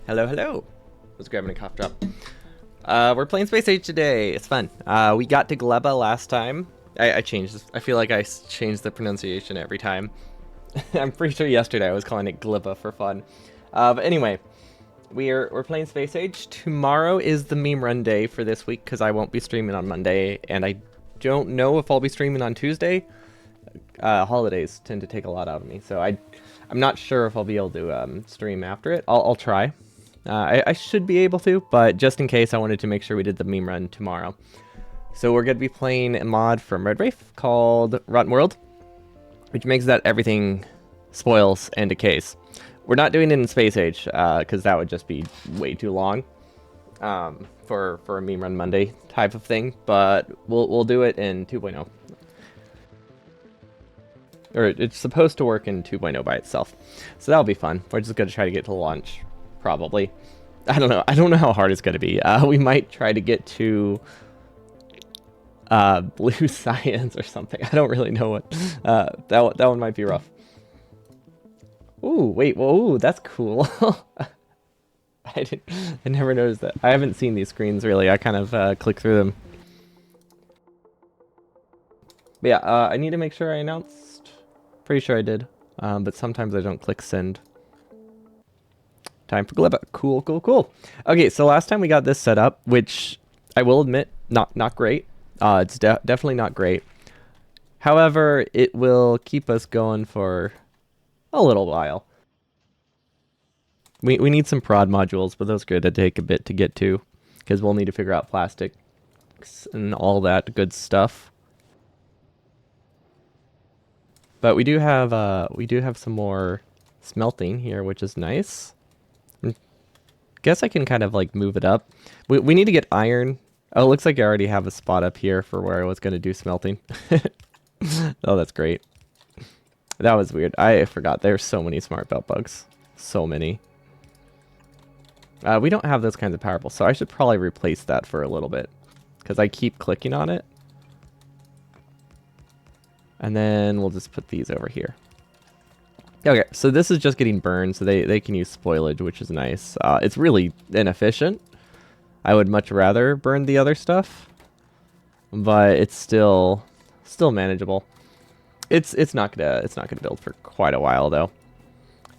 Hello, hello. Was grabbing a cough drop. We're playing Space Age today. It's fun. We got to Glebma last time. I changed this. I feel like I changed the pronunciation every time. I'm pretty sure yesterday I was calling it Glebma for fun. But anyway, we're playing Space Age. Tomorrow is the meme run day for this week because I won't be streaming on Monday, and I don't know if I'll be streaming on Tuesday. Holidays tend to take a lot out of me, so I'm not sure if I'll be able to stream after it. I'll try. I should be able to, but just in case, I wanted to make sure we did the meme run tomorrow. So we're going to be playing a mod from Red Wraith called Rotten World, which makes that everything spoils and decays. We're not doing it in Space Age, because that would just be way too long for a meme run Monday type of thing, but we'll do it in 2.0. Or it's supposed to work in 2.0 by itself. So that'll be fun. We're just going to try to get to launch, probably. I don't know. I don't know how hard it's going to be. We might try to get to blue science or something. I don't really know what. That one might be rough. Ooh, wait. Whoa, that's cool. I never noticed that. I haven't seen these screens, really. I kind of click through them. But yeah, I need to make sure I announced. Pretty sure I did, but sometimes I don't click send. Time for Glebma. Cool, cool, cool. Okay, so last time we got this set up, which I will admit, not great. It's definitely not great. However, it will keep us going for a little while. We need some prod modules, but those are going to take a bit to get to, because we'll need to figure out plastics and all that good stuff. But we do have some more smelting here, which is nice. Guess I can kind of like move it up. We need to get iron. Oh, it looks like I already have a spot up here for where I was going to do smelting. Oh, that's great. That was weird. I forgot. There's so many smart belt bugs. So many. We don't have those kinds of power, so I should probably replace that for a little bit, because I keep clicking on it. And then we'll just put these over here. Okay, so this is just getting burned, so they can use spoilage, which is nice. It's really inefficient. I would much rather burn the other stuff, but it's still manageable. It's not gonna build for quite a while though.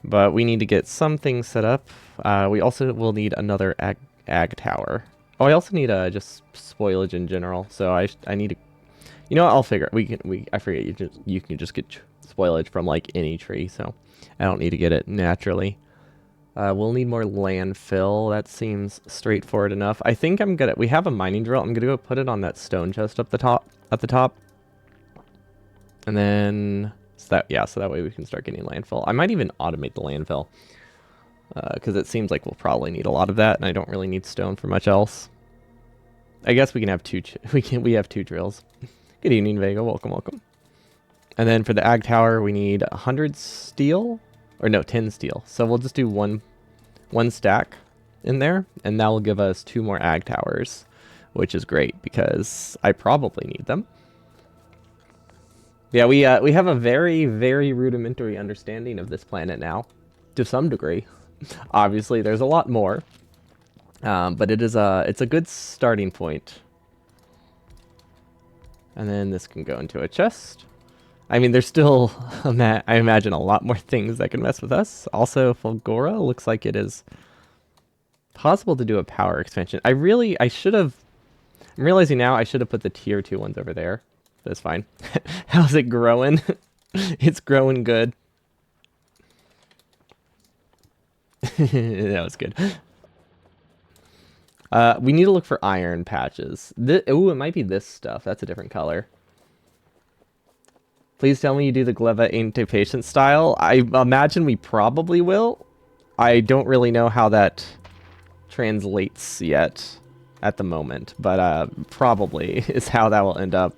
But we need to get some things set up. We also will need another ag tower. Oh, I also need just spoilage in general. So I need to. You know what? I'll figure it. I forget you can just get spoilage from like any tree, so I don't need to get it naturally. We'll need more landfill. That seems straightforward enough. I think we have a mining drill. I'm gonna go put it on that stone chest at the top. And then so that way we can start getting landfill. I might even automate the landfill. Because it seems like we'll probably need a lot of that, and I don't really need stone for much else. I guess we can have two. We have two drills. Good evening, Vega. Welcome, welcome. And then for the ag tower, we need 100 steel, or no, 10 steel. So we'll just do one stack in there, and that will give us 2 more ag towers, which is great because I probably need them. Yeah, we have a very, very rudimentary understanding of this planet now, to some degree. Obviously, there's a lot more, but it's a good starting point. And then this can go into a chest. I mean, there's still, I imagine, a lot more things that can mess with us. Also, Fulgora looks like it is possible to do a power expansion. I should have, I'm realizing now I should have put the tier 2 ones over there. That's fine. How's it growing? It's growing good. That was good. We need to look for iron patches. Ooh, it might be this stuff. That's a different color. Please tell me you do the Glebma impatient style. I imagine we probably will. I don't really know how that translates yet at the moment, but probably is how that will end up.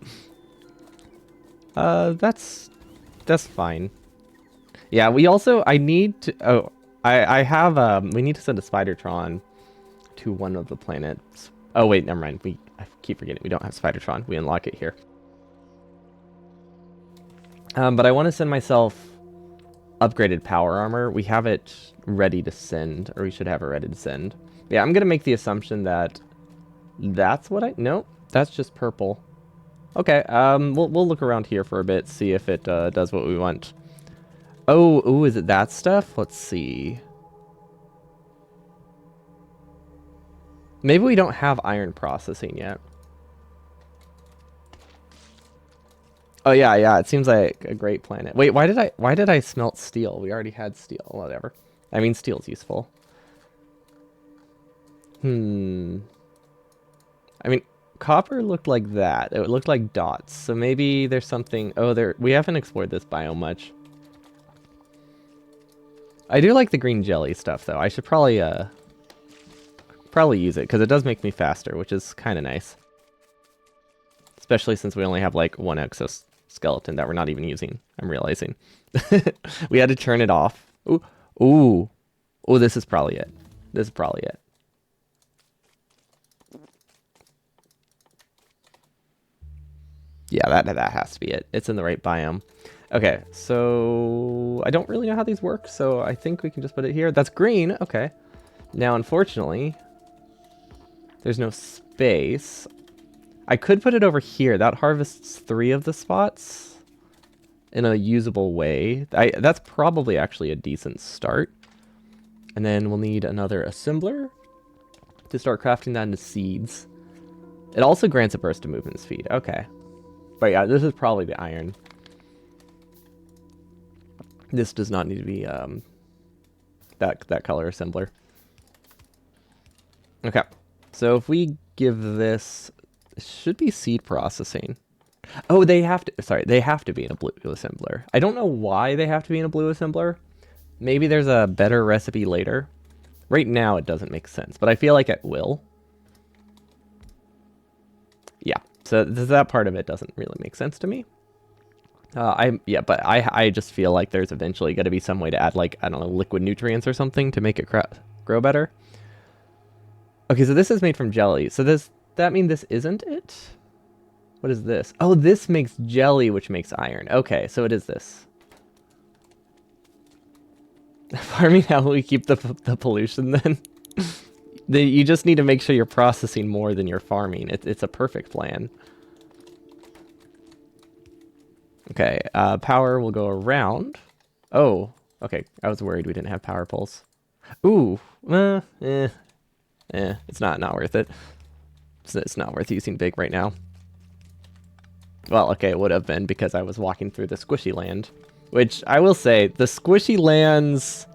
That's fine. Yeah, we also, I need to, oh, I have, we need to send a Spidertron to one of the planets. Oh wait, never mind. I keep forgetting we don't have Spidertron. We unlock it here. But I want to send myself upgraded power armor. We have it ready to send, or we should have it ready to send. Yeah, I'm gonna make the assumption that that's what I... No, that's just purple. Okay, we'll look around here for a bit, see if it does what we want. Oh, ooh, is it that stuff? Let's see. Maybe we don't have iron processing yet. Oh yeah, it seems like a great planet. Wait, why did I smelt steel? We already had steel, whatever. I mean, steel's useful. I mean, copper looked like that. It looked like dots. So maybe there's something... Oh, we haven't explored this biome much. I do like the green jelly stuff, though. I should probably use it, because it does make me faster, which is kind of nice. Especially since we only have, like, one exoskeleton that we're not even using, I'm realizing. We had to turn it off. Ooh. Ooh. Oh, this is probably it. This is probably it. Yeah, that has to be it. It's in the right biome. Okay, so I don't really know how these work, so I think we can just put it here. That's green. Okay. Now, unfortunately, there's no space. I could put it over here. That harvests 3 of the spots in a usable way. That's probably actually a decent start. And then we'll need another assembler to start crafting that into seeds. It also grants a burst of movement speed. Okay. But yeah, this is probably the iron. This does not need to be that color assembler. Okay. So if we give this... It should be seed processing. Oh, they have to... Sorry, they have to be in a blue assembler. I don't know why they have to be in a blue assembler. Maybe there's a better recipe later. Right now, it doesn't make sense, but I feel like it will. Yeah, so that part of it doesn't really make sense to me. But I just feel like there's eventually going to be some way to add, like, I don't know, liquid nutrients or something to make it grow better. Okay, so this is made from jelly. So that mean this isn't it? What is this? Oh, this makes jelly, which makes iron. Okay, so it is this. Farming how we keep the pollution then? You just need to make sure you're processing more than you're farming. It's a perfect plan. Okay, power will go around. Oh, okay. I was worried we didn't have power poles. Ooh, it's not worth it. It's not worth using big right now. Well, okay, it would have been because I was walking through the squishy land. Which, I will say, the squishy lands...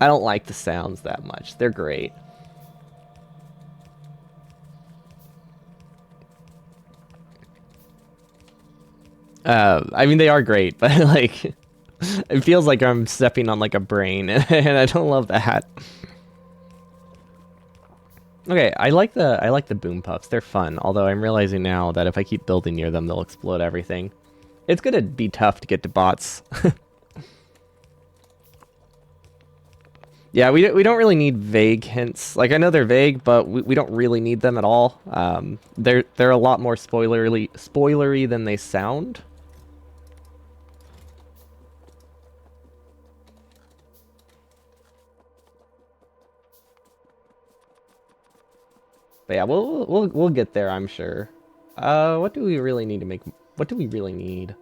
I don't like the sounds that much. They're great. I mean, they are great, but, like... It feels like I'm stepping on, like, a brain, and I don't love that. Okay, I like the boom puffs. They're fun, although I'm realizing now that if I keep building near them, they'll explode everything. It's gonna be tough to get to bots. Yeah, we don't really need vague hints. Like, I know they're vague, but we don't really need them at all. They're a lot more spoilery than they sound. But yeah, we'll get there, I'm sure. What do we really need to make? What do we really need?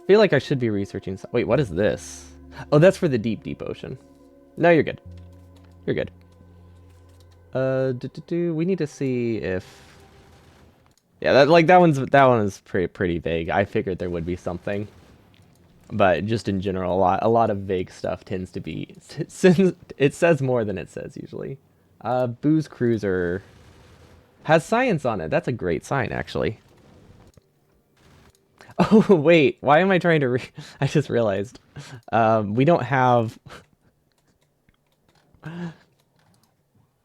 I feel like I should be researching. Wait, what is this? Oh, that's for the deep, deep ocean. No, you're good. You're good. We need to see if... Yeah, that one is pretty vague. I figured there would be something. But just in general, a lot of vague stuff tends to be... It says more than it says, usually. Booze Cruiser has science on it. That's a great sign, actually. Oh, wait. Why am I trying to I just realized. We don't have...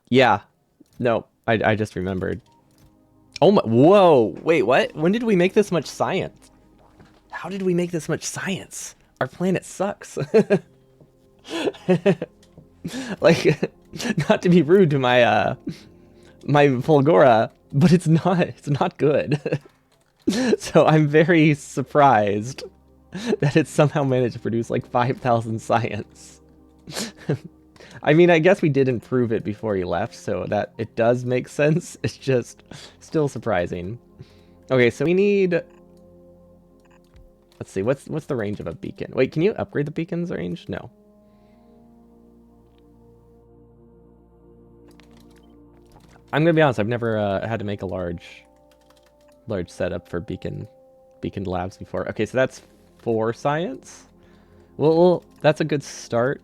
Yeah. No, I just remembered. Oh my... Whoa. Wait, what? When did we make this much science? How did we make this much science? Our planet sucks. Like, not to be rude to my my Fulgora, but it's not good. So I'm very surprised that it somehow managed to produce like 5,000 science. I mean, I guess we did improve it before he left, so that it does make sense. It's just still surprising. Okay, so we need... Let's see, what's the range of a beacon? Wait, can you upgrade the beacon's range? No. I'm gonna be honest, I've never had to make a large setup for beacon labs before. Okay, so that's 4 science. Well, that's a good start.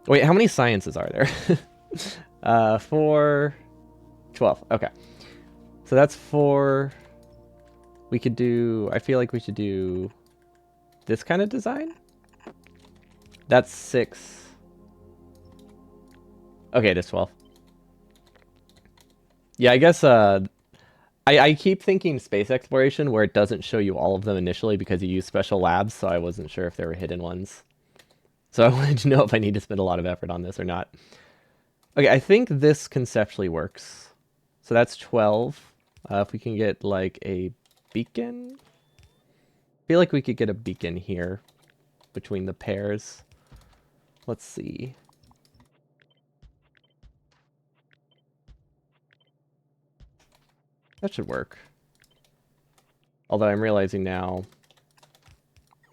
Wait, how many sciences are there? 4... 12. Okay. So that's 4... We could do... I feel like we should do this kind of design. That's 6. Okay, it is 12. Yeah, I guess... I keep thinking space exploration where it doesn't show you all of them initially because you use special labs, so I wasn't sure if there were hidden ones. So I wanted to know if I need to spend a lot of effort on this or not. Okay, I think this conceptually works. So that's 12. If we can get like a beacon. I feel like we could get a beacon here between the pairs. Let's see. That should work. Although I'm realizing now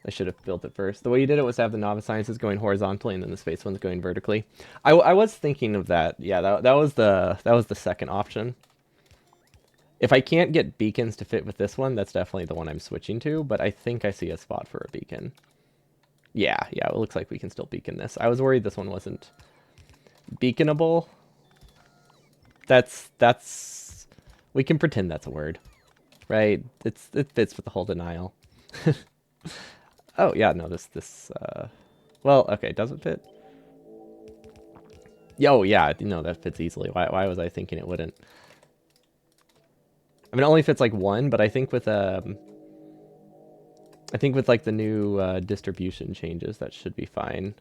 I should have built it first. The way you did it was to have the novice sciences going horizontally and then the space ones going vertically. I was thinking of that. Yeah, that was the second option. If I can't get beacons to fit with this one, that's definitely the one I'm switching to, but I think I see a spot for a beacon. Yeah, it looks like we can still beacon this. I was worried this one wasn't beaconable. That's we can pretend that's a word. Right? It fits with the whole denial. Oh, yeah, no, well, okay, does it fit? Oh, yeah, no, that fits easily. Why was I thinking it wouldn't? I mean, it only fits like 1, but I think with like the new distribution changes, that should be fine.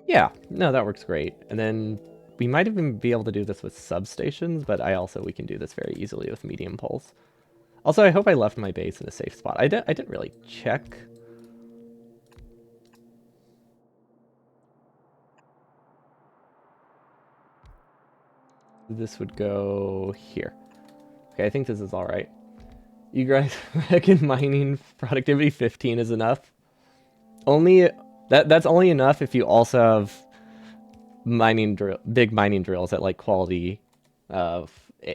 Yeah, no, that works great. And then we might even be able to do this with substations, but we can do this very easily with medium poles. Also, I hope I left my base in a safe spot. I didn't really check. This would go here. Okay, I think this is all right. You guys reckon mining productivity 15 is enough? That's only enough if you also have big mining drills at like quality of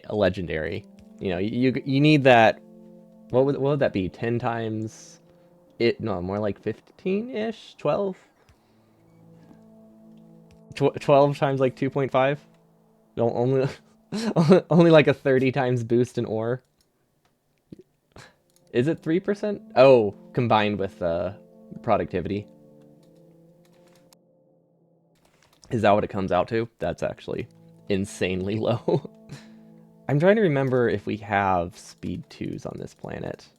legendary. You know, you need that. What would that be? 10 times it? No, more like 15-ish, 12. 12 times like 2.5. No, only like a 30 times boost in ore. Is it 3%? Oh, combined with productivity. Is that what it comes out to? That's actually insanely low. I'm trying to remember if we have speed 2s on this planet.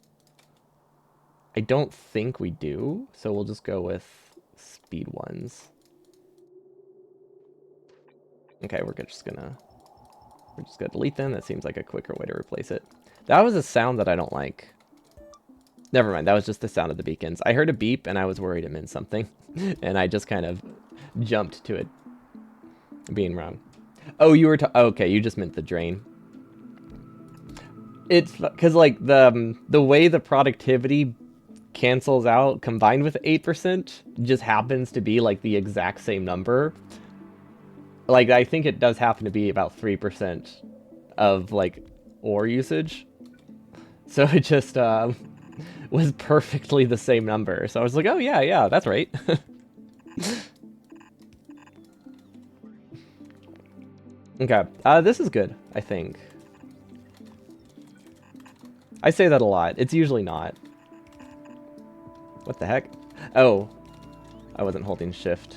I don't think we do, so we'll just go with speed 1s. Okay, we're just gonna delete them. That seems like a quicker way to replace it. That was a sound that I don't like. Never mind, that was just the sound of the beacons. I heard a beep and I was worried it meant something. And I just kind of jumped to it being wrong. Oh, okay, you just meant the drain. It's because like the way the productivity cancels out combined with 8% just happens to be like the exact same number. Like I think it does happen to be about 3% of like ore usage. So it just was perfectly the same number. So I was like, oh yeah, that's right. Okay, this is good, I think. I say that a lot. It's usually not. What the heck? Oh, I wasn't holding shift.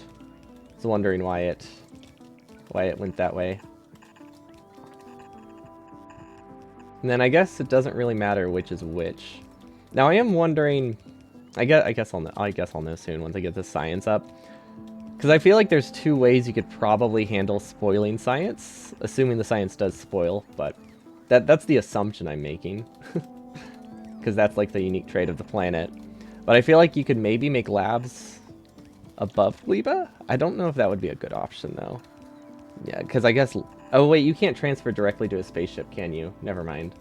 I was wondering why it went that way. And then I guess it doesn't really matter which is which. Now I am wondering. I guess I'll know soon once I get this science up. Because I feel like there's 2 ways you could probably handle spoiling science, assuming the science does spoil, but That's the assumption I'm making. Because that's like the unique trait of the planet. But I feel like you could maybe make labs above Glebma? I don't know if that would be a good option, though. Yeah, because I guess... Oh, wait, you can't transfer directly to a spaceship, can you? Never mind.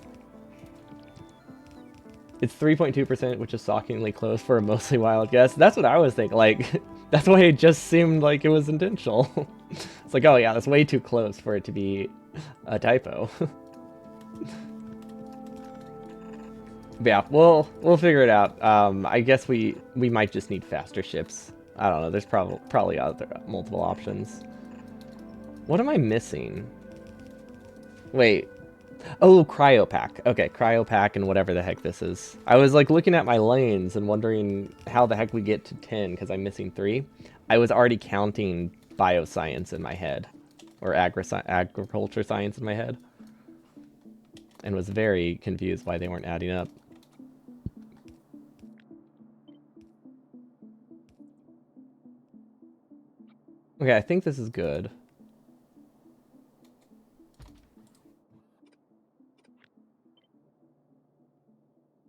It's 3.2%, which is shockingly close for a mostly wild guess. That's what I was thinking. Like, that's why it just seemed like it was intentional. It's like, oh yeah, that's way too close for it to be a typo. But yeah, we'll figure it out. I guess we might just need faster ships. I don't know. There's probably other multiple options. What am I missing? Wait. Oh, cryopack. Okay, cryopack and whatever the heck this is. I was like looking at my lanes and wondering how the heck we get to 10 because I'm missing 3. I was already counting bioscience in my head, or agriculture science in my head, and was very confused why they weren't adding up. Okay, I think this is good.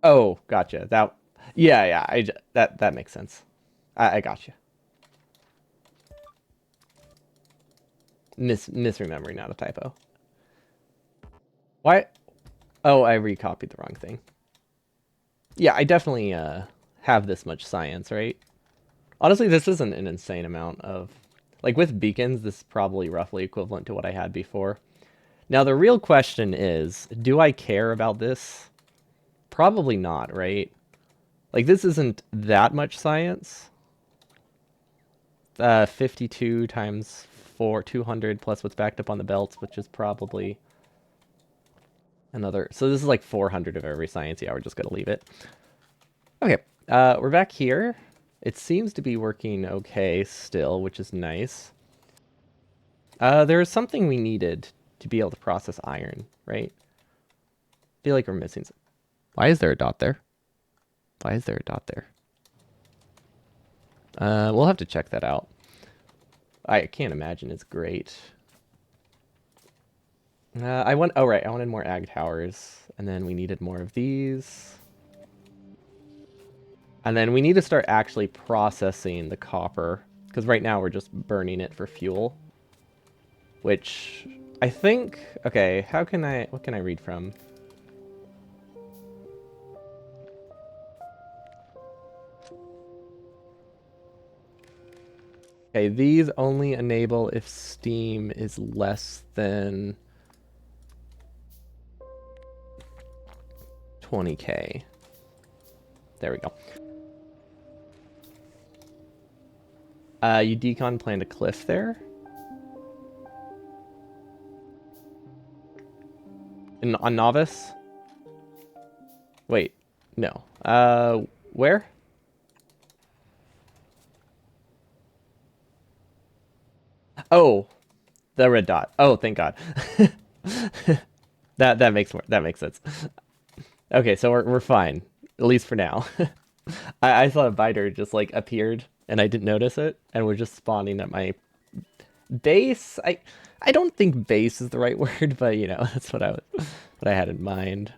Oh, gotcha. Yeah. That makes sense. I gotcha. Misremembering, not a typo. Why? Oh, I recopied the wrong thing. Yeah, I definitely have this much science, right? Honestly, this isn't an insane amount of... Like, with beacons, this is probably roughly equivalent to what I had before. Now, the real question is, do I care about this? Probably not, right? Like, this isn't that much science. 52 times 200 plus what's backed up on the belts, which is probably another... So this is like 400 of every science. Yeah, we're just going to leave it. Okay, we're back here. It seems to be working okay still, which is nice. There is something we needed to be able to process iron, right? I feel like we're missing some. Why is there a dot there? Why is there a dot there? We'll have to check that out. I can't imagine it's great. Oh right, I wanted more ag towers, and then we needed more of these. And then we need to start actually processing the copper, because right now we're just burning it for fuel. Which, I think... Okay, what can I read from? Okay, these only enable if steam is less than 20k. There we go. You decon planned a cliff there? On Novice? Wait, no. Where? Oh, the red dot. Oh, thank God. that makes sense. Okay, so we're fine, at least for now. I thought a biter just like appeared and I didn't notice it and was just spawning at my base. I don't think base is the right word, but you know, that's what I had in mind.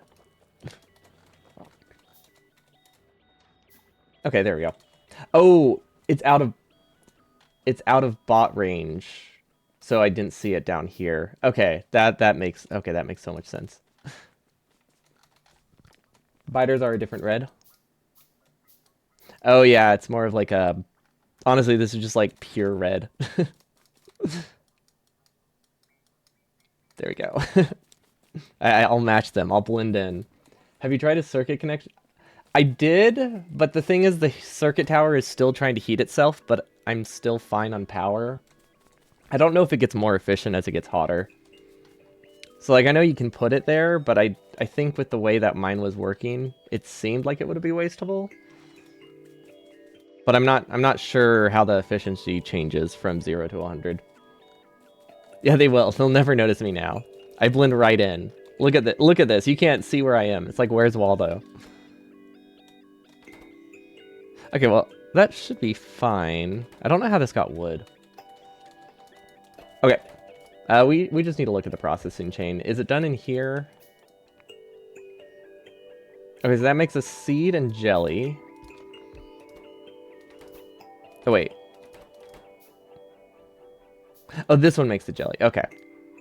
Okay, there we go. Oh, it's out of bot range. So I didn't see it down here. Okay, that makes so much sense. Biters are a different red. Oh yeah, it's more of like a... Honestly, this is just like pure red. There we go. I'll match them. I'll blend in. Have you tried a circuit connection? I did, but the thing is the circuit tower is still trying to heat itself, but I'm still fine on power. I don't know if it gets more efficient as it gets hotter. So like I know you can put it there, but I think with the way that mine was working, it seemed like it would be wastable. But I'm not sure how the efficiency changes from 0 to 100. Yeah, they will. They'll never notice me now. I blend right in. Look at this. You can't see where I am. It's like, where's Waldo? Okay, well, that should be fine. I don't know how this got wood. Okay. We just need to look at the processing chain. Is it done in here? Okay, so that makes a seed and jelly. Oh, wait. Oh, this one makes the jelly. Okay.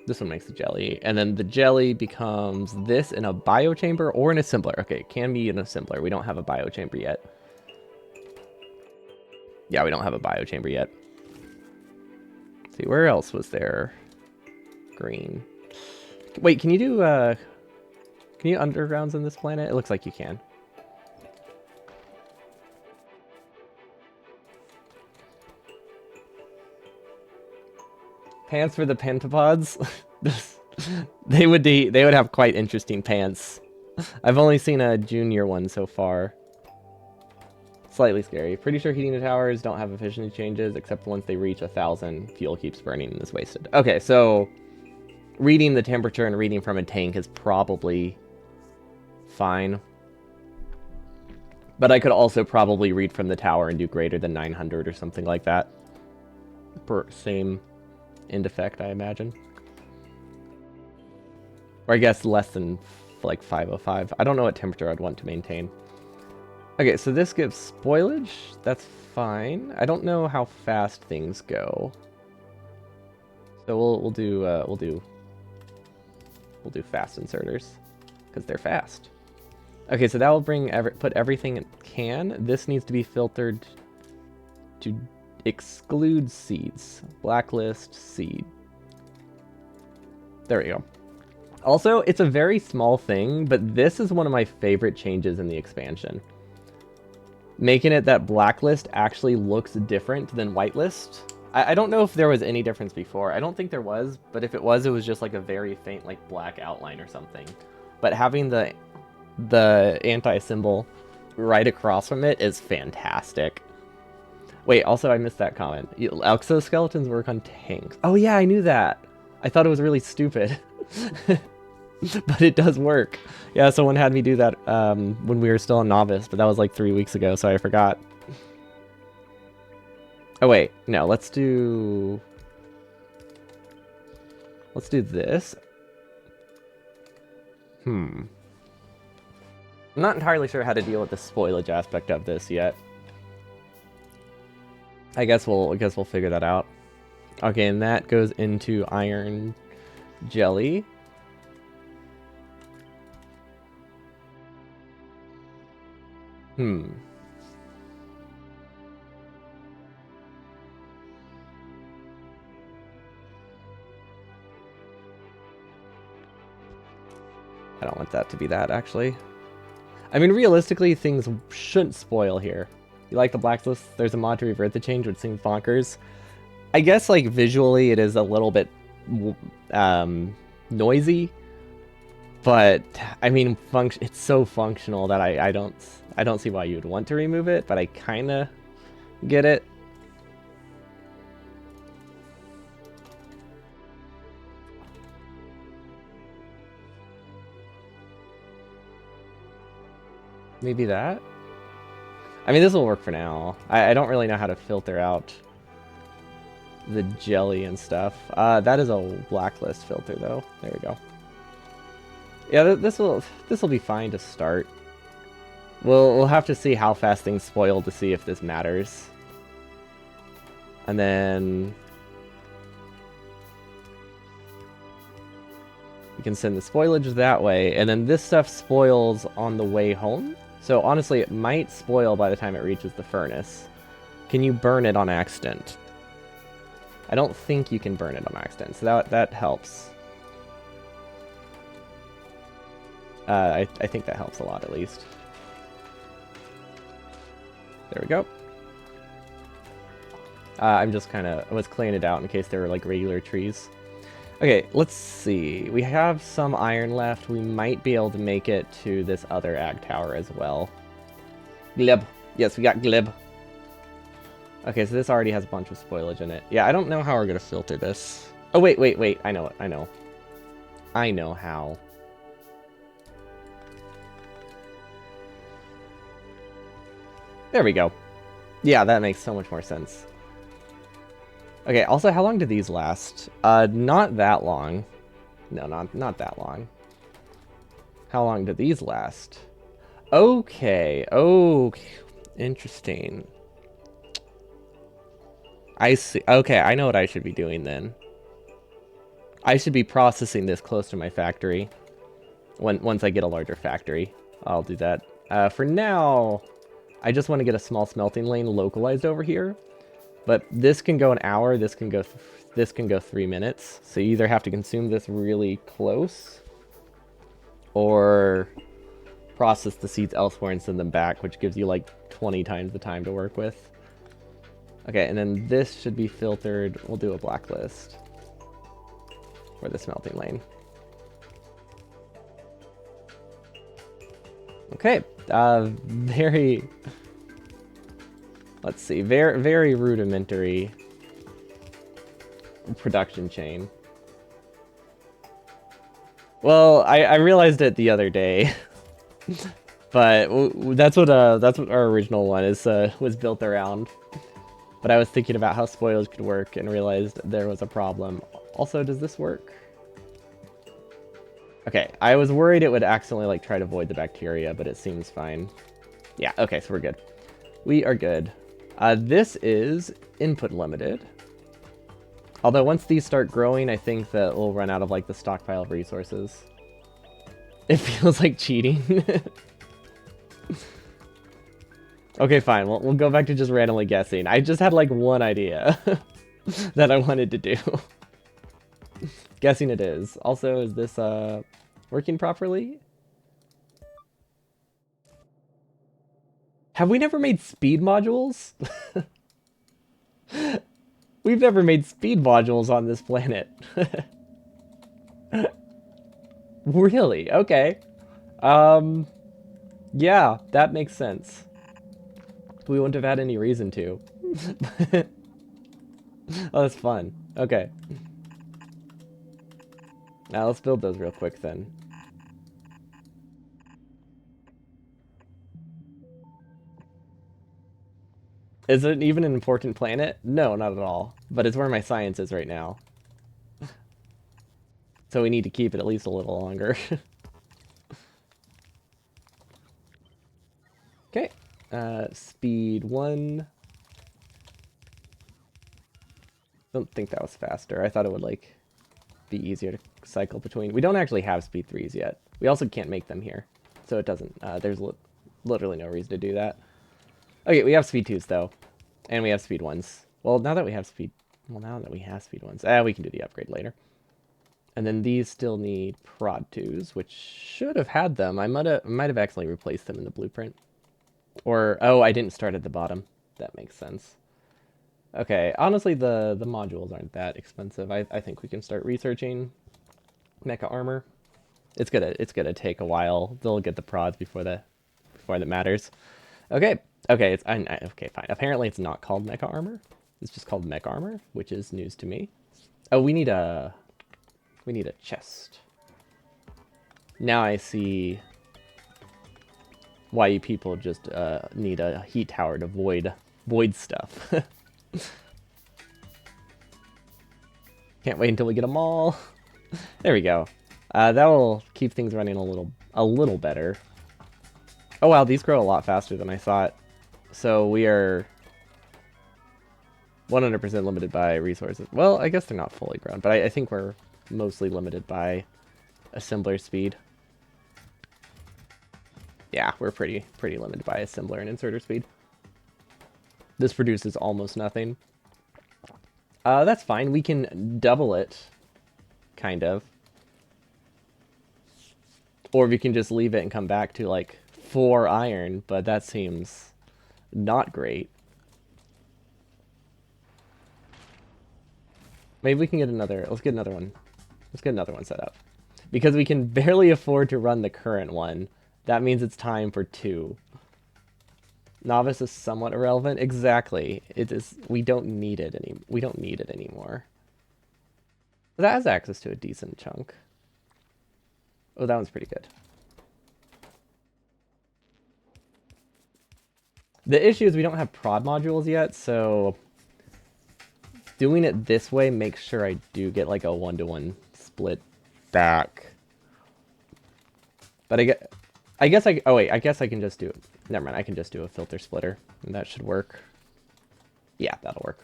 This one makes the jelly. And then the jelly becomes this in a biochamber or an assembler. Okay, it can be an assembler. We don't have a biochamber yet. Yeah, we don't have a biochamber yet. Let's see, where else was there? Green. Wait, can you do undergrounds in this planet? It looks like you can. Pants for the pentapods? They would have quite interesting pants. I've only seen a junior one so far. Slightly scary. Pretty sure heating the towers don't have efficiency changes, except once they reach 1,000, fuel keeps burning and is wasted. Okay, so reading the temperature and reading from a tank is probably fine. But I could also probably read from the tower and do greater than 900 or something like that. Same end effect, I imagine. Or I guess less than like 505. I don't know what temperature I'd want to maintain. Okay, so this gives spoilage. That's fine. I don't know how fast things go. So we'll do fast inserters because they're fast. Okay, so that will put everything in can. This needs to be filtered to exclude seeds. Blacklist seed. There we go. Also, it's a very small thing, but this is one of my favorite changes in the expansion. Making it that blacklist actually looks different than whitelist. I don't know if there was any difference before. I don't think there was, but if it was just like a very faint like black outline or something. But having the anti-symbol right across from it is fantastic. Wait, also I missed that comment. Exoskeletons work on tanks. Oh yeah, I knew that. I thought it was really stupid. But it does work. Yeah, someone had me do that when we were still a novice, but that was like 3 weeks ago, so I forgot. Oh wait, no, let's do this. I'm not entirely sure how to deal with the spoilage aspect of this yet. I guess we'll figure that out. Okay, and that goes into iron jelly. I don't want that to be that, actually. I mean, realistically, things shouldn't spoil here. You like the blacklist? There's a mod to revert the change, which seems bonkers. I guess, like, visually, it is a little bit noisy. But, I mean, it's so functional that I don't see why you would want to remove it, but I kind of get it. Maybe that? I mean, this will work for now. I don't really know how to filter out the jelly and stuff. That is a blacklist filter, though. There we go. Yeah, this will be fine to start. We'll have to see how fast things spoil to see if this matters. And then you can send the spoilage that way, and then this stuff spoils on the way home. So honestly, it might spoil by the time it reaches the furnace. Can you burn it on accident? I don't think you can burn it on accident, so that helps. I think that helps a lot, at least. There we go. I was clearing it out in case there were like regular trees. Okay, let's see. We have some iron left. We might be able to make it to this other ag tower as well. Gleb. Yes, we got Gleb. Okay, so this already has a bunch of spoilage in it. Yeah, I don't know how we're gonna filter this. Oh, wait. I know it. I know how. There we go. Yeah, that makes so much more sense. Okay, also, how long do these last? Not that long. No, not that long. How long do these last? Okay. Okay. Interesting. I see. Okay, I know what I should be doing then. I should be processing this close to my factory. Once I get a larger factory, I'll do that. For now, I just want to get a small smelting lane localized over here. But this can go an hour. This can go 3 minutes. So you either have to consume this really close, or process the seeds elsewhere and send them back, which gives you like 20 times the time to work with. Okay, and then this should be filtered. We'll do a blacklist for the smelting lane. Okay, very, let's see, very rudimentary production chain. Well, I realized it the other day, but that's what our original one is was built around. But I was thinking about how spoilage could work and realized there was a problem. Also, does this work? Okay, I was worried it would accidentally like try to void the bacteria, but it seems fine. Yeah, okay, so we're good. We are good. This is input limited. Although once these start growing, I think that we'll run out of like the stockpile of resources. It feels like cheating. Okay, fine. We'll go back to just randomly guessing. I just had like one idea that I wanted to do. Guessing it is. Also, is this working properly? Have we never made speed modules? We've never made speed modules on this planet. Really? Okay. Yeah, that makes sense. We wouldn't have had any reason to. Oh, that's fun. Okay. Now let's build those real quick then. Is it even an important planet? No, not at all. But it's where my science is right now. So we need to keep it at least a little longer. Okay. Speed 1. Don't think that was faster. I thought it would, like, be easier to cycle between. We don't actually have speed 3s yet. We also can't make them here. So it doesn't, there's literally no reason to do that. Okay, we have speed 2s, though. And we have speed 1s. Well, now that we have speed... Well, now that we have speed 1s, we can do the upgrade later. And then these still need prod 2s, which should have had them. I might have accidentally replaced them in the blueprint. Or, oh, I didn't start at the bottom. That makes sense. Okay, honestly, the modules aren't that expensive. I think we can start researching mecha armor. It's gonna take a while. They'll get the prods before that matters. Okay, okay, okay, fine. Apparently, it's not called mecha armor. It's just called mech armor, which is news to me. Oh, we need a chest. Now I see why you people just need a heat tower to void stuff. Can't wait until we get them all. There we go. That will keep things running a little better. Oh wow, these grow a lot faster than I thought. So we are 100% limited by resources. Well, I guess they're not fully grown, but I think we're mostly limited by assembler speed. Yeah, we're pretty limited by assembler and inserter speed. This produces almost nothing. That's fine. We can double it, kind of. Or we can just leave it and come back to, like, 4 iron, but that seems not great. Maybe we can get another... Let's get another one. Let's get another one set up. Because we can barely afford to run the current one. That means it's time for 2. Novice is somewhat irrelevant. Exactly. It is. We don't need it anymore. But that has access to a decent chunk. Oh, that one's pretty good. The issue is we don't have prod modules yet, so doing it this way makes sure I do get like a 1-to-1 split back. But I guess oh wait, I guess I can just do, never mind, I can just do a filter splitter, and that should work. Yeah, that'll work.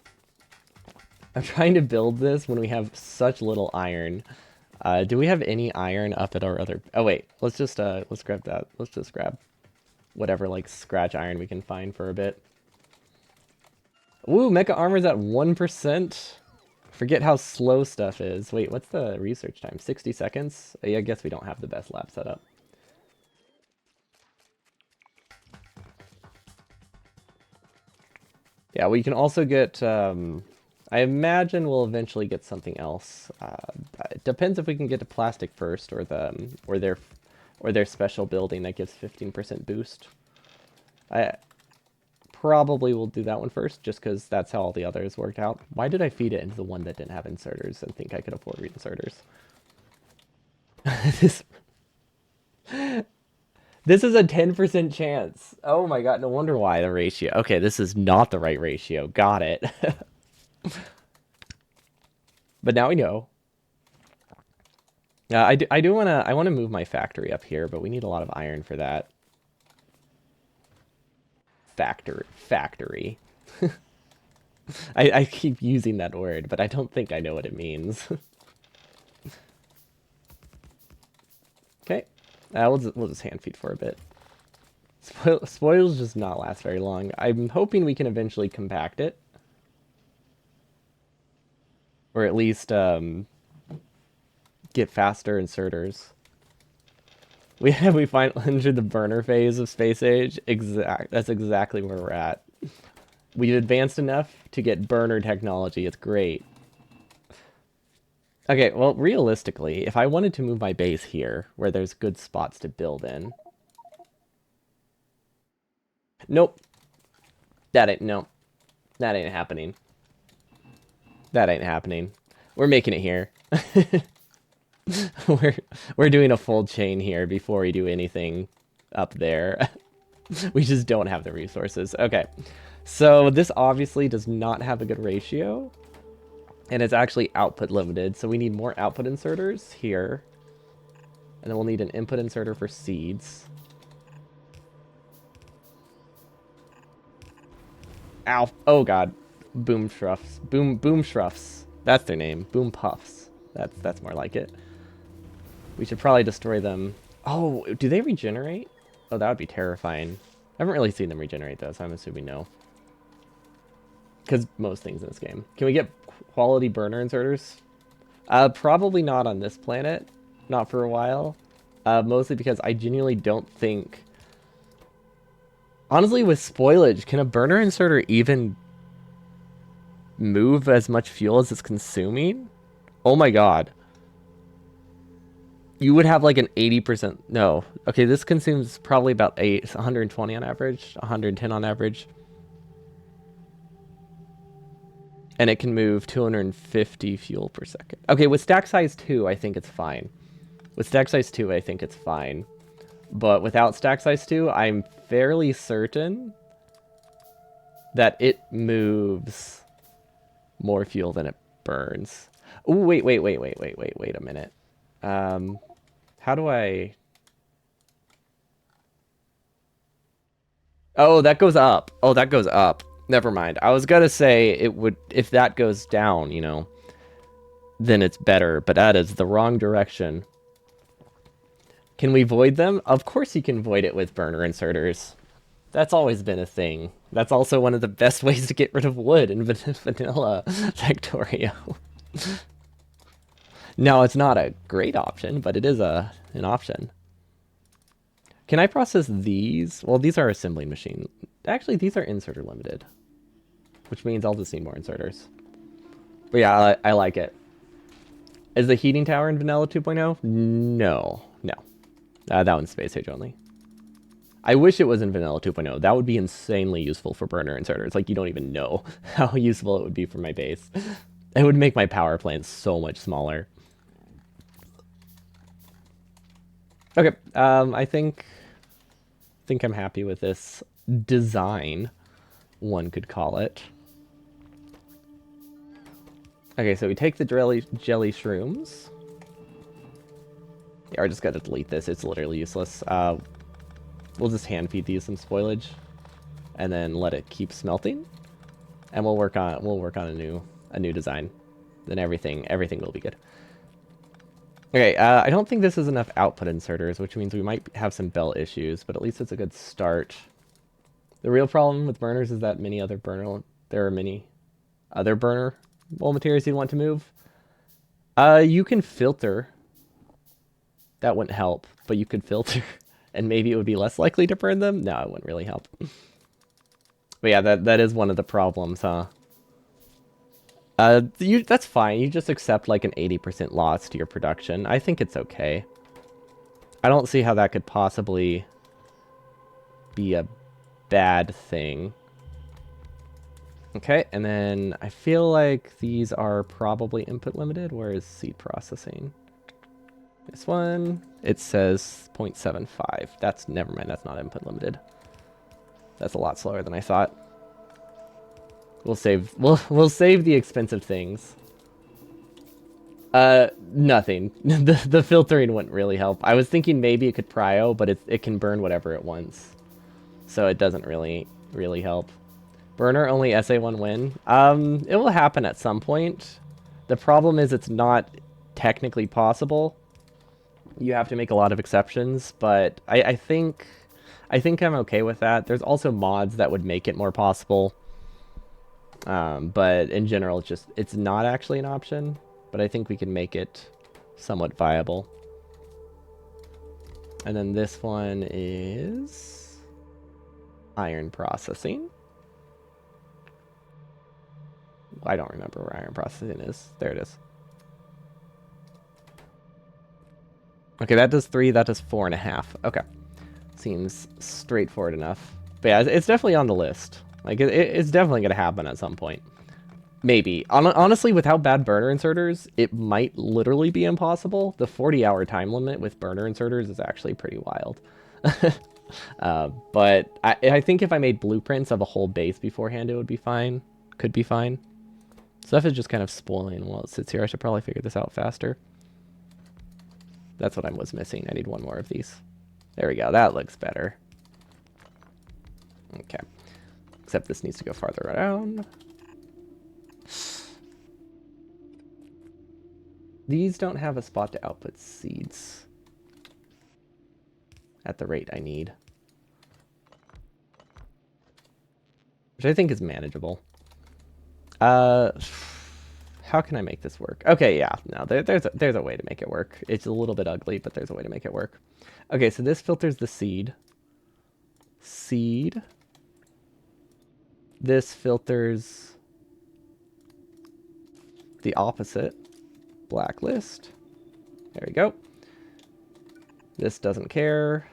I'm trying to build this when we have such little iron. Do we have any iron up at our other, oh wait, let's grab that. Let's just grab whatever, like, scratch iron we can find for a bit. Ooh, mecha armor's at 1%. Forget how slow stuff is. Wait, what's the research time? 60 seconds? I guess we don't have the best lab setup. Yeah, we can also get, I imagine we'll eventually get something else. It depends if we can get to plastic first, or their special building that gives 15% boost. I probably will do that one first, just because that's how all the others worked out. Why did I feed it into the one that didn't have inserters and think I could afford inserters? This is a 10% chance. Oh my god, no wonder why the ratio. Okay, this is not the right ratio. Got it. But now we know. I want to move my factory up here, but we need a lot of iron for that. Factory. I keep using that word, but I don't think I know what it means. Okay, we'll just hand feed for a bit. Spoils does not last very long. I'm hoping we can eventually compact it, or at least get faster inserters. We finally entered the burner phase of Space Age. That's exactly where we're at. We've advanced enough to get burner technology. It's great. Okay, well, realistically, if I wanted to move my base here, where there's good spots to build in... Nope. That ain't happening. That ain't happening. We're making it here. We're doing a full chain here before we do anything up there. We just don't have the resources. Okay, so this obviously does not have a good ratio, and it's actually output limited, so we need more output inserters here, and then we'll need an input inserter for seeds. Ow! Oh god, boom shruffs. That's their name. Boom puffs. That's more like it. We should probably destroy them. Oh, do they regenerate? Oh, that would be terrifying. I haven't really seen them regenerate though, so I'm assuming no. Because most things in this game. Can we get quality burner inserters? Probably not on this planet. Not for a while. Mostly because I genuinely don't think... Honestly, with spoilage, can a burner inserter even move as much fuel as it's consuming? Oh my god. You would have like an 80%... No. Okay, this consumes probably about 120 on average, 110 on average. And it can move 250 fuel per second. Okay, with stack size 2, I think it's fine. With stack size 2, I think it's fine. But without stack size 2, I'm fairly certain that it moves more fuel than it burns. Oh, wait a minute. How do I... Oh, that goes up. Oh, that goes up. Never mind. I was gonna say it would, if that goes down, you know, then it's better, but that is the wrong direction. Can we void them? Of course you can void it with burner inserters. That's always been a thing. That's also one of the best ways to get rid of wood in vanilla Factorio. No, it's not a great option, but it is an option. Can I process these? Well, these are assembling machine. Actually, these are inserter limited, which means I'll just need more inserters. But yeah, I like it. Is the heating tower in vanilla 2.0? No. That one's Space Age only. I wish it was in vanilla 2.0. That would be insanely useful for burner inserters. Like, you don't even know how useful it would be for my base. It would make my power plant so much smaller. Okay, I think I'm happy with this design, one could call it. Okay, so we take the jelly shrooms. Yeah, I just gotta delete this. It's literally useless. We'll just hand feed these some spoilage, and then let it keep smelting, and we'll work on a new design. Then everything will be good. Okay, I don't think this is enough output inserters, which means we might have some belt issues, but at least it's a good start. The real problem with burners is that there are many other burner mold materials you'd want to move. You can filter. That wouldn't help, but you could filter, and maybe it would be less likely to burn them. No, it wouldn't really help. But yeah, that is one of the problems, huh? That's fine. You just accept like an 80% loss to your production. I think it's okay. I don't see how that could possibly be a bad thing. Okay, and then I feel like these are probably input limited. Where is seed processing? This one, it says 0.75. Never mind, that's not input limited. That's a lot slower than I thought. We'll save the expensive things. Nothing. The filtering wouldn't really help. I was thinking maybe it could prio, but it can burn whatever it wants. So it doesn't really help. Burner only SA1 win. It will happen at some point. The problem is it's not technically possible. You have to make a lot of exceptions, but I think I'm okay with that. There's also mods that would make it more possible. But in general, it's not actually an option, but I think we can make it somewhat viable. And then this one is iron processing. I don't remember where iron processing is. There it is. Okay, that does 3, that does 4.5. Okay. Seems straightforward enough. But yeah, it's definitely on the list. Like, it's definitely going to happen at some point. Maybe. Honestly, with how bad burner inserters, it might literally be impossible. The 40-hour time limit with burner inserters is actually pretty wild. But I think if I made blueprints of a whole base beforehand, it would be fine. Could be fine. Stuff is just kind of spoiling while it sits here. I should probably figure this out faster. That's what I was missing. I need one more of these. There we go. That looks better. Okay. Except this needs to go farther around. These don't have a spot to output seeds at the rate I need. Which I think is manageable. How can I make this work? Okay, yeah, no, there's a way to make it work. It's a little bit ugly, but there's a way to make it work. Okay, so this filters the seed. Seed. This filters the opposite. Blacklist. There we go. This doesn't care.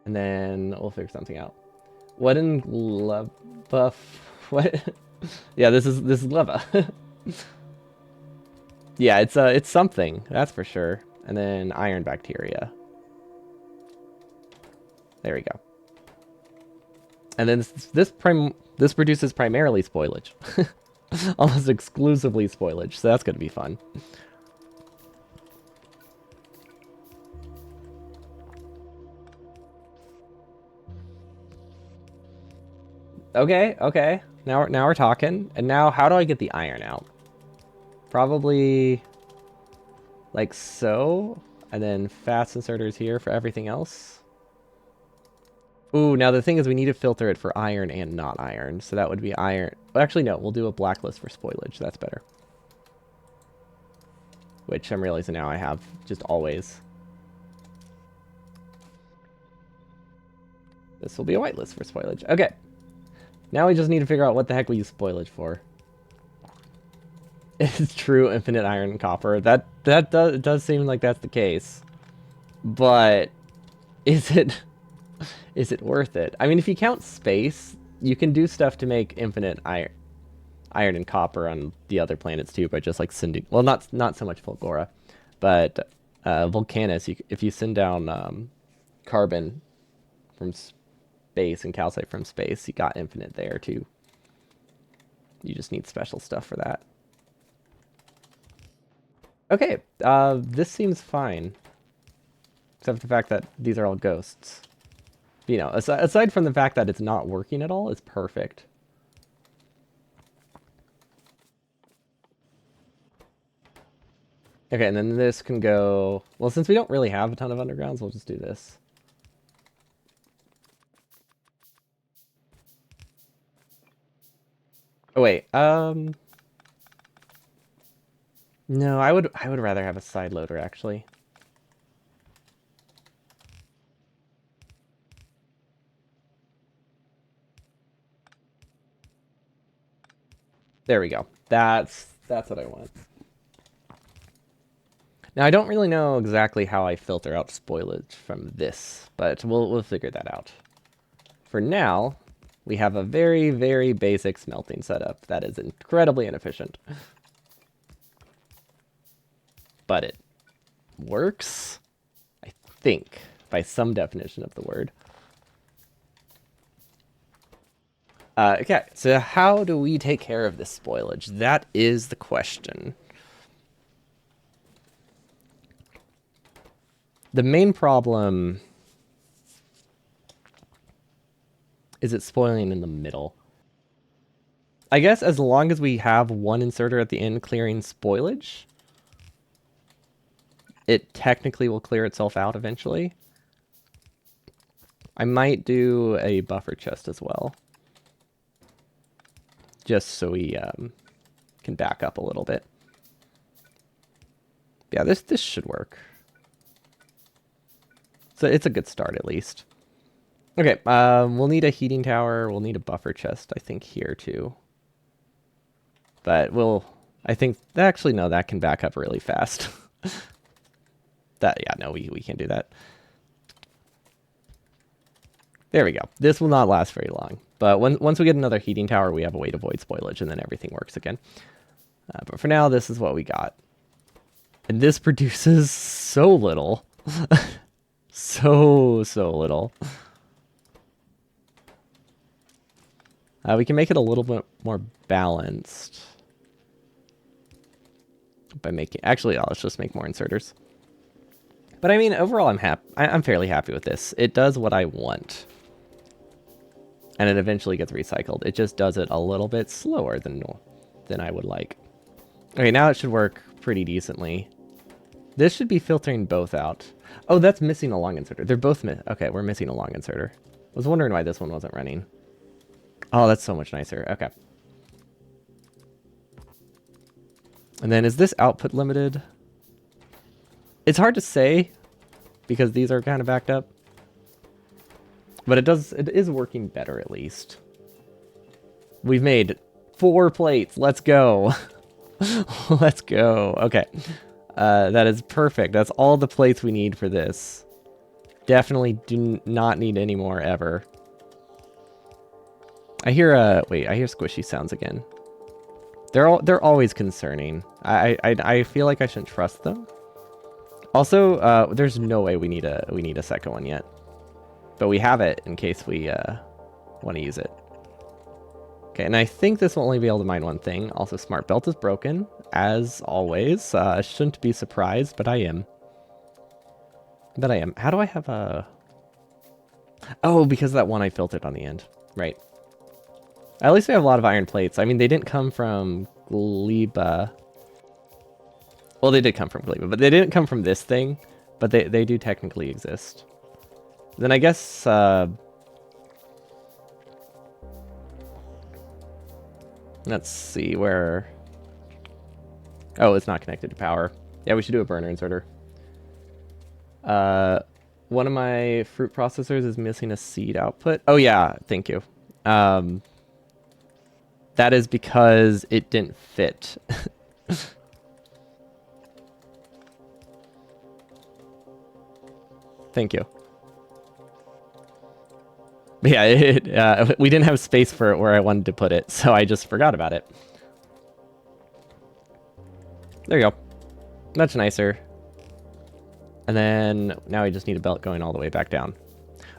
And then we'll figure something out. What in Glebma? What? Yeah, this is leva. Yeah, it's something, that's for sure. And then iron bacteria. There we go. And then this produces primarily spoilage. Almost exclusively spoilage, so that's going to be fun. Okay. Now we're talking. And now, how do I get the iron out? Probably like so, and then fast inserters here for everything else. Ooh, now the thing is we need to filter it for iron and not iron, so that would be iron. Well, actually, no, we'll do a blacklist for spoilage. That's better. Which I'm realizing now I have just always. This will be a whitelist for spoilage. Okay. Now we just need to figure out what the heck we use spoilage for. It's true infinite iron and copper. That does seem like that's the case. But is it worth it? I mean, if you count space, you can do stuff to make infinite iron and copper on the other planets too by just like sending, well, not so much Fulgora, but Vulcanus, if you send down carbon from space and calcite from space, you got infinite there too. You just need special stuff for that. Okay, this seems fine. Except for the fact that these are all ghosts. You know, aside from the fact that it's not working at all, it's perfect. Okay, and then this can go... Well, since we don't really have a ton of undergrounds, we'll just do this. Oh, wait. No, I would rather have a side loader, actually. There we go. That's what I want. Now, I don't really know exactly how I filter out spoilage from this, but we'll figure that out. For now, we have a very, very basic smelting setup that is incredibly inefficient. But it works, I think, by some definition of the word. Okay, so how do we take care of this spoilage? That is the question. The main problem is it spoiling in the middle. I guess as long as we have one inserter at the end clearing spoilage, it technically will clear itself out eventually. I might do a buffer chest as well. Just so we can back up a little bit. Yeah, this should work. So it's a good start at least. Okay, we'll need a heating tower. We'll need a buffer chest, I think, here too. But I think, actually, no, that can back up really fast. Yeah, no, we can't do that. There we go. This will not last very long. But once we get another heating tower, we have a way to avoid spoilage, and then everything works again. But for now, this is what we got. And this produces so little. so little. We can make it a little bit more balanced. By making... Actually, let's just make more inserters. But I mean, overall, I'm fairly happy with this. It does what I want. And it eventually gets recycled. It just does it a little bit slower than I would like. Okay, now it should work pretty decently. This should be filtering both out. Oh, that's missing a long inserter. They're both okay, we're missing a long inserter. I was wondering why this one wasn't running. Oh, that's so much nicer. Okay. And then is this output limited? It's hard to say because these are kind of backed up. But it is working better at least. We've made 4 plates. Let's go. Let's go. Okay. That is perfect. That's all the plates we need for this. Definitely do not need any more ever. I hear squishy sounds again. They're always concerning. I feel like I shouldn't trust them. Also, there's no way we need a second one yet. But we have it in case we want to use it. Okay, and I think this will only be able to mine one thing. Also, smart belt is broken, as always. I shouldn't be surprised, but I am. How do I have a... Oh, because of that one I filtered on the end. Right. At least we have a lot of iron plates. I mean, they didn't come from Glebma. Well, they did come from Glebma, but they didn't come from this thing. But they do technically exist. Then I guess... let's see where... Oh, it's not connected to power. Yeah, we should do a burner inserter. One of my fruit processors is missing a seed output. Oh yeah, thank you. That is because it didn't fit. Thank you. But yeah, we didn't have space for it where I wanted to put it, so I just forgot about it. There you go. Much nicer. And then now we just need a belt going all the way back down.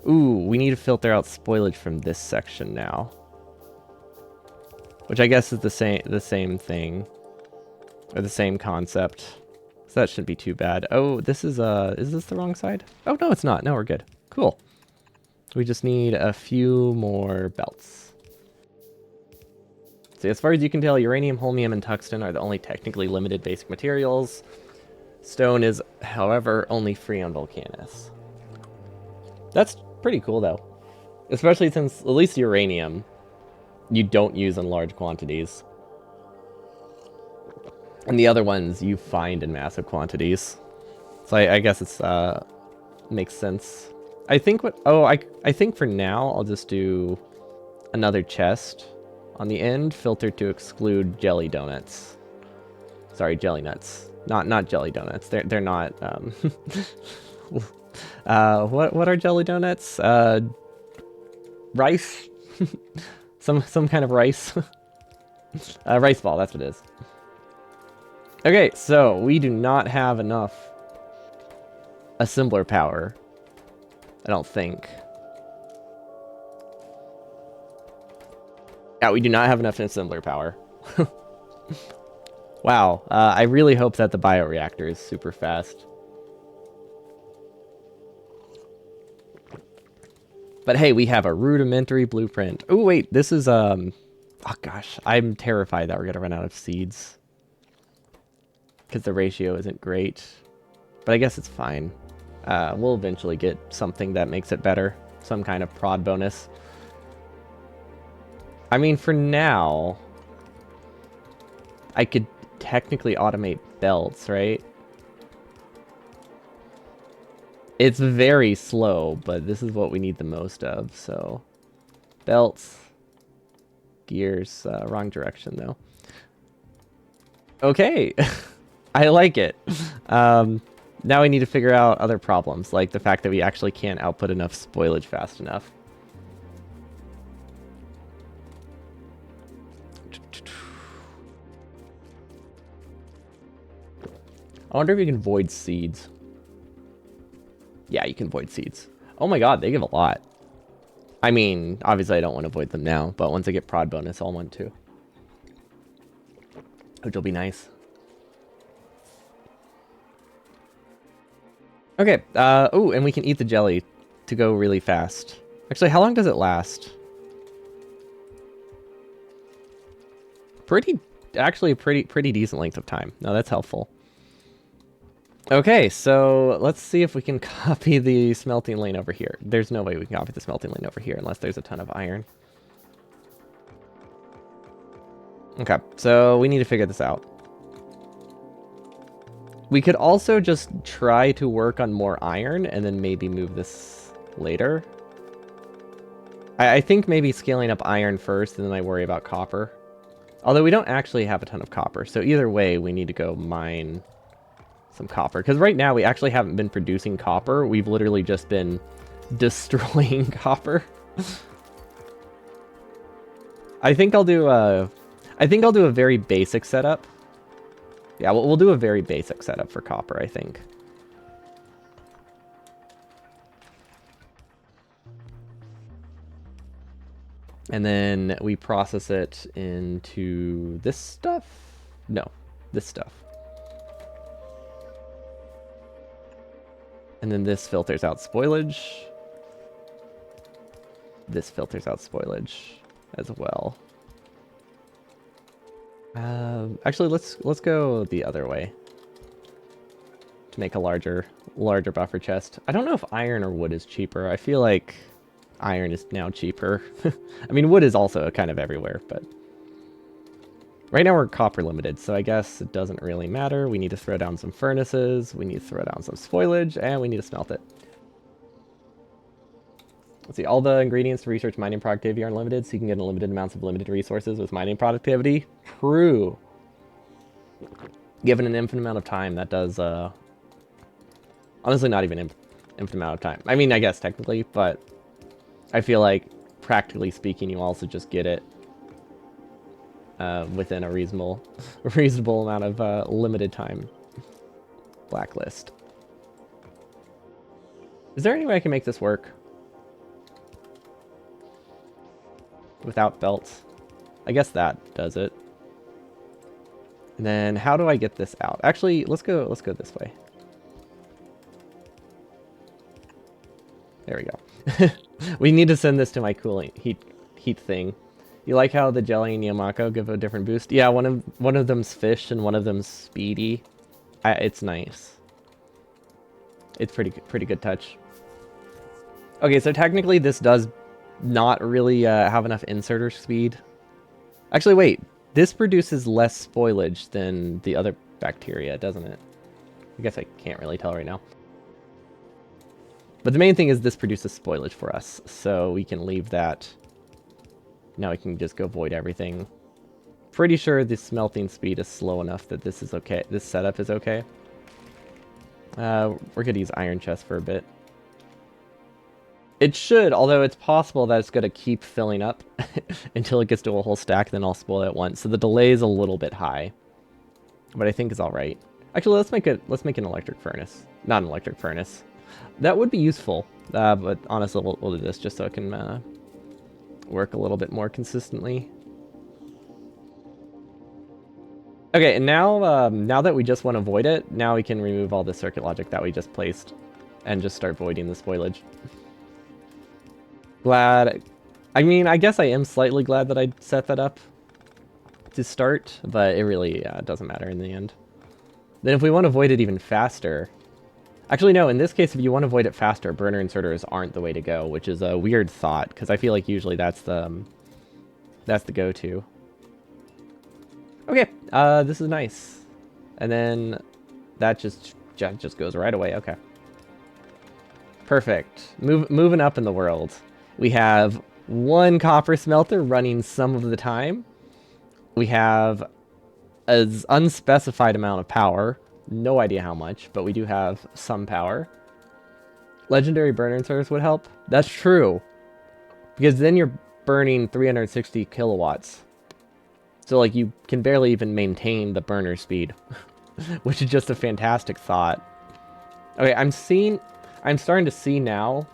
Ooh, we need to filter out spoilage from this section now. Which I guess is the same thing. Or the same concept. So that shouldn't be too bad. Oh, this is this the wrong side? Oh, no, it's not. No, we're good. Cool. We just need a few more belts. So as far as you can tell, uranium, holmium, and tungsten are the only technically limited basic materials. Stone is, however, only free on Volcanus. That's pretty cool, though. Especially since, at least uranium, you don't use in large quantities. And the other ones you find in massive quantities. So I guess it's, makes sense. I think I think for now, I'll just do another chest on the end, filtered to exclude jelly donuts. Sorry, jelly nuts. Not jelly donuts. They're not, what are jelly donuts? Rice? some kind of rice. Rice ball, that's what it is. Okay, so we do not have enough assembler power. I don't think. Yeah, we do not have enough assembler power. Wow, I really hope that the bioreactor is super fast. But hey, we have a rudimentary blueprint. Oh wait, this is oh gosh, I'm terrified that we're gonna run out of seeds. Because the ratio isn't great. But I guess it's fine. We'll eventually get something that makes it better. Some kind of prod bonus. I mean, for now, I could technically automate belts, right? It's very slow, but this is what we need the most of, so... Belts. Gears. Wrong direction, though. Okay! I like it. Now we need to figure out other problems, like the fact that we actually can't output enough spoilage fast enough. I wonder if you can void seeds. Yeah, you can void seeds. Oh my god, they give a lot. I mean, obviously I don't want to void them now, but once I get prod bonus, I'll want to. Which will be nice. Okay, oh, and we can eat the jelly to go really fast. Actually, how long does it last? Actually, pretty decent length of time. No, that's helpful. Okay, so let's see if we can copy the smelting lane over here. There's no way we can copy the smelting lane over here unless there's a ton of iron. Okay, so we need to figure this out. We could also just try to work on more iron and then maybe move this later. I think maybe scaling up iron first and then I worry about copper. Although we don't actually have a ton of copper, so either way we need to go mine some copper. Because right now we actually haven't been producing copper. We've literally just been destroying copper. I think I'll do a very basic setup. Yeah, we'll do a very basic setup for copper, I think. And then we process it into this stuff? No, this stuff. And then this filters out spoilage. This filters out spoilage as well. Actually, let's go the other way to make a larger buffer chest. I don't know if iron or wood is cheaper. I feel like iron is now cheaper. I mean, wood is also kind of everywhere, but right now we're copper limited, so I guess it doesn't really matter. We need to throw down some furnaces, we need to throw down some spoilage, and we need to smelt it. Let's see, all the ingredients to research mining productivity are unlimited, so you can get unlimited amounts of limited resources with mining productivity. True. Given an infinite amount of time, that does, honestly, not even infinite amount of time. I mean, I guess technically, but I feel like, practically speaking, you also just get it within a reasonable amount of limited time. Blacklist. Is there any way I can make this work? Without belts? I guess that does it. And then how do I get this out? Actually, let's go this way. There we go. We need to send this to my cooling heat thing. You like how the jelly and Yamako give a different boost? Yeah, one of them's fish and one of them's speedy. It's nice. It's pretty good touch. Okay, so technically this does not really have enough inserter speed. Actually, wait. This produces less spoilage than the other bacteria, doesn't it? I guess I can't really tell right now. But the main thing is this produces spoilage for us, so we can leave that. Now we can just go void everything. Pretty sure the smelting speed is slow enough that this is okay. This setup is okay. We're gonna use iron chest for a bit. It should, although it's possible that it's gonna keep filling up until it gets to a whole stack, then I'll spoil it at once. So the delay is a little bit high, but I think it's all right. Actually, let's make an electric furnace, not an electric furnace. That would be useful, but honestly, we'll do this just so it can work a little bit more consistently. Okay, and now that we just want to void it, now we can remove all the circuit logic that we just placed and just start voiding the spoilage. Glad. I mean, I guess I am slightly glad that I set that up to start, but it really doesn't matter in the end. Then if we want to void it even faster... Actually, no, in this case, if you want to void it faster, burner inserters aren't the way to go, which is a weird thought, because I feel like usually that's the go-to. Okay, this is nice. And then that just goes right away, okay. Perfect. Moving up in the world. We have one copper smelter running some of the time. We have an unspecified amount of power. No idea how much, but we do have some power. Legendary burner inserters would help. That's true. Because then you're burning 360 kilowatts. So, like, you can barely even maintain the burner speed. Which is just a fantastic thought. Okay, I'm starting to see now...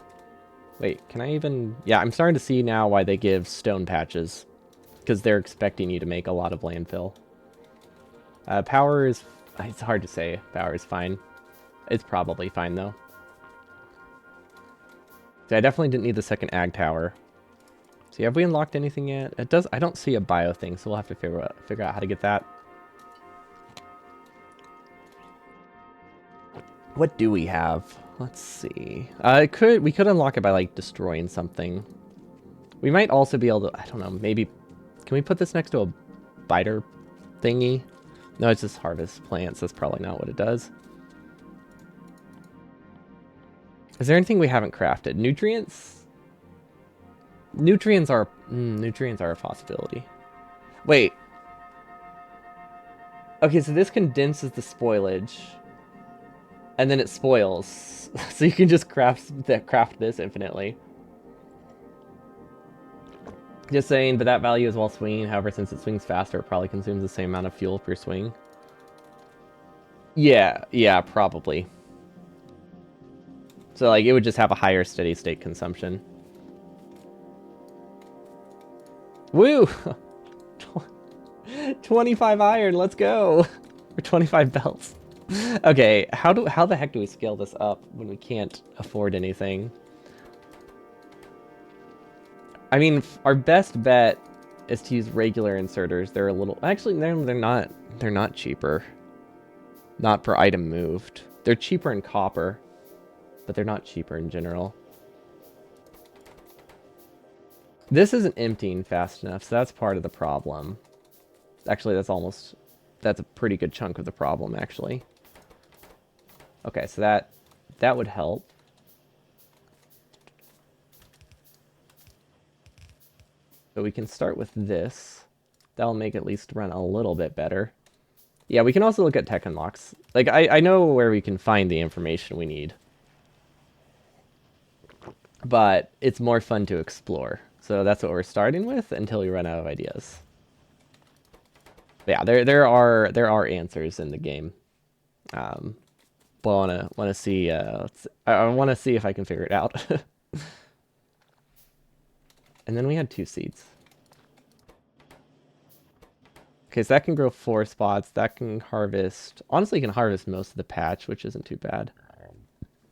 Wait, can I even... Yeah, I'm starting to see now why they give stone patches. Because they're expecting you to make a lot of landfill. Power is... It's hard to say. Power is fine. It's probably fine, though. So I definitely didn't need the second ag tower. See, have we unlocked anything yet? It does. I don't see a bio thing, so we'll have to figure out how to get that. What do we have? Let's see. We could unlock it by like destroying something. We might also be able to. I don't know. Maybe. Can we put this next to a biter thingy? No, it's just harvest plants. That's probably not what it does. Is there anything we haven't crafted? Nutrients? Nutrients are a possibility. Wait. Okay, so this condenses the spoilage. And then it spoils. So you can just craft this infinitely. Just saying, but that value is while swinging. However, since it swings faster, it probably consumes the same amount of fuel per swing. Yeah, probably. So, like, it would just have a higher steady state consumption. Woo! 25 iron, let's go! Or 25 belts. Okay, how the heck do we scale this up when we can't afford anything? I mean, our best bet is to use regular inserters. They're a little... Actually, they're not cheaper. Not per item moved. They're cheaper in copper, but they're not cheaper in general. This isn't emptying fast enough, so that's part of the problem. Actually, that's a pretty good chunk of the problem, actually. Okay, so that would help. So we can start with this. That'll make it at least run a little bit better. Yeah, we can also look at tech unlocks. Like, I know where we can find the information we need. But it's more fun to explore. So that's what we're starting with until we run out of ideas. But yeah, there are answers in the game. But I wanna see I wanna see if I can figure it out. And then we had 2 seeds. Okay, so that can grow 4 spots. That can harvest... Honestly, you can harvest most of the patch, which isn't too bad.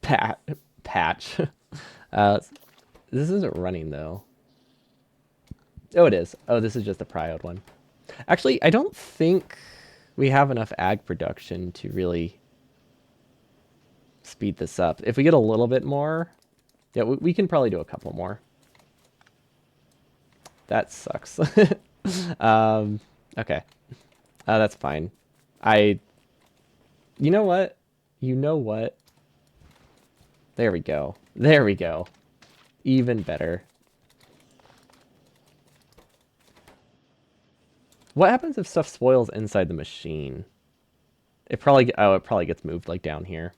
Pat... Patch. uh, this isn't running, though. Oh, it is. Oh, this is just a priod one. Actually, I don't think we have enough ag production to really speed this up. If we get a little bit more... Yeah, we can probably do a couple more. That sucks. Okay. That's fine. You know what? You know what? There we go. There we go. Even better. What happens if stuff spoils inside the machine? It probably gets moved like down here.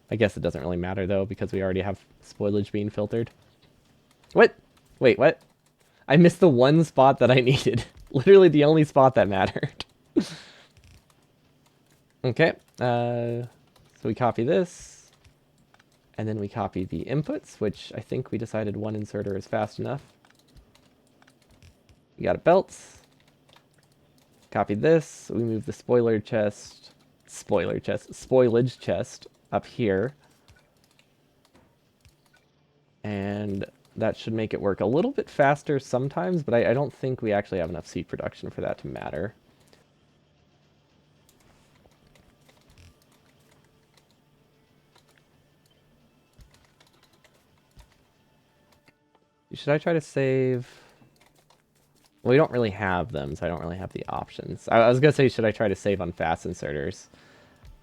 I guess it doesn't really matter though because we already have spoilage being filtered. What? Wait, what? I missed the one spot that I needed. Literally the only spot that mattered. Okay. So we copy this. And then we copy the inputs, which I think we decided one inserter is fast enough. We got a belt. Copy this. We move the spoilage chest up here. And that should make it work a little bit faster sometimes, but I don't think we actually have enough seed production for that to matter. Should I try to save? Well, we don't really have them, so I don't really have the options. I was going to say, should I try to save on fast inserters?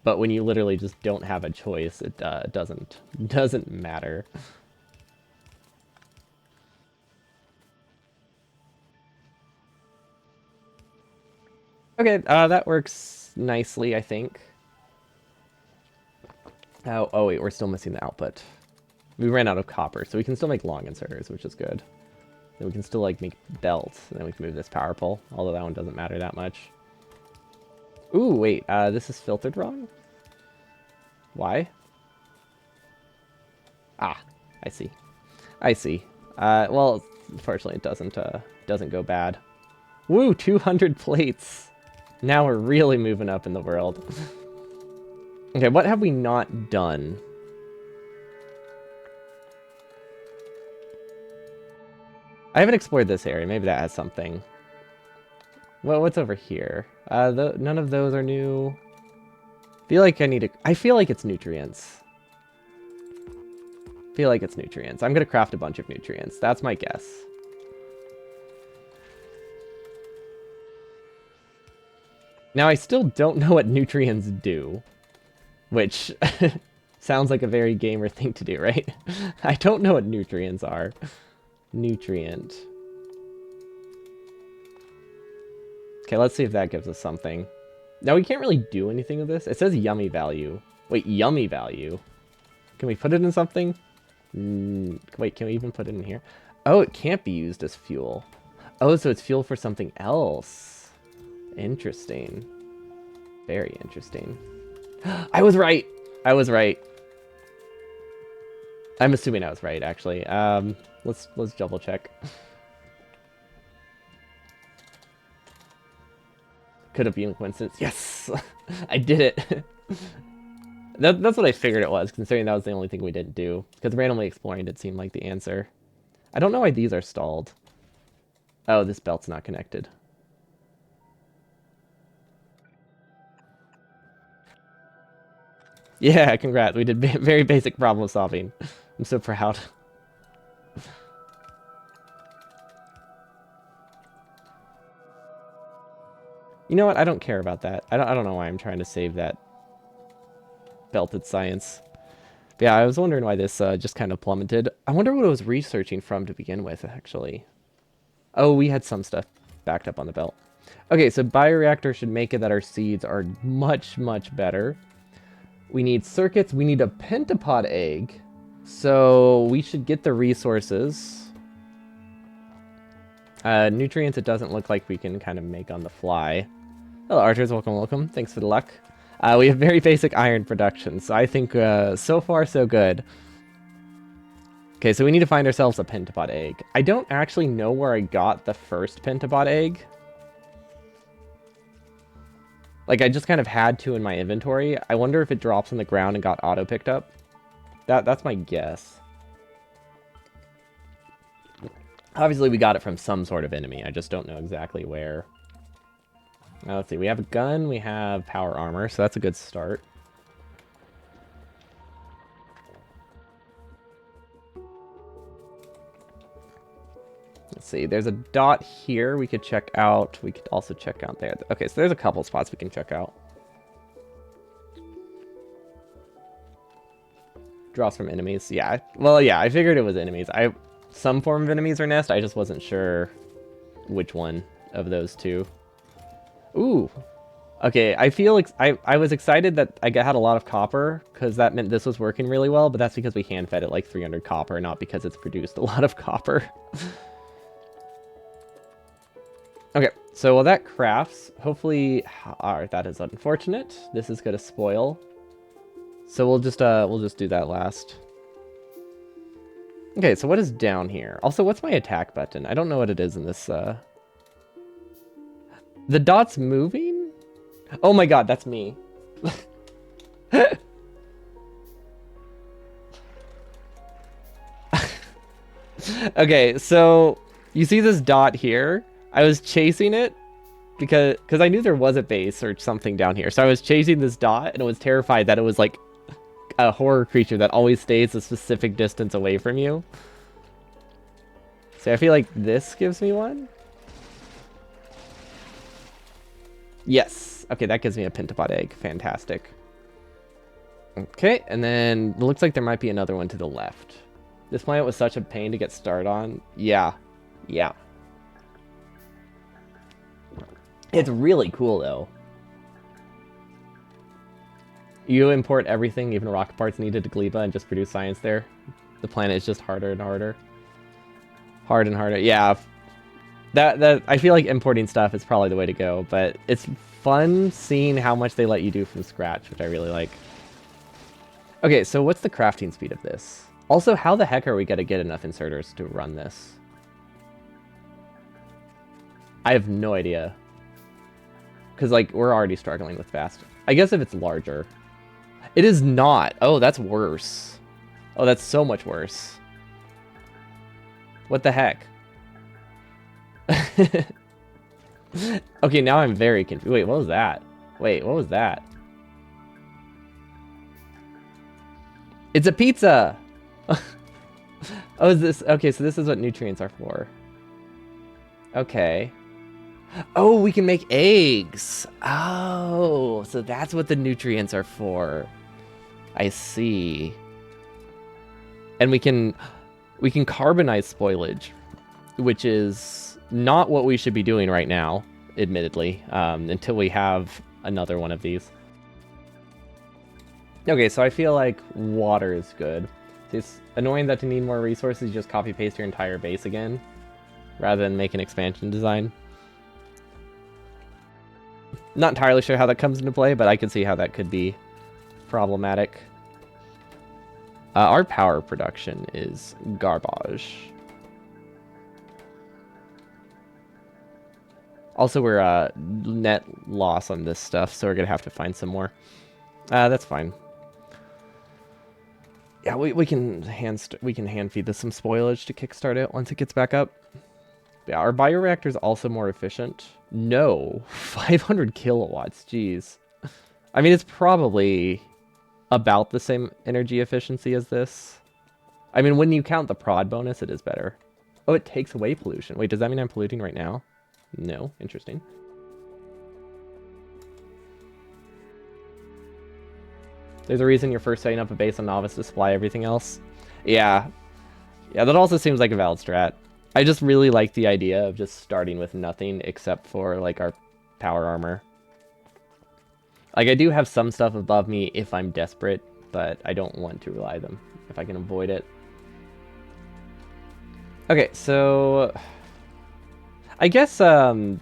But when you literally just don't have a choice, it doesn't matter. Okay, that works nicely, I think. Oh wait, we're still missing the output. We ran out of copper, so we can still make long inserters, which is good. Then we can still like make belts, and then we can move this power pole, although that one doesn't matter that much. Ooh, wait, this is filtered wrong? Why? Ah, I see. I see. Well, unfortunately it doesn't go bad. Woo, 200 plates! Now we're really moving up in the world. Okay, what have we not done? I haven't explored this area. Maybe that has something. Well, what's over here? None of those are new. I feel like it's nutrients. I'm gonna craft a bunch of nutrients. That's my guess. Now, I still don't know what nutrients do. Which sounds like a very gamer thing to do, right? I don't know what nutrients are. Nutrient. Okay, let's see if that gives us something. Now, we can't really do anything with this. It says yummy value. Wait, yummy value. Can we put it in something? Wait, can we even put it in here? Oh, it can't be used as fuel. Oh, so it's fuel for something else. Interesting. Very interesting. I was right! I was right. I'm assuming I was right, actually. Let's double check. Could have been a coincidence. Yes! I did it! That's what I figured it was, considering that was the only thing we didn't do. Because randomly exploring did seem like the answer. I don't know why these are stalled. Oh, this belt's not connected. Yeah, congrats. We did very basic problem solving. I'm so proud. You know what? I don't care about that. I don't know why I'm trying to save that belted science. But yeah, I was wondering why this just kind of plummeted. I wonder what it was researching from to begin with, actually. Oh, we had some stuff backed up on the belt. Okay, so bioreactor should make it that our seeds are much better. We need circuits. We need a pentapod egg. So we should get the resources. Nutrients, it doesn't look like we can kind of make on the fly. Hello, archers. Welcome. Thanks for the luck. We have very basic iron production, so I think so far so good. Okay, so we need to find ourselves a pentapod egg. I don't actually know where I got the first pentapod egg. Like, I just kind of had to in my inventory. I wonder if it drops on the ground and got auto-picked up. That's my guess. Obviously, we got it from some sort of enemy. I just don't know exactly where. Now, let's see. We have a gun. We have power armor, so that's a good start. Let's see. There's a dot here we could check out. We could also check out there. Okay, so there's a couple spots we can check out. Drops from enemies. Yeah. Well, yeah, I figured it was enemies. Some form of enemies or nest. I just wasn't sure which one of those two. Ooh. Okay, I feel like I was excited that I had a lot of copper because that meant this was working really well, but that's because we hand fed it like 300 copper, not because it's produced a lot of copper. Okay, so while that crafts, hopefully, alright, that is unfortunate. This is gonna spoil. So we'll just do that last. Okay, so what is down here? Also, what's my attack button? I don't know what it is in this, The dot's moving? Oh my god, that's me. Okay, so you see this dot here? I was chasing it because I knew there was a base or something down here. So I was chasing this dot and I was terrified that it was like a horror creature that always stays a specific distance away from you. So I feel like this gives me one. Yes. Okay, that gives me a pentapod egg. Fantastic. Okay, and then it looks like there might be another one to the left. This planet was such a pain to get started on. Yeah. Yeah. It's really cool, though. You import everything, even rocket parts needed to Glebma, and just produce science there. The planet is just harder and harder. Hard and harder. Yeah. That I feel like importing stuff is probably the way to go, but it's fun seeing how much they let you do from scratch, which I really like. Okay, so what's the crafting speed of this? Also, how the heck are we gonna get enough inserters to run this? I have no idea. Because, like, we're already struggling with fast. I guess if it's larger. It is not. Oh, that's worse. Oh, that's so much worse. What the heck? Okay, now I'm very confused. Wait, what was that? Wait, what was that? It's a pizza! Oh, is this... Okay, so this is what nutrients are for. Okay. Oh, we can make eggs! Oh, so that's what the nutrients are for. I see. And we can carbonize spoilage, which is not what we should be doing right now, admittedly, until we have another one of these. Okay, so I feel like water is good. It's annoying that to need more resources, you just copy-paste your entire base again, rather than make an expansion design. Not entirely sure how that comes into play, but I can see how that could be problematic. Our power production is garbage. Also, we're net loss on this stuff, so we're gonna have to find some more. That's fine. Yeah, we can hand feed this some spoilage to kickstart it once it gets back up. Yeah, our bioreactor is also more efficient. No, 500 kilowatts. Jeez. I mean, it's probably about the same energy efficiency as this. I mean, when you count the prod bonus, it is better. Oh, it takes away pollution. Wait, does that mean I'm polluting right now? No. Interesting. There's a reason you're first setting up a base on Novice to supply everything else. Yeah. Yeah, that also seems like a valid strat. I just really like the idea of just starting with nothing except for, like, our power armor. Like, I do have some stuff above me if I'm desperate, but I don't want to rely them if I can avoid it. Okay, so I guess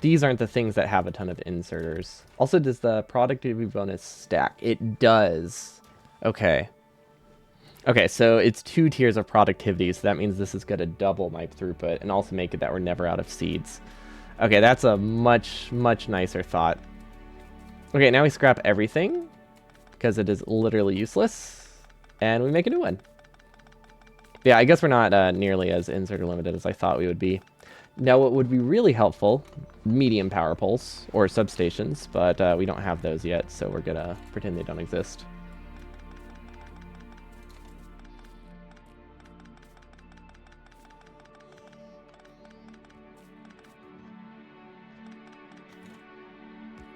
these aren't the things that have a ton of inserters. Also, does the productivity bonus stack? It does. Okay. Okay, so it's 2 tiers of productivity, so that means this is going to double my throughput and also make it that we're never out of seeds. Okay, that's a much, much nicer thought. Okay, now we scrap everything because it is literally useless, and we make a new one. Yeah, I guess we're not nearly as inserter limited as I thought we would be. Now, what would be really helpful, medium power poles or substations, but we don't have those yet, so we're gonna pretend they don't exist.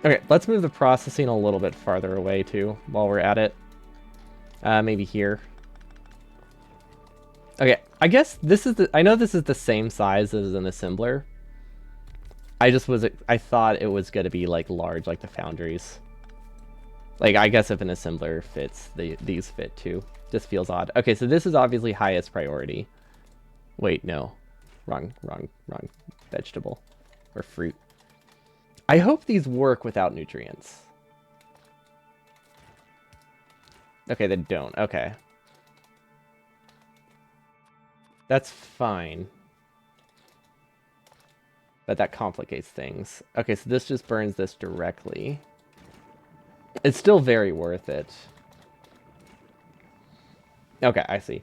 Okay, let's move the processing a little bit farther away too while we're at it. Maybe here. Okay, I guess this is I know this is the same size as an assembler. I thought it was gonna be like large like the foundries. Like, I guess if an assembler fits, these fit too. Just feels odd. Okay, so this is obviously highest priority. Wait, no. Wrong vegetable. Or fruit. I hope these work without nutrients. Okay, they don't. Okay. That's fine. But that complicates things. Okay, so this just burns this directly. It's still very worth it. Okay, I see.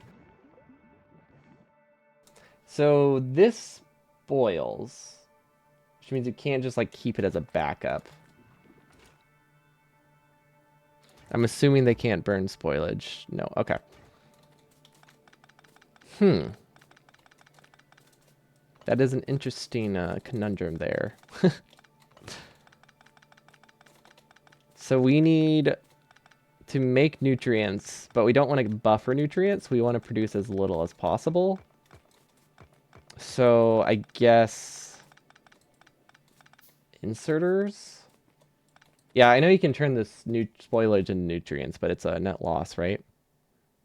So this boils, which means you can't just like keep it as a backup. I'm assuming they can't burn spoilage. No, okay. That is an interesting conundrum there. So we need to make nutrients, but we don't want to buffer nutrients. We want to produce as little as possible. So I guess inserters? Yeah, I know you can turn this new spoilage into nutrients, but it's a net loss, right?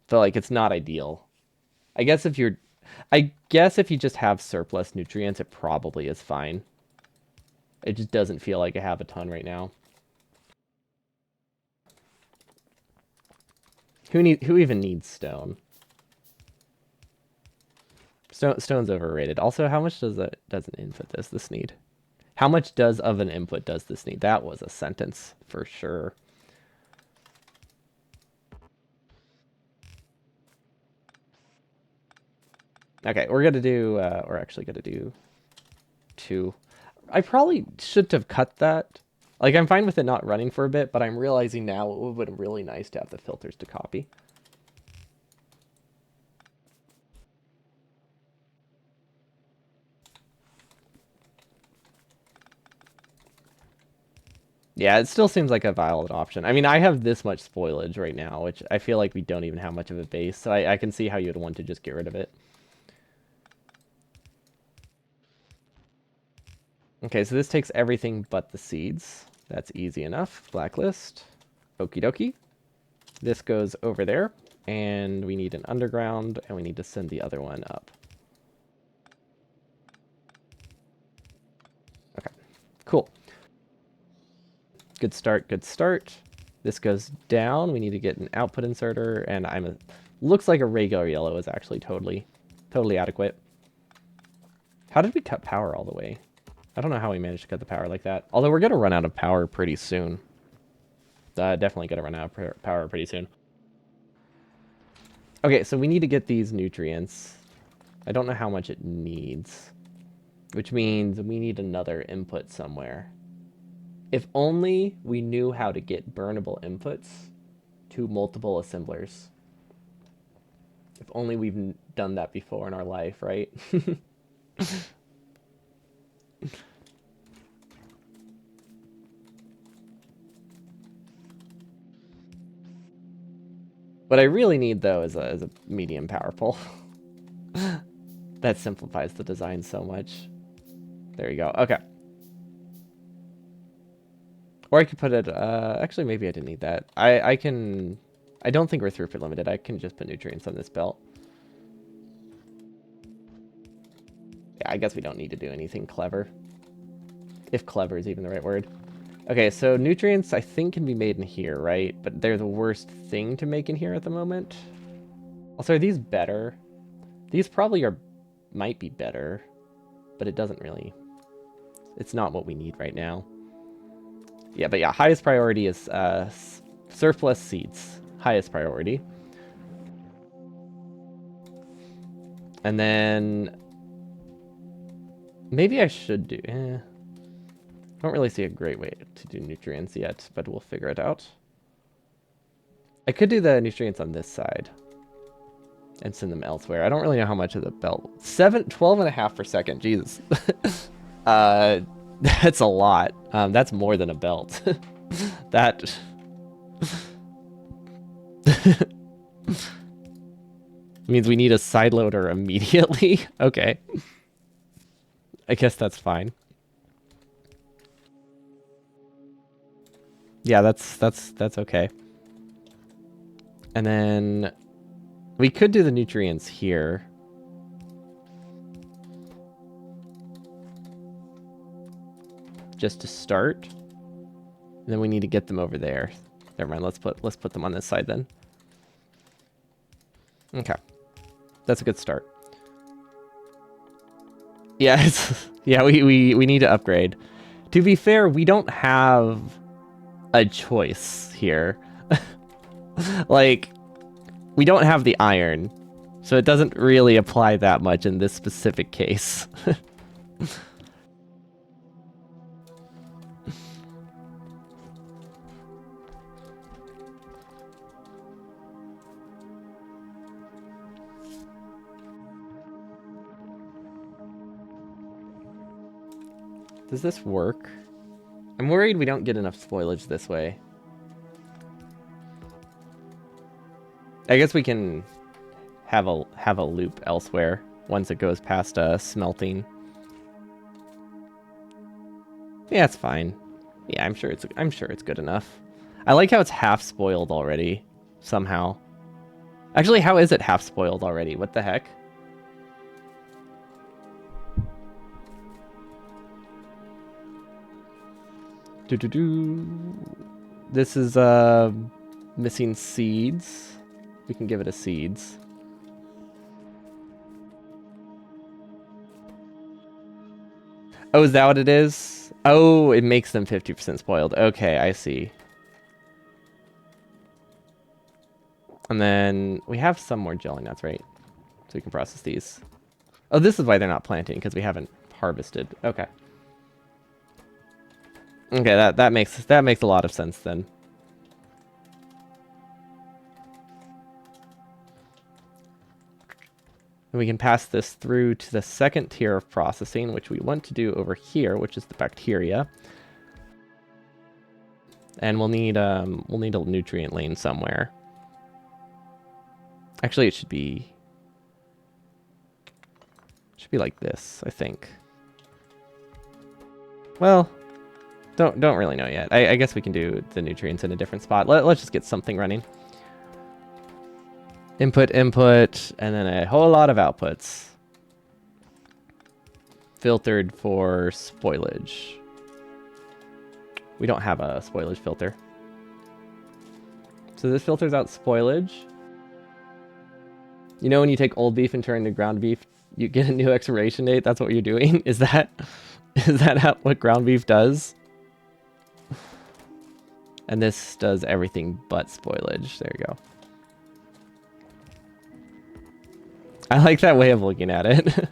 So like it's not ideal. I guess if you're I guess if you just have surplus nutrients, it probably is fine. It just doesn't feel like I have a ton right now. Who even needs stone? Stone's overrated. Also, how much does an input this need? How much does of an input does this need? That was a sentence for sure. Okay, we're actually gonna do 2. I probably should have cut that. Like, I'm fine with it not running for a bit, but I'm realizing now it would have been really nice to have the filters to copy. Yeah, it still seems like a valid option. I mean, I have this much spoilage right now, which I feel like we don't even have much of a base, so I can see how you'd want to just get rid of it. Okay, so this takes everything but the seeds. That's easy enough. Blacklist. Okie dokie. This goes over there, and we need an underground, and we need to send the other one up. Okay, cool. Good start, good start. This goes down. We need to get an output inserter, and looks like a regular yellow is actually totally adequate. How did we cut power all the way? I don't know how we managed to cut the power like that. Although we're going to run out of power pretty soon. Definitely going to run out of power pretty soon. Okay, so we need to get these nutrients. I don't know how much it needs. Which means we need another input somewhere. If only we knew how to get burnable inputs to multiple assemblers. If only we've done that before in our life, right? What I really need, though, is a medium power pole. That simplifies the design so much. There you go. Okay. Or I could put it... actually, maybe I didn't need that. I can... I don't think we're throughput limited. I can just put nutrients on this belt. Yeah, I guess we don't need to do anything clever. If clever is even the right word. Okay, so nutrients I think can be made in here, right? But they're the worst thing to make in here at the moment. Also, are these better? These probably might be better, but it doesn't really... It's not what we need right now. Yeah, but yeah, highest priority is surplus seeds. Highest priority. And then maybe I should do... I don't really see a great way to do nutrients yet, but we'll figure it out. I could do the nutrients on this side and send them elsewhere. I don't really know how much of the belt. 12.5 per second. Jesus. That's a lot. That's more than a belt. That means we need a side loader immediately. Okay. I guess that's fine. Yeah, that's okay. And then we could do the nutrients here. Just to start. And then we need to get them over there. Never mind, let's put them on this side then. Okay. That's a good start. Yeah, yeah, we need to upgrade. To be fair, we don't have a choice here. Like, we don't have the iron, so it doesn't really apply that much in this specific case. Does this work? I'm worried we don't get enough spoilage this way. I guess we can have a loop elsewhere once it goes past smelting. Yeah, it's fine. Yeah, I'm sure it's good enough. I like how it's half spoiled already somehow. Actually, how is it half spoiled already? What the heck? This is missing seeds. We can give it a seeds. Oh, is that what it is? Oh, it makes them 50% spoiled. Okay, I see. And then we have some more jelly nuts, right? So we can process these. Oh, this is why they're not planting, because we haven't harvested. Okay. Okay, that makes a lot of sense then. And we can pass this through to the second tier of processing, which we want to do over here, which is the bacteria. And we'll need a nutrient lane somewhere. Actually, it should be like this, I think. Well, don't really know yet. I guess we can do the nutrients in a different spot. Let's just get something running. Input, and then a whole lot of outputs. Filtered for spoilage. We don't have a spoilage filter. So this filters out spoilage. You know when you take old beef and turn it into ground beef, you get a new expiration date? That's what you're doing? Is that what ground beef does? And this does everything but spoilage. There you go. I like that way of looking at it.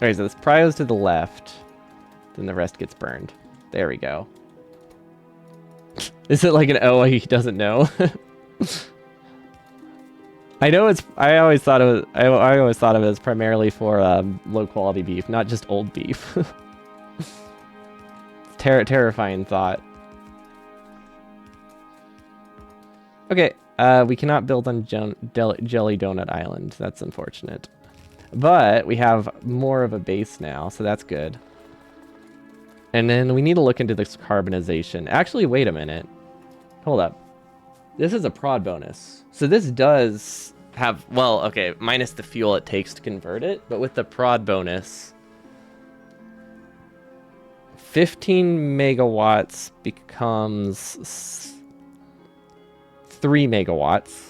Alright, so this prio's to the left. Then the rest gets burned. There we go. Is it like an oh, he doesn't know? I know it's. I always thought of it as primarily for low quality beef, not just old beef. Terrifying thought. Okay, we cannot build on Jelly Donut Island. That's unfortunate. But we have more of a base now, so that's good. And then we need to look into this carbonization. Actually, wait a minute. Hold up. This is a prod bonus. So this does have, well, okay, minus the fuel it takes to convert it, but with the prod bonus, 15 megawatts becomes 3 megawatts.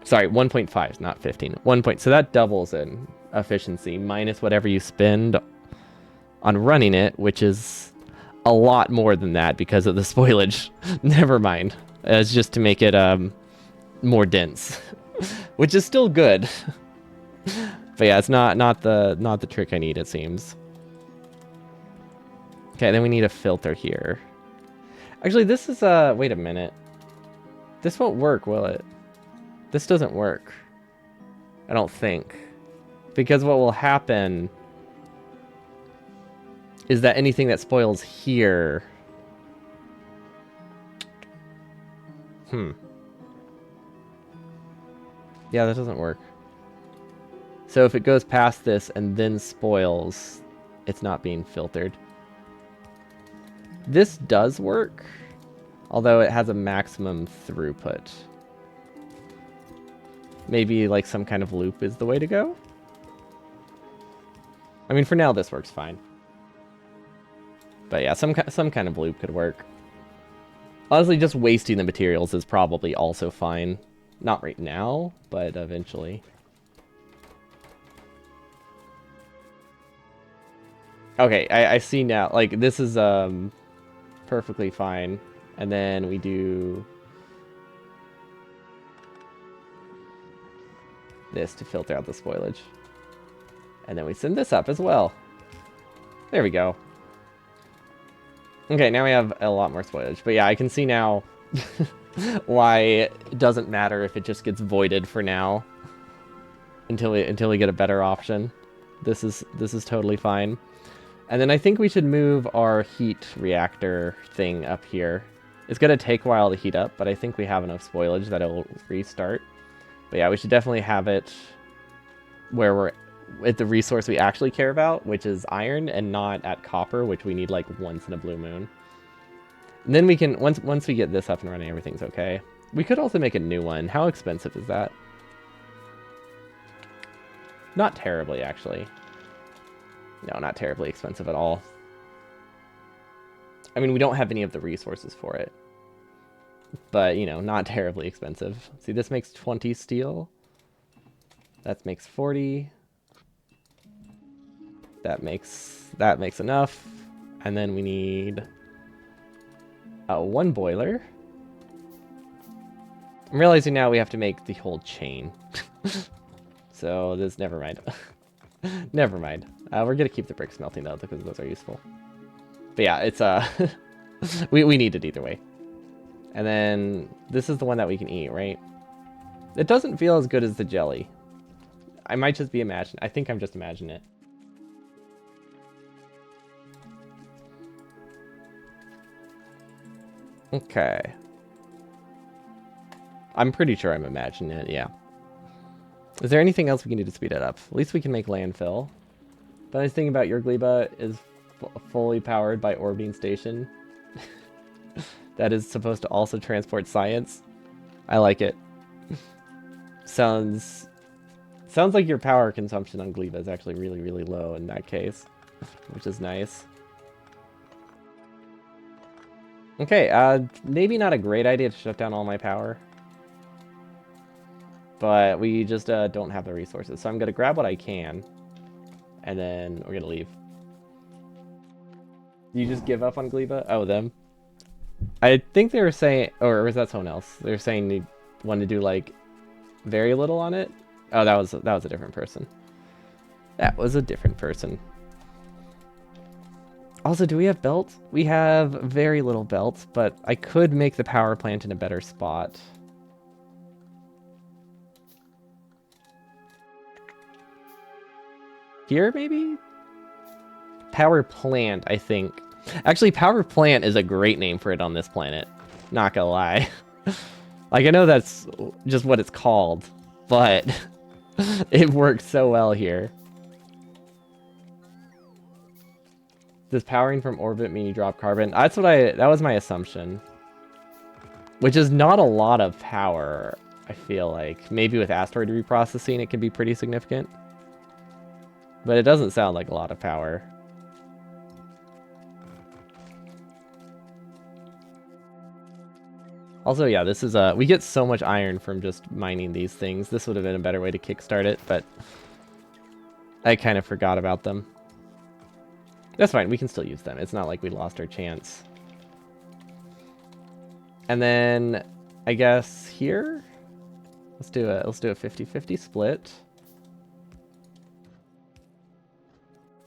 Sorry, 1.5, not 15. 1 point. So that doubles in efficiency minus whatever you spend on running it, which is a lot more than that because of the spoilage. Never mind. It's just to make it more dense, which is still good. But yeah, it's not the trick I need, it seems. Okay, then we need a filter here. Actually, this is wait a minute. This won't work, will it? This doesn't work. I don't think. Because what will happen is that anything that spoils here... Yeah, that doesn't work. So if it goes past this and then spoils, it's not being filtered. This does work, although it has a maximum throughput. Maybe like some kind of loop is the way to go? I mean, for now this works fine. But yeah, some kind of loop could work. Honestly, just wasting the materials is probably also fine. Not right now, but eventually. Okay, I see now. Like, this is perfectly fine. And then we do this to filter out the spoilage. And then we send this up as well. There we go. Okay, now we have a lot more spoilage. But yeah, I can see now why it doesn't matter if it just gets voided for now. Until we get a better option. This is totally fine. And then I think we should move our heat reactor thing up here. It's going to take a while to heat up, but I think we have enough spoilage that it will restart. But yeah, we should definitely have it where we're at the resource we actually care about, which is iron, and not at copper, which we need like once in a blue moon. And then we can, once we get this up and running, everything's okay. We could also make a new one. How expensive is that? Not terribly, actually. No, not terribly expensive at all. I mean, we don't have any of the resources for it. But, you know, not terribly expensive. See, this makes 20 steel. That makes 40. That makes enough. And then we need one boiler. I'm realizing now we have to make the whole chain. So this, never mind. Never mind. We're gonna keep the brick smelting though, because those are useful. But yeah, it's we need it either way. And then this is the one that we can eat, right? It doesn't feel as good as the jelly. I might just be imagining. I think I'm just imagining it. Okay. I'm pretty sure I'm imagining it, yeah. Is there anything else we can do to speed it up? At least we can make landfill. The nice thing about your Glebma is fully powered by orbiting station. That is supposed to also transport science. I like it. Sounds like your power consumption on Glebma is actually really, really low in that case, which is nice. Okay, maybe not a great idea to shut down all my power. But we just don't have the resources. So I'm going to grab what I can. And then we're going to leave. You just give up on Glebma? Oh, them? I think they were saying... Or was that someone else? They were saying they wanted to do, like, very little on it? Oh, that was a different person. That was a different person. Also, do we have belts? We have very little belts, but I could make the power plant in a better spot. Here, maybe? Power plant, I think. Actually, power plant is a great name for it on this planet. Not gonna lie. Like, I know that's just what it's called, but it works so well here. Does powering from orbit mean you drop carbon? That was my assumption. Which is not a lot of power, I feel like. Maybe with asteroid reprocessing it can be pretty significant. But it doesn't sound like a lot of power. Also, yeah, this is we get so much iron from just mining these things. This would have been a better way to kickstart it, but I kind of forgot about them. That's fine. We can still use them. It's not like we lost our chance. And then I guess here, let's do a 50-50 split.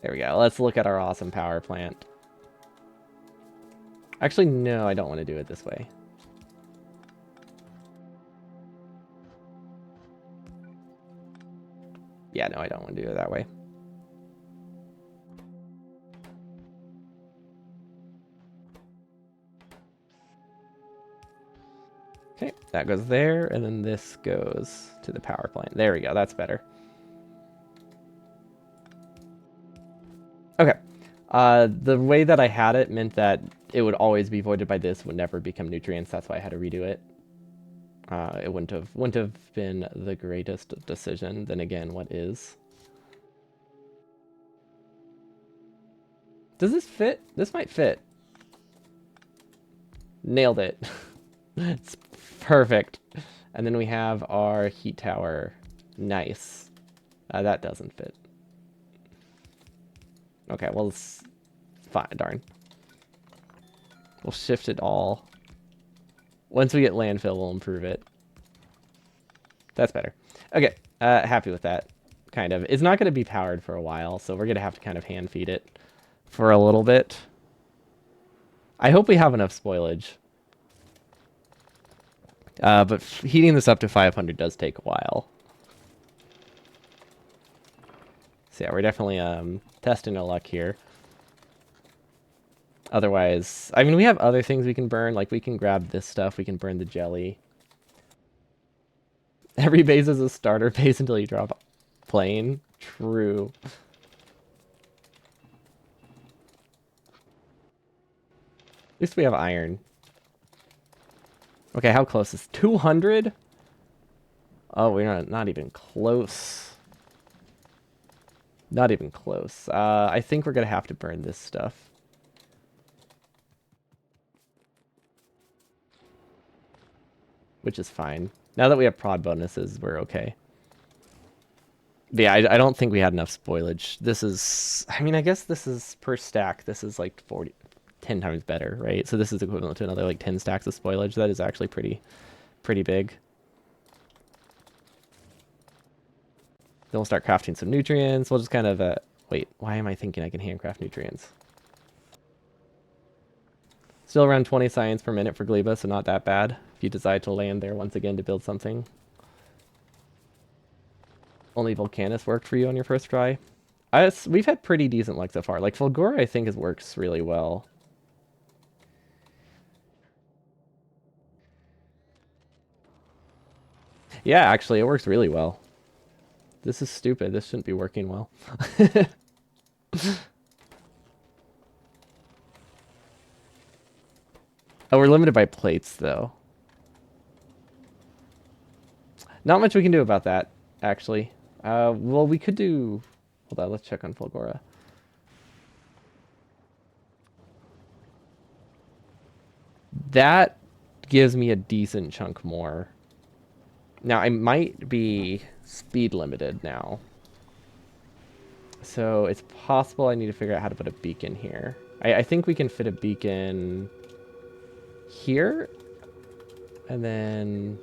There we go. Let's look at our awesome power plant. Actually, no, I don't want to do it this way. Yeah, no, I don't want to do it that way. Okay, that goes there, and then this goes to the power plant. There we go, that's better. Okay. The way that I had it meant that it would always be voided by this, would never become nutrients. That's why I had to redo it. It wouldn't have been the greatest decision. Then again, what is? Does this fit? This might fit. Nailed it. It's perfect. And then we have our heat tower. Nice. That doesn't fit. Okay, well, it's fine. Darn. We'll shift it all. Once we get landfill, we'll improve it. That's better. Okay, happy with that, kind of. It's not going to be powered for a while, so we're going to have to kind of hand feed it for a little bit. I hope we have enough spoilage. But heating this up to 500 does take a while. So yeah, we're definitely testing our luck here. Otherwise, I mean, we have other things we can burn. Like, we can grab this stuff. We can burn the jelly. Every base is a starter base until you drop plane. True. At least we have iron. Okay, how close is 200? Oh, we're not even close. Not even close. I think we're gonna have to burn this stuff. Which is fine. Now that we have prod bonuses, we're okay. But yeah, I don't think we had enough spoilage. This is... I mean, I guess this is per stack. This is like 10 times better, right? So this is equivalent to another like 10 stacks of spoilage. That is actually pretty big. Then we'll start crafting some nutrients. We'll just kind of... wait, why am I thinking I can handcraft nutrients? Still around 20 science per minute for Glebma, so not that bad. If you decide to land there once again to build something. Only Volcanus worked for you on your first try. We've had pretty decent luck so far. Like, Fulgora, I think, works really well. Yeah, actually, it works really well. This is stupid. This shouldn't be working well. Oh, we're limited by plates, though. Not much we can do about that, actually. Well, we could do... Hold on, let's check on Fulgora. That gives me a decent chunk more. Now, I might be speed limited now. So it's possible I need to figure out how to put a beacon here. I think we can fit a beacon here. And then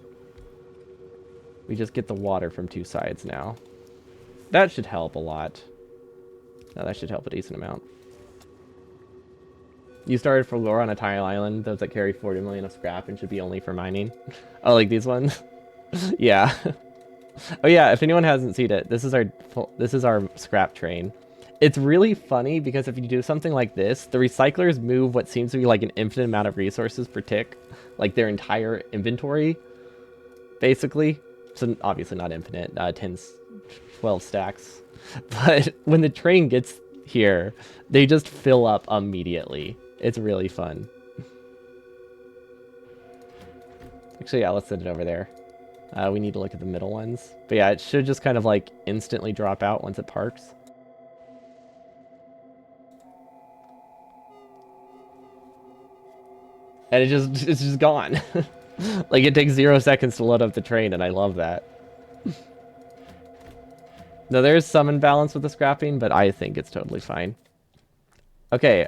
we just get the water from two sides now. That should help a lot. No, that should help a decent amount. You started for lore on a tile island, those that carry 40 million of scrap and should be only for mining. Oh, like these ones? Yeah. Oh yeah, if anyone hasn't seen it, this is our scrap train. It's really funny because if you do something like this, the recyclers move what seems to be like an infinite amount of resources per tick, like their entire inventory, basically. So obviously not infinite, 12 stacks. But when the train gets here, they just fill up immediately. It's really fun. Actually, yeah, let's send it over there. We need to look at the middle ones. But yeah, it should just kind of like instantly drop out once it parks. And it's just gone. Like, it takes 0 seconds to load up the train, and I love that. No, there's some imbalance with the scrapping, but I think it's totally fine. Okay,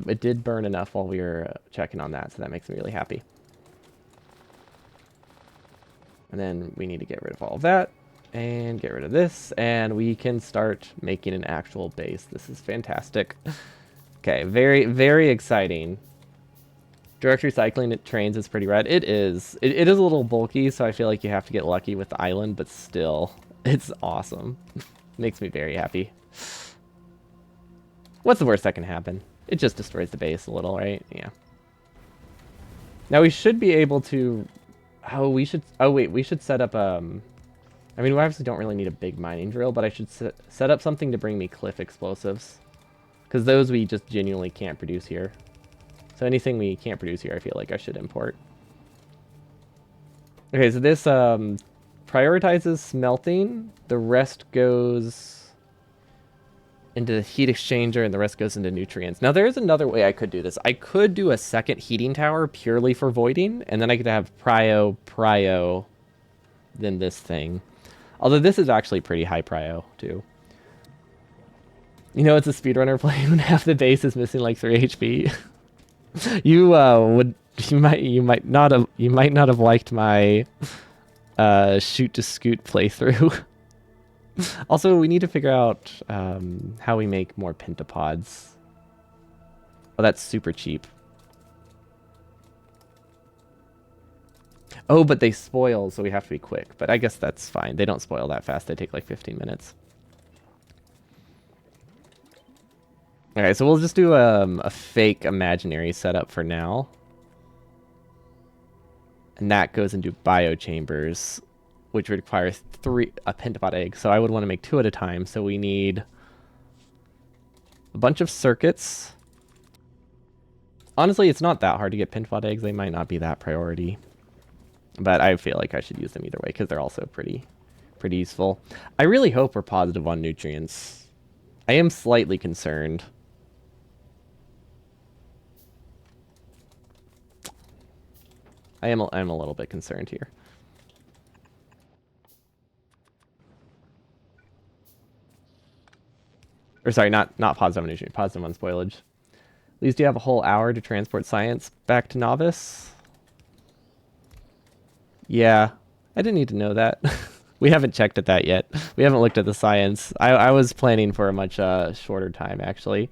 it did burn enough while we were checking on that, so that makes me really happy. And then we need to get rid of all of that, and get rid of this, and we can start making an actual base. This is fantastic. Okay, very, very exciting. Direct recycling at trains is pretty rad. It is. It is a little bulky, so I feel like you have to get lucky with the island, but still, it's awesome. Makes me very happy. What's the worst that can happen? It just destroys the base a little, right? Yeah. Now we should be able to... Oh, we should... Oh, wait, we should set up... I mean, we obviously don't really need a big mining drill, but I should set up something to bring me cliff explosives. Because those we just genuinely can't produce here. So anything we can't produce here, I feel like I should import. Okay, so this prioritizes smelting. The rest goes into the heat exchanger, and the rest goes into nutrients. Now, there is another way I could do this. I could do a second heating tower purely for voiding, and then I could have prio, then this thing. Although this is actually pretty high prio, too. You know, it's a speedrunner playing when half the base is missing like 3 HP. You might not have liked my shoot to scoot playthrough. Also, we need to figure out how we make more pentapods. Oh, that's super cheap. Oh, but they spoil, so we have to be quick. But I guess that's fine. They don't spoil that fast. They take like 15 minutes. Alright, so we'll just do a fake imaginary setup for now. And that goes into biochambers, which requires a pentapod egg. So I would want to make 2 at a time. So we need a bunch of circuits. Honestly, it's not that hard to get pentapod eggs. They might not be that priority. But I feel like I should use them either way because they're also pretty useful. I really hope we're positive on nutrients. I am slightly concerned. I'm a little bit concerned here. Or sorry, not positive on nutrient, positive on spoilage. At least you have a whole hour to transport science back to novice. Yeah, I didn't need to know that. We haven't checked at that yet. We haven't looked at the science. I was planning for a much shorter time, actually.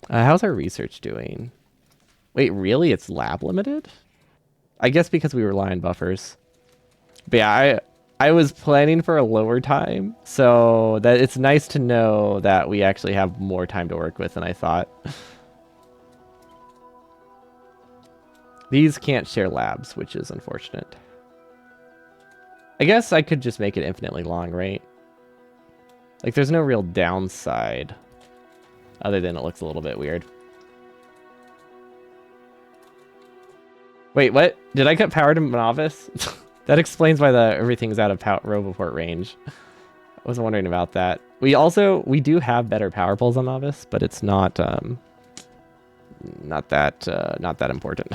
How's our research doing? Wait, really? It's lab limited? I guess because we rely on buffers. But yeah, I was planning for a lower time, so that it's nice to know that we actually have more time to work with than I thought. These can't share labs, which is unfortunate. I guess I could just make it infinitely long, right? Like, there's no real downside, other than it looks a little bit weird. Wait, what? Did I cut power to novice? That explains why everything's out of Roboport range. I was wondering about that. We do have better power poles on novice, but it's not that important.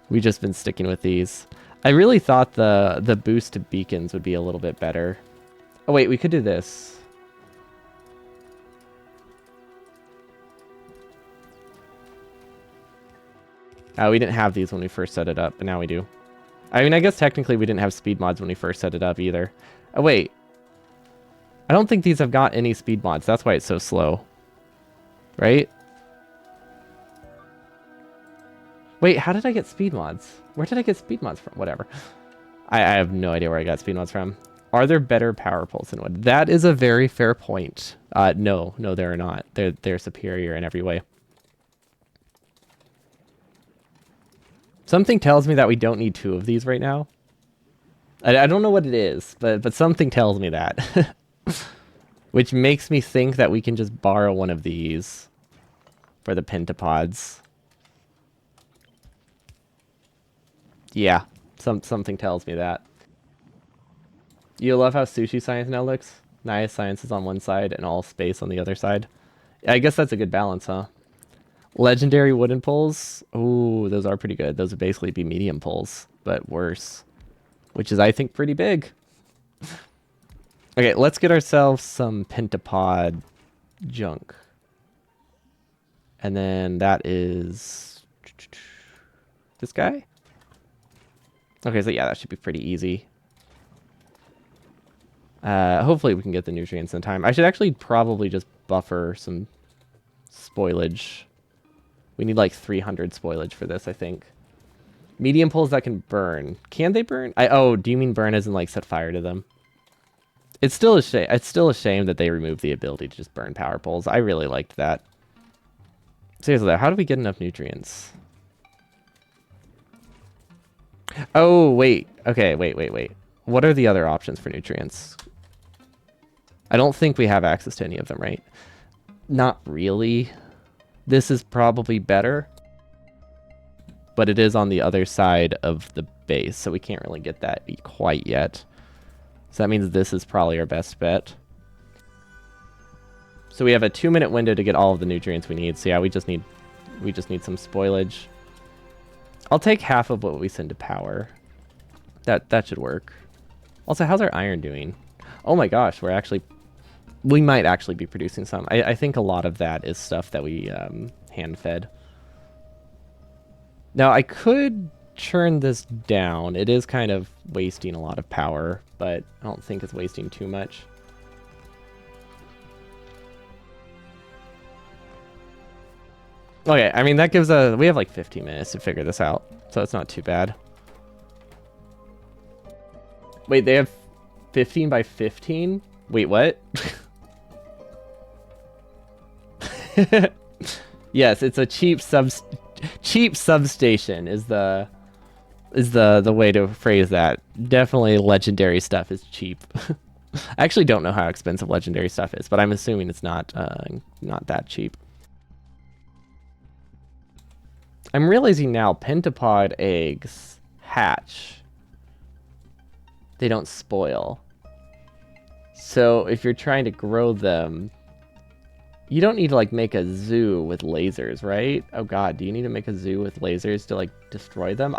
We've just been sticking with these. I really thought the boost to beacons would be a little bit better. Oh wait, we could do this. We didn't have these when we first set it up, but now we do. I mean, I guess technically we didn't have speed mods when we first set it up either. Oh, wait. I don't think these have got any speed mods. That's why it's so slow. Right? Wait, how did I get speed mods? Where did I get speed mods from? Whatever. I have no idea where I got speed mods from. Are there better power poles than wood? That is a very fair point. No, there are not. They're superior in every way. Something tells me that we don't need 2 of these right now. I don't know what it is, but something tells me that. Which makes me think that we can just borrow one of these for the pentapods. Yeah, something tells me that. You love how sushi science now looks? Nice, science is on one side and all space on the other side. I guess that's a good balance, huh? Legendary wooden poles. Ooh, those are pretty good. Those would basically be medium poles, but worse. Which is, I think, pretty big. Okay, let's get ourselves some pentapod junk. And then that is this guy. Okay, so yeah, that should be pretty easy. Hopefully we can get the nutrients in time. I should actually probably just buffer some spoilage. We need like 300 spoilage for this, I think. Medium poles that can burn. Can they burn? Oh, do you mean burn as in like set fire to them? It's still a shame. It's still a shame that they removed the ability to just burn power poles. I really liked that. Seriously, though, how do we get enough nutrients? Oh, wait. Okay, wait. What are the other options for nutrients? I don't think we have access to any of them, right? Not really. This is probably better. But it is on the other side of the base, so we can't really get that quite yet. So that means this is probably our best bet. So we have a 2-minute window to get all of the nutrients we need. So yeah, we just need some spoilage. I'll take half of what we send to power. That should work. Also, how's our iron doing? Oh my gosh, we might actually be producing some. I think a lot of that is stuff that we hand fed. Now I could churn this down. It is kind of wasting a lot of power, but I don't think it's wasting too much. Okay, I mean, that gives we have like 15 minutes to figure this out, so it's not too bad. Wait, they have 15 by 15? Wait, what? Yes, it's a cheap substation is the way to phrase that. Definitely legendary stuff is cheap. I actually don't know how expensive legendary stuff is, but I'm assuming it's not that cheap. I'm realizing now pentapod eggs hatch. They don't spoil. So if you're trying to grow them, you don't need to like make a zoo with lasers, right? Oh god, do you need to make a zoo with lasers to like destroy them?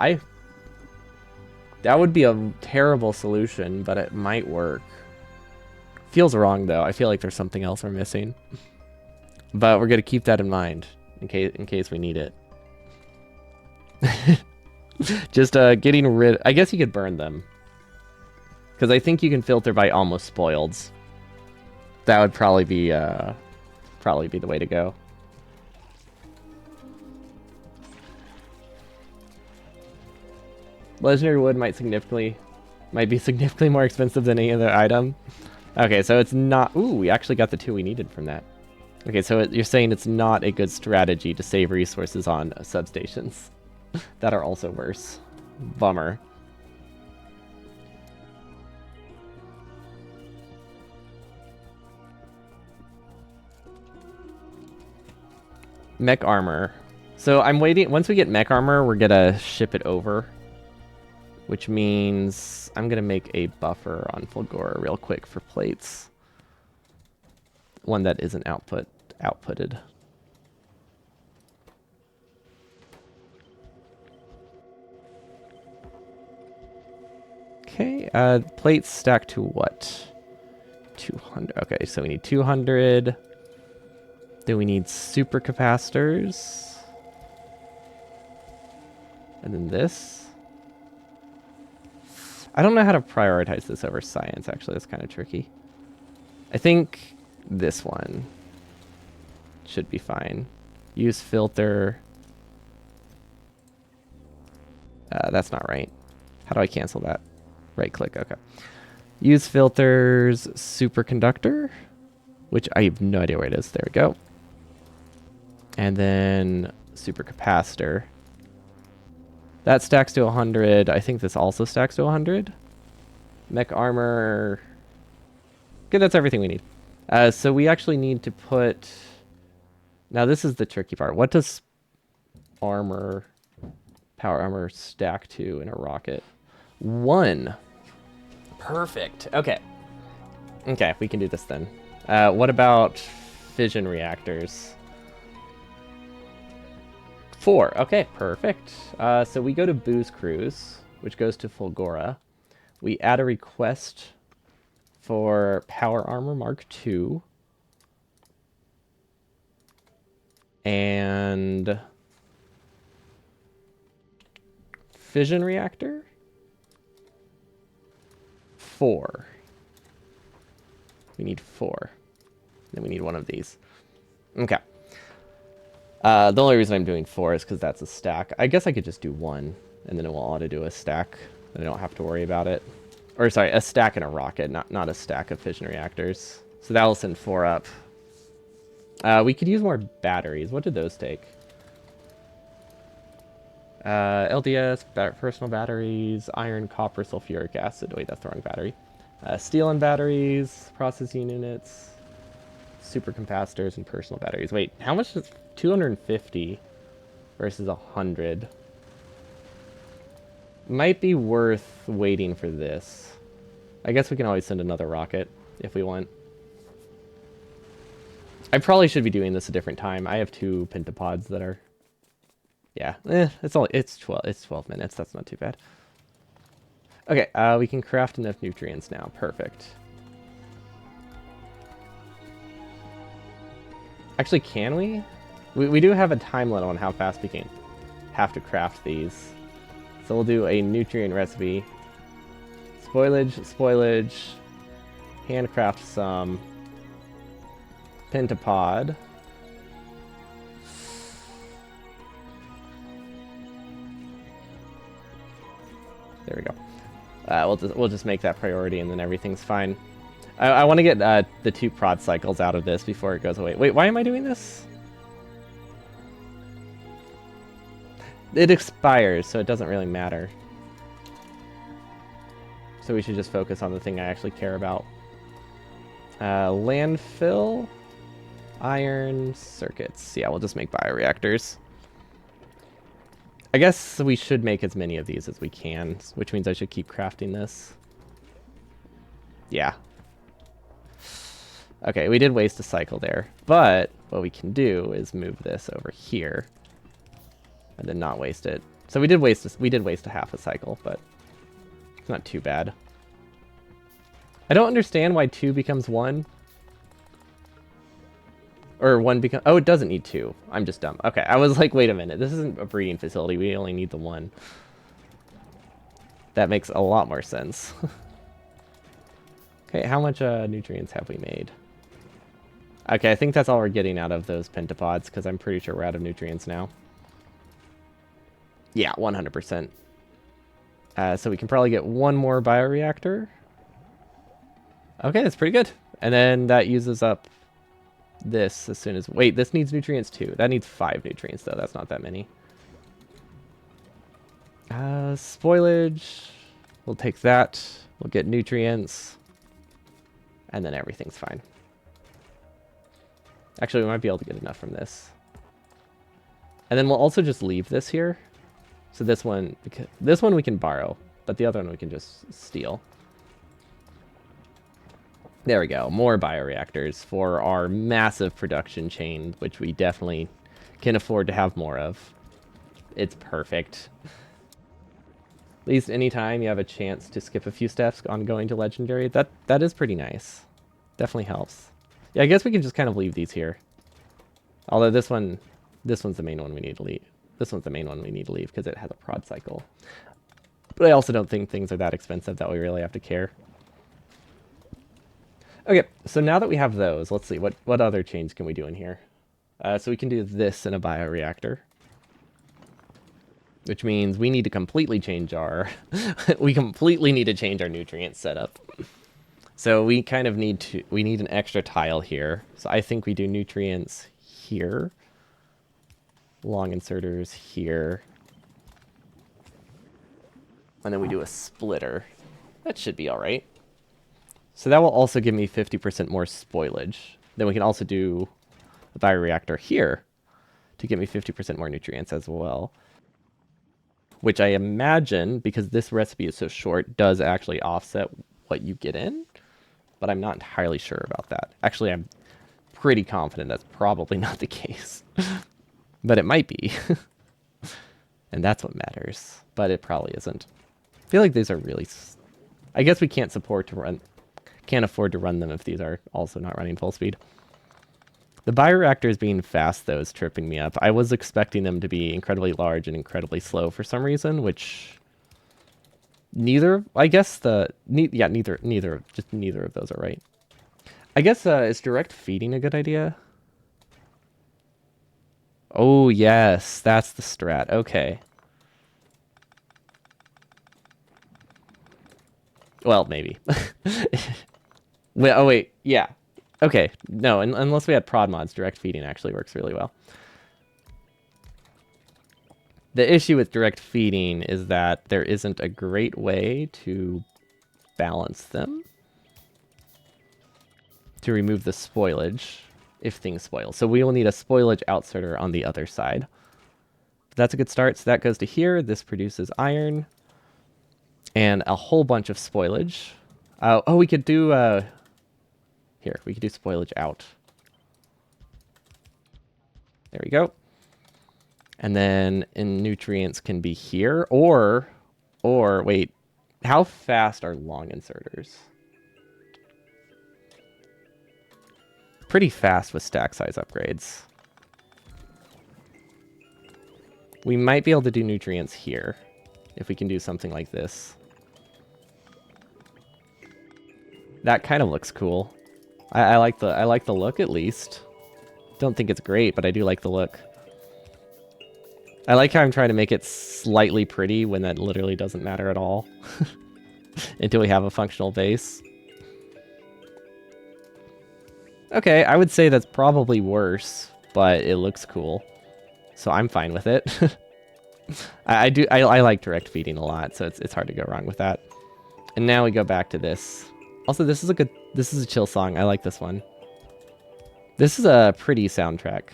That would be a terrible solution, but it might work. Feels wrong though. I feel like there's something else we're missing. But we're gonna keep that in mind in case we need it. Just getting rid. I guess you could burn them, because I think you can filter by almost spoileds. That would probably be the way to go. Legendary wood might be significantly more expensive than any other item. Okay, so it's not. Ooh, we actually got the 2 we needed from that. Okay, so you're saying it's not a good strategy to save resources on substations that are also worse. Bummer. Mech armor. So I'm waiting. Once we get mech armor, we're gonna ship it over, which means I'm gonna make a buffer on Fulgora real quick for plates. One that isn't outputted. Okay, plates stack to what? 200. Okay, so we need 200. Then we need super capacitors. And then this. I don't know how to prioritize this over science, actually. That's kind of tricky. I think this one should be fine. Use filter. That's not right. How do I cancel that? Right click, okay. Use filters, superconductor, which I have no idea where it is. There we go. And then supercapacitor. That stacks to 100. I think this also stacks to 100. Mech armor. Okay, that's everything we need. So we actually need to put... Now this is the tricky part. What does power armor stack to in a rocket? 1. Perfect. Okay. Okay, we can do this then. What about fission reactors? 4. Okay, perfect. So we go to Booze Cruise, which goes to Fulgora. We add a request for Power Armor Mark II. And Fission Reactor? 4. We need 4. Then we need one of these. Okay. The only reason I'm doing 4 is because that's a stack. I guess I could just do 1, and then it will auto-do a stack. And I don't have to worry about it. Or, sorry, a stack and a rocket, not a stack of fission reactors. So that will send 4 up. We could use more batteries. What did those take? LDS, personal batteries, iron, copper, sulfuric acid. Wait, that's the wrong battery. Steel and batteries, processing units, supercapacitors, and personal batteries. Wait, how much is 250 versus 100? Might be worth waiting for this. I guess we can always send another rocket if we want. I probably should be doing this a different time. I have 2 pentapods that are... Yeah, it's 12 minutes. That's not too bad. Okay, we can craft enough nutrients now. Perfect. Actually, can we? We do have a time limit on how fast we can have to craft these. So we'll do a nutrient recipe. Spoilage, handcraft some. Pentapod. There we go. We'll just make that priority, and then everything's fine. I want to get the 2 prod cycles out of this before it goes away. Wait, why am I doing this? It expires, so it doesn't really matter. So we should just focus on the thing I actually care about. Landfill, iron, circuits. Yeah, we'll just make bioreactors. I guess we should make as many of these as we can, which means I should keep crafting this. Yeah. Okay, we did waste a cycle there, but what we can do is move this over here and then not waste it. So we did waste a half a cycle, but it's not too bad. I don't understand why 2 becomes 1. Or 1 becomes... Oh, it doesn't need 2. I'm just dumb. Okay, I was like, wait a minute. This isn't a breeding facility. We only need the 1. That makes a lot more sense. Okay, how much nutrients have we made? Okay, I think that's all we're getting out of those pentapods, because I'm pretty sure we're out of nutrients now. Yeah, 100%. So we can probably get 1 more bioreactor. Okay, that's pretty good. And then that uses up this as soon as... Wait, this needs nutrients too. That needs 5 nutrients, though. That's not that many. Spoilage. We'll take that. We'll get nutrients. And then everything's fine. Actually, we might be able to get enough from this. And then we'll also just leave this here. So this one we can borrow, but the other one we can just steal. There we go. More bioreactors for our massive production chain, which we definitely can afford to have more of. It's perfect. At least anytime you have a chance to skip a few steps on going to Legendary, that is pretty nice. Definitely helps. Yeah, I guess we can just kind of leave these here. Although this one's the main one we need to leave. This one's the main one we need to leave because it has a prod cycle. But I also don't think things are that expensive that we really have to care. Okay, so now that we have those, let's see, what other chains can we do in here? So we can do this in a bioreactor. Which means we need to completely change our... we completely need to change our nutrient setup. So we kind of need an extra tile here. So I think we do nutrients here. Long inserters here. And then we do a splitter. That should be all right. So that will also give me 50% more spoilage. Then we can also do a bioreactor here to get me 50% more nutrients as well. Which I imagine, because this recipe is so short, does actually offset what you get in. But I'm not entirely sure about that. Actually, I'm pretty confident that's probably not the case. But it might be. And that's what matters. But it probably isn't. I feel like these are really... I guess we can't support to run... Can't afford to run them if these are also not running full speed. The bioreactors being fast, though, is tripping me up. I was expecting them to be incredibly large and incredibly slow for some reason, which neither, I guess neither of those are right. I guess, is direct feeding a good idea? Oh, yes, that's the strat. Okay. Well, maybe. Oh, wait, yeah. Okay, no, unless we had prod mods, direct feeding actually works really well. The issue with direct feeding is that there isn't a great way to balance them to remove the spoilage if things spoil. So we will need a spoilage outserter on the other side. That's a good start. So that goes to here. This produces iron and a whole bunch of spoilage. Oh, we could do... Here, we could do spoilage out. There we go. And then in nutrients can be here, or wait, how fast are long inserters? Pretty fast with stack size upgrades. We might be able to do nutrients here, if we can do something like this. That kind of looks cool. I like the look at least. Don't think it's great, but I do like the look. I like how I'm trying to make it slightly pretty when that literally doesn't matter at all. Until we have a functional base. Okay, I would say that's probably worse, but it looks cool. So I'm fine with it. I like direct feeding a lot, so it's hard to go wrong with that. And now we go back to this. Also, this is a chill song. I like this one. This is a pretty soundtrack.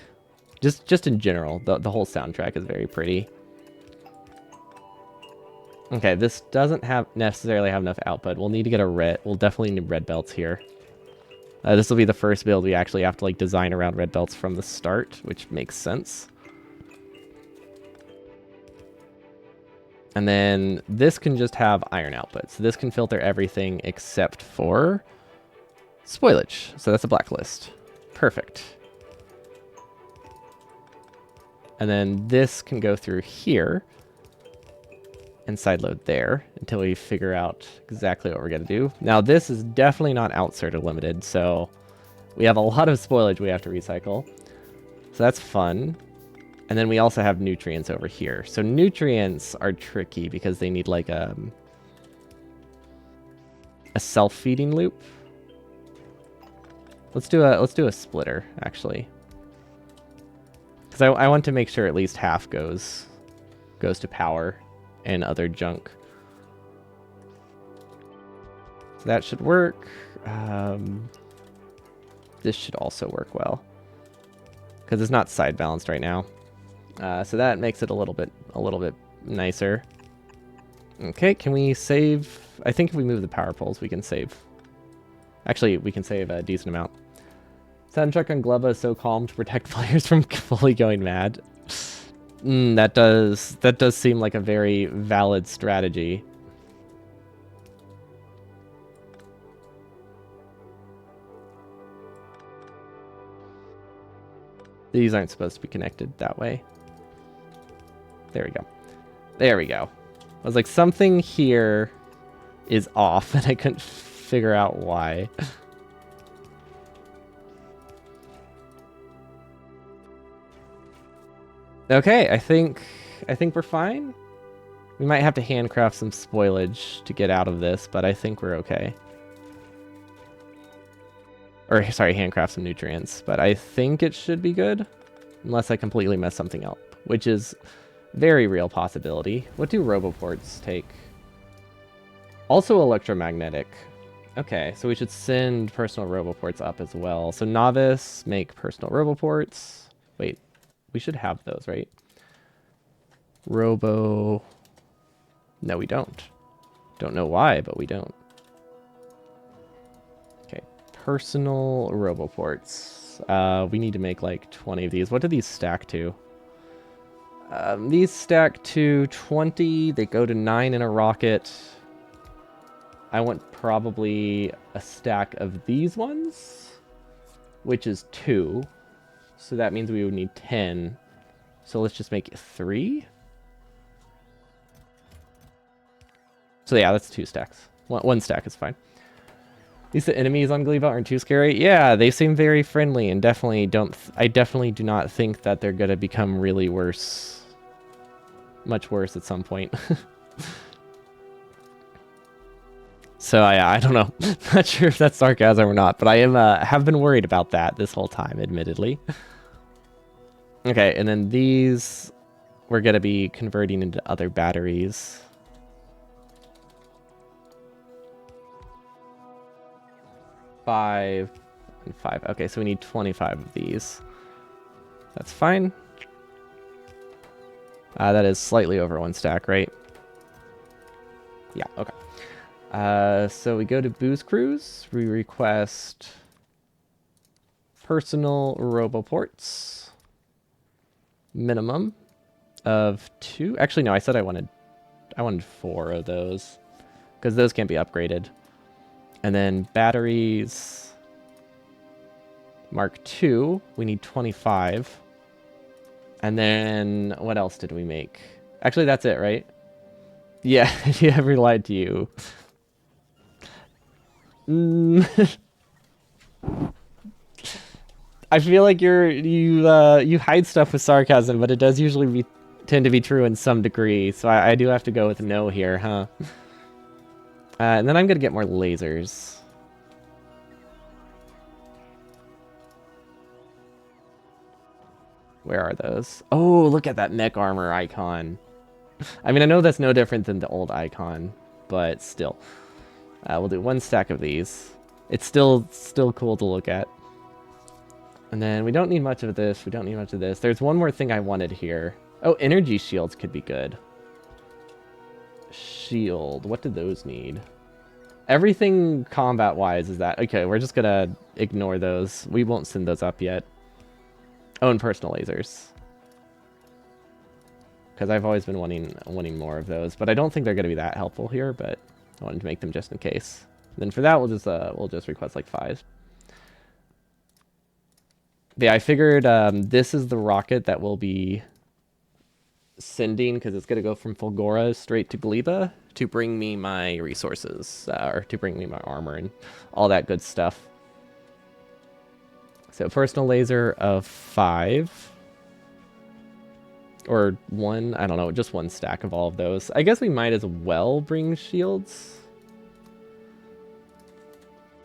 Just in general, the whole soundtrack is very pretty. Okay, this doesn't necessarily have enough output. We'll need to get a red. We'll definitely need red belts here. This will be the first build we actually have to like design around red belts from the start, which makes sense. And then this can just have iron output. So this can filter everything except for spoilage. So that's a blacklist. Perfect. And then this can go through here and sideload there until we figure out exactly what we're going to do. Now this is definitely not outserter limited, so we have a lot of spoilage we have to recycle. So that's fun. And then we also have nutrients over here. So nutrients are tricky because they need like a self-feeding loop. Let's do a splitter actually, because I want to make sure at least half goes to power and other junk. So that should work. This should also work well because it's not side balanced right now. So that makes it a little bit nicer. Okay, can we save? I think if we move the power poles, we can save. Actually, we can save a decent amount. Soundtrack on Glebma is so calm to protect players from fully going mad. That does seem like a very valid strategy. These aren't supposed to be connected that way. There we go. There we go. I was like, something here is off, and I couldn't figure out why. Okay, I think we're fine. We might have to handcraft some spoilage to get out of this, but I think we're okay. Or, sorry, handcraft some nutrients, but I think it should be good. Unless I completely mess something up, which is very real possibility. What do roboports take? Also electromagnetic. Okay, so we should send personal roboports up as well. So novice, make personal roboports. Wait, we should have those, right? Robo... No, we don't. Don't know why, but we don't. Okay, personal roboports. We need to make like 20 of these. What do these stack to? These stack to 20. They go to 9 in a rocket. I want probably a stack of these ones, which is 2. So that means we would need 10. So let's just make it 3. So yeah, that's 2 stacks. One stack is fine. At least the enemies on Glebma aren't too scary. Yeah, they seem very friendly and definitely don't... I definitely do not think that they're going to become really worse. Much worse at some point. So I don't know. Not sure if that's sarcasm or not, but I am have been worried about that this whole time, admittedly. Okay, and then these we're going to be converting into other batteries. Five and 5. Okay, so we need 25 of these. That's fine. That is slightly over 1 stack, right? Yeah, okay. So we go to Booze Cruise. We request personal roboports. Minimum of 2. Actually, no, I said I wanted 4 of those because those can't be upgraded. And then batteries Mark II, we need 25. And then what else did we make? Actually, that's it, right? Yeah, yeah, I lied to you. I feel like you hide stuff with sarcasm, but it does usually tend to be true in some degree. So I do have to go with no here, huh? And then I'm gonna get more lasers. Where are those? Oh, look at that mech armor icon. I mean, I know that's no different than the old icon, but still. We'll do 1 stack of these. It's still cool to look at. And then we don't need much of this. We don't need much of this. There's one more thing I wanted here. Oh, energy shields could be good. Shield. What do those need? Everything combat-wise is that. Okay, we're just gonna ignore those. We won't send those up yet. Oh, and personal lasers. Because I've always been wanting more of those, but I don't think they're going to be that helpful here. But I wanted to make them just in case. And then for that, we'll just request like 5. But yeah, I figured this is the rocket that we'll be sending because it's going to go from Fulgora straight to Gleba to bring me my resources or to bring me my armor and all that good stuff. So personal laser of 5. Or 1, I don't know, just 1 stack of all of those. I guess we might as well bring shields.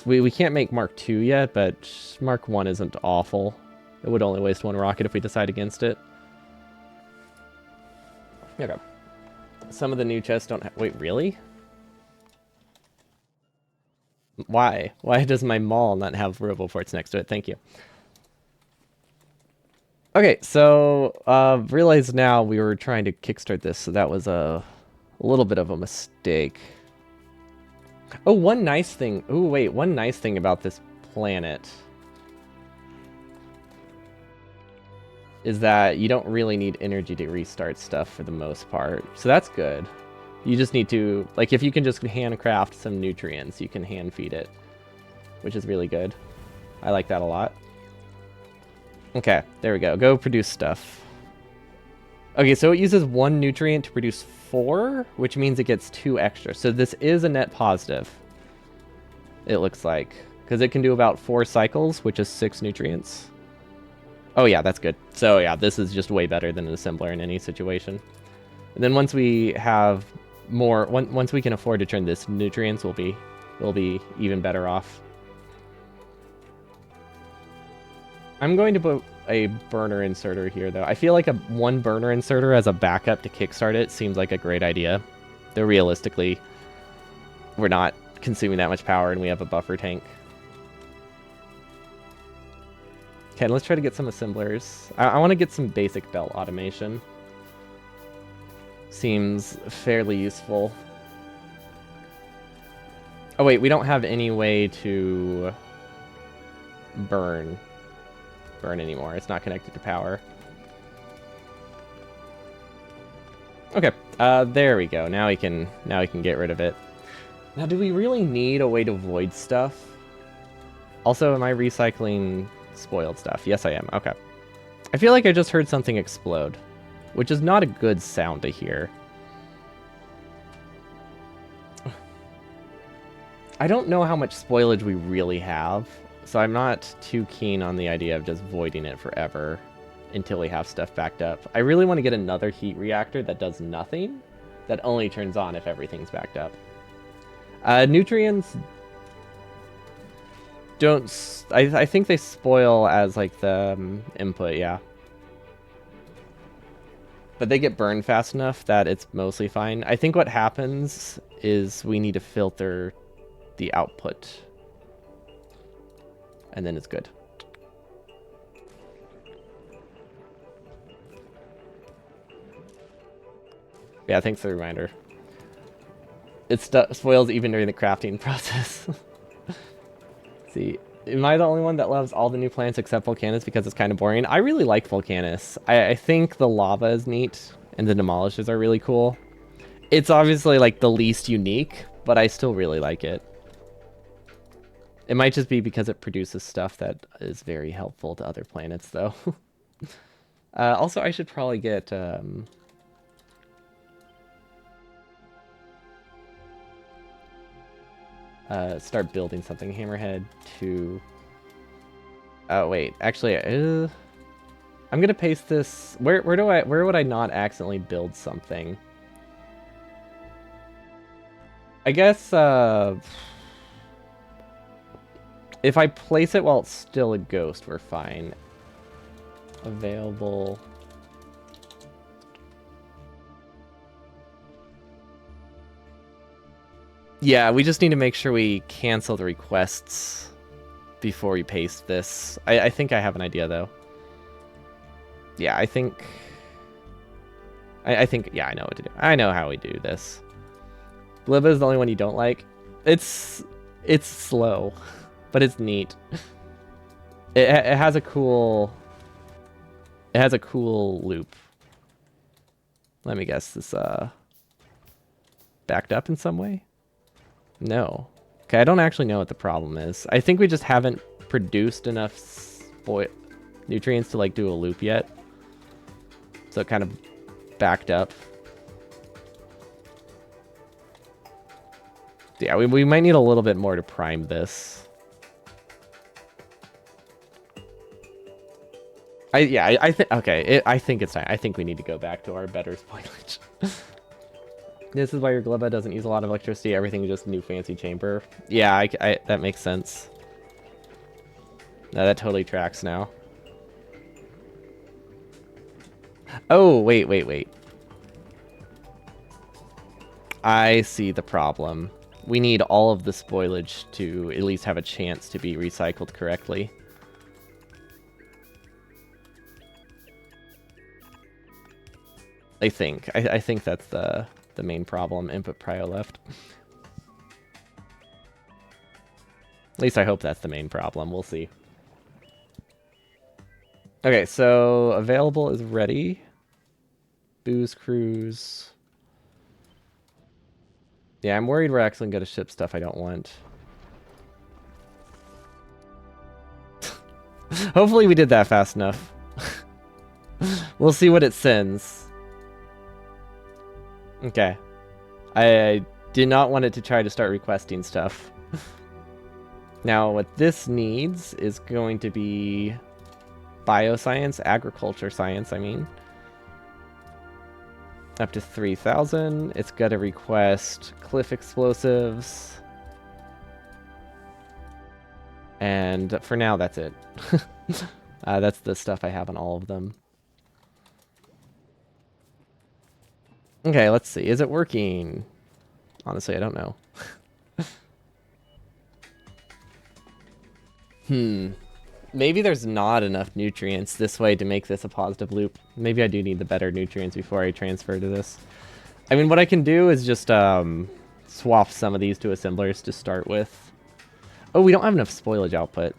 We can't make Mark II yet, but Mark I isn't awful. It would only waste 1 rocket if we decide against it. Okay. Some of the new chests don't have... Wait, really? Why? Why does my mall not have roboports next to it? Thank you. Okay, so realize now we were trying to kickstart this, so that was a little bit of a mistake. Oh, one nice thing. Oh, wait, one nice thing about this planet is that you don't really need energy to restart stuff for the most part. So that's good. You just need to, like, if you can just handcraft some nutrients, you can hand feed it, which is really good. I like that a lot. Okay, there we go. Go produce stuff. Okay, so it uses 1 nutrient to produce 4, which means it gets 2 extra. So this is a net positive, it looks like. Because it can do about 4 cycles, which is 6 nutrients. Oh yeah, that's good. So yeah, this is just way better than an assembler in any situation. And then once we have more... Once we can afford to turn this nutrients, we'll be even better off. I'm going to put a burner inserter here, though. I feel like 1 burner inserter as a backup to kickstart it seems like a great idea. Though realistically, we're not consuming that much power and we have a buffer tank. Okay, let's try to get some assemblers. I want to get some basic belt automation. Seems fairly useful. Oh wait, we don't have any way to burn anymore. It's not connected to power. Okay, there we go. Now we can get rid of it. Now, do we really need a way to void stuff? Also, am I recycling spoiled stuff? Yes, I am. Okay. I feel like I just heard something explode, which is not a good sound to hear. I don't know how much spoilage we really have, so I'm not too keen on the idea of just voiding it forever until we have stuff backed up. I really want to get another heat reactor that does nothing, that only turns on if everything's backed up. Nutrients don't... I think they spoil as, like, the input, yeah. But they get burned fast enough that it's mostly fine. I think what happens is we need to filter the output. And then it's good. Yeah, thanks for the reminder. It spoils even during the crafting process. See, am I the only one that loves all the new plants except Volcanus because it's kind of boring? I really like Volcanus. I think the lava is neat, and the demolishes are really cool. It's obviously, like, the least unique, but I still really like it. It might just be because it produces stuff that is very helpful to other planets, though. Also, I should probably get... start building something. Hammerhead to... Oh, wait. Actually, I'm gonna paste this... Where would I not accidentally build something? I guess, if I place it while it's still a ghost, we're fine. Available... Yeah, we just need to make sure we cancel the requests before we paste this. I think I have an idea, though. Yeah, I think... I think... Yeah, I know what to do. I know how we do this. Glebma is the only one you don't like. It's slow, but it's neat. It has a cool... It has a cool loop. Let me guess, this, backed up in some way? No. Okay, I don't actually know what the problem is. I think we just haven't produced enough nutrients to, like, do a loop yet. So it kind of backed up. Yeah, we might need a little bit more to prime this. I think... Okay, I think it's time. I think we need to go back to our better spoilage. This is why your Glebma doesn't use a lot of electricity. Everything is just new fancy chamber. Yeah, that makes sense. No, that totally tracks now. Oh, wait. I see the problem. We need all of the spoilage to at least have a chance to be recycled correctly. I think that's the main problem. Input prio left. At least I hope that's the main problem. We'll see. Okay, so available is ready. Booze cruise. Yeah, I'm worried we're actually going to ship stuff I don't want. Hopefully we did that fast enough. We'll see what it sends. Okay. I did not want it to try to start requesting stuff. Now, what this needs is going to be bioscience, agriculture science, I mean. Up to 3,000. It's got to request cliff explosives. And for now, that's it. That's the stuff I have on all of them. Okay, let's see. Is it working? Honestly, I don't know. Maybe there's not enough nutrients this way to make this a positive loop. Maybe I do need the better nutrients before I transfer to this. I mean, what I can do is just swap some of these to assemblers to start with. Oh, we don't have enough spoilage output.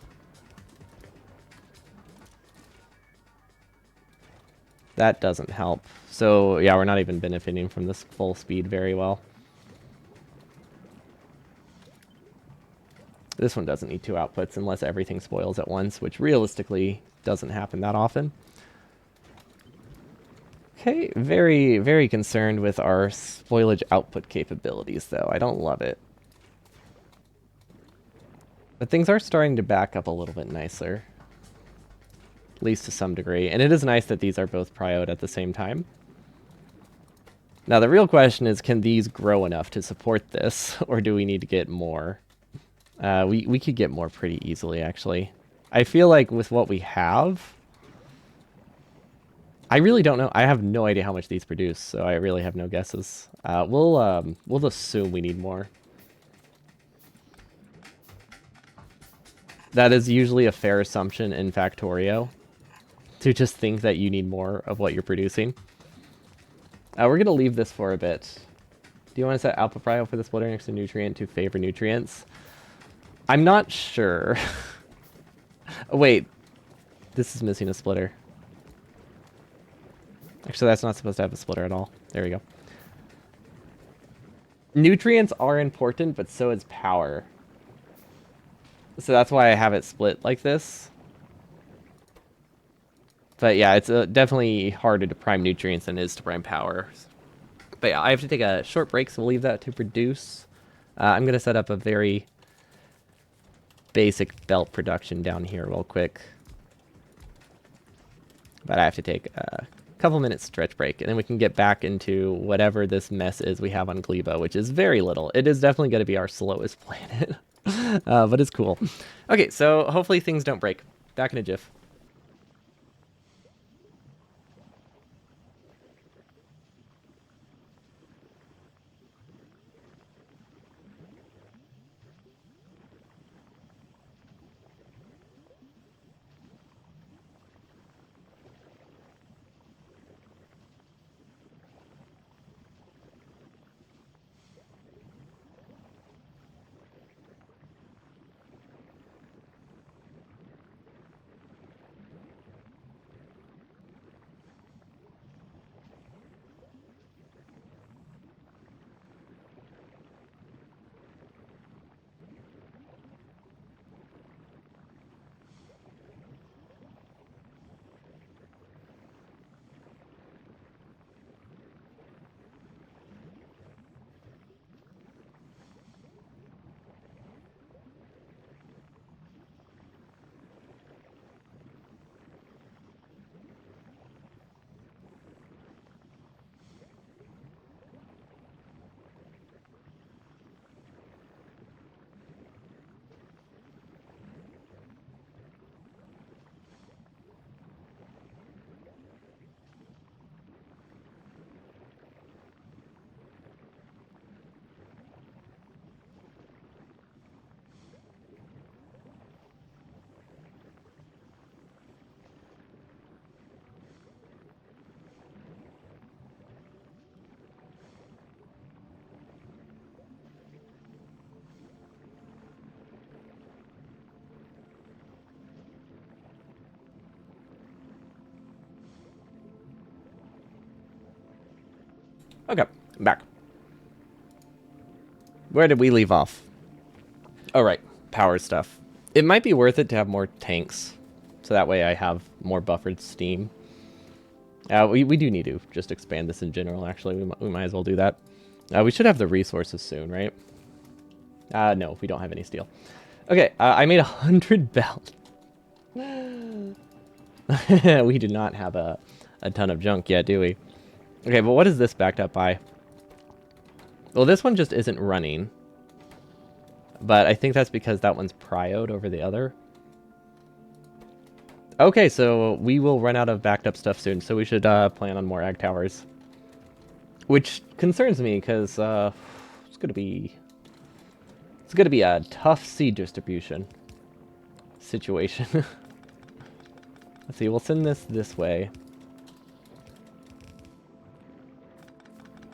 That doesn't help. So, yeah, we're not even benefiting from this full speed very well. This one doesn't need 2 outputs unless everything spoils at once, which realistically doesn't happen that often. Okay, very, very concerned with our spoilage output capabilities, though. I don't love it. But things are starting to back up a little bit nicer. At least to some degree. And it is nice that these are both prioed at the same time. Now, the real question is, can these grow enough to support this? Or do we need to get more? We could get more pretty easily, actually. I feel like with what we have... I really don't know. I have no idea how much these produce, so I really have no guesses. We'll assume we need more. That is usually a fair assumption in Factorio, to just think that you need more of what you're producing. We're going to leave this for a bit. Do you want to set output prio for the splitter next to nutrient to favor nutrients? I'm not sure. Wait, this is missing a splitter. Actually, that's not supposed to have a splitter at all. There we go. Nutrients are important, but so is power. So that's why I have it split like this. But yeah, it's definitely harder to prime nutrients than it is to prime power. But yeah, I have to take a short break, so we'll leave that to produce. I'm going to set up a very basic belt production down here real quick. But I have to take a couple minutes stretch break, and then we can get back into whatever this mess is we have on Glebma, which is very little. It is definitely going to be our slowest planet, but it's cool. Okay, so hopefully things don't break. Back in a jiff. Okay, I'm back. Where did we leave off? Oh, right. Power stuff. It might be worth it to have more tanks, so that way I have more buffered steam. We do need to just expand this in general, actually. We might as well do that. We should have the resources soon, right? No, we don't have any steel. Okay, I made 100 belt. We do not have a ton of junk yet, do we? Okay, but what is this backed up by? Well, this one just isn't running. But I think that's because that one's prioed over the other. Okay, so we will run out of backed up stuff soon, so we should plan on more ag towers. Which concerns me, because it's gonna be a tough seed distribution situation. Let's see, we'll send this way.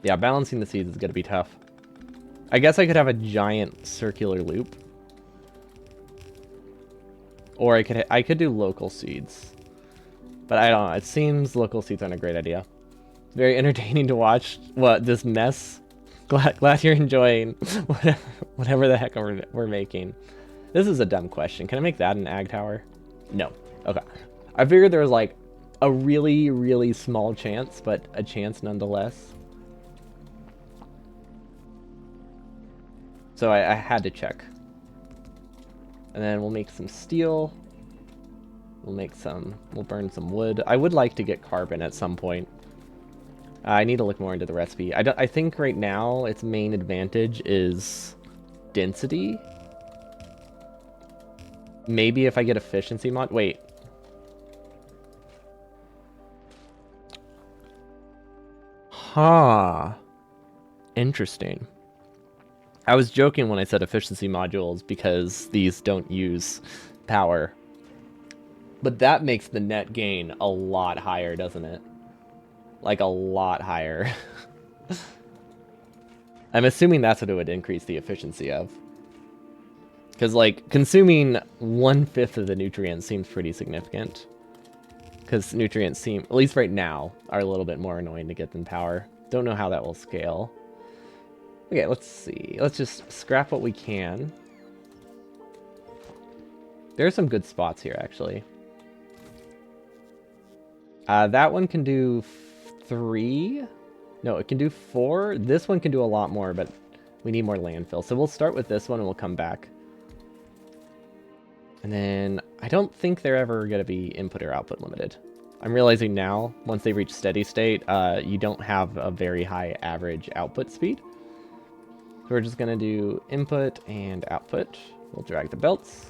Yeah, balancing the seeds is gonna be tough. I guess I could have a giant circular loop. Or I could do local seeds. But I don't know, it seems local seeds aren't a great idea. Very entertaining to watch this mess. Glad you're enjoying whatever the heck we're making. This is a dumb question. Can I make that an ag tower? No. Okay. I figured there was like a really, really small chance, but a chance nonetheless. So I had to check. And then we'll make some steel. We'll burn some wood. I would like to get carbon at some point. I need to look more into the recipe. I think right now its main advantage is density. Maybe if I get efficiency mod. Wait. Huh. Interesting. I was joking when I said efficiency modules because these don't use power. But that makes the net gain a lot higher, doesn't it? Like a lot higher. I'm assuming that's what it would increase the efficiency of. Because, like, consuming 1/5 of the nutrients seems pretty significant. Because nutrients seem, at least right now, are a little bit more annoying to get than power. Don't know how that will scale. Okay, let's see. Let's just scrap what we can. There are some good spots here, actually. That one can do 3. No, it can do 4. This one can do a lot more, but we need more landfill. So we'll start with this one and we'll come back. And then I don't think they're ever going to be input or output limited. I'm realizing now, once they reach steady state, you don't have a very high average output speed. So we're just going to do input and output. We'll drag the belts.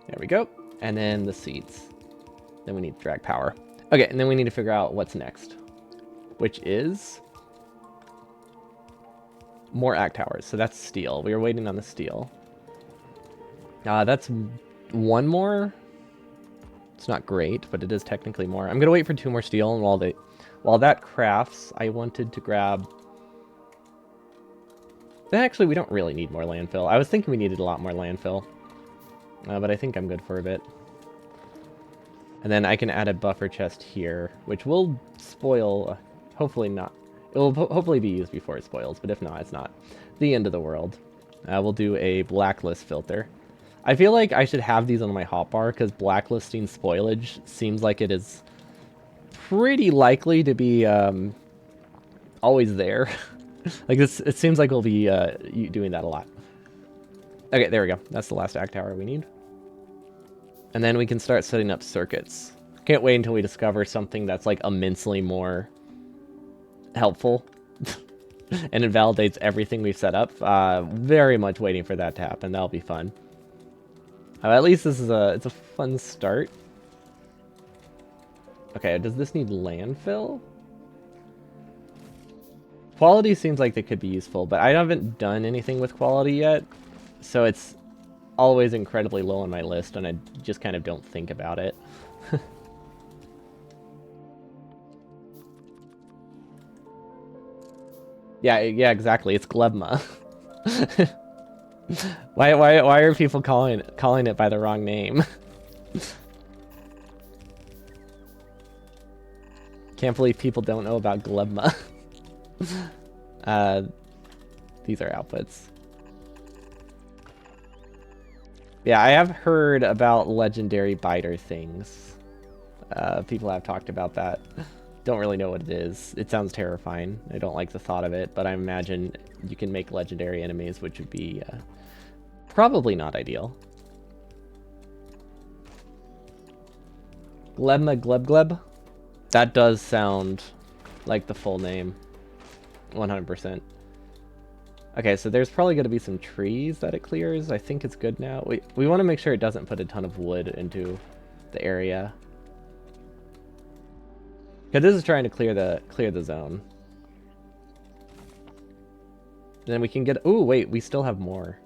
There we go. And then the seeds. Then we need to drag power. Okay, and then we need to figure out what's next, which is more ag towers. So that's steel. We were waiting on the steel. That's one more. It's not great, but it is technically more. I'm gonna wait for 2 more steel, and while that crafts, I wanted to grab. Then actually, we don't really need more landfill. I was thinking we needed a lot more landfill, but I think I'm good for a bit. And then I can add a buffer chest here, which will spoil. Hopefully not. It will hopefully be used before it spoils, but if not, it's not the end of the world. We'll do a blacklist filter. I feel like I should have these on my hotbar because blacklisting spoilage seems like it is pretty likely to be always there. Like this, it seems like we'll be doing that a lot. Okay, there we go. That's the last ag tower we need. And then we can start setting up circuits. Can't wait until we discover something that's like immensely more helpful. And it validates everything we've set up. Very much waiting for that to happen. That'll be fun. At least this is it's a fun start. Okay, does this need landfill? Quality seems like they could be useful, but I haven't done anything with quality yet. So it's always incredibly low on my list, and I just kind of don't think about it. Yeah, exactly. It's Glebma. Why are people calling it by the wrong name? Can't believe people don't know about Glebma. These are outputs. Yeah, I have heard about legendary biter things. People have talked about that. Don't really know what it is. It sounds terrifying. I don't like the thought of it, but I imagine you can make legendary enemies, which would be probably not ideal. Glebma Gleb? That does sound like the full name. 100%. Okay, so there's probably going to be some trees that it clears. I think it's good now. We want to make sure it doesn't put a ton of wood into the area. Because this is trying to clear the zone. And then we can get... Ooh, wait, we still have more.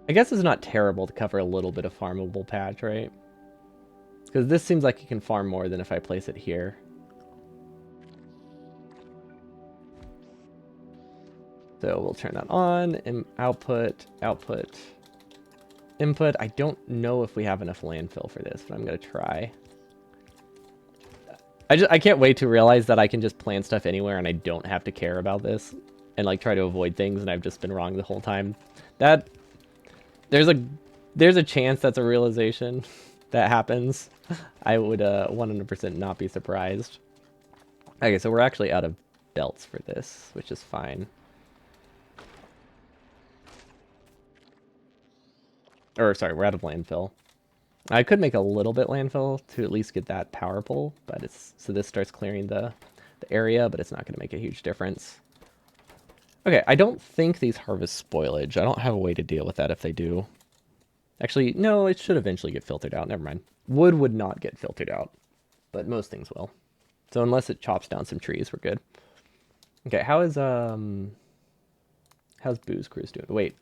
I guess it's not terrible to cover a little bit of farmable patch, right? Because this seems like you can farm more than if I place it here. So we'll turn that on. Output. Input. I don't know if we have enough landfill for this, but I'm going to try. I can't wait to realize that I can just plant stuff anywhere and I don't have to care about this. and like try to avoid things, and I've just been wrong the whole time. That there's a chance that's a realization that happens. I would 100% not be surprised. Okay, so we're actually out of belts for this, which is fine. Or sorry, we're out of landfill. I could make a little bit landfill to at least get that power pole, but it's so this starts clearing the area, but it's not going to make a huge difference. Okay, I don't think these harvest spoilage. I don't have a way to deal with that if they do. Actually, no, it should eventually get filtered out. Never mind. Wood would not get filtered out, but most things will. So unless it chops down some trees, we're good. Okay, how's Booze Cruise doing? Wait.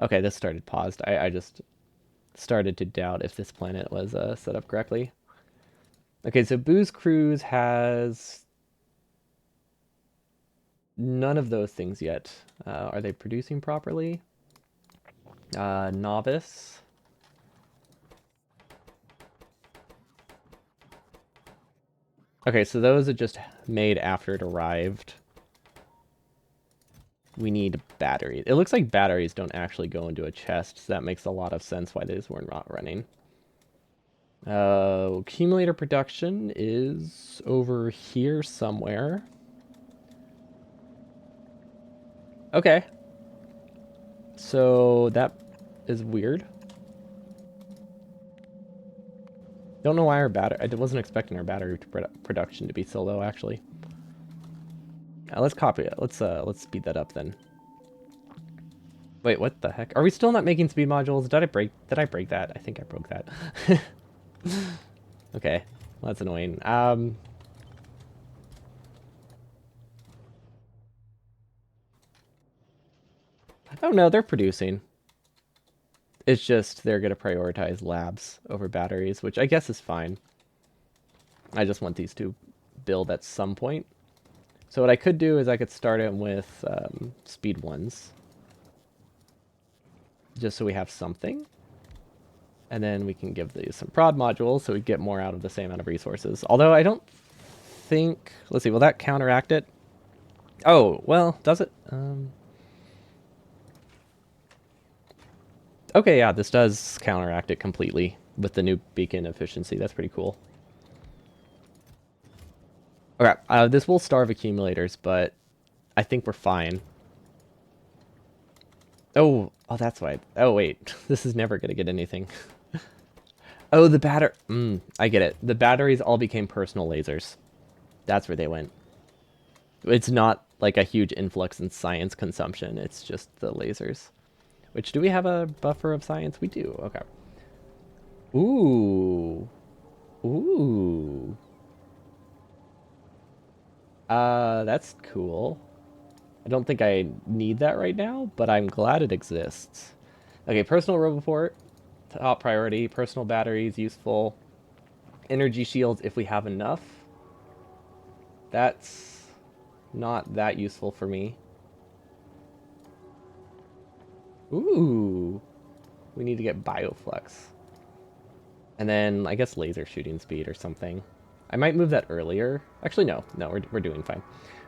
Okay, this started paused. I just started to doubt if this planet was set up correctly. Okay, so Booze Cruise has none of those things yet. Are they producing properly? Novice. Okay, so those are just made after it arrived. We need batteries. It looks like batteries don't actually go into a chest, so that makes a lot of sense why these were not running. Accumulator production is over here somewhere. Okay. So that is weird. Don't know why our battery... I wasn't expecting our battery production to be so low, actually. Let's copy it. Let's speed that up then. Wait, what the heck? Are we still not making speed modules? Did I break that? I think I broke that. Okay. Well, that's annoying. Oh no, they're producing. It's just they're going to prioritize labs over batteries, which I guess is fine. I just want these to build at some point. So what I could do is I could start it with speed ones. Just so we have something. And then we can give these some prod modules so we get more out of the same amount of resources. Although I don't think... Let's see, will that counteract it? Oh, well, does it? Okay, yeah, this does counteract it completely with the new beacon efficiency. That's pretty cool. Okay, this will starve accumulators, but I think we're fine. Oh, that's why. Oh, wait. This is never going to get anything. Oh, the batter... I get it. The batteries all became personal lasers. That's where they went. It's not like a huge influx in science consumption. It's just the lasers. Which, do we have a buffer of science? We do. Okay. Ooh. Ooh. That's cool. I don't think I need that right now, but I'm glad it exists. Okay, personal roboport, top priority. Personal batteries, useful. Energy shields, if we have enough. That's not that useful for me. Ooh. We need to get bioflux. And then, I guess laser shooting speed or something. I might move that earlier. Actually, no. No, we're doing fine.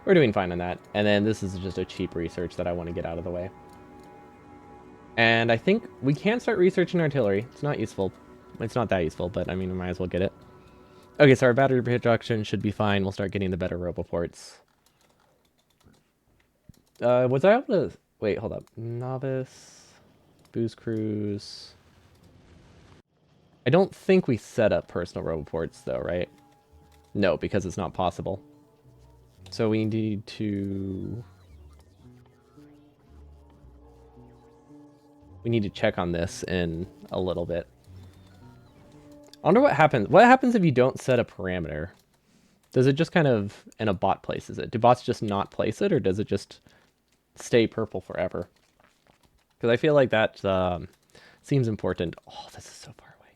We're doing fine on that. And then this is just a cheap research that I want to get out of the way. And I think we can start researching artillery. It's not useful. It's not that useful, but I mean, we might as well get it. Okay, so our battery production should be fine. We'll start getting the better roboports. Was I able to... Wait, hold up. Novice. Booze Cruise. I don't think we set up personal roboports, though, right? No, because it's not possible. So we need to... We need to check on this in a little bit. I wonder what happens. What happens if you don't set a parameter? Does it just kind of... And a bot places it. Do bots just not place it, or does it just stay purple forever? Because I feel like that seems important. Oh, this is so far away.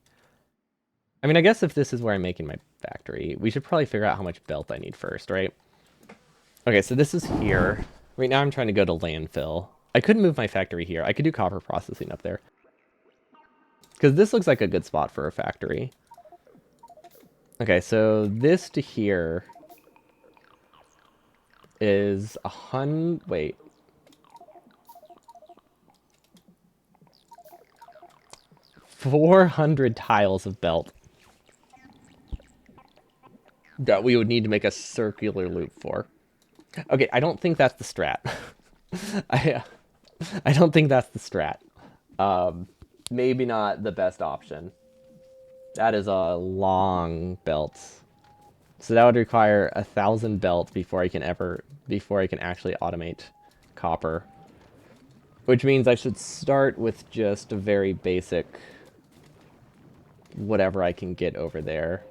I mean, I guess if this is where I'm making my factory, we should probably figure out how much belt I need first, right? Okay, so this is here. Right now I'm trying to go to landfill. I could move my factory here. I could do copper processing up there. Because this looks like a good spot for a factory. Okay, so this to here. is 100... Wait. 400 tiles of belt that we would need to make a circular loop for. Okay, I don't think that's the strat. I, I don't think that's the strat. Maybe not the best option. That is a long belt. So that would require 1,000 belts before I can actually automate copper. Which means I should start with just a very basic whatever I can get over there.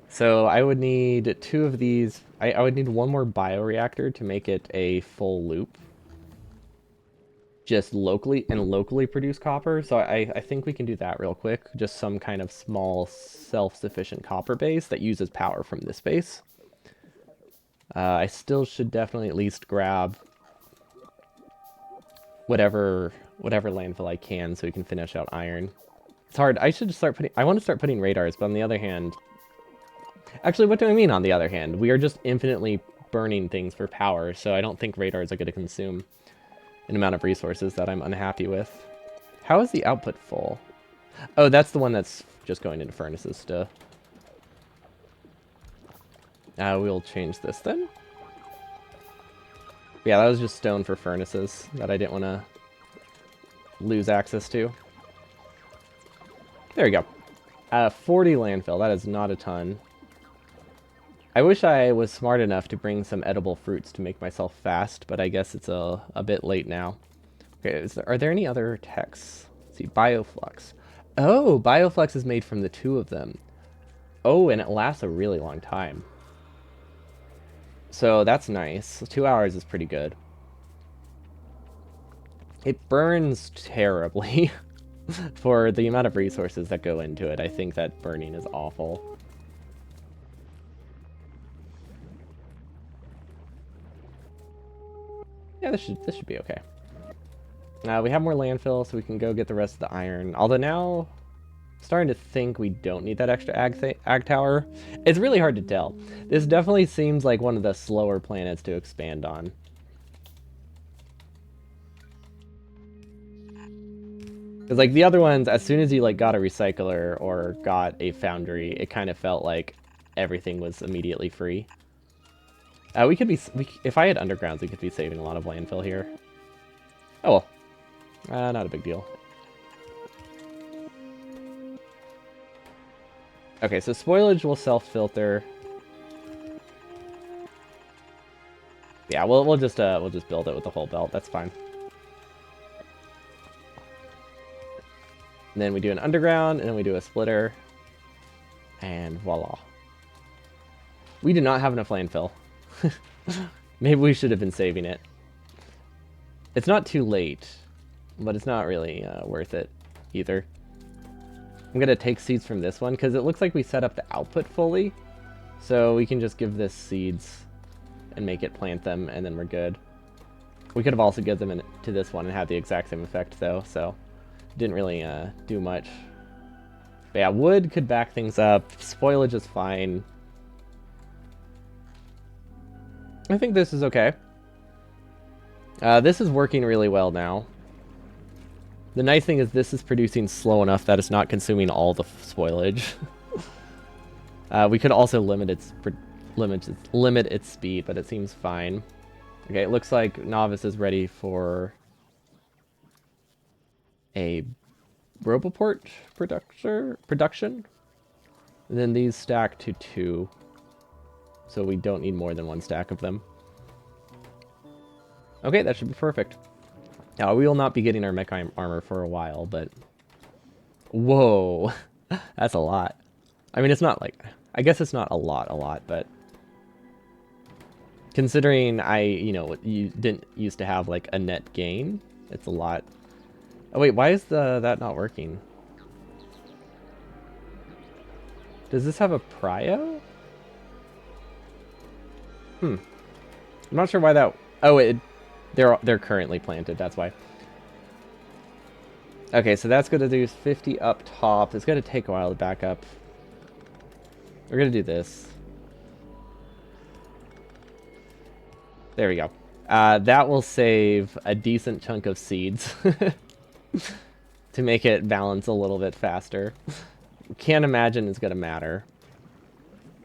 So I would need 2 of these. I would need 1 more bioreactor to make it a full loop. Just locally produce copper. So I think we can do that real quick. Just some kind of small self-sufficient copper base that uses power from this base. I still should definitely at least grab whatever landfill I can so we can finish out iron. It's hard. I want to start putting radars, but on the other hand... Actually, what do I mean on the other hand? We are just infinitely burning things for power, so I don't think radars are going to consume an amount of resources that I'm unhappy with. How is the output full? Oh, that's the one that's just going into furnaces to... we'll change this then. Yeah, that was just stone for furnaces that I didn't want to lose access to. There we go. 40 landfill. That is not a ton. I wish I was smart enough to bring some edible fruits to make myself fast, but I guess it's a bit late now. Okay, are there any other techs? Let's see, Bioflux. Oh, Bioflux is made from the 2 of them. Oh, and it lasts a really long time. So that's nice. 2 hours is pretty good. It burns terribly for the amount of resources that go into it. I think that burning is awful. Yeah, this should be okay. We have more landfill, so we can go get the rest of the iron. Although now, I'm starting to think we don't need that extra ag tower. It's really hard to tell. This definitely seems like one of the slower planets to expand on. Because like the other ones, as soon as you like got a recycler or got a foundry, it kind of felt like everything was immediately free. We could be, if I had undergrounds, we could be saving a lot of landfill here. Oh well, not a big deal. Okay, so spoilage will self-filter. Yeah, we'll just build it with the whole belt. That's fine. And then we do an underground, and then we do a splitter, and voila. We do not have enough landfill. Maybe we should have been saving it. It's not too late, but it's not really worth it either. I'm going to take seeds from this one, because it looks like we set up the output fully. So we can just give this seeds and make it plant them, and then we're good. We could have also given them to this one and had the exact same effect, though, so didn't really do much. But yeah, wood could back things up. Spoilage is fine. I think this is okay. This is working really well now. The nice thing is this is producing slow enough that it's not consuming all the spoilage. We could also limit its speed, but it seems fine. Okay, it looks like Novice is ready for a Roboport production. And then these stack to 2. So we don't need more than 1 stack of them. Okay, that should be perfect. Now, we will not be getting our mech armor for a while, but... Whoa! That's a lot. I mean, it's not like... I guess it's not a lot, but... Considering you didn't used to have, like, a net gain, it's a lot. Oh, wait, why is that not working? Does this have a prio? I'm not sure why that... Oh, they're currently planted, that's why. Okay, so that's going to do 50 up top. It's going to take a while to back up. We're going to do this. There we go. That will save a decent chunk of seeds to make it balance a little bit faster. Can't imagine it's going to matter,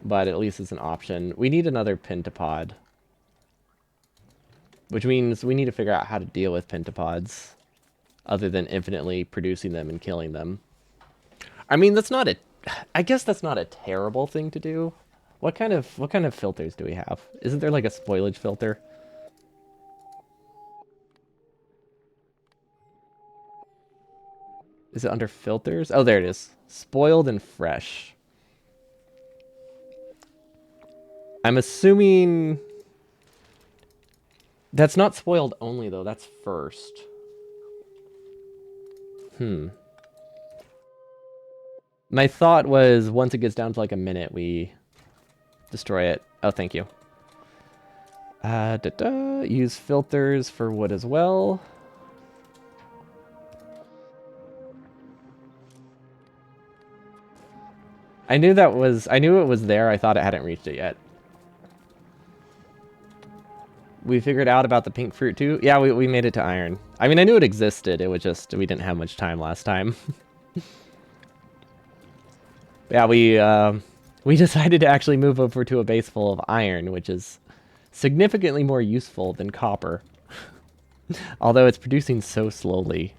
but at least it's an option. We need another pentapod, which means we need to figure out how to deal with pentapods other than infinitely producing them and killing them. I mean, that's not a... I guess that's not a terrible thing to do. What kind of filters do we have? Isn't there like a spoilage filter? Is it under filters? Oh, there it is. Spoiled and fresh. I'm assuming... That's not spoiled only, though. That's first. My thought was once it gets down to like a minute, we destroy it. Oh, thank you. Use filters for wood as well. I knew it was there. I thought it hadn't reached it yet. We figured out about the pink fruit too. Yeah, we made it to iron. I mean, I knew it existed. It was just, we didn't have much time last time. Yeah, we decided to actually move over to a base full of iron, which is significantly more useful than copper. Although it's producing so slowly.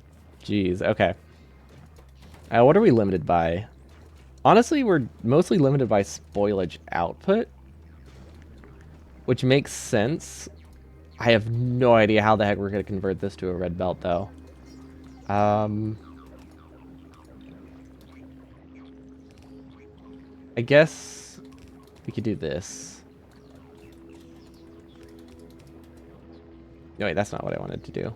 Jeez, okay. What are we limited by? Honestly, we're mostly limited by spoilage output, which makes sense. I have no idea how the heck we're going to convert this to a red belt, though. I guess we could do this. No, wait, that's not what I wanted to do.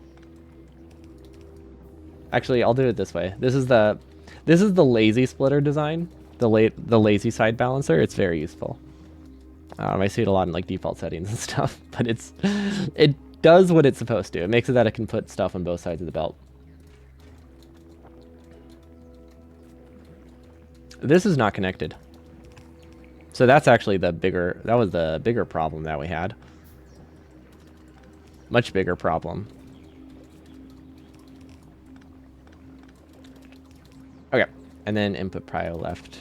Actually, I'll do it this way. This is the lazy splitter design, the lazy side balancer. It's very useful. I see it a lot in like default settings and stuff, but it does what it's supposed to. It makes it that it can put stuff on both sides of the belt. This is not connected. So that's actually that was the bigger problem that we had. Much bigger problem. Okay, and then input prio left,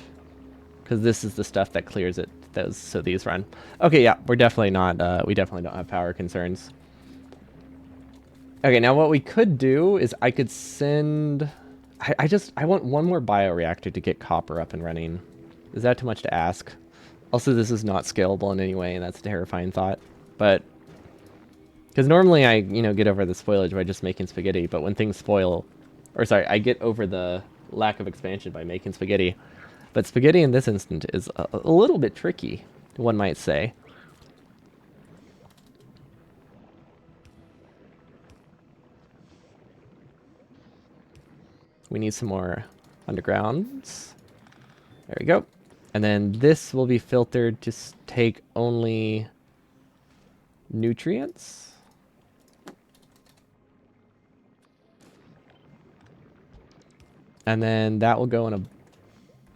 because this is the stuff that clears it. So these run. Okay, yeah, we definitely don't have power concerns. Okay, now what we could do is I could send... I want one more bioreactor to get copper up and running. Is that too much to ask? Also, this is not scalable in any way, and that's a terrifying thought. But... Because normally I, get over the spoilage by just making spaghetti, but when things spoil... Or sorry, I get over the lack of expansion by making spaghetti. But spaghetti in this instant is a little bit tricky, one might say. We need some more undergrounds. There we go. And then this will be filtered to take only nutrients. And then that will go in a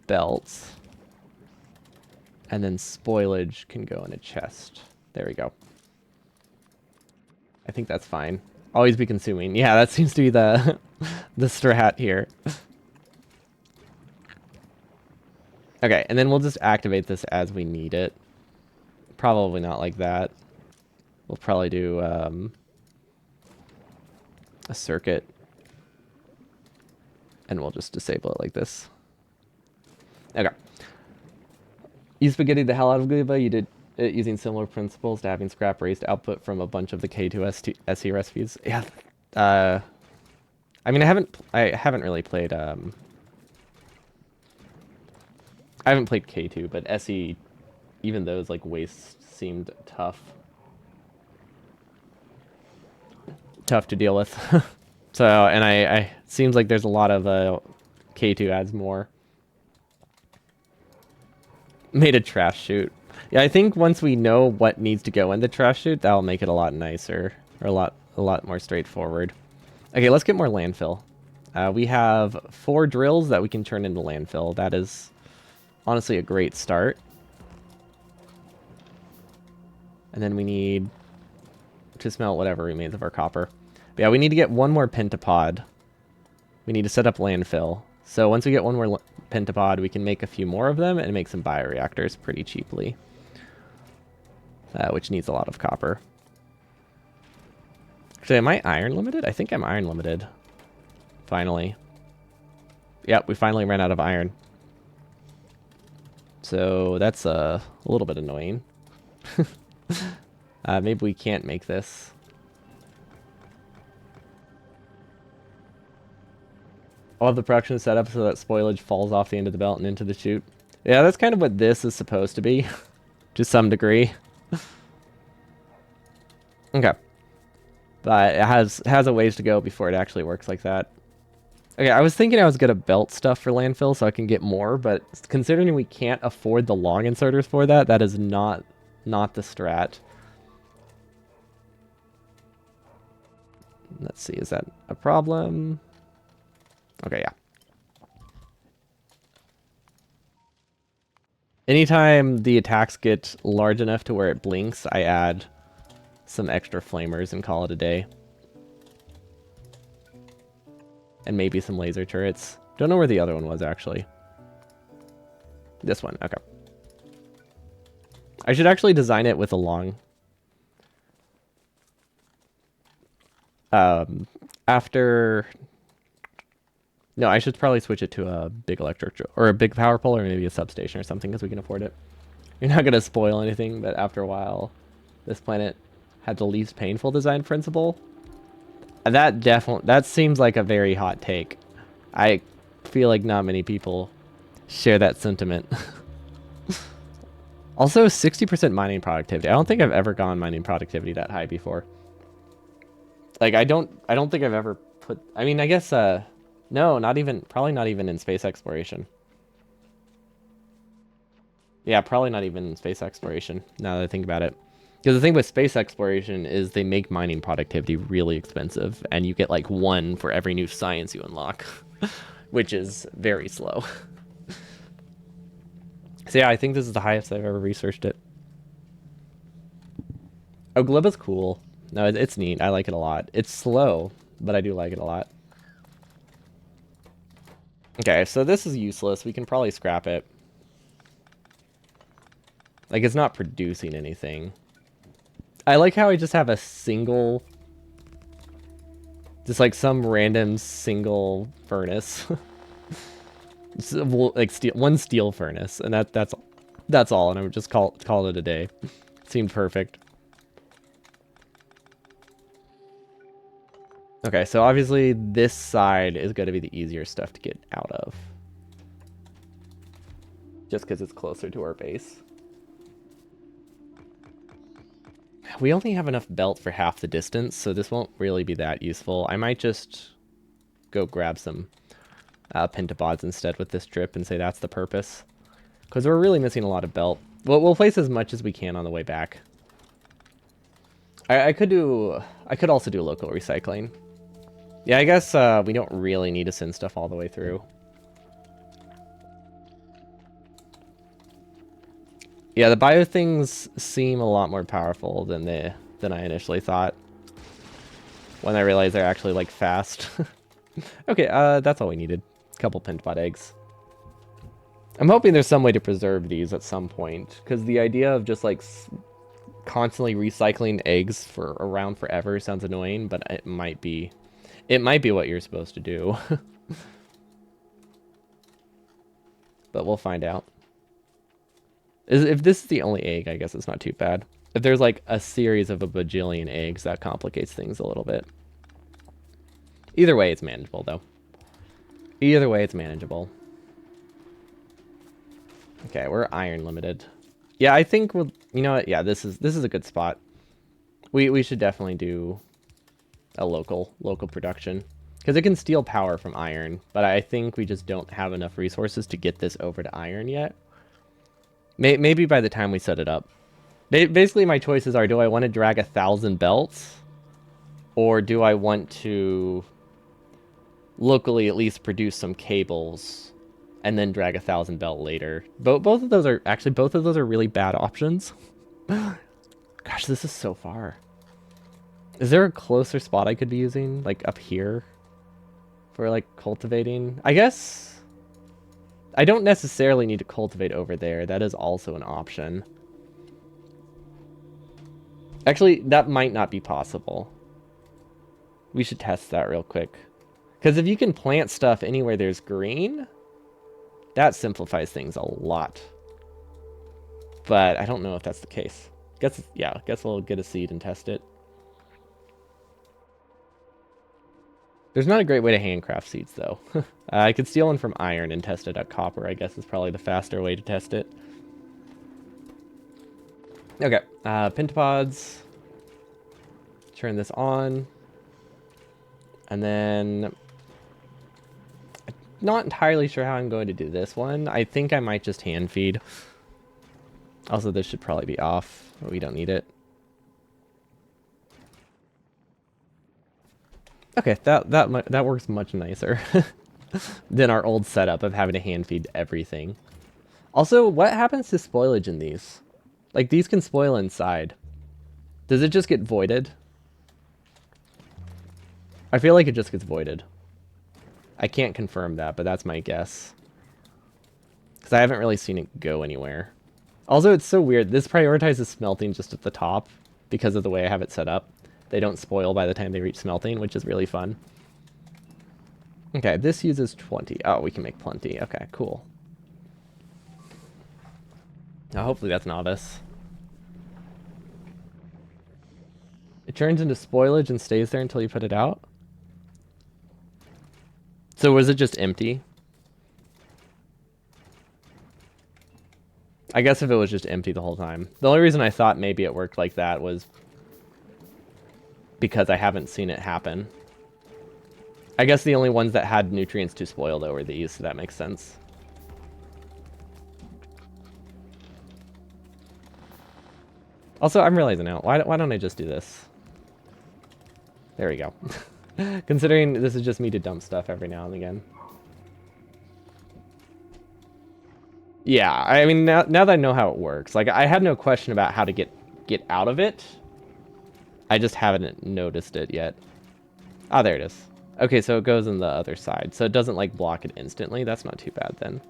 belt. And then spoilage can go in a chest. There we go. I think that's fine. Always be consuming. Yeah, that seems to be the the strat here. Okay, and then we'll just activate this as we need it. Probably not like that. We'll probably do a circuit. And we'll just disable it like this. Okay. You spaghetti the hell out of Glebma. You did it using similar principles to having scrap raised output from a bunch of the K2 SE recipes. Yeah. I mean, I haven't really played I haven't played K2, but SE, even those like wastes seemed tough to deal with. So, and I seems like there's a lot of K2 adds more. Made a trash chute. Yeah, I think once we know what needs to go in the trash chute, that'll make it a lot nicer, or a lot more straightforward. Okay, let's get more landfill. We have 4 drills that we can turn into landfill. That is honestly a great start. And then we need to smelt whatever remains of our copper. But yeah, we need to get one more pentapod. We need to set up landfill. So once we get one more pentapod, we can make a few more of them and make some bioreactors pretty cheaply. Which needs a lot of copper. Actually, am I iron limited? I think I'm iron limited. Finally. Yep, we finally ran out of iron. So that's a little bit annoying. Maybe we can't make this. I'll have the production set up so that spoilage falls off the end of the belt and into the chute. Yeah, that's kind of what this is supposed to be. To some degree. Okay. But it has a ways to go before it actually works like that. Okay, I was thinking I was going to belt stuff for landfill so I can get more, but considering we can't afford the long inserters for that, that is not the strat. Let's see, is that a problem? Okay, yeah. Anytime the attacks get large enough to where it blinks, I add some extra flamers and call it a day. And maybe some laser turrets. Don't know where the other one was, actually. This one, okay. I should actually design it with a long... after... No, I should probably switch it to a big electric... or a big power pole, or maybe a substation or something, because we can afford it. You're not going to spoil anything, but after a while, this planet had the least painful design principle. That seems like a very hot take. I feel like not many people share that sentiment. Also, 60% mining productivity. I don't think I've ever gone mining productivity that high before. Like, I don't think I've ever put... I mean, I guess, no, probably not even in space exploration. Yeah, probably not even in space exploration, now that I think about it. Because the thing with space exploration is they make mining productivity really expensive, and you get like 1 for every new science you unlock, which is very slow. So yeah, I think this is the highest I've ever researched it. Oh, Glebma's cool. No, it's neat. I like it a lot. It's slow, but I do like it a lot. Okay, so this is useless. We can probably scrap it. Like, it's not producing anything. I like how I just have a single... Just like some random single furnace. Like one steel furnace, and that's all, and I would just call it a day. Seemed perfect. Okay, so obviously this side is going to be the easier stuff to get out of. Just because it's closer to our base. We only have enough belt for half the distance, so this won't really be that useful. I might just go grab some pentapods instead with this trip and say that's the purpose. Because we're really missing a lot of belt. We'll place as much as we can on the way back. I could also do local recycling. Yeah, I guess we don't really need to send stuff all the way through. Yeah, the bio things seem a lot more powerful than I initially thought. When I realized they're actually like fast. Okay, that's all we needed. A couple pentapod eggs. I'm hoping there's some way to preserve these at some point, because the idea of just like constantly recycling eggs for around forever sounds annoying, but it might be what you're supposed to do. But we'll find out. If this is the only egg, I guess it's not too bad. If there's like a series of a bajillion eggs, that complicates things a little bit. Either way, it's manageable, though. Either way, it's manageable. Okay, we're iron limited. Yeah, I think we'll... You know what? Yeah, this is a good spot. We should definitely do a local production. Because it can steal power from iron, but I think we just don't have enough resources to get this over to iron yet. Maybe by the time we set it up. Basically, my choices are, do I want to drag 1,000 belts? Or do I want to locally at least produce some cables and then drag 1,000 belt later? Both of those are really bad options. Gosh, this is so far. Is there a closer spot I could be using? Like up here? For like cultivating? I guess I don't necessarily need to cultivate over there. That is also an option. Actually, that might not be possible. We should test that real quick. Because if you can plant stuff anywhere there's green, that simplifies things a lot. But I don't know if that's the case. Guess we'll get a seed and test it. There's not a great way to handcraft seeds, though. I could steal one from iron and test it at copper, I guess is probably the faster way to test it. Okay, pentapods. Turn this on. And then... Not entirely sure how I'm going to do this one. I think I might just hand feed. Also, this should probably be off. We don't need it. Okay, that works much nicer than our old setup of having to hand feed everything. Also, what happens to spoilage in these? Like, these can spoil inside. Does it just get voided? I feel like it just gets voided. I can't confirm that, but that's my guess. Because I haven't really seen it go anywhere. Also, it's so weird. This prioritizes smelting just at the top because of the way I have it set up. They don't spoil by the time they reach smelting, which is really fun. Okay, this uses 20. Oh, we can make plenty. Okay, cool. Now, hopefully that's novice. It turns into spoilage and stays there until you put it out? So was it just empty? I guess if it was just empty the whole time. The only reason I thought maybe it worked like that was because I haven't seen it happen. I guess the only ones that had nutrients to spoil, though, were these, so that makes sense. Also, I'm realizing now, why don't I just do this? There we go. Considering this is just me to dump stuff every now and again. Yeah, I mean, now that I know how it works, like, I had no question about how to get out of it. I just haven't noticed it yet. Ah, there it is. Okay, so it goes on the other side. So it doesn't, like, block it instantly. That's not too bad, then.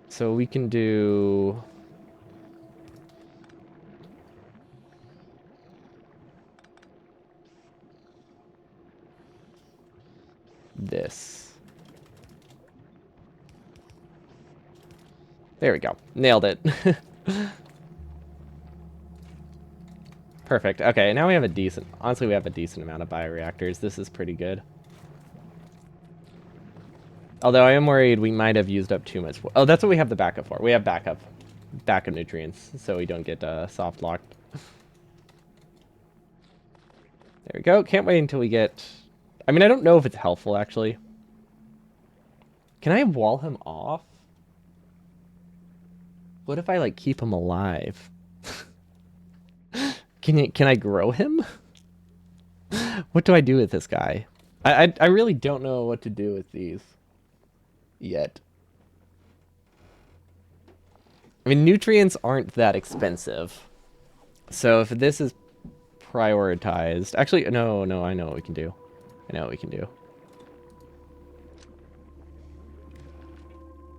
So we can do... this. There we go. Nailed it. Perfect. Okay, now we have a decent... Honestly, we have a decent amount of bioreactors. This is pretty good. Although I am worried we might have used up too much... Oh, that's what we have the backup for. We have backup nutrients, so we don't get soft locked. There we go. Can't wait until we get... I mean, I don't know if it's helpful, actually. Can I wall him off? What if I, like, keep him alive? Can I grow him? What do I do with this guy? I really don't know what to do with these yet. I mean, nutrients aren't that expensive. So if this is prioritized... Actually, no, I know what we can do. I know what we can do.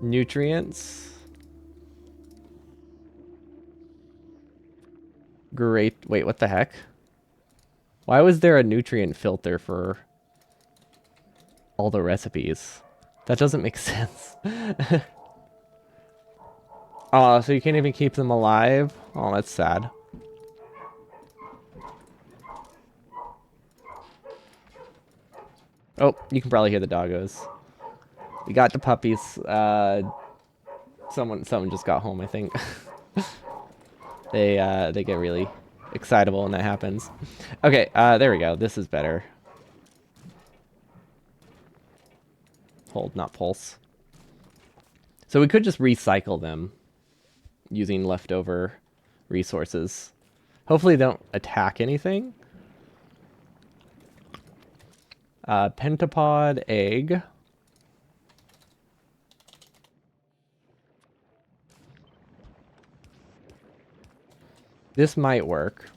Nutrients. Great. Wait, what the heck? Why was there a nutrient filter for all the recipes? That doesn't make sense. Oh, so you can't even keep them alive? Oh, that's sad. Oh, you can probably hear the doggos. We got the puppies. Someone just got home, I think. They get really excitable when that happens. Okay, there we go. This is better. Hold, not pulse. So we could just recycle them using leftover resources. Hopefully they don't attack anything. Pentapod egg. This might work.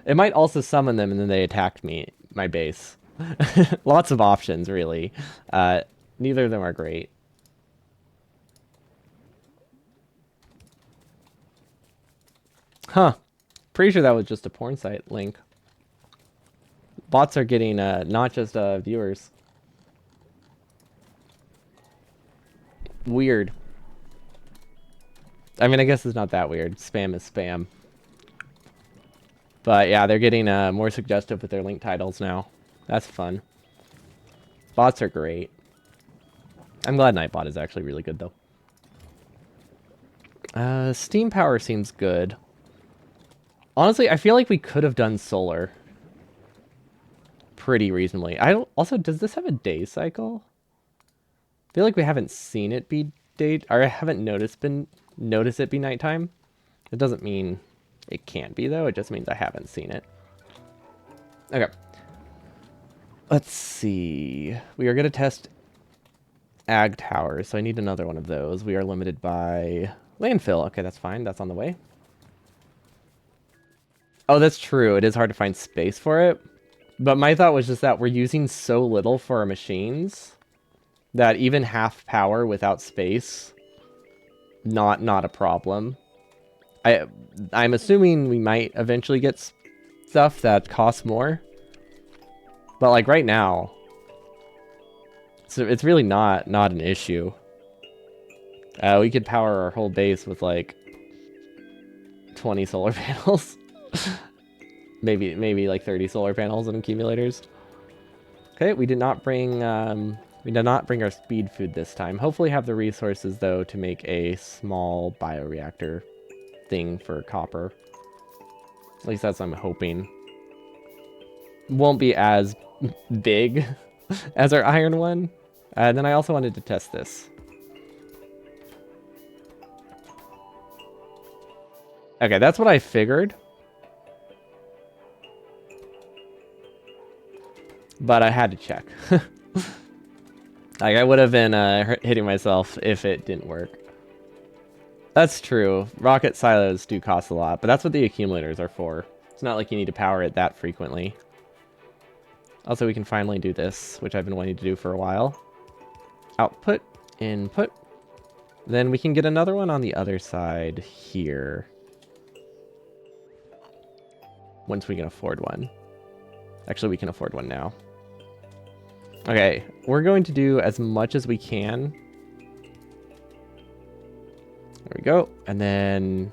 It might also summon them and then they attacked my base. Lots of options, really. Neither of them are great. Huh. Pretty sure that was just a porn site link. Bots are getting not just viewers. Weird. I mean, I guess it's not that weird. Spam is spam. But yeah, they're getting more suggestive with their link titles now. That's fun. Bots are great. I'm glad Nightbot is actually really good, though. Steam power seems good. Honestly, I feel like we could have done solar pretty reasonably. Also, does this have a day cycle? I feel like we haven't seen it be day, or I haven't noticed it be nighttime. It doesn't mean it can't be, though. It just means I haven't seen it. Okay. Let's see. We are going to test ag towers, so I need another one of those. We are limited by landfill. Okay, that's fine. That's on the way. Oh, that's true. It is hard to find space for it. But my thought was just that we're using so little for our machines that even half power without space, not a problem. I'm assuming we might eventually get stuff that costs more. But like right now, so it's really not an issue. We could power our whole base with like 20 solar panels. maybe like 30 solar panels and accumulators. Okay, we did not bring our speed food this time. Hopefully have the resources though to make a small bioreactor thing for copper. At least that's what I'm hoping. Won't be as big as our iron one. And then I also wanted to test this. Okay, that's what I figured. But I had to check. Like, I would have been hitting myself if it didn't work. That's true. Rocket silos do cost a lot, but that's what the accumulators are for. It's not like you need to power it that frequently. Also, we can finally do this, which I've been wanting to do for a while. Output, input. Then we can get another one on the other side here. Once we can afford one. Actually, we can afford one now. Okay, we're going to do as much as we can. There we go. And then...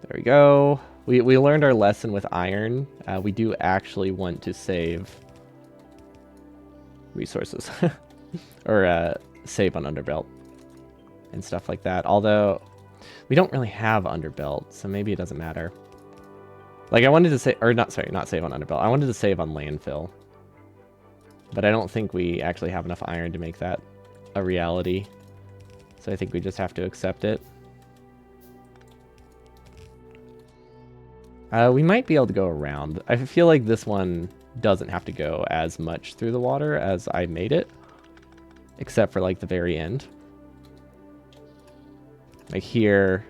there we go. We learned our lesson with iron. We do actually want to save resources. Or save on underbelt. And stuff like that. Although, we don't really have underbelt, so maybe it doesn't matter. Like, I wanted to say... or not, sorry, not save on underbelt. I wanted to save on landfill. But I don't think we actually have enough iron to make that a reality. So I think we just have to accept it. We might be able to go around. I feel like this one doesn't have to go as much through the water as I made it. Except for, like, the very end. Like, here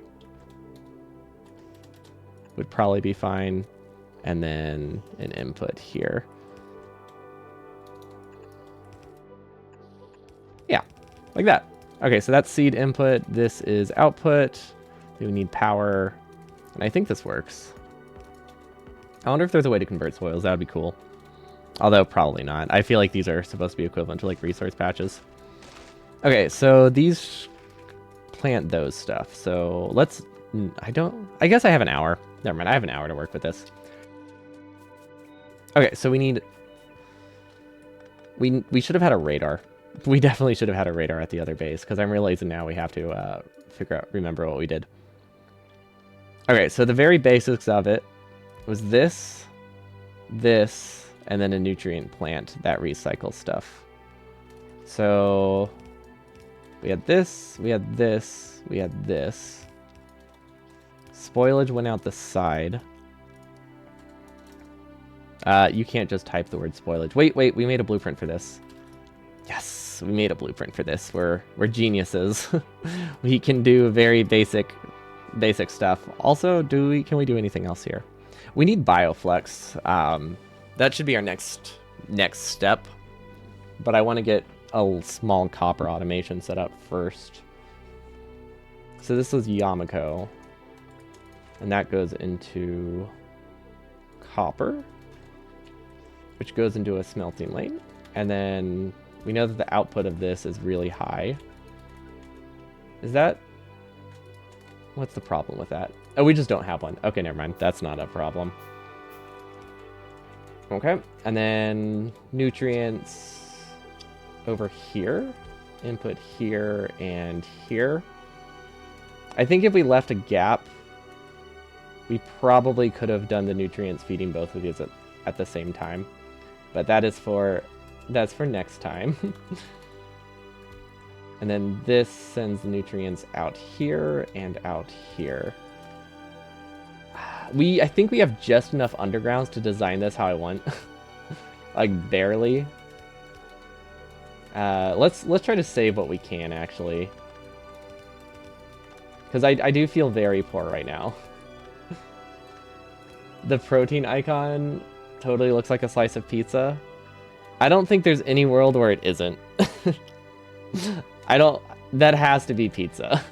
would probably be fine. And then an input here. Yeah, like that. Okay, so that's seed input. This is output. We need power. And I think this works. I wonder if there's a way to convert soils. That would be cool. Although, probably not. I feel like these are supposed to be equivalent to, like, resource patches. Okay, so these plant those stuff. So let's... I guess I have an hour. Never mind, I have an hour to work with this. Okay, so we need... We should have had a radar. We definitely should have had a radar at the other base, because I'm realizing now we have to remember what we did. Okay, so the very basics of it was this, and then a nutrient plant that recycles stuff. So we had this, we had this, we had this. Spoilage went out the side. You can't just type the word spoilage. Wait, we made a blueprint for this. Yes. this. We made a blueprint for this. We're geniuses. We can do very basic stuff. Also, can we do anything else here? We need bioflex. That should be our next step. But I want to get a small copper automation set up first. So this is Yamako. And that goes into copper, which goes into a smelting lane. And then we know that the output of this is really high. Is that... What's the problem with that? Oh, we just don't have one. Okay, never mind. That's not a problem. Okay, and then nutrients over here. Input here and here. I think if we left a gap, we probably could have done the nutrients feeding both of these at the same time. But that's for next time. And then this sends the nutrients out here and out here. I think we have just enough undergrounds to design this how I want. Like, barely. Let's try to save what we can, actually. Because I do feel very poor right now. The protein icon totally looks like a slice of pizza. I don't think there's any world where it isn't. That has to be pizza.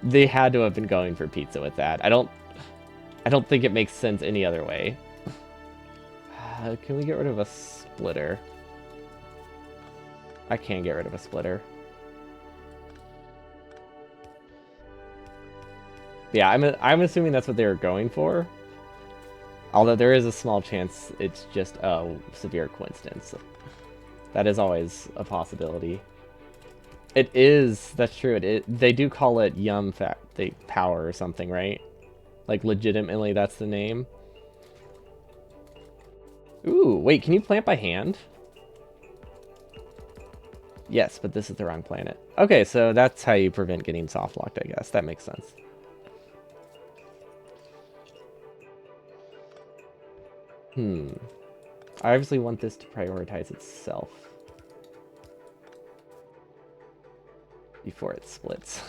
They had to have been going for pizza with that. I don't think it makes sense any other way. Can we get rid of a splitter? I can get rid of a splitter. Yeah, I'm assuming that's what they were going for. Although there is a small chance it's just a severe coincidence. That is always a possibility. It is, that's true. They do call it power or something, right? Like, legitimately, that's the name. Ooh, wait, can you plant by hand? Yes, but this is the wrong planet. Okay, so that's how you prevent getting soft locked, I guess. That makes sense. I obviously want this to prioritize itself before it splits.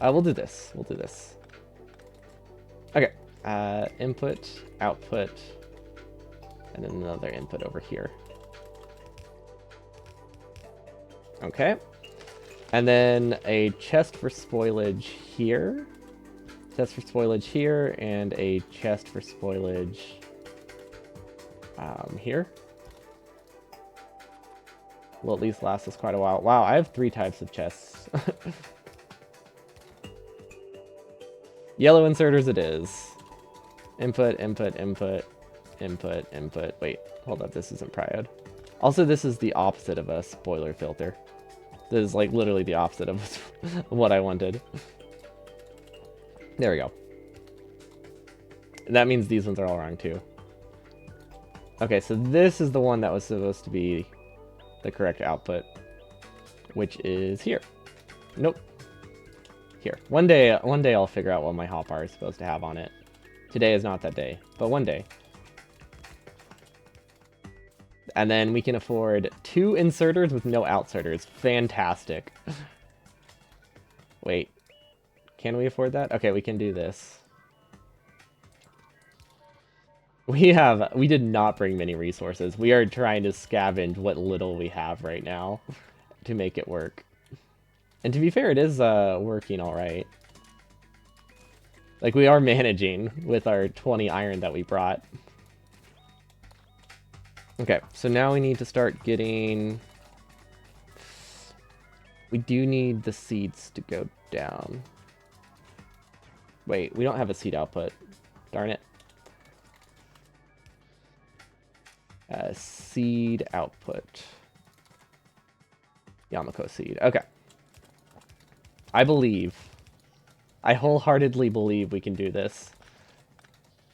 We'll do this. We'll do this. Okay. Input, output, and then another input over here. Okay. And then a chest for spoilage here. Chest for spoilage here, and a chest for spoilage here. Will at least last us quite a while. Wow, I have 3 types of chests. Yellow inserters it is. Input, input, input, input, input. Wait, hold up, this isn't priod. Also, this is the opposite of a spoiler filter. This is like literally the opposite of what I wanted. There we go. That means these ones are all wrong too. Okay, so this is the one that was supposed to be the correct output, which is here. Nope. Here. One day I'll figure out what my hotbar is supposed to have on it. Today is not that day, but one day. And then we can afford 2 inserters with no outserters. Fantastic. Wait. Can we afford that? Okay, we can do this. We did not bring many resources. We are trying to scavenge what little we have right now to make it work. And to be fair, it is working all right. Like, we are managing with our 20 iron that we brought. Okay, so now we need to start getting... We do need the seeds to go down. Wait, we don't have a seed output. Darn it. Seed output. Yamako seed. Okay. I wholeheartedly believe we can do this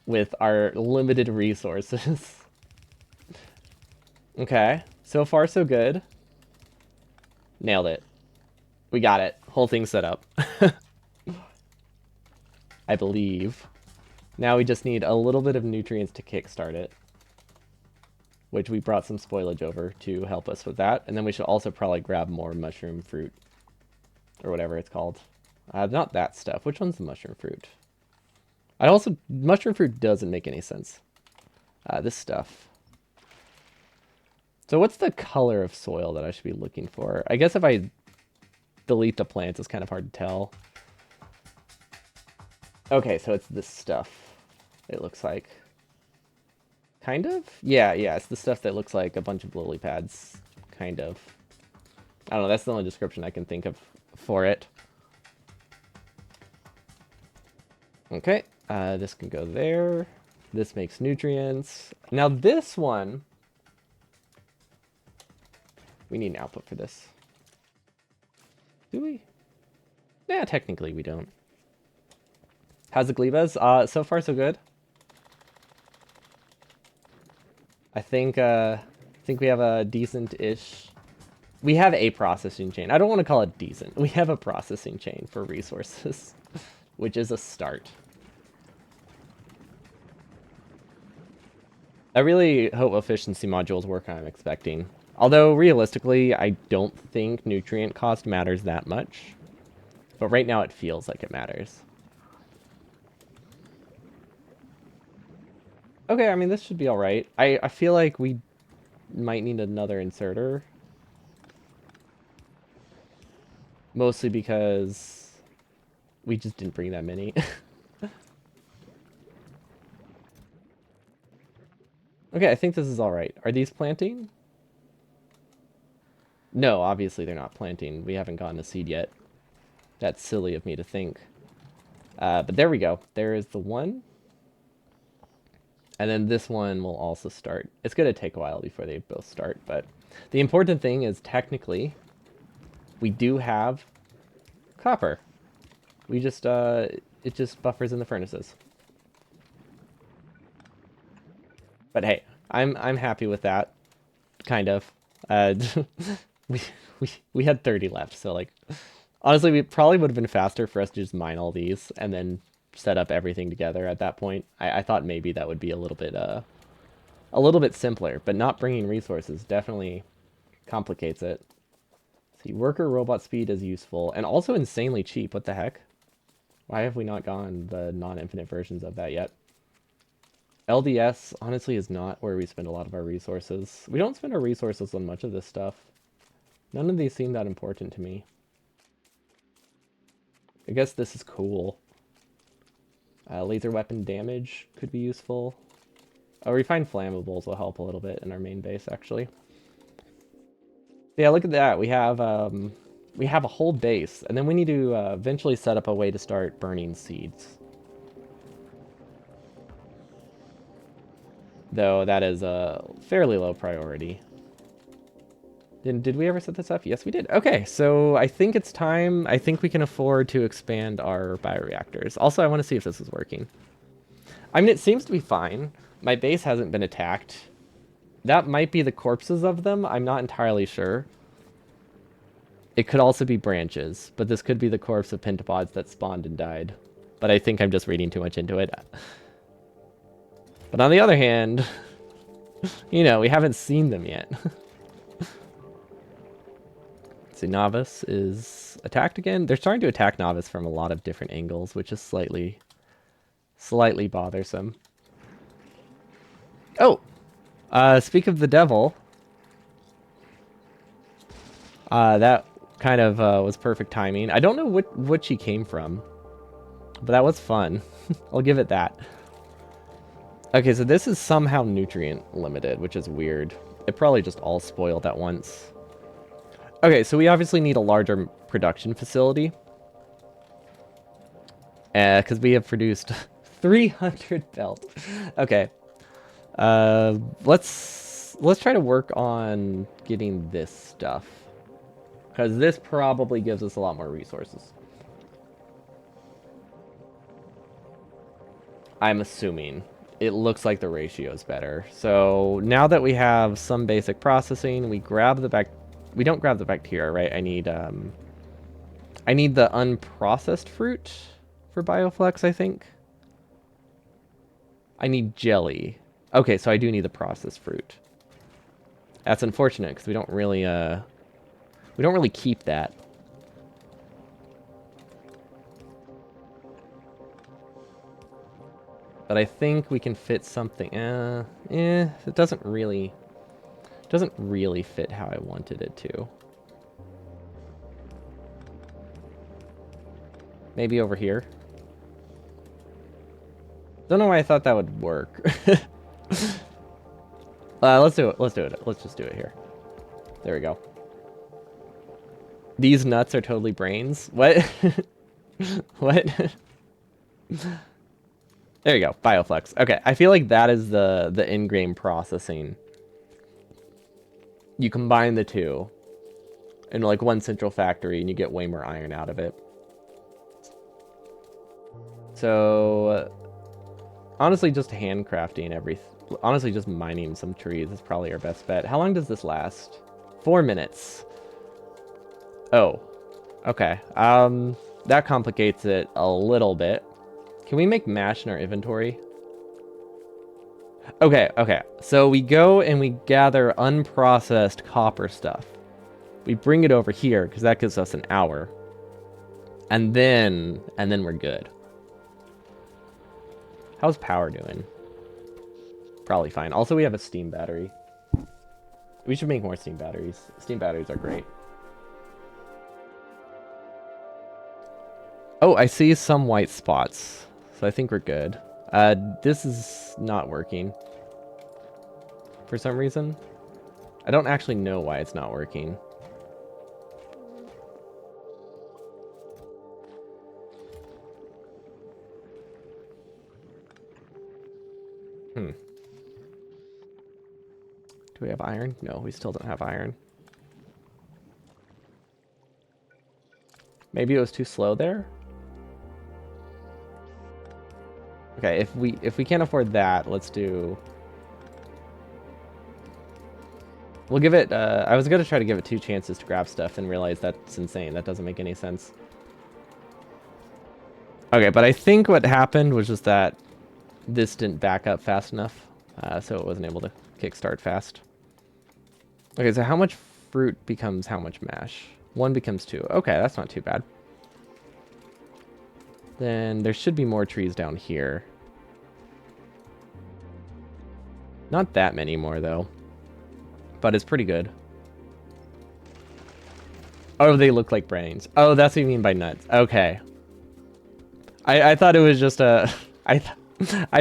with our limited resources. Okay. So far, so good. Nailed it. We got it. Whole thing set up. I believe. Now we just need a little bit of nutrients to kickstart it. which we brought some spoilage over to help us with that. And then we should also probably grab more mushroom fruit, or whatever it's called. Not that stuff. Which one's the mushroom fruit? Mushroom fruit doesn't make any sense. This stuff. So what's the color of soil that I should be looking for? I guess if I delete the plants, it's kind of hard to tell. Okay, so it's this stuff, it looks like. Kind of? Yeah, it's the stuff that looks like a bunch of lily pads. Kind of. I don't know, that's the only description I can think of for it. Okay, this can go there. This makes nutrients. Now this one, we need an output for this. Do we? Yeah, technically we don't. How's the Glebas? So far so good. I think we have a decent-ish. We have a processing chain. I don't want to call it decent. We have a processing chain for resources, which is a start. I really hope efficiency modules work I'm expecting. Although, realistically, I don't think nutrient cost matters that much. But right now it feels like it matters. Okay, I mean, this should be alright. I feel like we might need another inserter. Mostly because we just didn't bring that many. Okay, I think this is alright. Are these planting? No, obviously they're not planting. We haven't gotten a seed yet. That's silly of me to think. But there we go. There is the one. And then this one will also start. It's going to take a while before they both start, but the important thing is technically we do have copper. We just, it just buffers in the furnaces. But hey, I'm happy with that, kind of. We had 30 left, so like, honestly, we probably would have been faster for us to just mine all these and then set up everything together at that point. I thought maybe that would be a little bit simpler, but not bringing resources definitely complicates it. See, worker robot speed is useful and also insanely cheap. What the heck? Why have we not gone the non-infinite versions of that yet? LDS honestly is not where we spend a lot of our resources. We don't spend our resources on much of this stuff. None of these seem that important to me. I guess this is cool. Laser weapon damage could be useful. Refined flammables will help a little bit in our main base, actually. Yeah, look at that. We have a whole base, and then we need to eventually set up a way to start burning seeds. Though that is a fairly low priority. Did we ever set this up? Yes, we did. Okay, so I think it's time. I think we can afford to expand our bioreactors. Also, I want to see if this is working. I mean, it seems to be fine. My base hasn't been attacked. That might be the corpses of them. I'm not entirely sure. It could also be branches, but this could be the corpse of pentapods that spawned and died. But I think I'm just reading too much into it. But on the other hand, you know, we haven't seen them yet. See, Novice is attacked again. They're starting to attack Novice from a lot of different angles, which is slightly bothersome. Oh! Speak of the devil. That kind of was perfect timing. I don't know what she came from, but that was fun. I'll give it that. Okay, so this is somehow nutrient limited, which is weird. It probably just all spoiled at once. Okay, so we obviously need a larger production facility. Because we have produced 300 belt. Okay. Let's try to work on getting this stuff. Because this probably gives us a lot more resources. I'm assuming. It looks like the ratio is better. So now that we have some basic processing, we grab the we don't grab the bacteria, right? I need the unprocessed fruit for Bioflex, I think. I need jelly. Okay, so I do need the processed fruit. That's unfortunate because we don't really keep that. But I think we can fit something. It doesn't really fit how I wanted it to. Maybe over here. Don't know why I thought that would work. Let's do it. Let's do it. Let's just do it here. There we go. These nuts are totally brains. What? What? There you go. Bioflex. Okay, I feel like that is the in-game processing. You combine the two in like one central factory and you get way more iron out of it. So honestly, just handcrafting honestly, just mining some trees is probably our best bet. How long does this last? 4 minutes. Oh, okay. That complicates it a little bit. Can we make mash in our inventory? Okay, okay. So we go and we gather unprocessed copper stuff. We bring it over here because that gives us an hour. And then we're good. How's power doing? Probably fine. Also, we have a steam battery. We should make more steam batteries. Steam batteries are great. Oh, I see some white spots. So I think we're good. This is not working. For some reason. I don't actually know why it's not working. Do we have iron? No, we still don't have iron. Maybe it was too slow there? Okay, if we can't afford that, let's do... We'll give it... I was going to try to give it 2 chances to grab stuff and realize that's insane. That doesn't make any sense. Okay, but I think what happened was just that this didn't back up fast enough, so it wasn't able to kickstart fast. Okay, so how much fruit becomes how much mash? 1 becomes 2. Okay, that's not too bad. Then there should be more trees down here. Not that many more, though. But it's pretty good. Oh, they look like brains. Oh, that's what you mean by nuts. Okay. I thought it was just a... I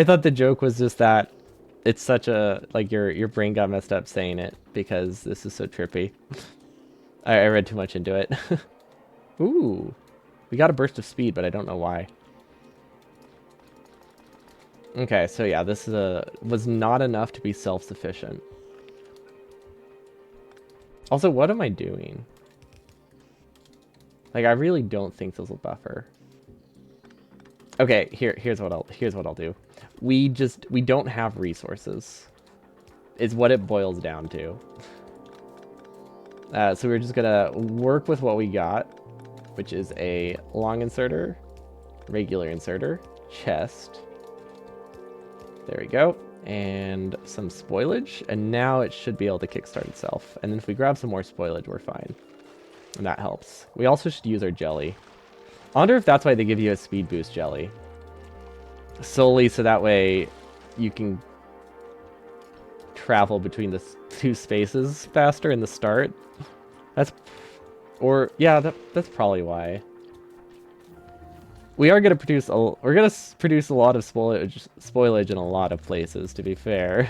thought the joke was just that it's such a... Like, your brain got messed up saying it because this is so trippy. I read too much into it. Ooh. We got a burst of speed, but I don't know why. Okay, so yeah, this is was not enough to be self-sufficient. Also, what am I doing? Like, I really don't think this will buffer. Okay, here's what I'll do. We don't have resources. Is what it boils down to. So we're just gonna work with what we got, which is a long inserter, regular inserter, chest. There we go. And some spoilage, and now it should be able to kickstart itself. And then if we grab some more spoilage, we're fine. And that helps. We also should use our jelly. I wonder if that's why they give you a speed boost jelly. Solely so that way you can travel between the 2 spaces faster in the start. That's probably why. We are going to produce a lot of spoilage in a lot of places, to be fair.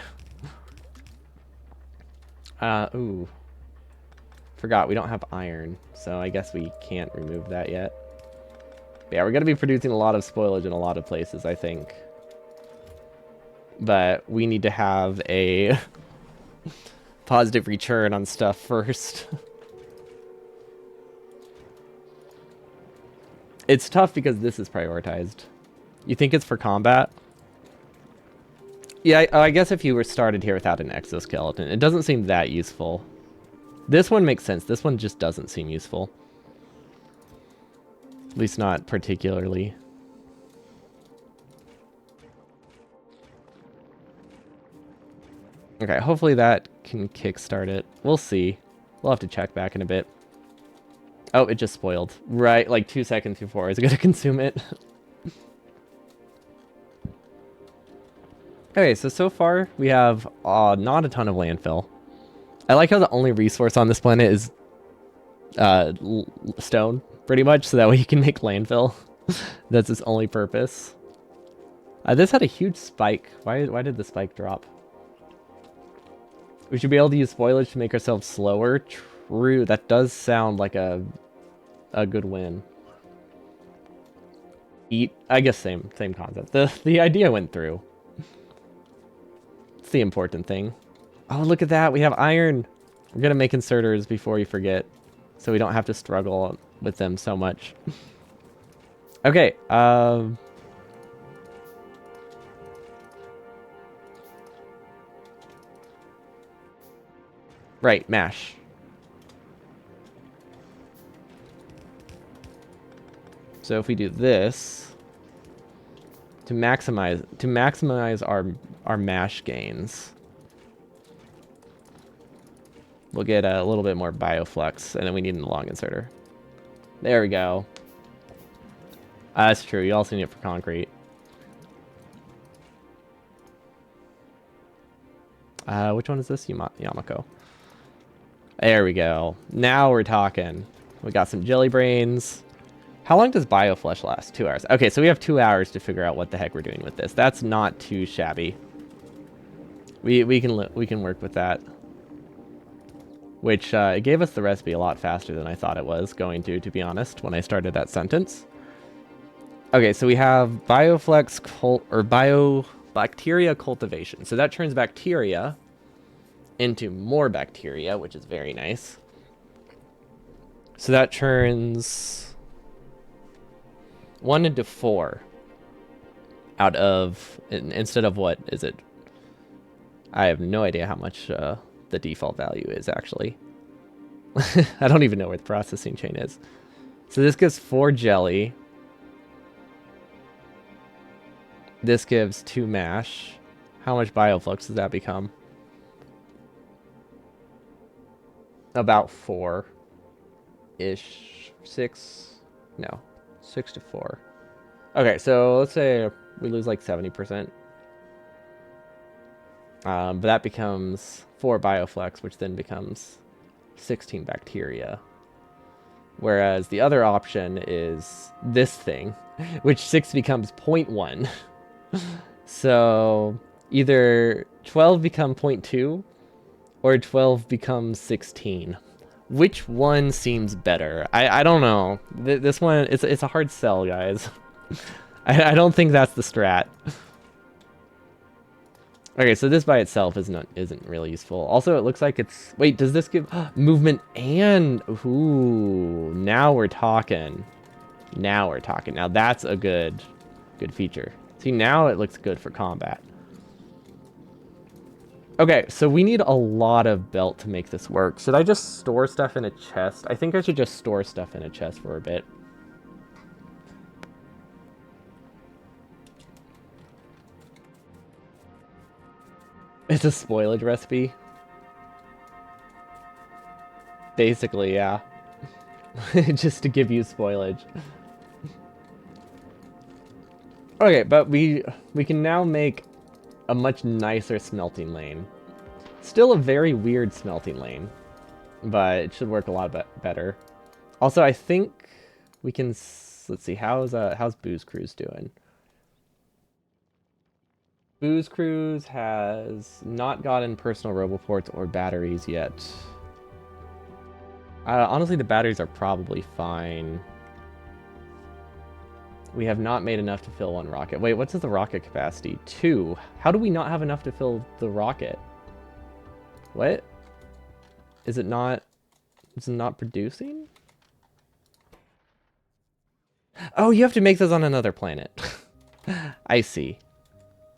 Ooh. Forgot, we don't have iron, so I guess we can't remove that yet. But yeah, we're going to be producing a lot of spoilage in a lot of places, I think. But we need to have a positive return on stuff first. It's tough because this is prioritized. You think it's for combat? Yeah, I guess if you were started here without an exoskeleton, it doesn't seem that useful. This one makes sense. This one just doesn't seem useful. At least not particularly. Okay, hopefully that can kickstart it. We'll see. We'll have to check back in a bit. Oh, it just spoiled. Right, like 2 seconds before I was gonna consume it. Okay, so far we have not a ton of landfill. I like how the only resource on this planet is stone, pretty much, so that way you can make landfill. That's its only purpose. This had a huge spike. Why did the spike drop? We should be able to use spoilage to make ourselves slower. True, that does sound like a good win. Eat, I guess same concept. The idea went through. It's the important thing. Oh, look at that. We have iron. We're gonna make inserters before you forget, so we don't have to struggle with them so much. Okay, right, mash. So if we do this to maximize our mash gains, we'll get a little bit more bioflux, and then we need a long inserter. There we go. That's true. You also need it for concrete. Which one is this? Yamako. There we go. Now we're talking. We got some jelly brains. How long does bioflesh last? 2 hours. Okay, so we have 2 hours to figure out what the heck we're doing with this. That's not too shabby. We can work with that. Which it gave us the recipe a lot faster than I thought it was going to be honest, when I started that sentence. Okay, so we have bioflex bacteria cultivation. So that turns bacteria into more bacteria, which is very nice. So that turns 1 into 4 out of, instead of what is it? I have no idea how much the default value is actually. I don't even know where the processing chain is. So this gives 4 jelly. This gives 2 mash. How much bioflux does that become? About 4-ish. 6? No. 6 to 4. Okay, so let's say we lose like 70%. But that becomes 4 bioflex, which then becomes 16 bacteria. Whereas the other option is this thing, which 6 becomes 0.1. So either 12 become 0.2 or 12 becomes 16. Which one seems better? I don't know. This one, it's a hard sell, guys. I don't think that's the strat. Okay, so this by itself isn't really useful. Also, it looks like it's... Wait, does this give movement and... Ooh, now we're talking. Now we're talking. Now that's a good feature. See, now it looks good for combat. Okay, so we need a lot of belt to make this work. Should I just store stuff in a chest? I think I should just store stuff in a chest for a bit. It's a spoilage recipe. Basically, yeah. Just to give you spoilage. Okay, but we can now make a much nicer smelting lane. Still a very weird smelting lane, but it should work a lot better. Also, I think we can... Let's see, how's Booze Cruise doing? Booze Cruise has not gotten personal roboports or batteries yet. Honestly, the batteries are probably fine. We have not made enough to fill 1 rocket. Wait, what's the rocket capacity? 2. How do we not have enough to fill the rocket? What? Is it not producing? Oh, you have to make those on another planet. I see.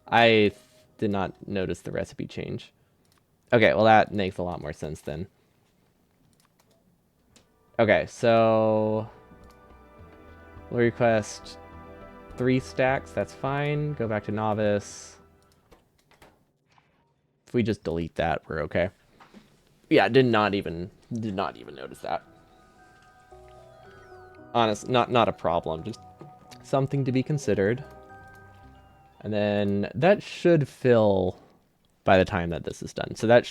I did not notice the recipe change. Okay, well that makes a lot more sense then. Okay, so we'll request 3 stacks, that's fine. Go back to novice. we just delete that, we're okay. Yeah, did not even notice that. Honest, not a problem, just something to be considered. And then that should fill by the time that this is done. So that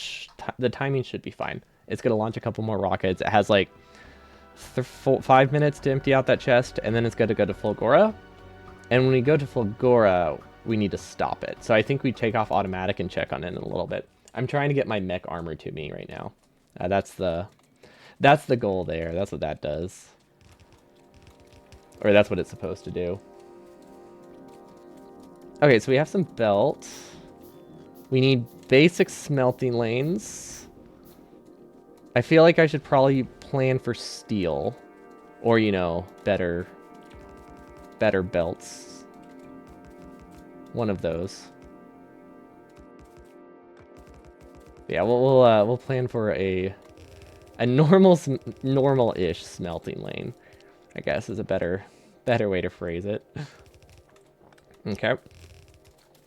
the timing should be fine. It's going to launch a couple more rockets. It has like 5 minutes to empty out that chest, and then it's going to go to Fulgora. And when we go to Fulgora, we need to stop it. So I think we take off automatic and check on it in a little bit. I'm trying to get my mech armor to me right now. That's the goal there. That's what that does. Or that's what it's supposed to do. Okay, so we have some belt. We need basic smelting lanes. I feel like I should probably plan for steel. Or, you know, better belts. One of those. Yeah, we'll plan for a normal-ish smelting lane, I guess is a better way to phrase it. Okay.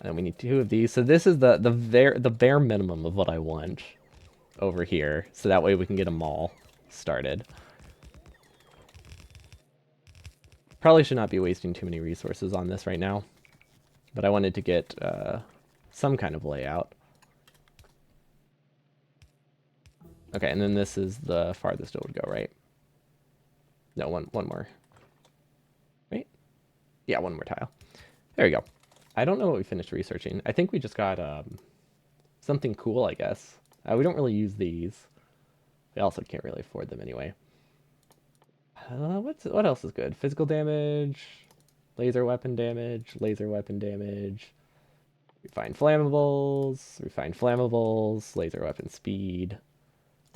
And we need 2 of these. So this is the bare minimum of what I want over here. So that way we can get them all started. Probably should not be wasting too many resources on this right now. But I wanted to get some kind of layout. Okay, and then this is the farthest it would go, right? No, one more. Right? Yeah, one more tile. There you go. I don't know what we finished researching. I think we just got something cool, I guess. We don't really use these. We also can't really afford them anyway. What else is good? Physical damage, laser weapon damage, refine flammables, laser weapon speed.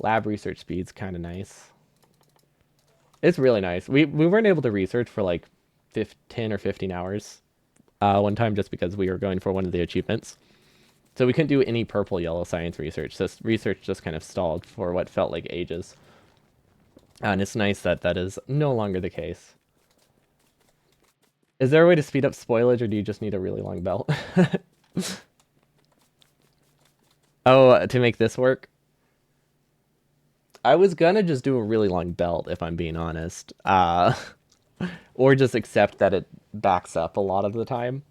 Lab research speed's kind of nice. It's really nice. We weren't able to research for like 10 or 15 hours one time just because we were going for one of the achievements. So we couldn't do any purple yellow science research. So research just kind of stalled for what felt like ages. And it's nice that that is no longer the case. Is there a way to speed up spoilage, or do you just need a really long belt? Oh, to make this work? I was gonna just do a really long belt, if I'm being honest. Or just accept that it backs up a lot of the time.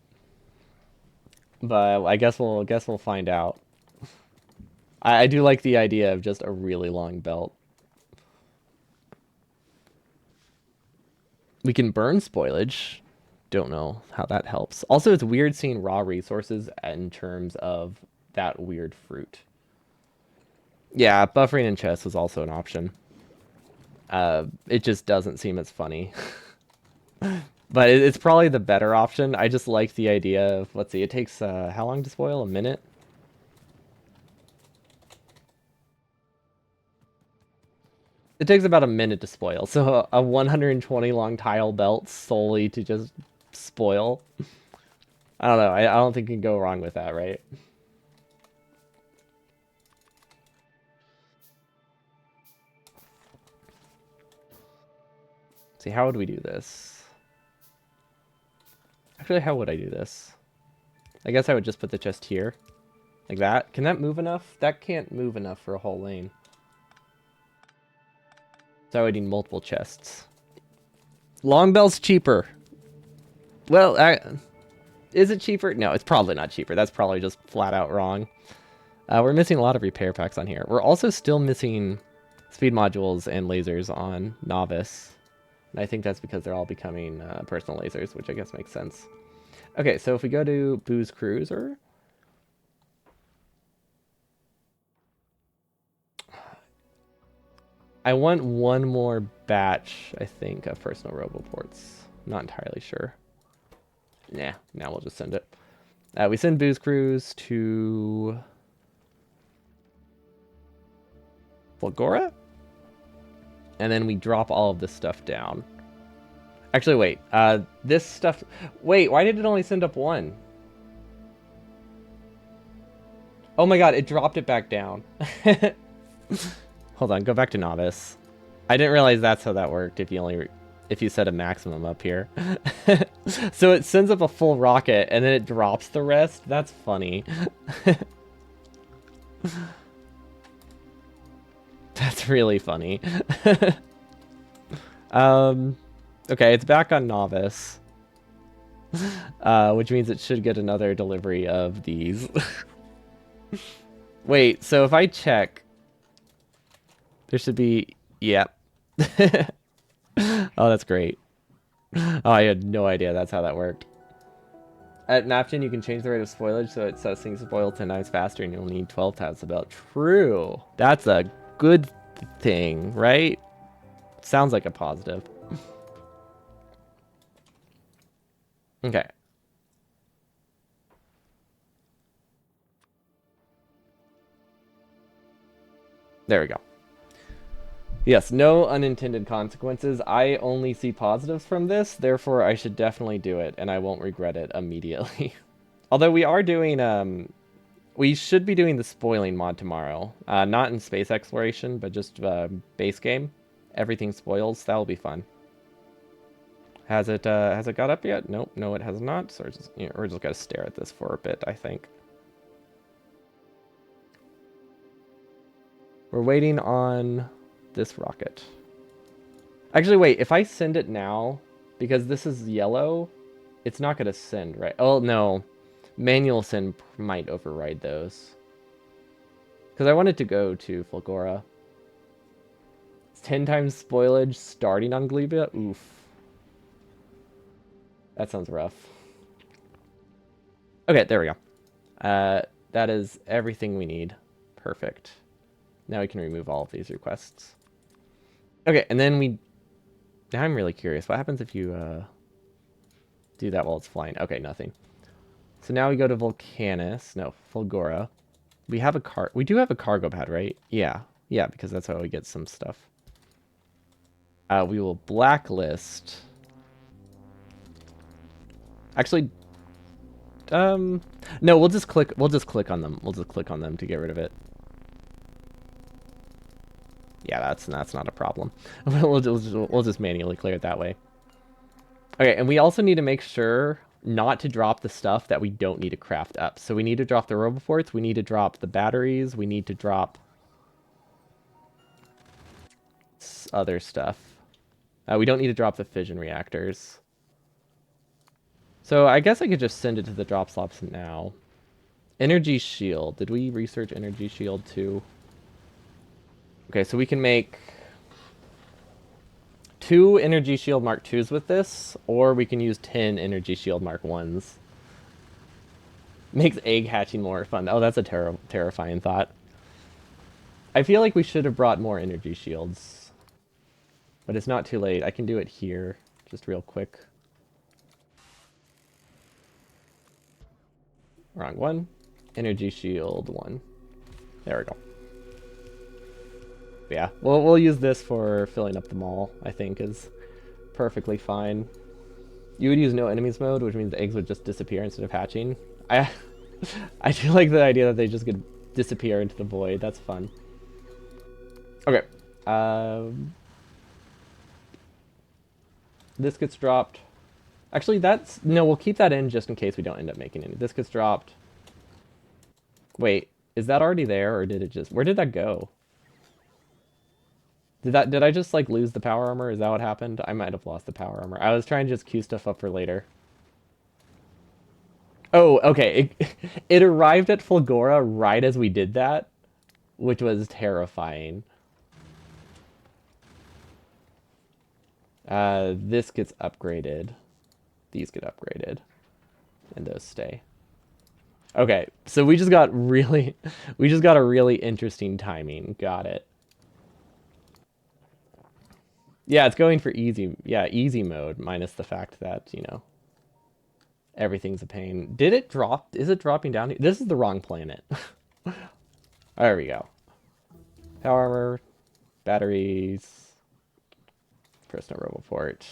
But I guess we'll find out. I do like the idea of just a really long belt. We can burn spoilage. Don't know how that helps. Also, it's weird seeing raw resources in terms of that weird fruit. Yeah, buffering in chests was also an option. It just doesn't seem as funny. But it's probably the better option. I just like the idea of, let's see, it takes, how long to spoil? A minute? It takes about a minute to spoil, so a 120 long tile belt solely to just spoil. I don't know, I don't think you can go wrong with that, right? See, how would we do this? Actually, how would I do this? I guess I would just put the chest here. Like that. Can that move enough? That can't move enough for a whole lane. So I would need multiple chests. Long bell's cheaper. Well, is it cheaper? No, it's probably not cheaper. That's probably just flat out wrong. We're missing a lot of repair packs on here. We're also still missing speed modules and lasers on Novice. And I think that's because they're all becoming personal lasers, which I guess makes sense. Okay, so if we go to Booze Cruiser... I want one more batch, I think, of personal roboports. I'm not entirely sure. Nah, now we'll just send it. We send Booze Cruise to... Fulgora? And then we drop all of this stuff down. Actually, wait. This stuff... Wait, why did it only send up one? Oh my god, it dropped it back down. Hold on, go back to Novice. I didn't realize that's how that worked if you set a maximum up here. So it sends up a full rocket and then it drops the rest? That's funny. That's really funny. um, okay, it's back on Novice, which means it should get another delivery of these. Wait, so if I check, there should be, yeah. Oh, that's great. Oh, I had no idea that's how that worked. At Napkin, you can change the rate of spoilage so it says things spoil 10 times faster and you'll need 12 times about. True. That's a good thing, right? Sounds like a positive. Okay. There we go. Yes, no unintended consequences. I only see positives from this, therefore I should definitely do it, and I won't regret it immediately. Although we are doing, we should be doing the spoiling mod tomorrow. Not in space exploration, but just base game. Everything spoils. That'll be fun. Has it got up yet? Nope, no it has not. So we're just gonna stare at this for a bit, I think. We're waiting on this rocket. Actually, wait, if I send it now, because this is yellow, it's not gonna send, right? Oh, no. Manual send might override those. Because I wanted to go to Fulgora. It's 10 times spoilage starting on Glebma? Oof. That sounds rough. Okay, there we go. That is everything we need. Perfect. Now we can remove all of these requests. Okay, and then we... Now I'm really curious. What happens if you do that while it's flying? Okay, nothing. So now we go to Volcanus. No, Fulgora. We have a we do have a cargo pad, right? Yeah. Yeah, because that's how we get some stuff. We will blacklist. Actually, no, we'll just click on them. We'll just click on them to get rid of it. Yeah, that's not a problem. we'll just manually clear it that way. Okay, and we also need to make sure not to drop the stuff that we don't need to craft up. So we need to drop the roboports, we need to drop the batteries, we need to drop other stuff. We don't need to drop the fission reactors. So I guess I could just send it to the drop slots now. Energy shield. Did we research energy shield too? Okay, so we can make 2 energy shield Mark 2s with this, or we can use 10 energy shield Mark 1s. Makes egg hatching more fun. Oh, that's a terrifying thought. I feel like we should have brought more energy shields. But it's not too late. I can do it here, just real quick. Wrong one. Energy shield 1. There we go. Yeah, we'll use this for filling up the mall, I think, is perfectly fine. You would use no enemies mode, which means the eggs would just disappear instead of hatching. I do like the idea that they just could disappear into the void. That's fun. Okay. This gets dropped. Actually, no, we'll keep that in just in case we don't end up making any. This gets dropped. Wait, is that already there, or did it just... Where did that go? Did I just, like, lose the power armor? Is that what happened? I might have lost the power armor. I was trying to just queue stuff up for later. Oh, okay. It arrived at Fulgora right as we did that, which was terrifying. This gets upgraded. These get upgraded. And those stay. Okay, so we just got a really interesting timing. Got it. Yeah, it's going for easy. Yeah, easy mode, minus the fact that, you know, everything's a pain. Did it drop? Is it dropping down? This is the wrong planet. There we go. Power armor, batteries, personal roboport.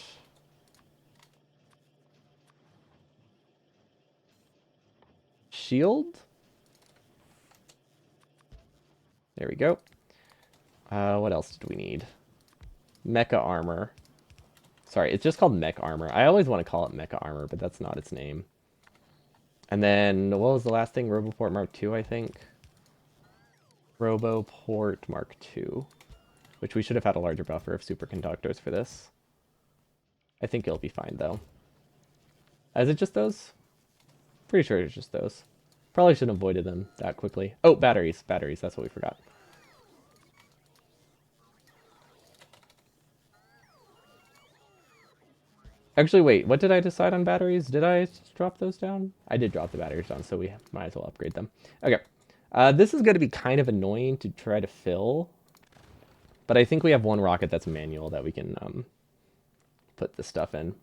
Shield? There we go. What else did we need? Mecha armor. Sorry, it's just called mech armor. I always want to call it mecha armor, but that's not its name. And then, what was the last thing? Roboport Mark II, I think. Roboport Mark II, which we should have had a larger buffer of superconductors for this. I think it'll be fine, though. Is it just those? Pretty sure it's just those. Probably should have avoided them that quickly. Oh, batteries. Batteries, that's what we forgot. Actually, wait, what did I decide on batteries? Did I drop those down? I did drop the batteries down, so we might as well upgrade them. Okay. This is going to be kind of annoying to try to fill, but I think we have one rocket that's manual that we can put this stuff in.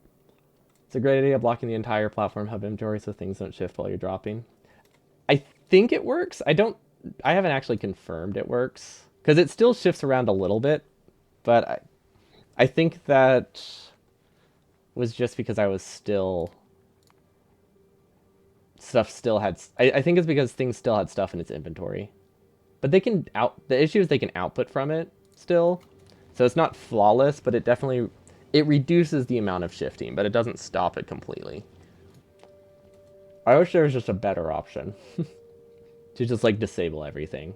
It's a great idea blocking the entire platform hub inventory so things don't shift while you're dropping. I think it works. I haven't actually confirmed it works, because it still shifts around a little bit, but I think that was just because I was still... Stuff still had... I think it's because things still had stuff in its inventory. But they can the issue is they can output from it still. So it's not flawless, but it definitely... It reduces the amount of shifting, but it doesn't stop it completely. I wish there was just a better option. To just, like, disable everything.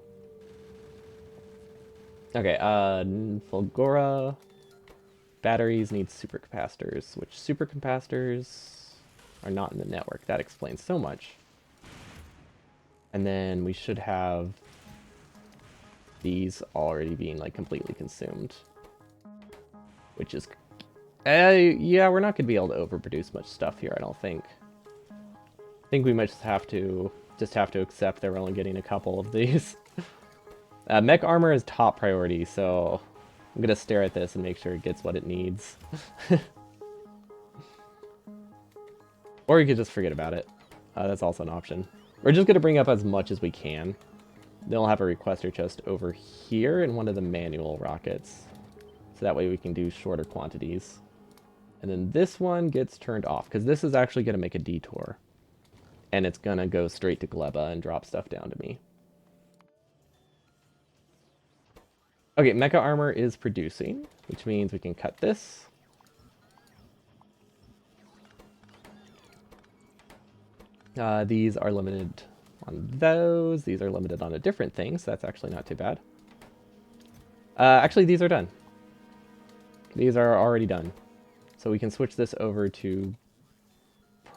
Okay, Fulgora... Batteries need supercapacitors, which supercapacitors are not in the network. That explains so much. And then we should have these already being, like, completely consumed. Which is... yeah, we're not going to be able to overproduce much stuff here, I don't think. I think we might just have to accept that we're only getting a couple of these. Mech armor is top priority, so... I'm gonna stare at this and make sure it gets what it needs. Or you could just forget about it. That's also an option. We're just gonna bring up as much as we can. Then we'll have a requester chest over here in one of the manual rockets. So that way we can do shorter quantities. And then this one gets turned off, because this is actually gonna make a detour. And it's gonna go straight to Glebma and drop stuff down to me. Okay, mecha armor is producing, which means we can cut this. These are limited on those. These are limited on a different thing, so that's actually not too bad. Actually, these are done. These are already done. So we can switch this over to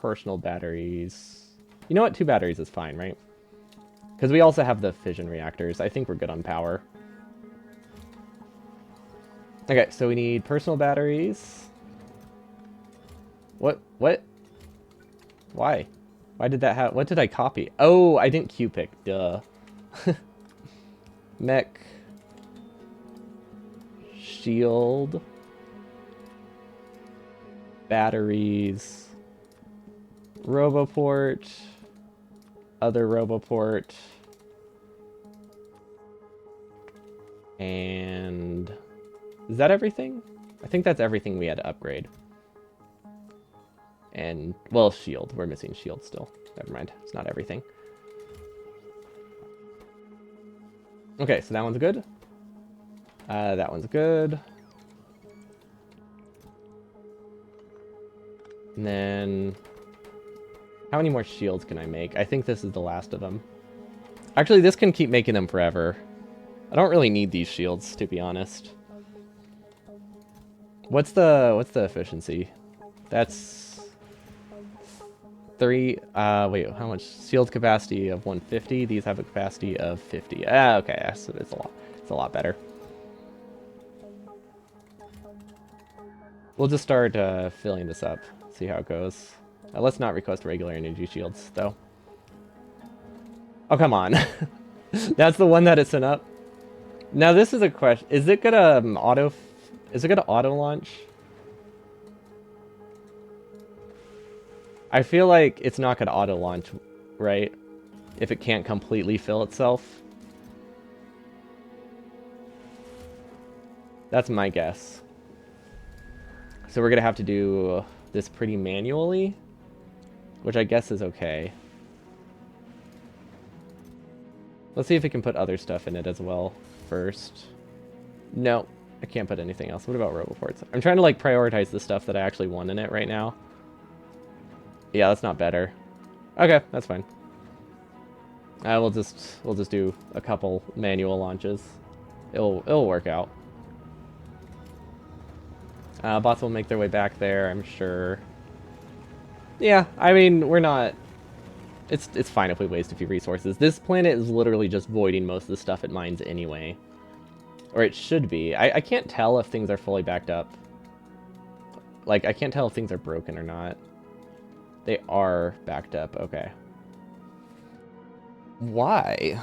personal batteries. You know what? 2 batteries is fine, right? Because we also have the fission reactors. I think we're good on power. Okay, so we need personal batteries. What? Why? Why did that have... What did I copy? Oh, I didn't Q-pick. Duh. Mech. Shield. Batteries. Roboport. Other Roboport. And... Is that everything? I think that's everything we had to upgrade. And, well, shield. We're missing shield still. Never mind. It's not everything. Okay, so that one's good. That one's good. And then... How many more shields can I make? I think this is the last of them. Actually, this can keep making them forever. I don't really need these shields, to be honest. What's the efficiency? That's 3. Wait, how much? Shield capacity of 150. These have a capacity of 50. Okay, so it's a lot better. We'll just start filling this up. See how it goes. Let's not request regular energy shields, though. Oh, come on. That's the one that it sent up. Now this is a question. Is it gonna auto? Is it gonna auto launch? I feel like it's not gonna auto launch, right? If it can't completely fill itself. That's my guess. So we're gonna have to do this pretty manually, which I guess is okay. Let's see if we can put other stuff in it as well first. No, I can't put anything else. What about Roboports? I'm trying to like prioritize the stuff that I actually want in it right now. Yeah, that's not better. Okay, that's fine. We'll just do a couple manual launches. It'll work out. Bots will make their way back there, I'm sure. Yeah, I mean, we're not... It's fine if we waste a few resources. This planet is literally just voiding most of the stuff it mines anyway. Or it should be. I can't tell if things are fully backed up. Like, I can't tell if things are broken or not. They are backed up, okay. Why?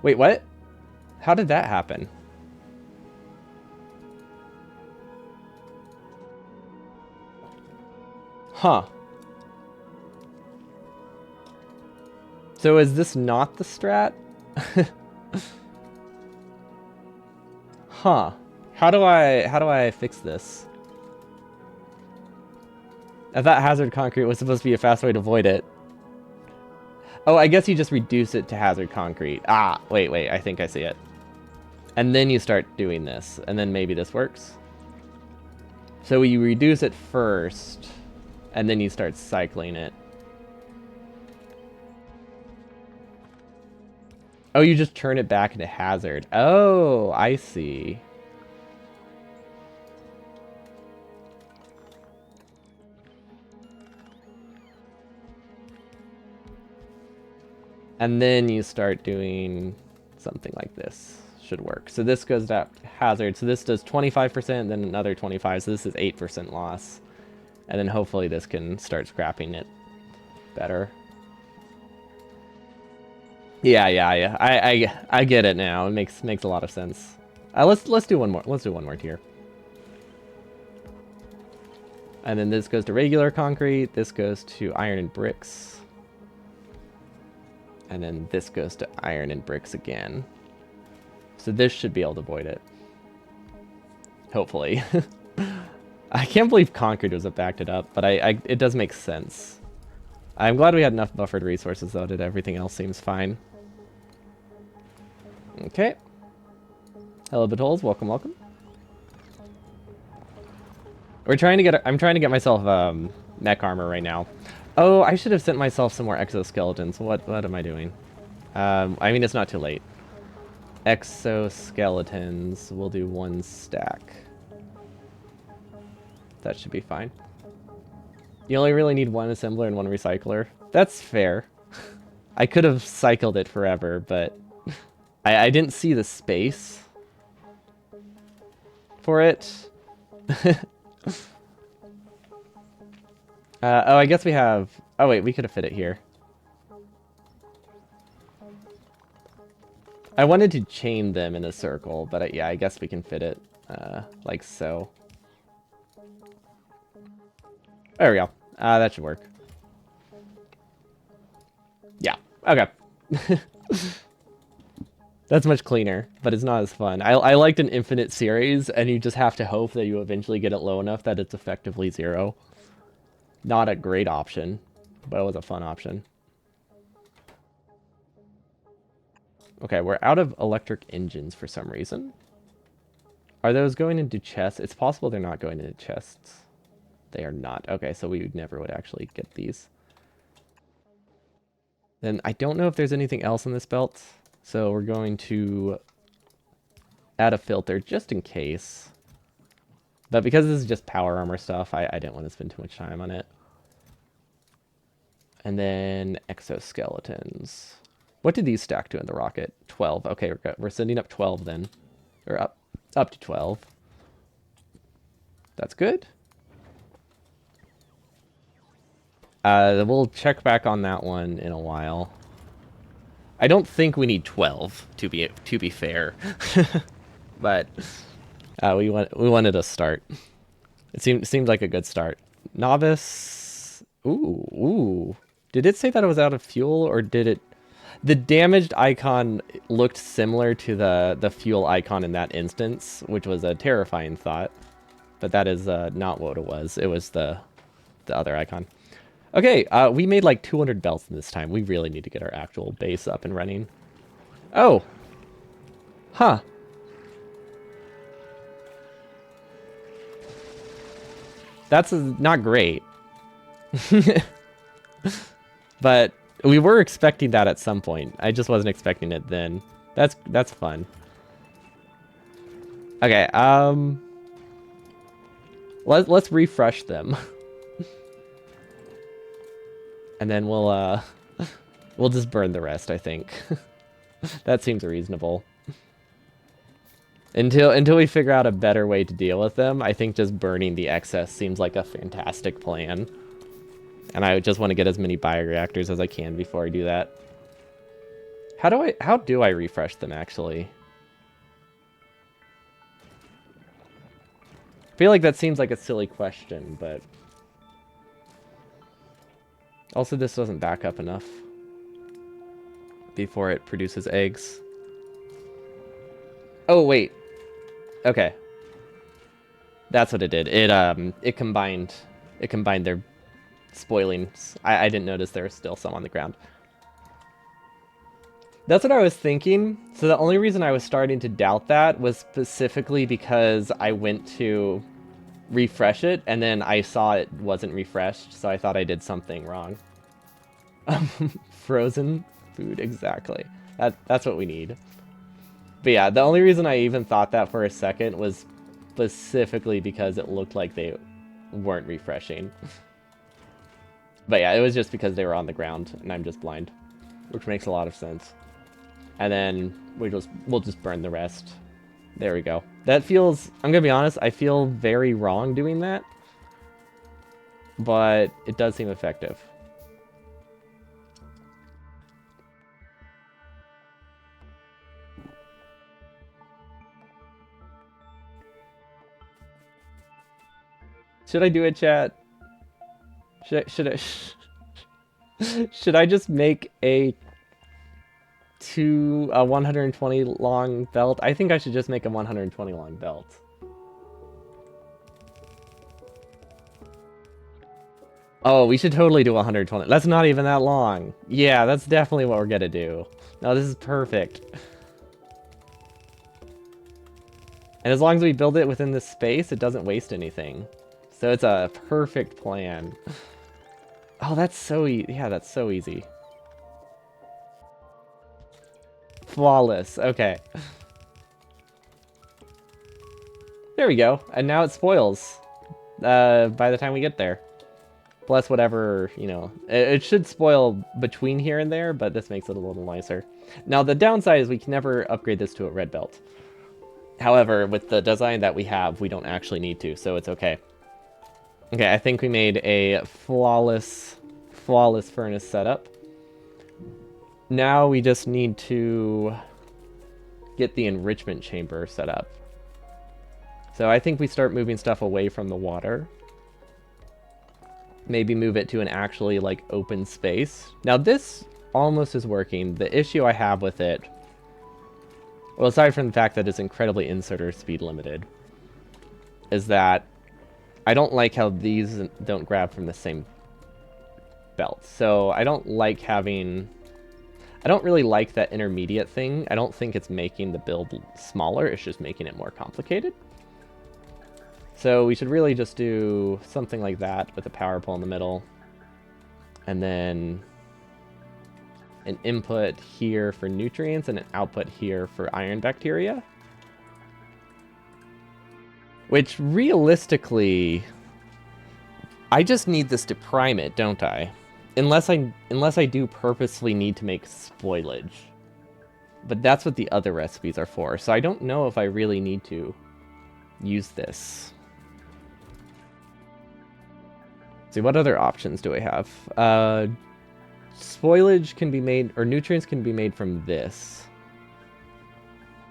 Wait, what? How did that happen? Huh. So is this not the strat? Huh. How do I fix this? I thought hazard concrete was supposed to be a fast way to avoid it. Oh, I guess you just reduce it to hazard concrete. Ah, wait, I think I see it. And then you start doing this, and then maybe this works. So you reduce it first, and then you start cycling it. Oh, you just turn it back into hazard. Oh, I see. And then you start doing something like this. Should work. So this goes to hazard. So this does 25%, then another 25. So this is 8% loss. And then hopefully this can start scrapping it better. Yeah. I get it now. It makes a lot of sense. Let's do one more. Let's do one more tier. And then this goes to regular concrete. This goes to iron and bricks. And then this goes to iron and bricks again. So this should be able to void it. Hopefully. I can't believe concrete was what backed it up, but it does make sense. I'm glad we had enough buffered resources, though, that everything else seems fine. Okay. Hello, Batolls. Welcome. I'm trying to get myself mech armor right now. Oh, I should have sent myself some more exoskeletons. What am I doing? I mean, it's not too late. Exoskeletons. We'll do 1 stack. That should be fine. You only really need 1 assembler and 1 recycler. That's fair. I could have cycled it forever, but I didn't see the space for it. Oh, I guess we have... Oh, wait, we could have fit it here. I wanted to chain them in a circle, but yeah, I guess we can fit it like so. There we go. That should work. Yeah, okay. That's much cleaner, but it's not as fun. I liked an infinite series, and you just have to hope that you eventually get it low enough that it's effectively 0. Not a great option, but it was a fun option. Okay, we're out of electric engines for some reason. Are those going into chests? It's possible they're not going into chests. They are not. Okay, so we never would actually get these. Then I don't know if there's anything else in this belt, so we're going to add a filter just in case. But because this is just power armor stuff, I didn't want to spend too much time on it. And then exoskeletons. What did these stack to in the rocket? 12. Okay, we're sending up 12 then. Or up to 12. That's good. We'll check back on that one in a while. I don't think we need 12 to be fair. But we wanted a start. It seemed like a good start. Novice. Ooh. Did it say that it was out of fuel, or did it? The damaged icon looked similar to the fuel icon in that instance, which was a terrifying thought. But that is not what it was. It was the other icon. Okay, we made like 200 belts in this time. We really need to get our actual base up and running. Oh. Huh. That's not great. But we were expecting that at some point. I just wasn't expecting it then. That's fun. Okay, let's refresh them. And then we'll just burn the rest, I think. That seems reasonable. Until we figure out a better way to deal with them, I think just burning the excess seems like a fantastic plan. And I just want to get as many bioreactors as I can before I do that. How do I refresh them, actually? I feel like that seems like a silly question, but... Also, this doesn't back up enough before it produces eggs. Oh, wait. Okay. That's what it did. It combined their spoilings. I didn't notice there was still some on the ground. That's what I was thinking. So the only reason I was starting to doubt that was specifically because I went to refresh it, and then I saw it wasn't refreshed, so I thought I did something wrong. Frozen food, exactly. That's what we need. But yeah, the only reason I even thought that for a second was specifically because it looked like they weren't refreshing. But yeah, it was just because they were on the ground, and I'm just blind. Which makes a lot of sense. And then we'll just burn the rest. There we go. That feels, I'm gonna be honest, I feel very wrong doing that. But it does seem effective. Should I do it, chat? Should I should I just make a 120 long belt? I think I should just make a 120 long belt. Oh, we should totally do 120. That's not even that long. Yeah, that's definitely what we're gonna do. No, this is perfect. And as long as we build it within this space, it doesn't waste anything. So it's a perfect plan. Oh, that's so easy. Yeah, that's so easy. Flawless. Okay. There we go. And now it spoils by the time we get there. Plus whatever, you know, it should spoil between here and there, but this makes it a little nicer. Now, the downside is we can never upgrade this to a red belt. However, with the design that we have, we don't actually need to, so it's okay. Okay, I think we made a flawless furnace setup. Now we just need to get the enrichment chamber set up. So I think we start moving stuff away from the water. Maybe move it to an actually, like, open space. Now this almost is working. The issue I have with it, well, aside from the fact that it's incredibly inserter speed limited, is that I don't like how these don't grab from the same belt. So I don't like having... I don't really like that intermediate thing. I don't think it's making the build smaller. It's just making it more complicated. So we should really just do something like that with a power pole in the middle. And then an input here for nutrients and an output here for iron bacteria. Which, realistically, I just need this to prime it, don't I? Unless I do purposely need to make spoilage. But that's what the other recipes are for, so I don't know if I really need to use this. Let's see, what other options do I have? Spoilage can be made, or nutrients can be made from this,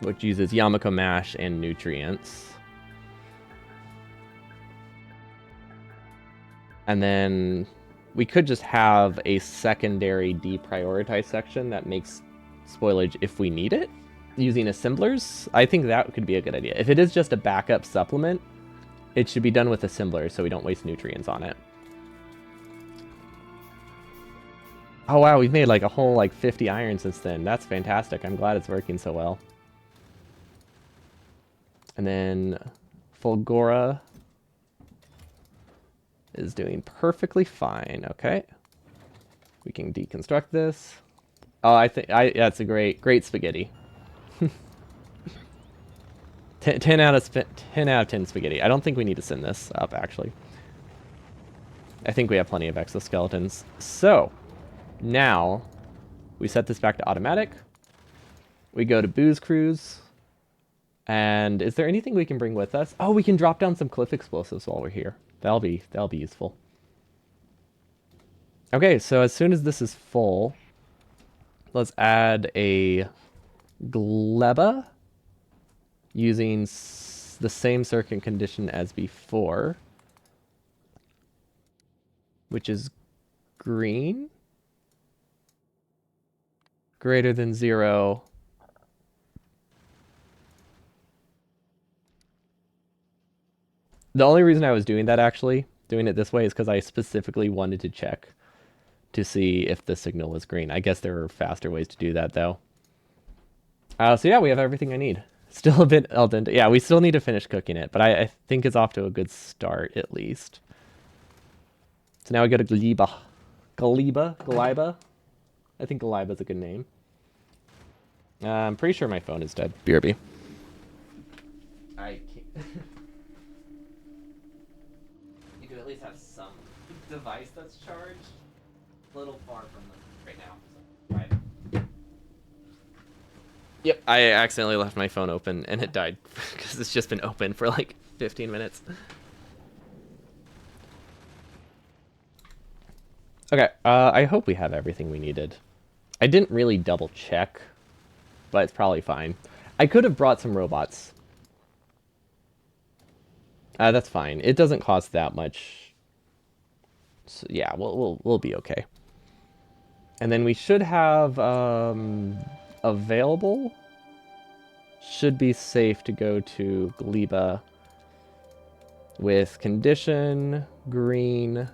which uses Yamako mash and nutrients. And then we could just have a secondary deprioritized section that makes spoilage if we need it, using assemblers. I think that could be a good idea. If it is just a backup supplement, it should be done with assemblers so we don't waste nutrients on it. Oh wow, we've made like a whole like 50 iron since then. That's fantastic. I'm glad it's working so well. And then Fulgora. is doing perfectly fine. Okay. We can deconstruct this. Oh, that's a great spaghetti. 10 out of 10 out of 10 spaghetti. I don't think we need to send this up actually. I think we have plenty of exoskeletons. So, now we set this back to automatic. We go to booze cruise. And is there anything we can bring with us? Oh, we can drop down some cliff explosives while we're here. That'll be useful. Okay, so as soon as this is full, let's add a Glebma using the same circuit condition as before, which is green greater than 0. The only reason I was doing that, actually, doing it this way, is because I specifically wanted to check to see if the signal was green. I guess there are faster ways to do that, though. So yeah, we have everything I need. Still a bit al dente. Yeah, we still need to finish cooking it, but I think it's off to a good start, at least. So now we go to Glebma. Glebma? I think Glebma's a good name. I'm pretty sure my phone is dead. BRB. I can't... You could at least have some device that's charged. A little far from them right now. Right. Yep, I accidentally left my phone open and it died because it's just been open for like 15 minutes. Okay, I hope we have everything we needed. I didn't really double check, but it's probably fine. I could have brought some robots. That's fine. It doesn't cost that much. So yeah, we'll be okay. And then we should have available. Should be safe to go to Glebma with condition green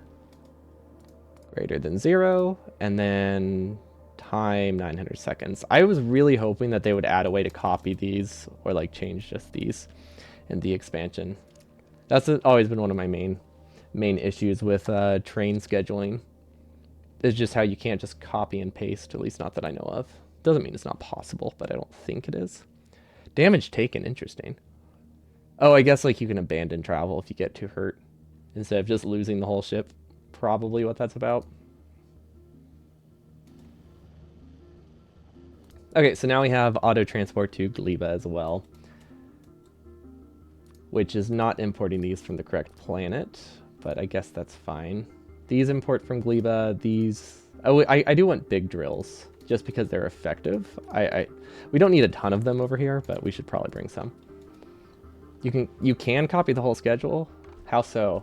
greater than 0, and then time 900 seconds. I was really hoping that they would add a way to copy these or like change just these in the expansion. That's always been one of my main issues with train scheduling. Is just how you can't just copy and paste, at least not that I know of. Doesn't mean it's not possible, but I don't think it is. Damage taken, interesting. Oh, I guess like you can abandon travel if you get too hurt instead of just losing the whole ship. Probably what that's about. Okay, so now we have auto transport to Glebma as well, which is not importing these from the correct planet, but I guess that's fine. These import from Glebma. These... Oh, I do want big drills, just because they're effective. We don't need a ton of them over here, but we should probably bring some. You can copy the whole schedule? How so?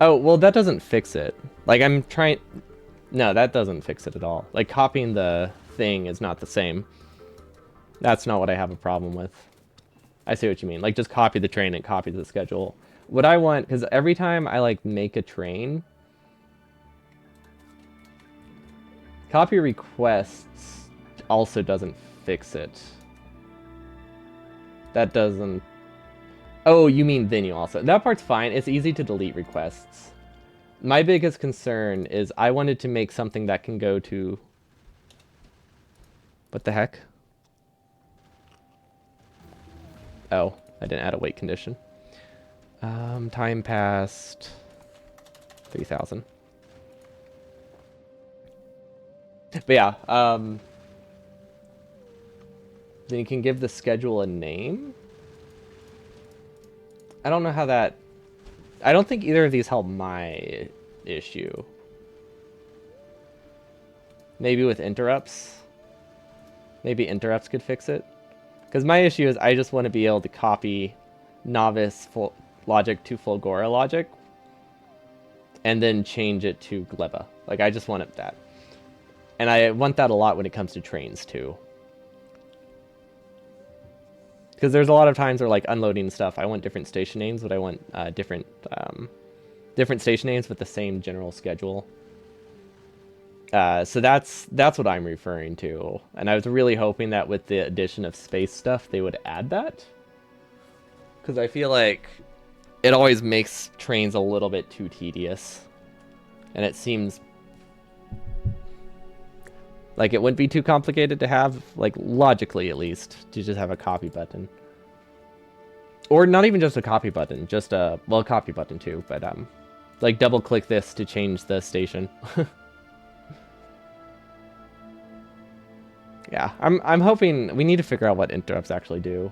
Oh, well, that doesn't fix it. Like, I'm trying... No, that doesn't fix it at all. Like, copying the thing is not the same. That's not what I have a problem with. I see what you mean. Like, just copy the train and copy the schedule. What I want... Because every time I, like, make a train... Copy requests also doesn't fix it. That doesn't... Oh, you mean venue also. That part's fine. It's easy to delete requests. My biggest concern is I wanted to make something that can go to... What the heck? Oh, I didn't add a wait condition. Time passed... 3,000. But yeah, then you can give the schedule a name? I don't know how that... I don't think either of these help my issue. Maybe with interrupts? Maybe interrupts could fix it? Because my issue is I just want to be able to copy novice logic to Fulgora logic and then change it to Glebma. Like, I just want it that. And I want that a lot when it comes to trains, too. Because there's a lot of times where, like, unloading stuff, I want different station names, but I want different station names with the same general schedule. So that's what I'm referring to. And I was really hoping that with the addition of space stuff, they would add that. Because I feel like it always makes trains a little bit too tedious. And it seems like it wouldn't be too complicated to have, like logically at least, to just have a copy button. Or not even just a copy button, just a, well, a copy button too, but like double click this to change the station. Yeah, I'm hoping we need to figure out what interrupts actually do.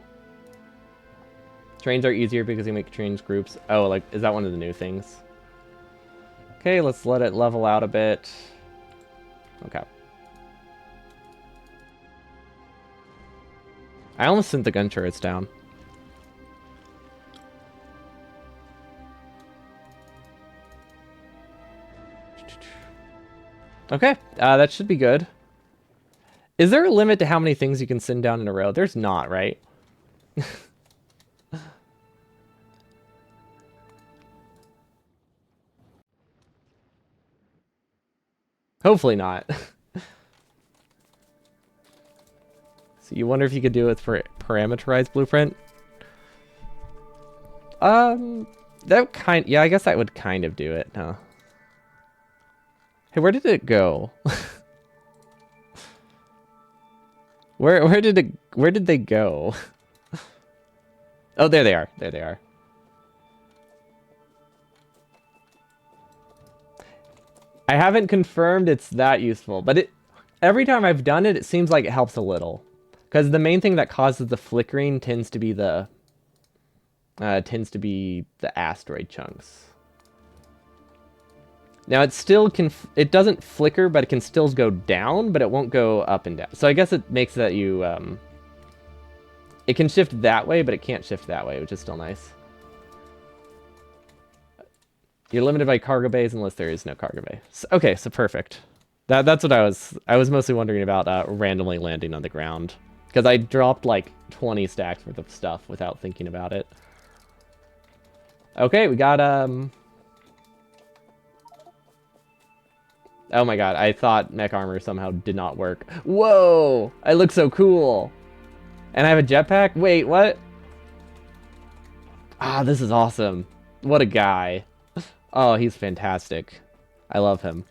Trains are easier because they make trains groups. Oh, like, is that one of the new things? Okay, let's let it level out a bit. Okay. I almost sent the gun turrets down. Okay, that should be good. Is there a limit to how many things you can send down in a row? There's not, right? Hopefully not. So you wonder if you could do it for parameterized blueprint? Yeah, I guess that would kind of do it, huh? Hey, where did it go? Where did they go? Oh, there they are. There they are. I haven't confirmed it's that useful, but every time I've done it, it seems like it helps a little. Because the main thing that causes the flickering tends to be the asteroid chunks. Now it still it doesn't flicker, but it can still go down, but it won't go up and down. So I guess it makes that you it can shift that way, but it can't shift that way, which is still nice. You're limited by cargo bays unless there is no cargo bay. So, okay, so perfect. That's what I was mostly wondering about randomly landing on the ground. Because I dropped like 20 stacks worth of stuff without thinking about it. Okay, we got oh my god, I thought mech armor somehow did not work. Whoa! I look so cool! And I have a jetpack? Wait, what? Ah, this is awesome. What a guy. Oh, he's fantastic. I love him.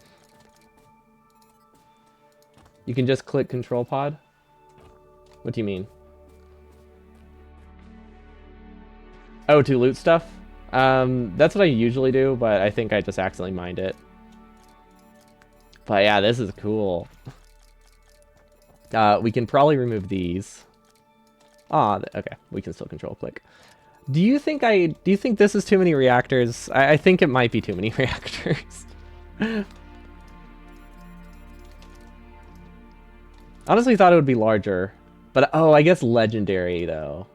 You can just click control pod? What do you mean? Oh, to loot stuff? That's what I usually do, but I think I just accidentally mined it. But yeah, this is cool. We can probably remove these. Ah, okay. We can still control click. Do you think this is too many reactors? I think it might be too many reactors. Honestly thought it would be larger. But oh, I guess legendary though.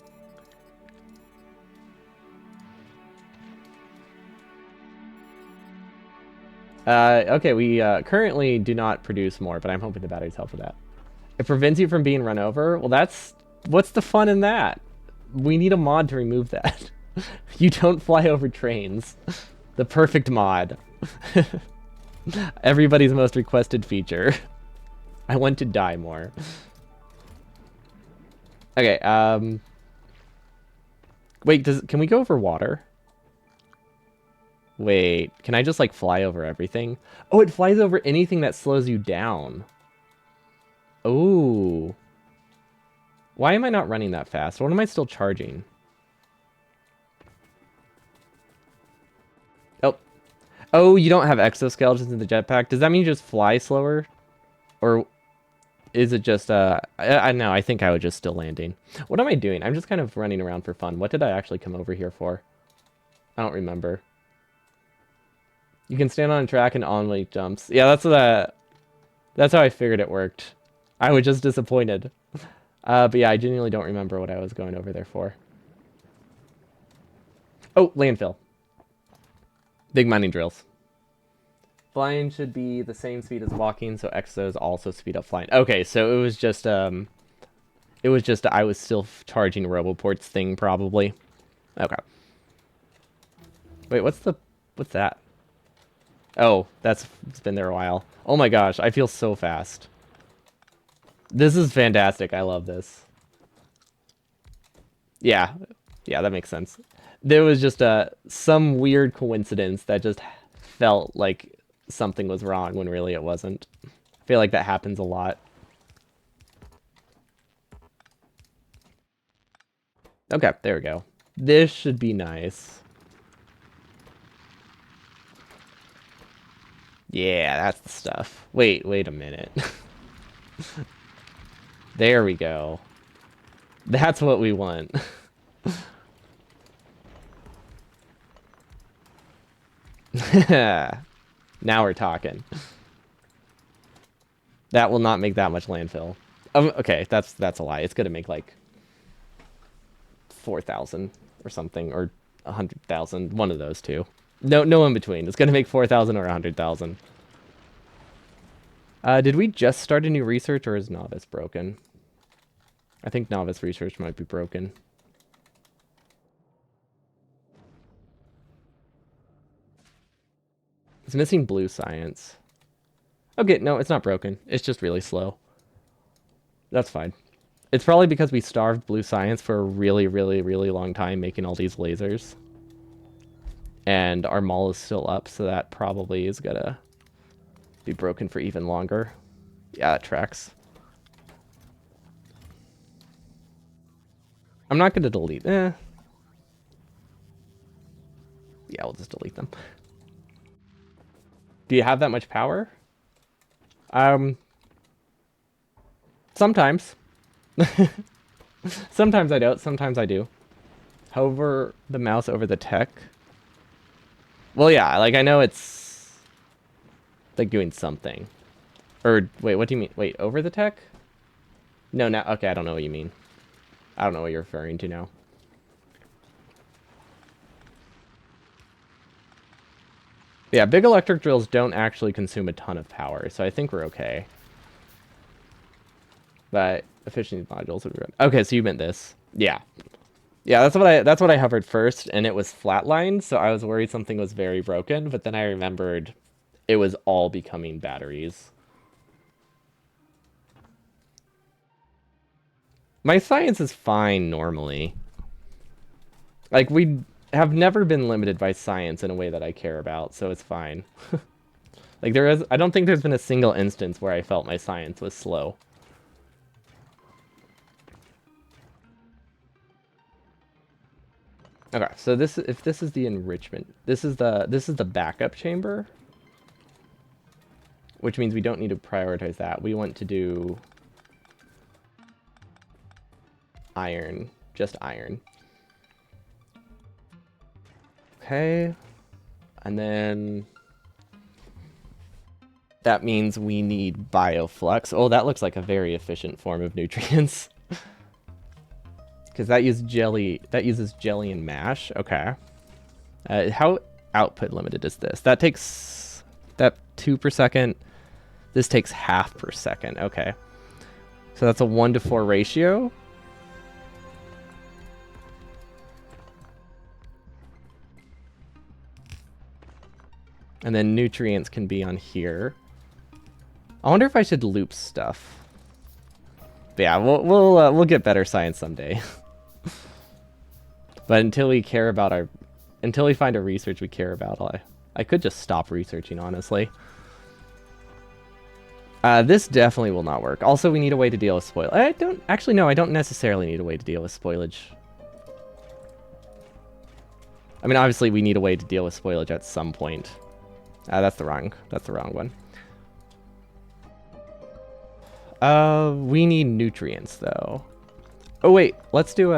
Okay, we currently do not produce more, but I'm hoping the batteries help with that. It prevents you from being run over? Well, what's the fun in that? We need a mod to remove that. You don't fly over trains. The perfect mod. Everybody's most requested feature. I want to die more. Okay, wait, can we go over water? Wait, can I just like fly over everything? Oh, it flies over anything that slows you down. Oh. Why am I not running that fast? What am I still charging? Oh. Oh, you don't have exoskeletons in the jetpack? Does that mean you just fly slower? Or is it just, I know, I think I was just still landing. What am I doing? I'm just kind of running around for fun. What did I actually come over here for? I don't remember. You can stand on a track and on-weight jumps. Yeah, that's how I figured it worked. I was just disappointed. But yeah, I genuinely don't remember what I was going over there for. Oh, landfill. Big mining drills. Flying should be the same speed as walking, so exos also speed up flying. Okay, so it was just I was still charging Roboport's thing probably. Okay. Wait, what's that? Oh, it's been there a while. Oh my gosh, I feel so fast. This is fantastic. I love this. Yeah. Yeah, that makes sense. There was just some weird coincidence that just felt like something was wrong when really it wasn't. I feel like that happens a lot. Okay, there we go. This should be nice. Yeah, that's the stuff. Wait a minute. There we go. That's what we want. Now we're talking. That will not make that much landfill. Okay, that's a lie. It's gonna make like 4,000 or something, or 100,000. One of those two. No in between. It's gonna make 4,000 or 100,000. Did we just start a new research, or is novice broken? I think novice research might be broken. It's missing blue science. Okay, no, it's not broken. It's just really slow. That's fine. It's probably because we starved blue science for a really long time making all these lasers. And our mall is still up, so that probably is gonna be broken for even longer. Yeah, it tracks. I'm not gonna delete. Yeah, we'll just delete them. Do you have that much power? Um, sometimes. Sometimes I don't, sometimes I do. Hover the mouse over the tech. Well, yeah, like I know it's like doing something. Or wait, what do you mean? Wait, over the tech? No, now okay, I don't know what you mean. I don't know what you're referring to now. Yeah, big electric drills don't actually consume a ton of power, so I think we're okay. But efficiency modules would be good. Okay, so you meant this. Yeah. Yeah, that's what I hovered first, and it was flatlined, so I was worried something was very broken, but then I remembered it was all becoming batteries. My science is fine normally. Like, we have never been limited by science in a way that I care about, so it's fine. Like, I don't think there's been a single instance where I felt my science was slow. Okay, so if this is the enrichment, this is the backup chamber, which means we don't need to prioritize that. We want to do iron, just iron. Okay, and then that means we need bioflux. Oh, that looks like a very efficient form of nutrients. Because that uses jelly and mash. Okay. How output limited is this? That takes 2 per second. This takes half per second. Okay. So that's a 1-to-4 ratio. And then nutrients can be on here. I wonder if I should loop stuff. But yeah, we'll get better science someday. But until we find a research we care about, I could just stop researching, honestly. This definitely will not work. Also, we need a way to deal with spoilage. I don't necessarily need a way to deal with spoilage. I mean, obviously we need a way to deal with spoilage at some point. That's the wrong one. We need nutrients though. Oh wait, let's do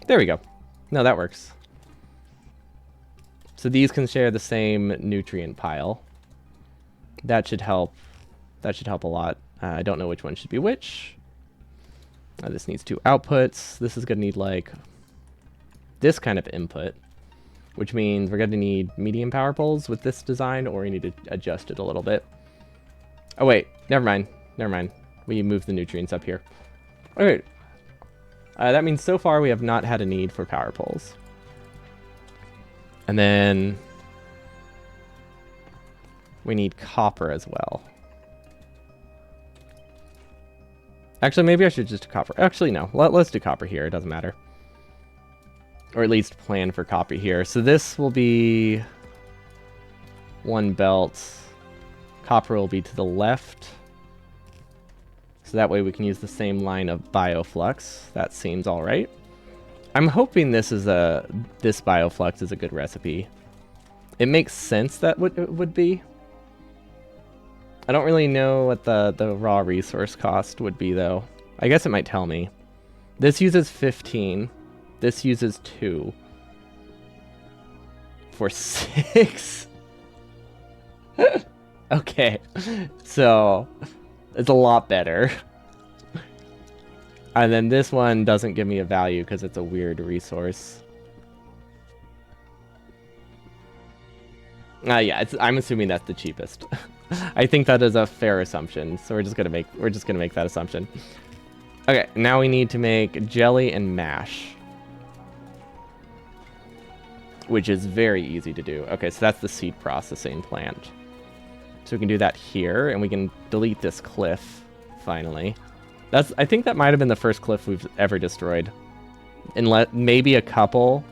there we go. No, that works. So these can share the same nutrient pile. That should help. That should help a lot. I don't know which one should be which. This needs 2 outputs. This is gonna need like this kind of input, which means we're gonna need medium power poles with this design, or we need to adjust it a little bit. Oh wait, never mind. We move the nutrients up here. Okay. That means so far we have not had a need for power poles. And then we need copper as well. Actually, maybe I should just do copper. Actually, no. Let's do copper here. It doesn't matter. Or at least plan for copper here. So this will be 1 belt. Copper will be to the left. So that way we can use the same line of bioflux. That seems alright. I'm hoping this bioflux is a good recipe. It makes sense that it would be. I don't really know what the raw resource cost would be, though. I guess it might tell me. This uses 15. This uses 2. For 6? Okay. So, it's a lot better. And then this one doesn't give me a value because it's a weird resource. Yeah, I'm assuming that's the cheapest. I think that is a fair assumption, so we're just gonna make that assumption. Okay, now we need to make jelly and mash, which is very easy to do. Okay, so that's the seed processing plant. So we can do that here, and we can delete this cliff finally. I think that might have been the first cliff we've ever destroyed, and maybe a couple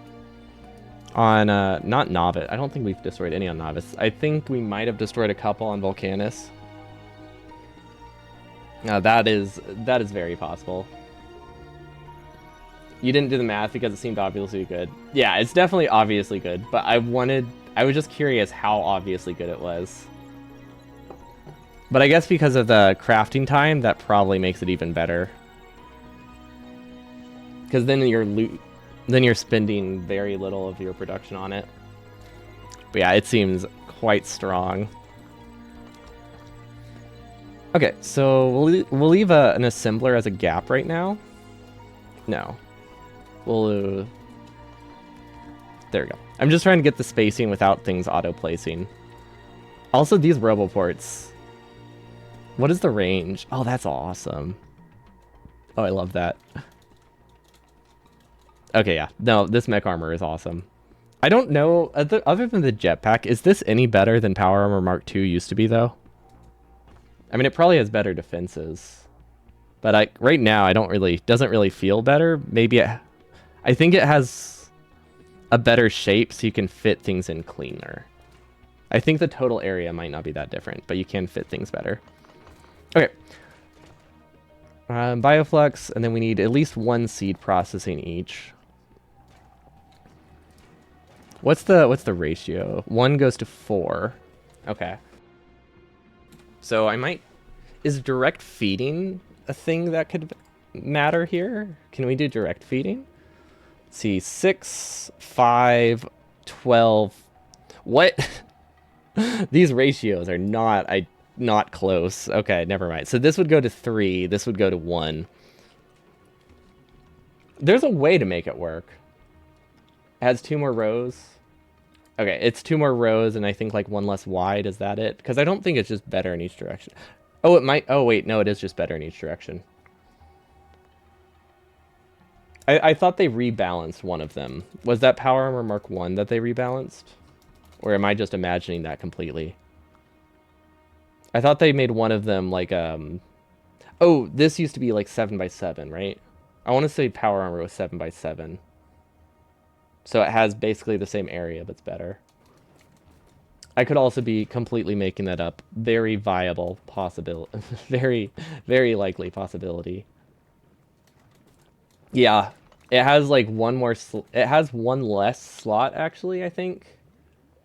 on not Novice. I don't think we've destroyed any on Novice. I think we might have destroyed a couple on Volcanus. That is very possible. You didn't do the math because it seemed obviously good. Yeah, it's definitely obviously good, but I was just curious how obviously good it was. But I guess because of the crafting time, that probably makes it even better. Because then you're spending very little of your production on it. But yeah, it seems quite strong. Okay, so we'll leave an assembler as a gap right now. No. There we go. I'm just trying to get the spacing without things auto-placing. Also, these roboports. What is the range? Oh, that's awesome. Oh, I love that. Okay, yeah. No, this mech armor is awesome. I don't know, other than the jetpack, is this any better than Power Armor Mark II used to be, though? I mean, it probably has better defenses. But right now, doesn't really feel better. Maybe I think it has a better shape so you can fit things in cleaner. I think the total area might not be that different, but you can fit things better. Okay. Bioflux, and then we need at least 1 seed processing each. What's the ratio? 1 goes to 4. Okay. So is direct feeding a thing that could matter here? Can we do direct feeding? Let's see, 6, 5, 12. What? These ratios are not close. Okay, never mind. So this would go to 3, this would go to 1. There's a way to make it work. It has 2 more rows. Okay, it's 2 more rows and I think like 1 less wide. Is that it? Because I don't think it's just better in each direction. Oh, it might. Oh, wait. No, it is just better in each direction. I thought they rebalanced one of them. Was that Power Armor Mark I that they rebalanced? Or am I just imagining that completely? I thought they made one of them like, oh, this used to be like 7x7, right? I want to say Power Armor was 7x7. So it has basically the same area, but it's better. I could also be completely making that up. Very viable possibility. Very, very likely possibility. Yeah. It has like one more... It has 1 less slot, actually, I think.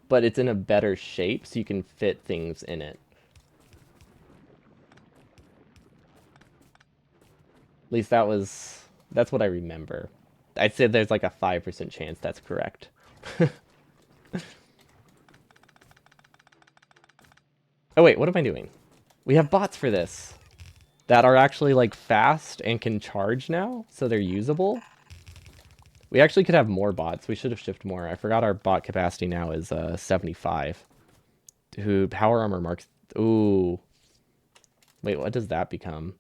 But it's in a better shape, so you can fit things in it. At least that's what I remember. I'd say there's like a 5% chance that's correct. Oh wait, what am I doing? We have bots for this that are actually like fast and can charge now, so they're usable. We actually could have more bots. We should have shipped more. I forgot our bot capacity now is 75. Who Power Armor Marks... Ooh. Wait, what does that become?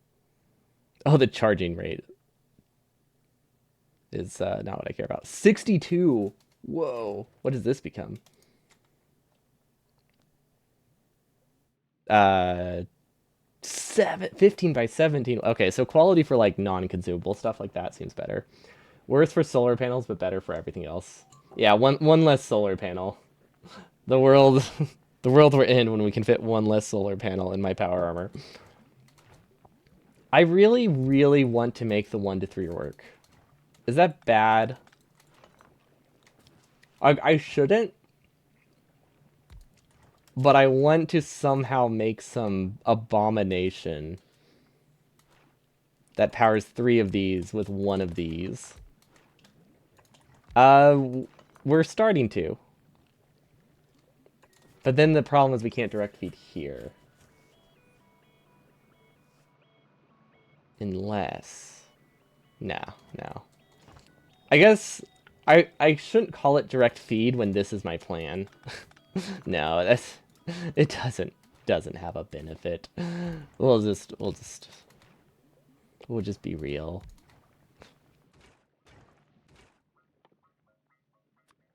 Oh, the charging rate is not what I care about. 62! Whoa. What does this become? 15 by 17. Okay, so quality for like non-consumable stuff like that seems better. Worse for solar panels, but better for everything else. Yeah, one less solar panel. The world, the world we're in when we can fit one less solar panel in my power armor. I really, really want to make the 1 to 3 work. Is that bad? I shouldn't, but I want to somehow make some abomination that powers 3 of these with 1 of these. We're starting to. But then the problem is we can't direct feed here. Unless... No, no. I guess I shouldn't call it direct feed when this is my plan. No, it doesn't have a benefit. We'll just be real.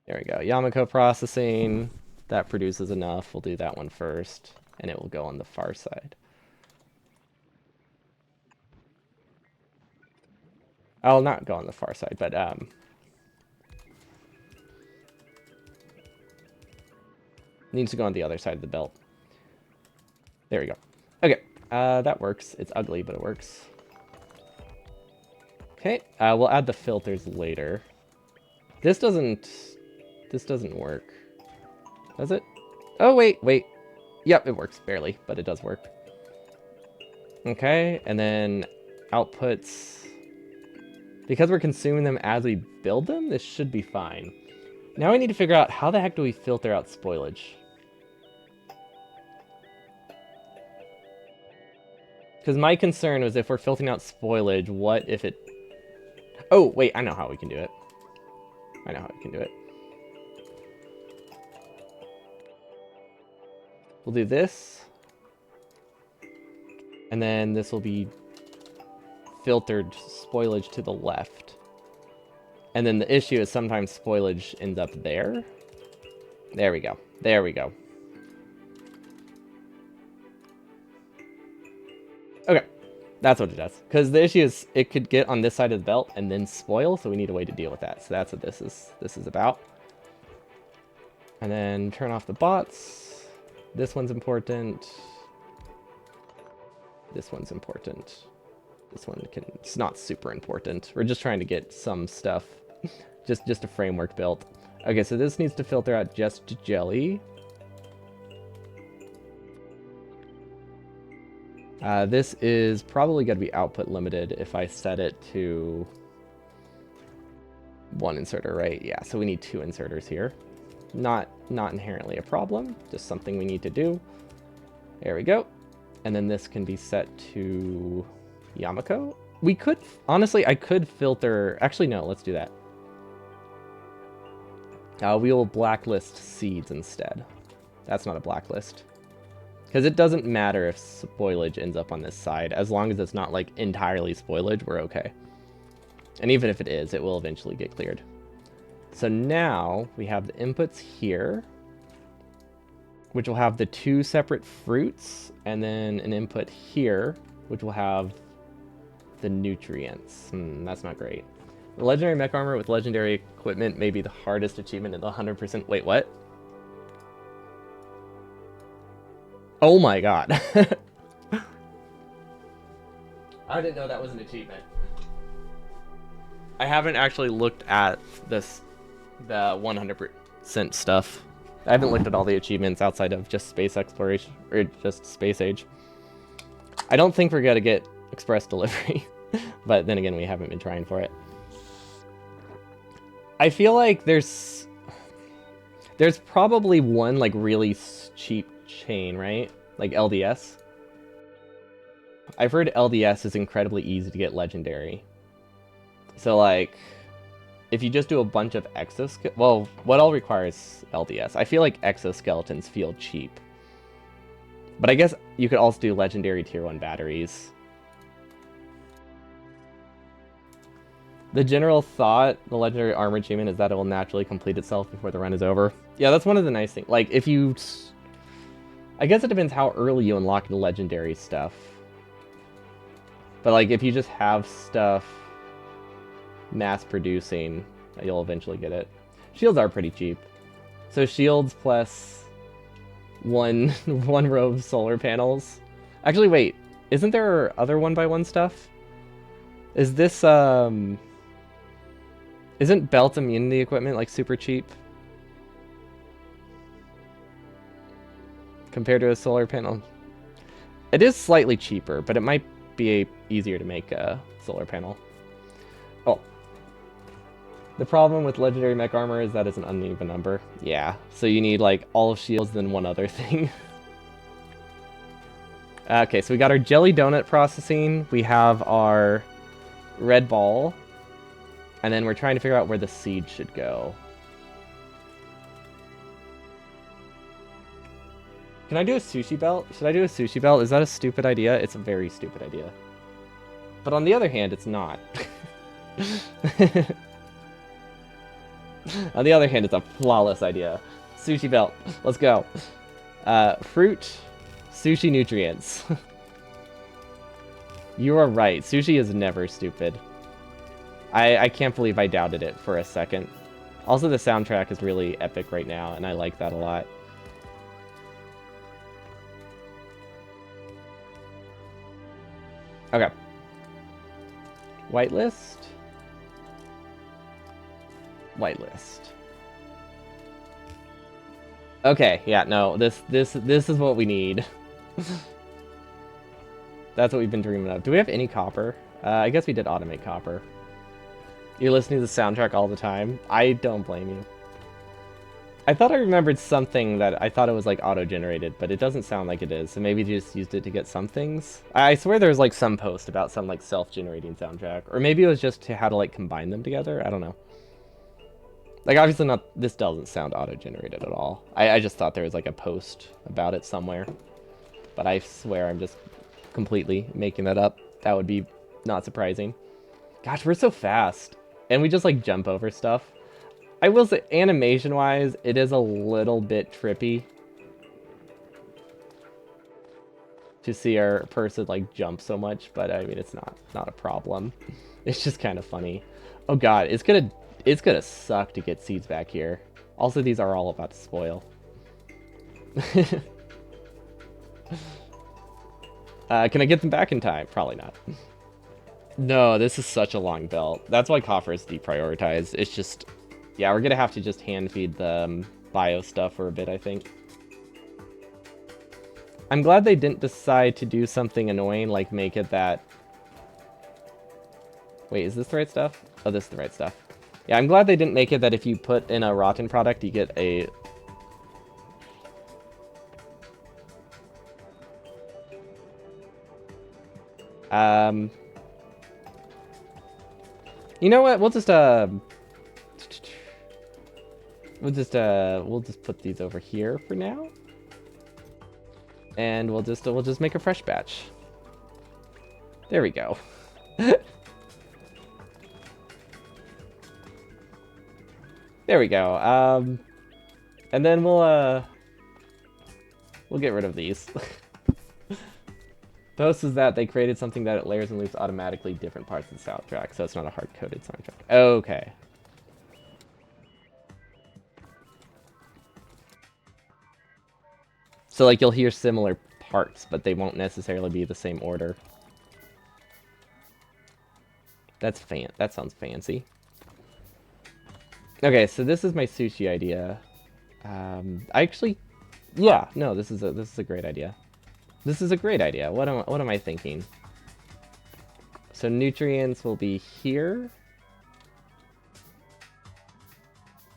There we go. Yamako processing. That produces enough. We'll do that one first, and it will go on the far side. I'll not go on the far side, but needs to go on the other side of the belt. There we go. Okay, that works. It's ugly, but it works. Okay, we'll add the filters later. This doesn't work. Does it? Oh, wait. Yep, it works barely, but it does work. Okay, and then outputs. Because we're consuming them as we build them, this should be fine. Now we need to figure out how the heck do we filter out spoilage? Because my concern was if we're filtering out spoilage, what if it... Oh, wait, I know how we can do it. We'll do this. And then this will be filtered spoilage to the left. And then the issue is sometimes spoilage ends up there. There we go. Okay, that's what it does. Because the issue is it could get on this side of the belt and then spoil, so we need a way to deal with that. So that's what this is about. And then turn off the bots. This one's important. This one's important. This one it's not super important. We're just trying to get some stuff. just a framework built. Okay, so this needs to filter out just jelly. This is probably going to be output limited if I set it to 1 inserter, right? Yeah, so we need 2 inserters here. Not inherently a problem, just something we need to do. There we go. And then this can be set to Yamako. We could, honestly, I could filter, actually no, let's do that. We will blacklist seeds instead. That's not a blacklist. Because it doesn't matter if spoilage ends up on this side. As long as it's not like entirely spoilage, we're okay. And even if it is, it will eventually get cleared. So now we have the inputs here, which will have the 2 separate fruits, and then an input here, which will have the nutrients. That's not great. The legendary mech armor with legendary equipment may be the hardest achievement in the 100%. Wait, what? Oh my god. I didn't know that was an achievement. I haven't actually looked at the 100% stuff. I haven't looked at all the achievements outside of just space exploration, or just space age. I don't think we're gonna get express delivery, but then again, we haven't been trying for it. I feel like there's probably one like really cheap chain, right? Like LDS. I've heard LDS is incredibly easy to get legendary. So like, if you just do a bunch of well, what all requires LDS? I feel like exoskeletons feel cheap. But I guess you could also do legendary tier 1 batteries. The general thought, the legendary armor achievement, is that it will naturally complete itself before the run is over. Yeah, that's one of the nice things. Like, if you... I guess it depends how early you unlock the legendary stuff. But like, if you just have stuff mass producing, you'll eventually get it. Shields are pretty cheap. So shields plus one row of solar panels. Actually, wait. Isn't there other 1x1 stuff? Is this, Isn't belt immunity equipment, like, super cheap? Compared to a solar panel? It is slightly cheaper, but it might be easier to make a solar panel. Oh. The problem with legendary mech armor is that it's an uneven number. Yeah, so you need, like, all of shields, then one other thing. Okay, so we got our jelly donut processing. We have our red ball. And then we're trying to figure out where the seed should go. Can I do a sushi belt? Should I do a sushi belt? Is that a stupid idea? It's a very stupid idea. But on the other hand, it's not. On the other hand, it's a flawless idea. Sushi belt. Let's go. Fruit, sushi nutrients. You are right. Sushi is never stupid. I can't believe I doubted it for a second. Also, the soundtrack is really epic right now, and I like that a lot. Okay. Whitelist. Whitelist. Okay, yeah, no, this is what we need. That's what we've been dreaming of. Do we have any copper? I guess we did automate copper. You're listening to the soundtrack all the time? I don't blame you. I thought I remembered something that I thought it was like auto-generated, but it doesn't sound like it is, so maybe you just used it to get some things? I swear there's like some post about some like self-generating soundtrack, or maybe it was just to how to like combine them together, I don't know. Like obviously not, this doesn't sound auto-generated at all. I just thought there was like a post about it somewhere, but I swear I'm just completely making that up. That would be not surprising. Gosh, we're so fast. And we just like jump over stuff. I will say, animation-wise, it is a little bit trippy to see our person like jump so much, but I mean it's not a problem. It's just kind of funny. Oh god, it's gonna suck to get seeds back here. Also, these are all about to spoil. Can I get them back in time? Probably not. No, this is such a long belt. That's why copper is deprioritized. It's just, yeah, we're gonna have to just hand feed the bio stuff for a bit, I think. I'm glad they didn't decide to do something annoying, like make it that... Wait, is this the right stuff? Oh, this is the right stuff. Yeah, I'm glad they didn't make it that if you put in a rotten product, you get a... You know what? We'll just put these over here for now. And we'll just make a fresh batch. There we go. There we go. And then we'll get rid of these. Post is that they created something that it layers and loops automatically different parts of the soundtrack, so it's not a hard-coded soundtrack. Okay. So, like, you'll hear similar parts, but they won't necessarily be the same order. That sounds fancy. Okay, so this is my sushi idea. Yeah, no, this is a great idea. This is a great idea. What am I thinking? So nutrients will be here.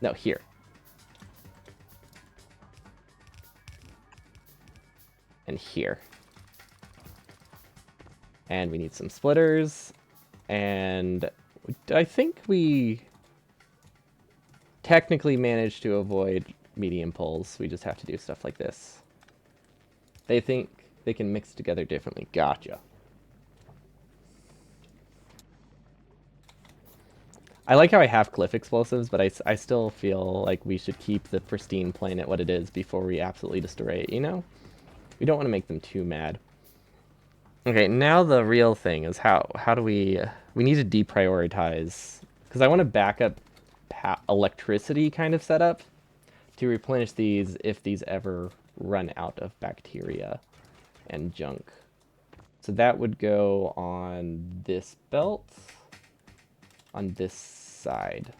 No, here. And here. And we need some splitters. And I think we technically managed to avoid medium pulls. We just have to do stuff like this. They think they can mix together differently. Gotcha. I like how I have cliff explosives, but I still feel like we should keep the pristine planet what it is before we absolutely destroy it, you know? We don't want to make them too mad. Okay, now the real thing is how do we need to deprioritize, because I want to back up electricity kind of setup to replenish these if these ever run out of bacteria and junk. So that would go on this belt, on this side.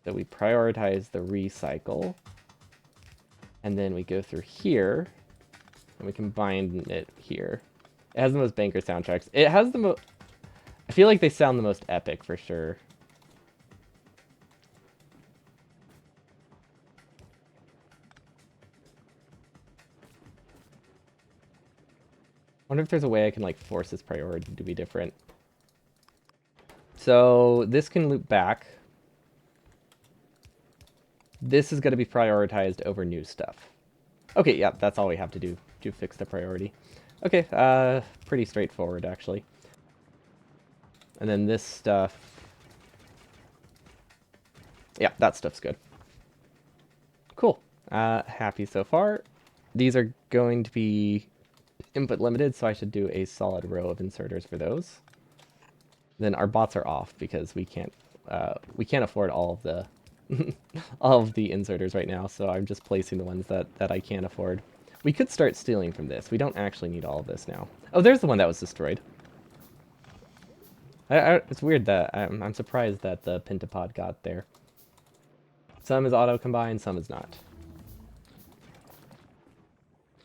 So we prioritize the recycle, and then we go through here, and we combine it here. It has the most banker soundtracks. It has the most... I feel like they sound the most epic for sure. I wonder if there's a way I can like force this priority to be different. So this can loop back. This is going to be prioritized over new stuff. Okay, yeah, that's all we have to do to fix the priority. Okay, pretty straightforward actually. And then this stuff... Yeah, that stuff's good. Cool. Happy so far. These are going to be input limited, so I should do a solid row of inserters for those. Then our bots are off because we can't afford all of the all of the inserters right now, so I'm just placing the ones that I can't afford. We could start stealing from this. We don't actually need all of this now. Oh, there's the one that was destroyed. It's weird that I'm surprised that the Pentapod got there. Some is auto-combined, some is not.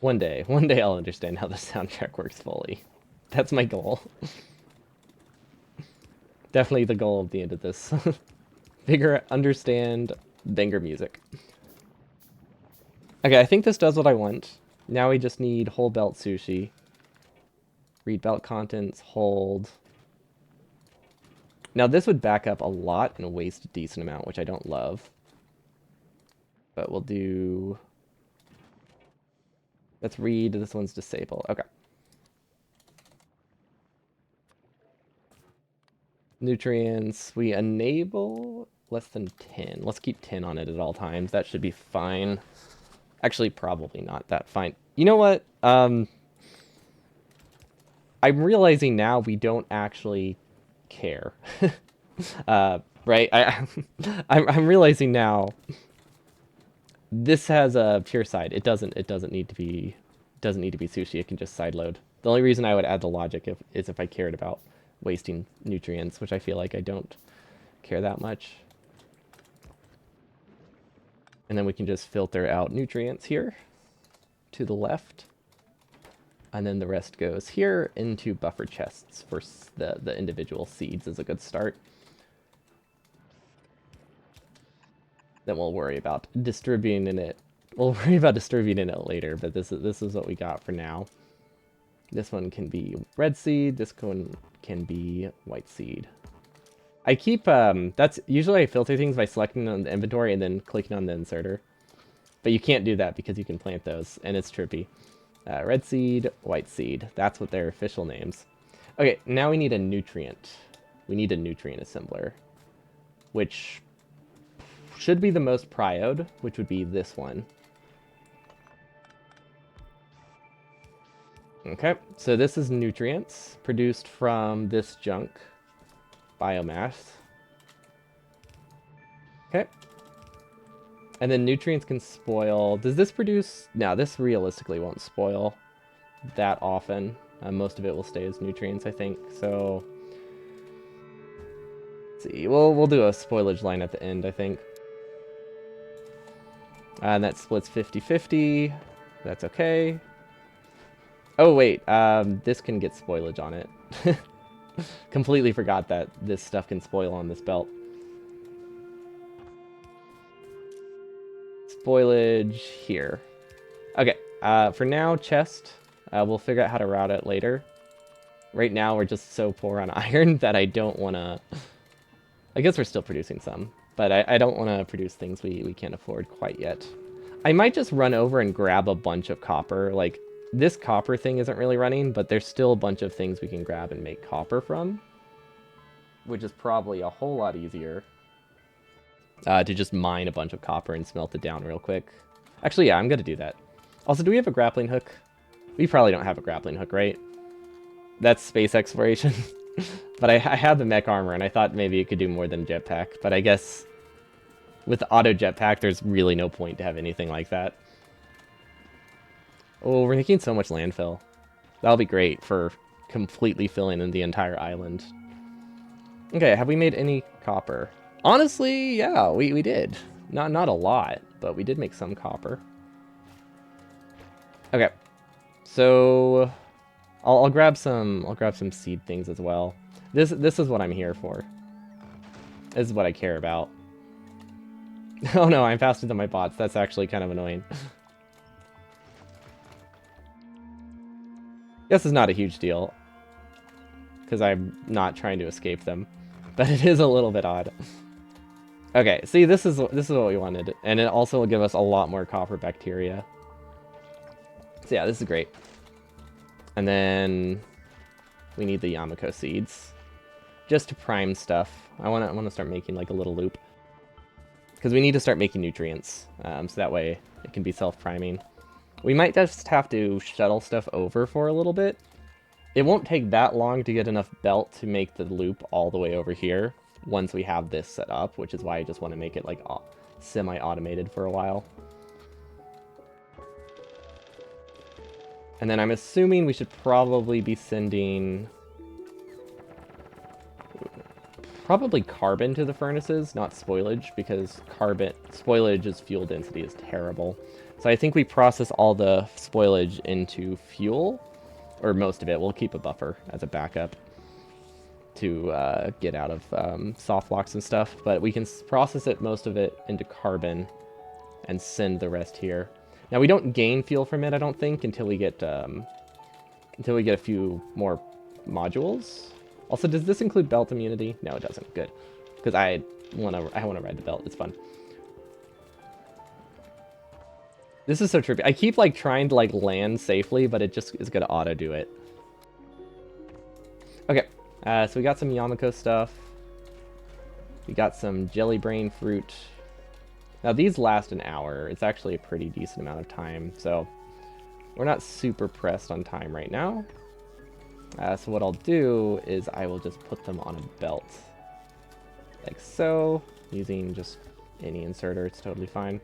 One day I'll understand how the soundtrack works fully. That's my goal. Definitely the goal of the end of this. Understand banger music. Okay, I think this does what I want. Now we just need whole belt sushi. Read belt contents, hold. Now this would back up a lot and waste a decent amount, which I don't love. But we'll do... Let's read, this one's disabled. Okay. Nutrients, we enable less than 10. Let's keep 10 on it at all times. That should be fine. Actually, probably not that fine. You know what? I'm realizing now we don't actually care. Right? I'm realizing now this has a pure side. It doesn't need to be sushi. It can just side load. The only reason I would add the logic is if I cared about wasting nutrients, which I feel like I don't care that much. And then we can just filter out nutrients here to the left. And then the rest goes here into buffer chests for the individual seeds is a good start. Then we'll worry about distributing it. We'll worry about distributing it later, but this is what we got for now. This one can be red seed, this one can be white seed. I keep, that's usually I filter things by selecting on the inventory and then clicking on the inserter. But you can't do that because you can plant those, and it's trippy. Red seed, white seed. That's what their official names. Okay, now we need a nutrient. We need a nutrient assembler, which should be the most prioed, which would be this one. Okay, so this is nutrients produced from this junk. Biomass. Okay. And then nutrients can spoil. Does this produce... No, this realistically won't spoil that often. Most of it will stay as nutrients, I think. So, let's see. We'll do a spoilage line at the end, I think. And that splits 50-50. That's okay. Oh, wait. This can get spoilage on it. Completely forgot that this stuff can spoil on this belt. Spoilage here. Okay, for now, chest. We'll figure out how to route it later. Right now, we're just so poor on iron that I don't want to... I guess we're still producing some, but I don't want to produce things we can't afford quite yet. I might just run over and grab a bunch of copper. Like, this copper thing isn't really running, but there's still a bunch of things we can grab and make copper from, which is probably a whole lot easier. to just mine a bunch of copper and smelt it down real quick. Actually, yeah, I'm going to do that. Also, do we have a grappling hook? We probably don't have a grappling hook, right? That's space exploration. But I had the mech armor, and I thought maybe it could do more than jetpack. But I guess with the auto jetpack, there's really no point to have anything like that. Oh, we're making so much landfill. That'll be great for completely filling in the entire island. Okay, have we made any copper? Honestly, yeah, we did. Not a lot, but we did make some copper. Okay, so I'll grab some seed things as well. This is what I'm here for. This is what I care about. Oh no, I'm faster than my bots. That's actually kind of annoying. This is not a huge deal, because I'm not trying to escape them, but it is a little bit odd. Okay, see, this is what we wanted, and it also will give us a lot more copper bacteria. So yeah, this is great. And then we need the Yamako seeds, just to prime stuff. I wanna start making like a little loop, because we need to start making nutrients, so that way it can be self-priming. We might just have to shuttle stuff over for a little bit. It won't take that long to get enough belt to make the loop all the way over here once we have this set up, which is why I just want to make it like semi-automated for a while. And then I'm assuming we should probably be sending probably carbon to the furnaces, not spoilage, because spoilage's fuel density is terrible. So I think we process all the spoilage into fuel, or most of it. We'll keep a buffer as a backup to get out of soft locks and stuff, but we can process most of it into carbon and send the rest here. Now we don't gain fuel from it, I don't think, until we get a few more modules. Also, does this include belt immunity? No, it doesn't. Good, because I wanna ride the belt. It's fun. This is so trippy. I keep like trying to like land safely, but it just is gonna auto do it. Okay, so we got some Yamako stuff. We got some jelly brain fruit. Now these last an hour. It's actually a pretty decent amount of time, so we're not super pressed on time right now. So what I'll do is I will just put them on a belt, like so, using just any inserter. It's totally fine.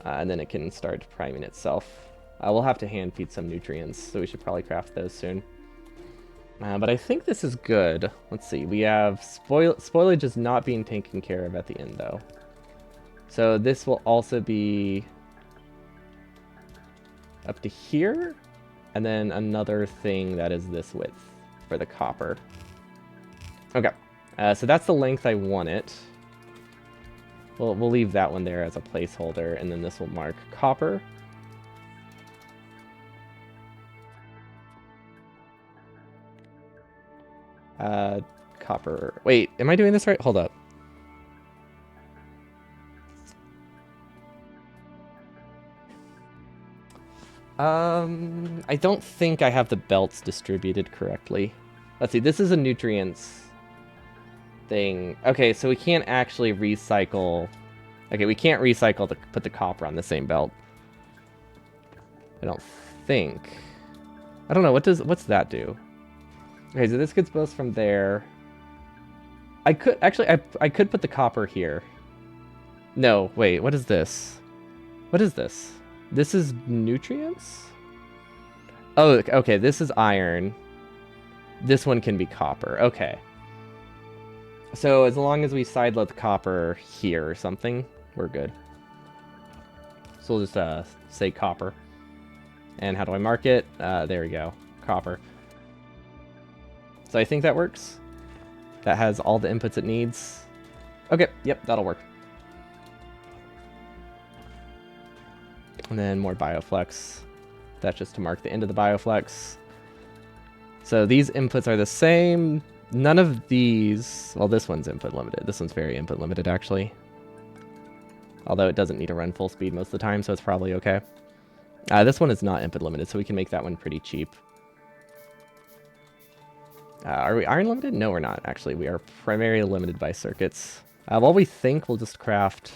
And then it can start priming itself. We'll have to hand feed some nutrients, so we should probably craft those soon. But I think this is good. Let's see, we have spoilage is not being taken care of at the end though. So this will also be up to here, and then another thing that is this width for the copper. Okay, so that's the length I want it. We'll leave that one there as a placeholder, and then this will mark copper. Copper. Wait, am I doing this right? Hold up. I don't think I have the belts distributed correctly. Let's see, this is a nutrients thing. Okay, so we can't actually recycle. Okay, we can't recycle to put the copper on the same belt. I don't think. I don't know, what's that do? Okay, so this gets both from there. I could actually I could put the copper here. No, wait, what is this? What is this? This is nutrients? Oh, okay, this is iron. This one can be copper. Okay. So as long as we sideload the copper here or something, we're good. So we'll just say copper. And how do I mark it? There we go. Copper. So I think that works. That has all the inputs it needs. Okay, yep, that'll work. And then more bioflex. That's just to mark the end of the bioflex. So these inputs are the same. None of these... Well, this one's input limited. This one's very input limited, actually. Although it doesn't need to run full speed most of the time, so it's probably okay. This one is not input limited, so we can make that one pretty cheap. Are we iron limited? No, we're not, actually. We are primarily limited by circuits. While we think, we'll just craft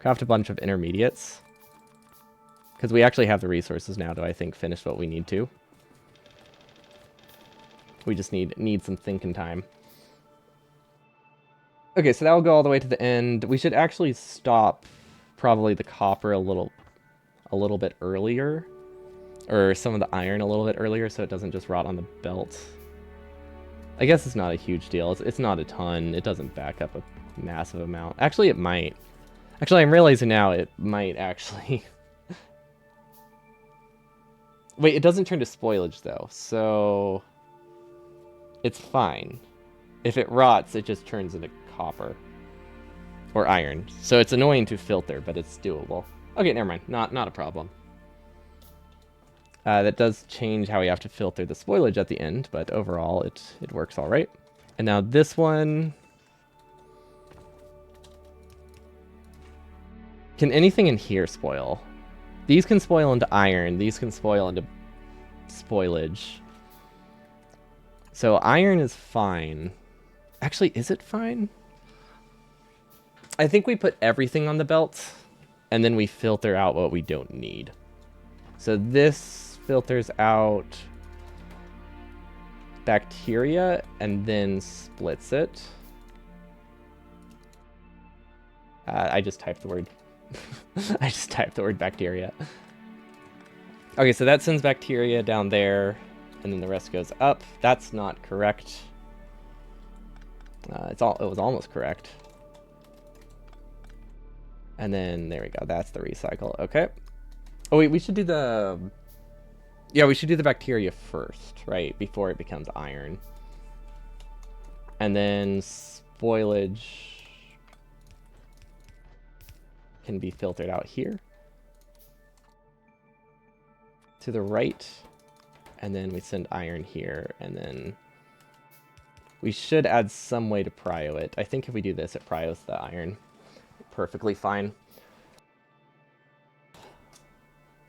a bunch of intermediates. Because we actually have the resources now to, I think, finish what we need to. We just need some thinking time. Okay, so that will go all the way to the end. We should actually stop probably the copper a little bit earlier. Or some of the iron a little bit earlier so it doesn't just rot on the belt. I guess it's not a huge deal. It's not a ton. It doesn't back up a massive amount. Actually, it might. Actually, I'm realizing now it might actually... Wait, it doesn't turn to spoilage, though, so... It's fine. If it rots, it just turns into copper. Or iron. So it's annoying to filter, but it's doable. Okay, never mind. Not a problem. That does change how we have to filter the spoilage at the end, but overall it works all right. And now this one... Can anything in here spoil? These can spoil into iron. These can spoil into spoilage. So iron is fine. Actually, is it fine? I think we put everything on the belt, and then we filter out what we don't need. So this filters out bacteria and then splits it. I just typed the word. I just typed the word bacteria. Okay, so that sends bacteria down there, and then the rest goes up. That's not correct. It was almost correct. And then there we go. That's the recycle. Okay. Oh wait, we should do the... Yeah, we should do the bacteria first, right? Before it becomes iron. And then spoilage can be filtered out here. To the right. And then we send iron here. And then we should add some way to prio it. I think if we do this, it prios the iron perfectly fine.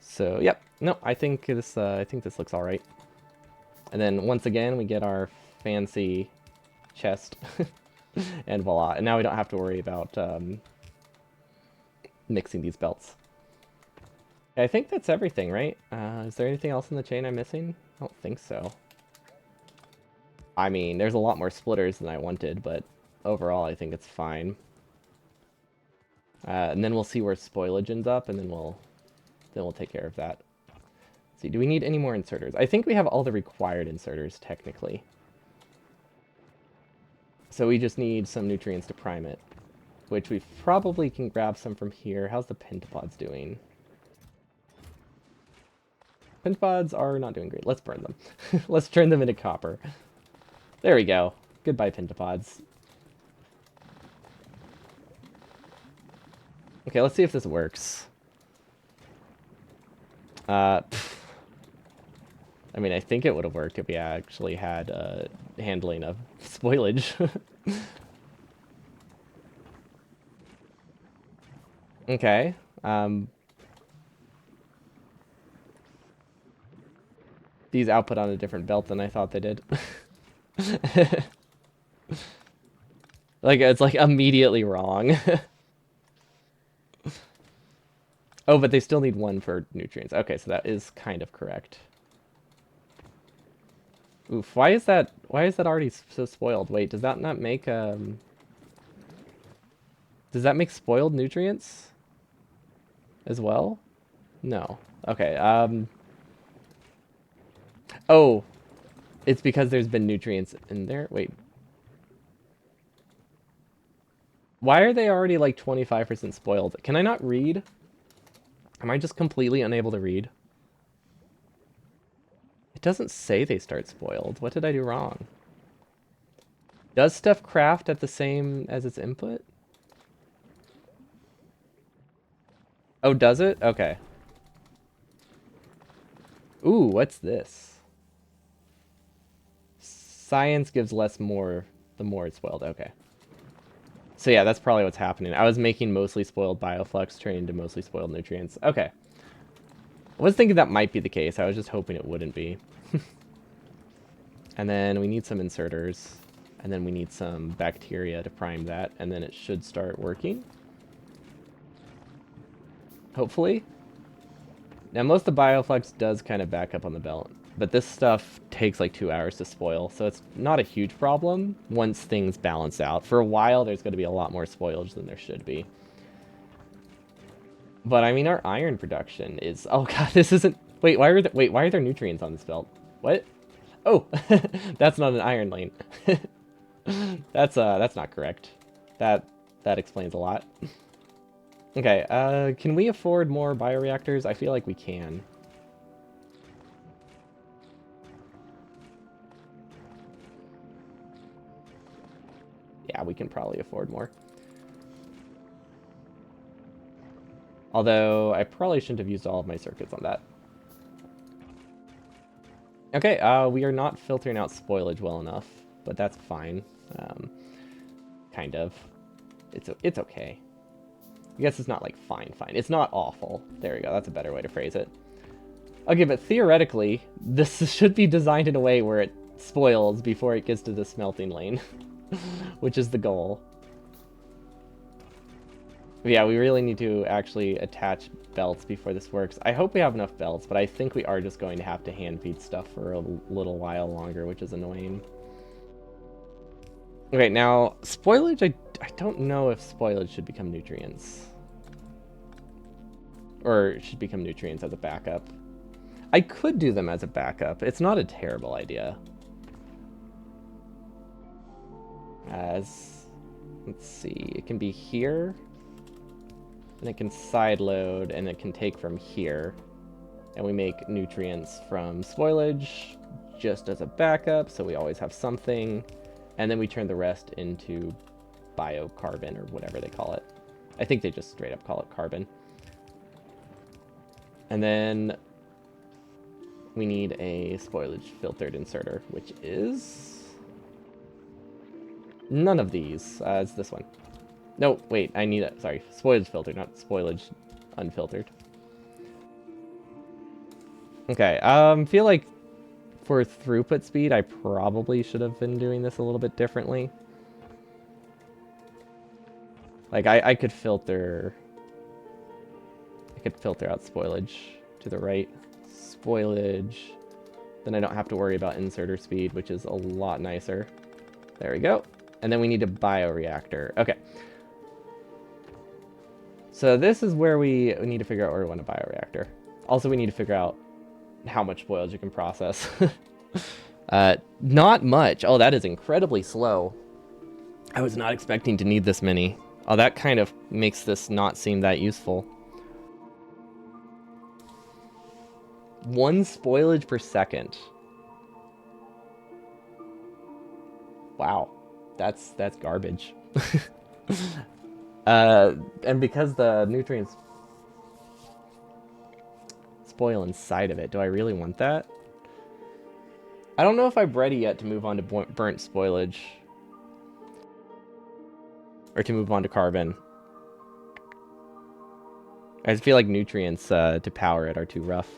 So, yep. No, I think this looks all right. And then once again, we get our fancy chest, and voila. And now we don't have to worry about mixing these belts. I think that's everything, right? Is there anything else in the chain I'm missing? I don't think so. I mean, there's a lot more splitters than I wanted, but overall, I think it's fine. And then we'll see where spoilage ends up, and then we'll take care of that. Let's see, do we need any more inserters? I think we have all the required inserters, technically. So we just need some nutrients to prime it, which we probably can grab some from here. How's the pentapods doing? Pentapods are not doing great. Let's burn them. Let's turn them into copper. There we go. Goodbye, pentapods. Okay, let's see if this works. I mean, I think it would have worked if we actually had handling of spoilage. Okay. These output on a different belt than I thought they did. Like, it's like immediately wrong. Oh, but they still need one for nutrients. Okay, so that is kind of correct. Oof, why is that already so spoiled? Wait, does that not make does that make spoiled nutrients as well? No. Okay, oh, it's because there's been nutrients in there. Wait. Why are they already like 25% spoiled? Can I not read? Am I just completely unable to read? It doesn't say they start spoiled. What did I do wrong? Does stuff craft at the same as its input? Oh, does it? Okay. Ooh, what's this? Science gives less more the more it's spoiled. Okay. So yeah, that's probably what's happening. I was making mostly spoiled bioflux turn into mostly spoiled nutrients. Okay. I was thinking that might be the case. I was just hoping it wouldn't be. And then we need some inserters. And then we need some bacteria to prime that, and then it should start working. Hopefully. Now, most of the bioflux does kind of back up on the belt, but this stuff takes like 2 hours to spoil, so it's not a huge problem once things balance out. For a while, there's going to be a lot more spoilage than there should be. But I mean, our iron production is... Oh god, this isn't... Wait, why are there nutrients on this belt? What? Oh, that's not an iron lane. That's not correct. That explains a lot. Okay, can we afford more bioreactors? I feel like we can. Yeah, we can probably afford more. Although, I probably shouldn't have used all of my circuits on that. Okay, we are not filtering out spoilage well enough, but that's fine. Kind of. It's okay. I guess it's not like fine. It's not awful. There we go, that's a better way to phrase it. Okay, but theoretically, this should be designed in a way where it spoils before it gets to the smelting lane, which is the goal. But yeah, we really need to actually attach belts before this works. I hope we have enough belts, but I think we are just going to have to hand feed stuff for a little while longer, which is annoying. Okay, now, spoilage, I don't know if spoilage should become nutrients. Or should become nutrients as a backup. I could do them as a backup. It's not a terrible idea. Let's see, it can be here. And it can side load, and it can take from here. And we make nutrients from spoilage just as a backup, so we always have something. And then we turn the rest into biocarbon, or whatever they call it. I think they just straight up call it carbon. And then we need a spoilage filtered inserter, which is none of these. It's this one. No, wait, I need it. Sorry, spoilage filter, not spoilage unfiltered. Okay, feel like for throughput speed, I probably should have been doing this a little bit differently. Like, I could filter out spoilage to the right. Spoilage. Then I don't have to worry about inserter speed, which is a lot nicer. There we go. And then we need a bioreactor. Okay. So this is where we need to figure out where we want a bioreactor. Also, we need to figure out how much spoilage you can process. Not much. Oh, that is incredibly slow. I was not expecting to need this many. Oh, that kind of makes this not seem that useful. 1 spoilage per second. Wow, that's garbage. And because the nutrients spoil inside of it, do I really want that? I don't know if I'm ready yet to move on to burnt spoilage. Or to move on to carbon. I just feel like nutrients to power it are too rough.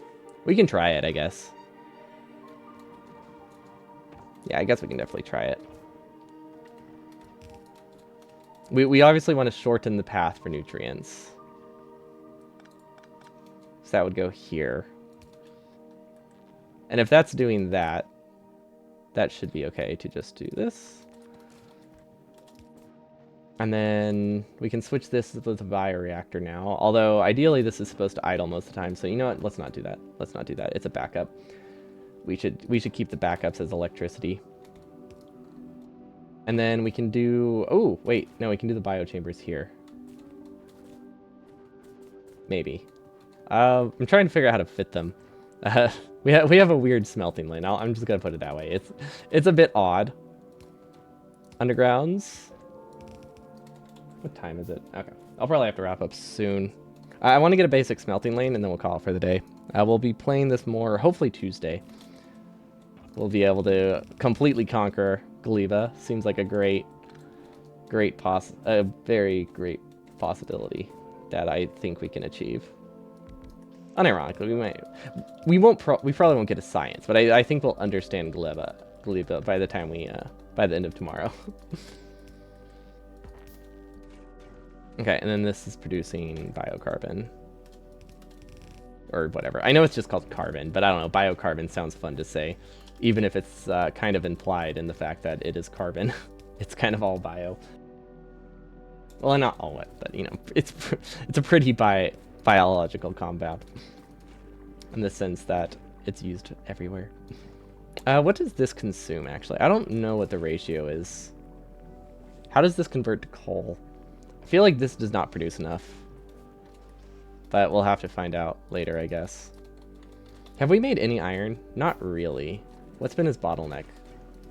We can try it, I guess. Yeah, I guess we can definitely try it. We obviously want to shorten the path for nutrients. So that would go here. And if that's doing that, that should be okay to just do this. And then we can switch this with a bioreactor now. Although, ideally, this is supposed to idle most of the time. So you know what? Let's not do that. Let's not do that. It's a backup. We should keep the backups as electricity. And then we can do... Oh, wait. No, we can do the biochambers here. Maybe. I'm trying to figure out how to fit them. We have a weird smelting lane. I'm just going to put it that way. It's a bit odd. Undergrounds... What time is it? Okay. I'll probably have to wrap up soon. I want to get a basic smelting lane, and then we'll call it for the day. We'll be playing this more, hopefully Tuesday. We'll be able to completely conquer Glebma. Seems like a very great possibility that I think we can achieve. Unironically, we probably won't get a science, but I think we'll understand Glebma by the time we by the end of tomorrow. Okay, and then this is producing biocarbon. Or whatever. I know it's just called carbon, but I don't know. Biocarbon sounds fun to say, even if it's kind of implied in the fact that it is carbon. It's kind of all bio. Well, not all it, but you know, it's a pretty biological compound in the sense that it's used everywhere. What does this consume, actually? I don't know what the ratio is. How does this convert to coal? I feel like this does not produce enough. But we'll have to find out later, I guess. Have we made any iron? Not really. What's been his bottleneck?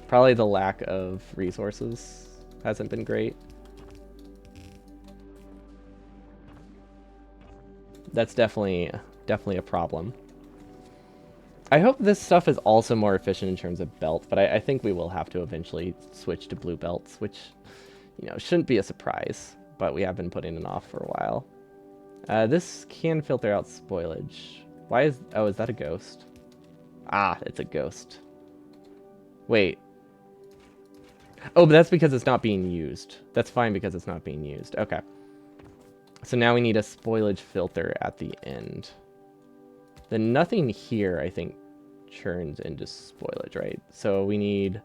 Probably the lack of resources hasn't been great. That's definitely a problem. I hope this stuff is also more efficient in terms of belt, but I think we will have to eventually switch to blue belts, which, you know, shouldn't be a surprise, but we have been putting it off for a while. This can filter out spoilage. Why is... Oh, is that a ghost? Ah, it's a ghost. Wait. Oh, but that's because it's not being used. That's fine because it's not being used. Okay. So now we need a spoilage filter at the end. Then nothing here, I think, churns into spoilage, right? So we need...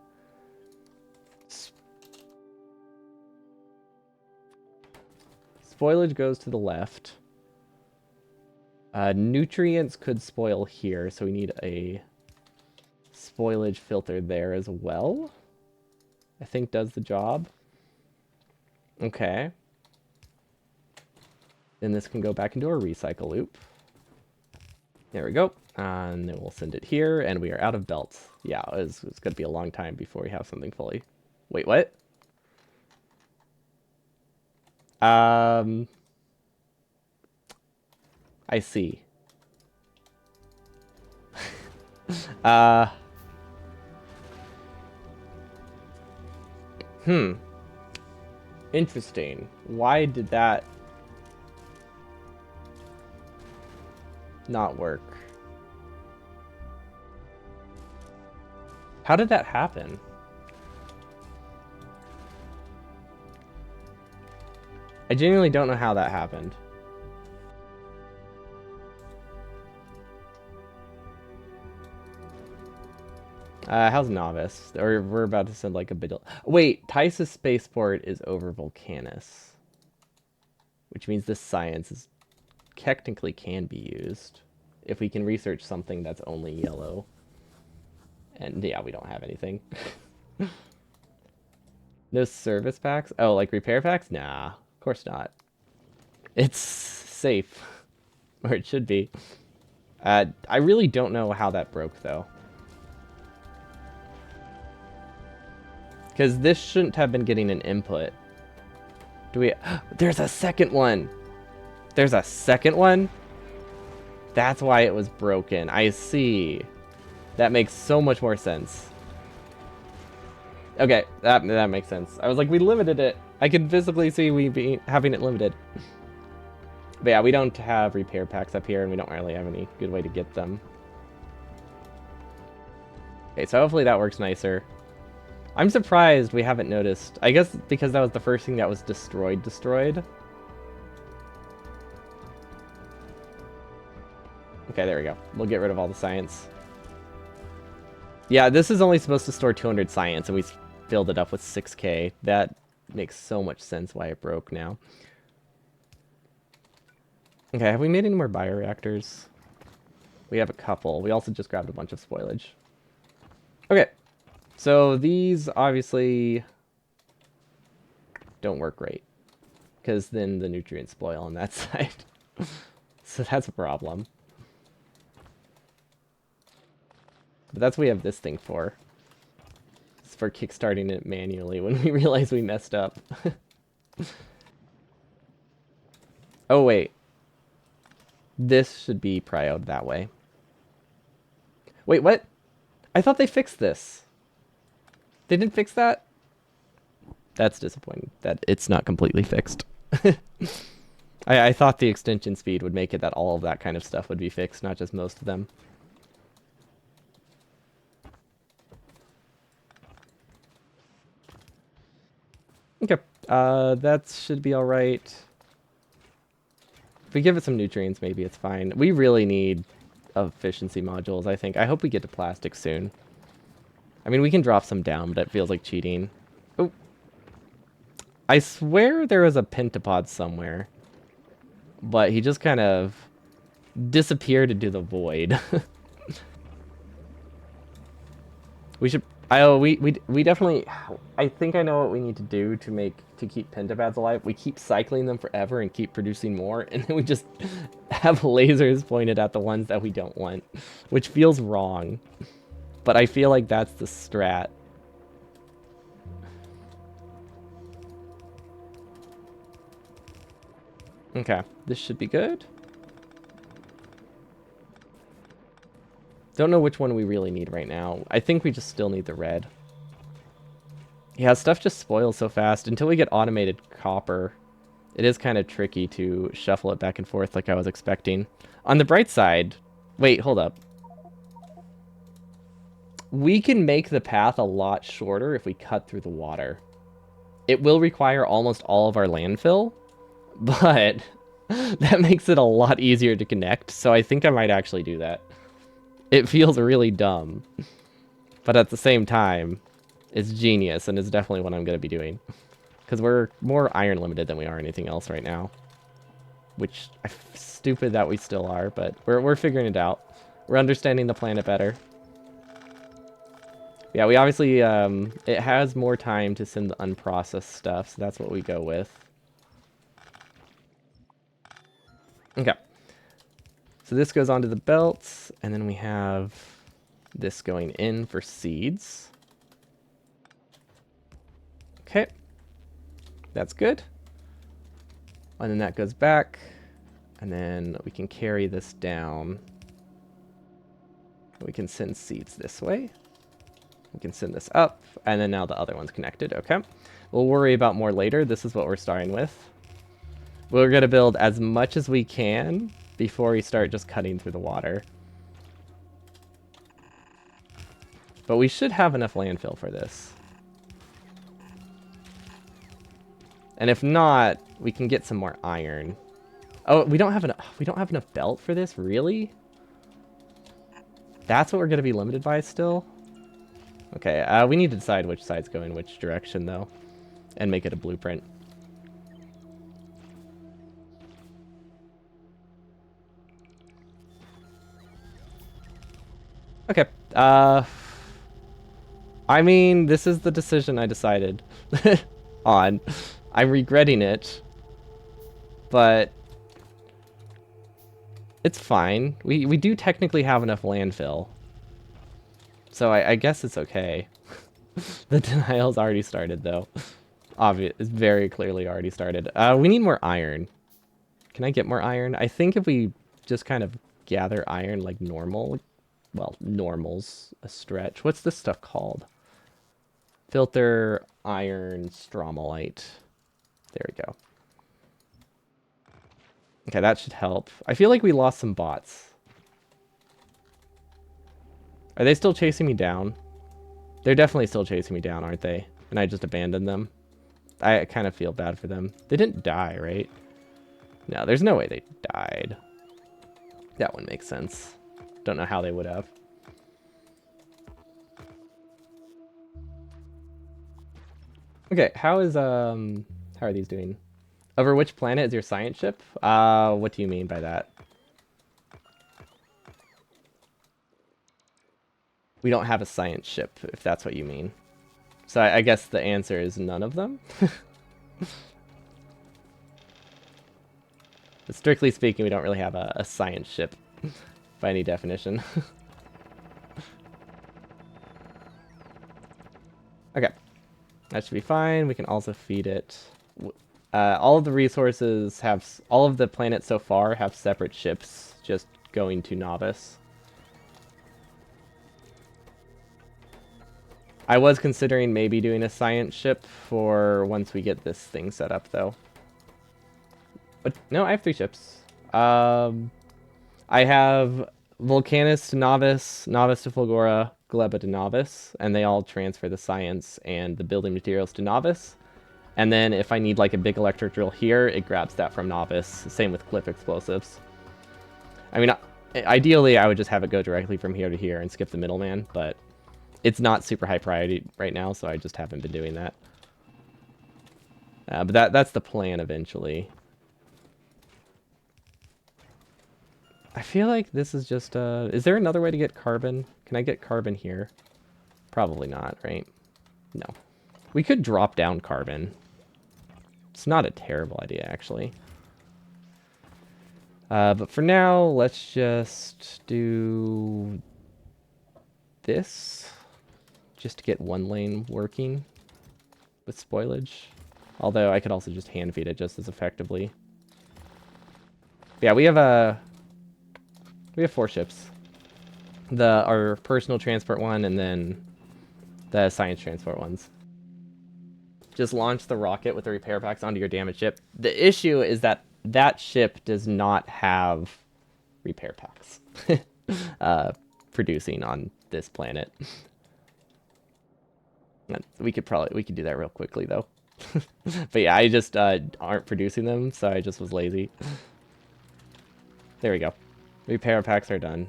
Spoilage goes to the left. Nutrients could spoil here, so we need a spoilage filter there as well. I think does the job. Okay. Then this can go back into our recycle loop. There we go. And then we'll send it here, and we are out of belts. Yeah, it's going to be a long time before we have something fully. Wait, what? I see. Interesting. Why did that not work? How did that happen? I genuinely don't know how that happened. How's Novice? Or we're about to send like a bit. Wait, Tice's spaceport is over Vulcanus, which means this science is technically can be used if we can research something that's only yellow. And yeah, we don't have anything. No service packs? Oh, like repair packs? Nah, of course not. It's safe, or it should be. I really don't know how that broke though. Because this shouldn't have been getting an input. Do we... There's a second one! There's a second one? That's why it was broken. I see. That makes so much more sense. Okay, that makes sense. I was like, we limited it. I can visibly see we be having it limited. But yeah, we don't have repair packs up here, and we don't really have any good way to get them. Okay, so hopefully that works nicer. I'm surprised we haven't noticed. I guess because that was the first thing that was destroyed. Okay, there we go. We'll get rid of all the science. Yeah, this is only supposed to store 200 science, and we filled it up with 6k. That makes so much sense why it broke now. Okay, have we made any more bioreactors? We have a couple. We also just grabbed a bunch of spoilage. Okay. So these obviously don't work great, because then the nutrients spoil on that side. So that's a problem. But that's what we have this thing for. It's for kickstarting it manually when we realize we messed up. Oh wait. This should be prioed that way. Wait, what? I thought they fixed this. They didn't fix that? That's disappointing that it's not completely fixed. I thought the extension speed would make it that all of that kind of stuff would be fixed, not just most of them. Okay, that should be all right. If we give it some nutrients, maybe it's fine. We really need efficiency modules, I think. I hope we get to plastic soon. I mean, we can drop some down, but it feels like cheating. Oh, I swear there was a pentapod somewhere, but he just kind of disappeared into the void. We should. We definitely. I think I know what we need to do to keep pentapads alive. We keep cycling them forever and keep producing more, and then we just have lasers pointed at the ones that we don't want, which feels wrong. But I feel like that's the strat. Okay, this should be good. Don't know which one we really need right now. I think we just still need the red. Yeah, stuff just spoils so fast. Until we get automated copper, it is kind of tricky to shuffle it back and forth like I was expecting. On the bright side, wait, hold up. We can make the path a lot shorter if we cut through the water. It will require almost all of our landfill, but that makes it a lot easier to connect, so I think I might actually do that. It feels really dumb, but at the same time, it's genius, and it's definitely what I'm going to be doing. Because we're more iron limited than we are anything else right now. Which, stupid that we still are, but we're figuring it out. We're understanding the planet better. Yeah, we obviously, it has more time to send the unprocessed stuff, so that's what we go with. Okay. So this goes onto the belts, and then we have this going in for seeds. Okay. That's good. And then that goes back, and then we can carry this down. We can send seeds this way. We can send this up, and then now the other one's connected. Okay. We'll worry about more later. This is what we're starting with. We're going to build as much as we can before we start just cutting through the water. But we should have enough landfill for this. And if not, we can get some more iron. Oh, we don't have enough belt for this, really? That's what we're going to be limited by still? Okay, we need to decide which sides go in which direction, though. And make it a blueprint. Okay, I mean, this is the decision I decided on. I'm regretting it. But it's fine. We do technically have enough landfill. So I guess it's okay. The denial's already started, though. Obvious, it's very clearly already started. We need more iron. Can I get more iron? I think if we just kind of gather iron like normal, well, normal's a stretch. What's this stuff called? Filter iron stromalite. There we go. Okay, that should help. I feel like we lost some bots. Are they still chasing me down? They're definitely still chasing me down, aren't they? And I just abandoned them. I kind of feel bad for them. They didn't die, right? No, there's no way they died. That one makes sense. Don't know how they would have. Okay, how are these doing? Over which planet is your science ship? What do you mean by that? We don't have a science ship, if that's what you mean. So I guess the answer is none of them? But strictly speaking, we don't really have a science ship by any definition. Okay, that should be fine. We can also feed it. All of the resources have, all of the planets so far have separate ships just going to Novice. I was considering maybe doing a science ship for once we get this thing set up, though. But no, I have 3 ships. I have Volcanus to Novice, Novice to Fulgora, Glebma to Novice, and they all transfer the science and the building materials to Novice. And then if I need like a big electric drill here, it grabs that from novice. Same with clip explosives. I mean, ideally I would just have it go directly from here to here and skip the middleman, but it's not super high priority right now, so I just haven't been doing that. But that's the plan eventually. I feel like this is just, is there another way to get carbon? Can I get carbon here? Probably not, right? No. We could drop down carbon. It's not a terrible idea, actually. But for now, let's just do this. Just to get one lane working with spoilage. Although I could also just hand feed it just as effectively. Yeah, we have 4 ships. Our personal transport one and then the science transport ones. Just launch the rocket with the repair packs onto your damaged ship. The issue is that that ship does not have repair packs producing on this planet. We could do that real quickly though. But yeah, I just aren't producing them, so I just was lazy. There we go. Repair packs are done.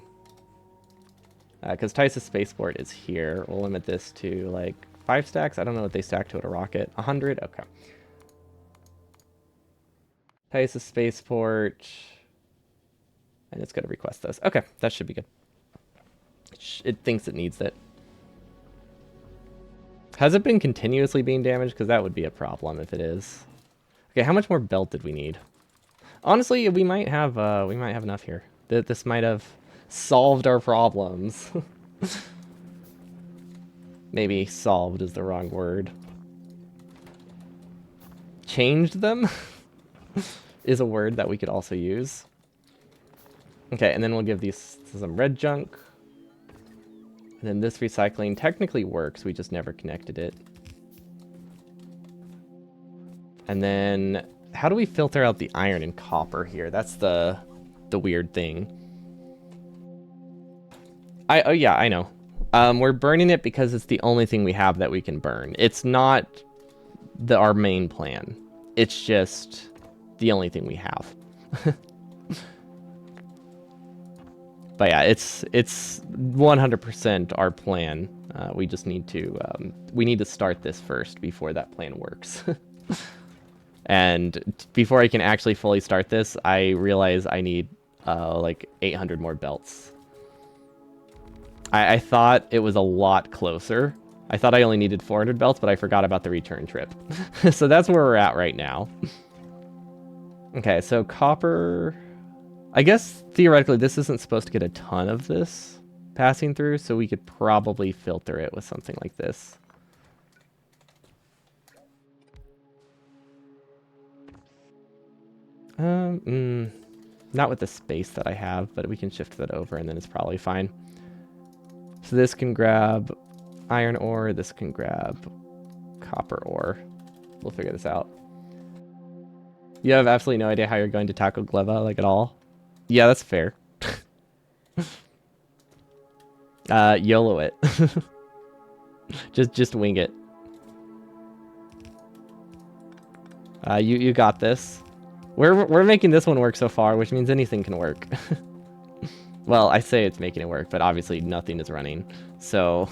Because Tysis Spaceport is here. We'll limit this to like 5 stacks. I don't know what they stack to at a rocket. 100? Okay. Tysis Spaceport. And it's going to request those. Okay, that should be good. It thinks it needs it. Has it been continuously being damaged? Because that would be a problem if it is. Okay, how much more belt did we need? Honestly, we might have enough here. This might have solved our problems. Maybe solved is the wrong word. Changed them is a word that we could also use. Okay, and then we'll give these some red junk. And then this recycling technically works, we just never connected it. And then how do we filter out the iron and copper here? That's the weird thing. Oh yeah, I know. We're burning it because it's the only thing we have that we can burn. It's not our main plan. It's just the only thing we have. But yeah, it's 100% our plan. We just need to start this first before that plan works. And before I can actually fully start this, I realize I need like 800 more belts. I thought it was a lot closer. I thought I only needed 400 belts, but I forgot about the return trip. So that's where we're at right now. Okay, so copper... I guess, theoretically, this isn't supposed to get a ton of this passing through, so we could probably filter it with something like this. Not with the space that I have, but we can shift that over, and then it's probably fine. So this can grab iron ore, this can grab copper ore. We'll figure this out. You have absolutely no idea how you're going to tackle Glebma, like, at all? Yeah, that's fair. YOLO it. just wing it. You got this. We're making this one work so far, which means anything can work. Well, I say it's making it work, but obviously nothing is running. So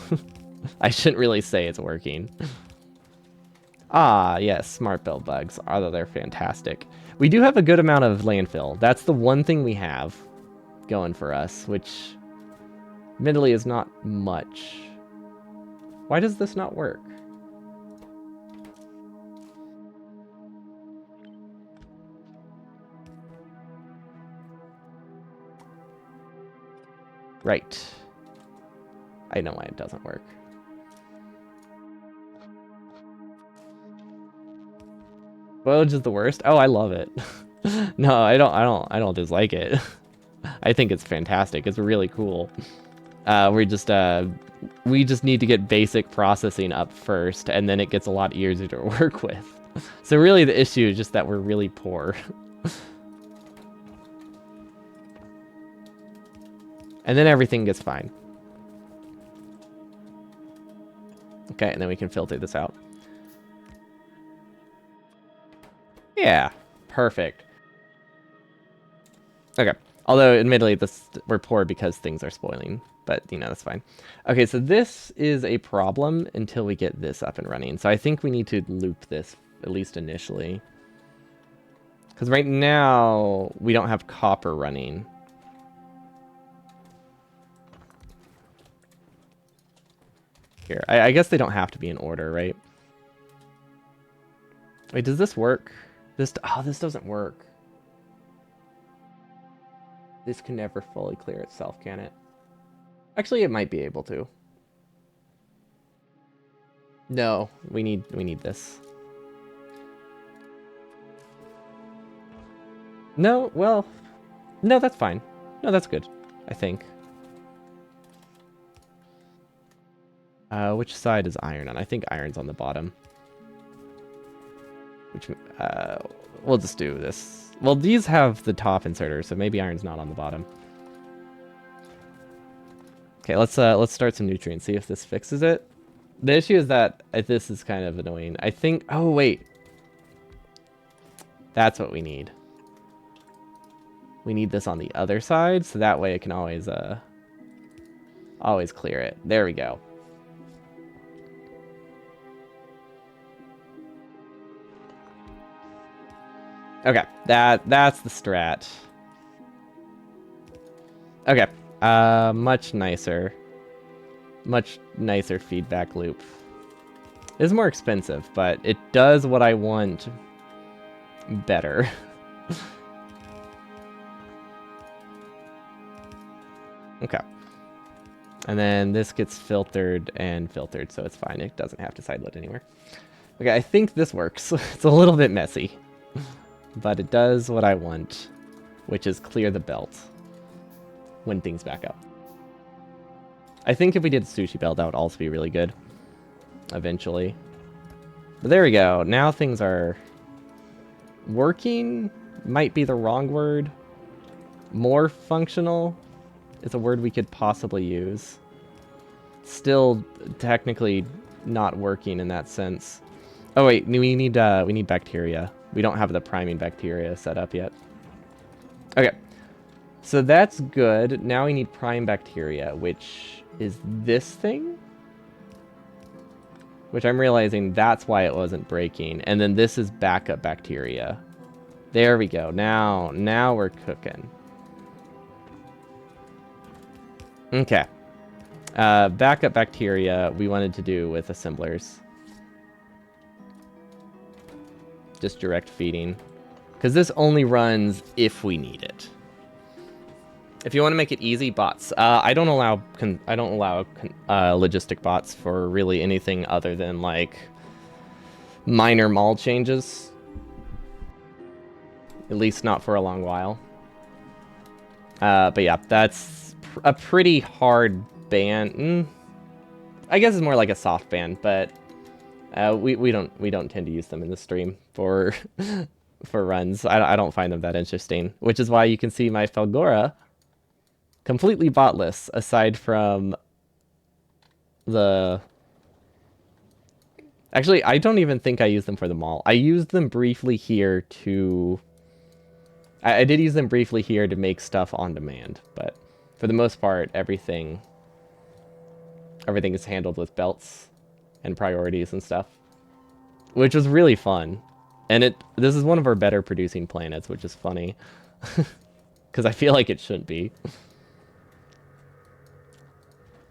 I shouldn't really say it's working. Ah, yes, smart build bugs. Although they're fantastic. We do have a good amount of landfill. That's the one thing we have going for us, which admittedly is not much. Why does this not work? Right. I know why it doesn't work. Spoilage is the worst. Oh, I love it. No, I don't dislike it. I think it's fantastic. It's really cool. We just need to get basic processing up first, and then it gets a lot easier to work with. So really the issue is just that we're really poor. And then everything gets fine. Okay, and then we can filter this out. Perfect. Okay. Although, admittedly, we're poor because things are spoiling. But, you know, that's fine. Okay, so this is a problem until we get this up and running. So I think we need to loop this, at least initially. Because right now, we don't have copper running. Here, I guess they don't have to be in order, right? Wait, does this work? This doesn't work. This can never fully clear itself, can it? Actually, it might be able to. No, we need this. No, well, no, that's fine. No, that's good, I think. Which side is iron on? I think iron's on the bottom. Which, we'll just do this. Well, these have the top inserter, so maybe iron's not on the bottom. Okay, let's start some nutrients, see if this fixes it. The issue is that this is kind of annoying. I think, oh wait. That's what we need. We need this on the other side, so that way it can always clear it. There we go. Okay, that's the strat. Okay, much nicer. Much nicer feedback loop. It is more expensive, but it does what I want better. Okay. And then this gets filtered and filtered, so it's fine. It doesn't have to sideload anywhere. Okay, I think this works. It's a little bit messy, but it does what I want, which is clear the belt when things back up. I think if we did sushi belt, that would also be really good eventually. But there we go. Now things are working. Might be the wrong word. More functional is a word we could possibly use. Still technically not working in that sense. Oh wait, we need bacteria. We don't have the priming bacteria set up yet. Okay. So that's good. Now we need prime bacteria, which is this thing? Which I'm realizing that's why it wasn't breaking. And then this is backup bacteria. There we go. Now we're cooking. Okay. Backup bacteria we wanted to do with assemblers. Just direct feeding. Because this only runs if we need it. If you want to make it easy, bots. I don't allow logistic bots for really anything other than like minor mall changes. At least not for a long while. But yeah, that's a pretty hard ban. I guess it's more like a soft ban, but we don't tend to use them in the stream for for runs. I don't find them that interesting, which is why you can see my Felgora completely botless, aside from the... Actually, I don't even think I use them for the mall. I used them briefly here to... I did use them briefly here to make stuff on demand, but for the most part, everything is handled with belts and priorities and stuff, which was really fun. And this is one of our better producing planets, which is funny, because I feel like it shouldn't be.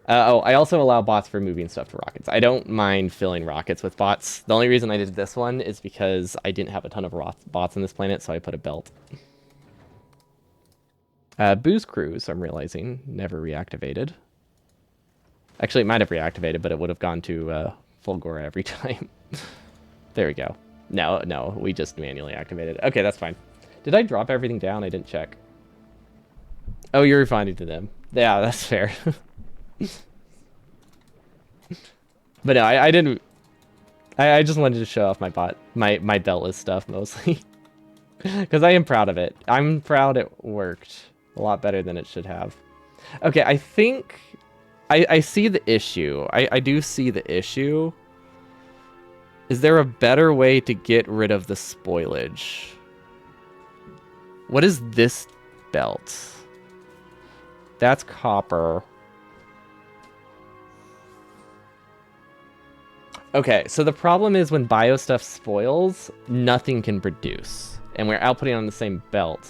I also allow bots for moving stuff to rockets. I don't mind filling rockets with bots. The only reason I did this one is because I didn't have a ton of bots on this planet, so I put a belt. Booze Cruise, I'm realizing, never reactivated. Actually, it might have reactivated, but it would have gone to Fulgora every time. There we go. No, we just manually activated. Okay, that's fine. Did I drop everything down? I didn't check. Oh, you're responding to them. Yeah, that's fair. But no, I didn't. I just wanted to show off my beltless stuff mostly, because I am proud of it. I'm proud it worked a lot better than it should have. Okay, I think I see the issue. I do see the issue. Is there a better way to get rid of the spoilage? What is this belt? That's copper. Okay, so the problem is when bio stuff spoils, nothing can produce. And we're outputting on the same belt.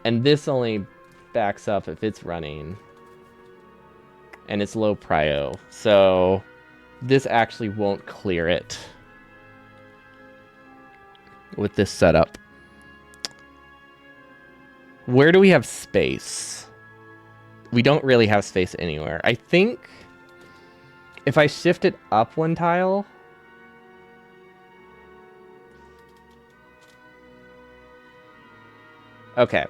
And this only backs up if it's running. And it's low prio. So this actually won't clear it with this setup. Where do we have space? We don't really have space anywhere. I think if I shift it up one tile... Okay.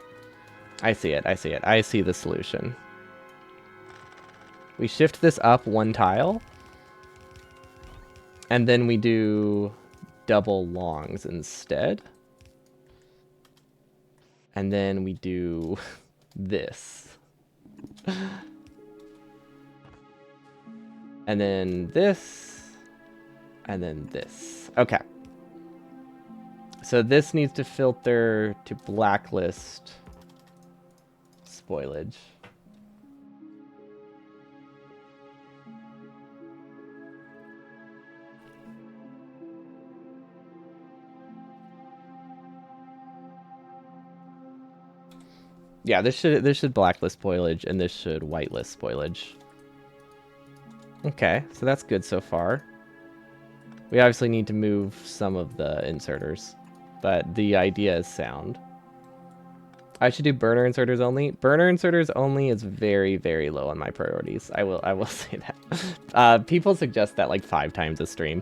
I see it. I see it. I see the solution. We shift this up one tile. And then we do double longs instead. And then we do this. And then this. And then this. Okay. So this needs to filter to blacklist spoilage. Yeah, this should blacklist spoilage, and this should whitelist spoilage. Okay, so that's good so far. We obviously need to move some of the inserters, but the idea is sound. I should do burner inserters only. Burner inserters only is very, very low on my priorities. I will say that. People suggest that like 5 times a stream.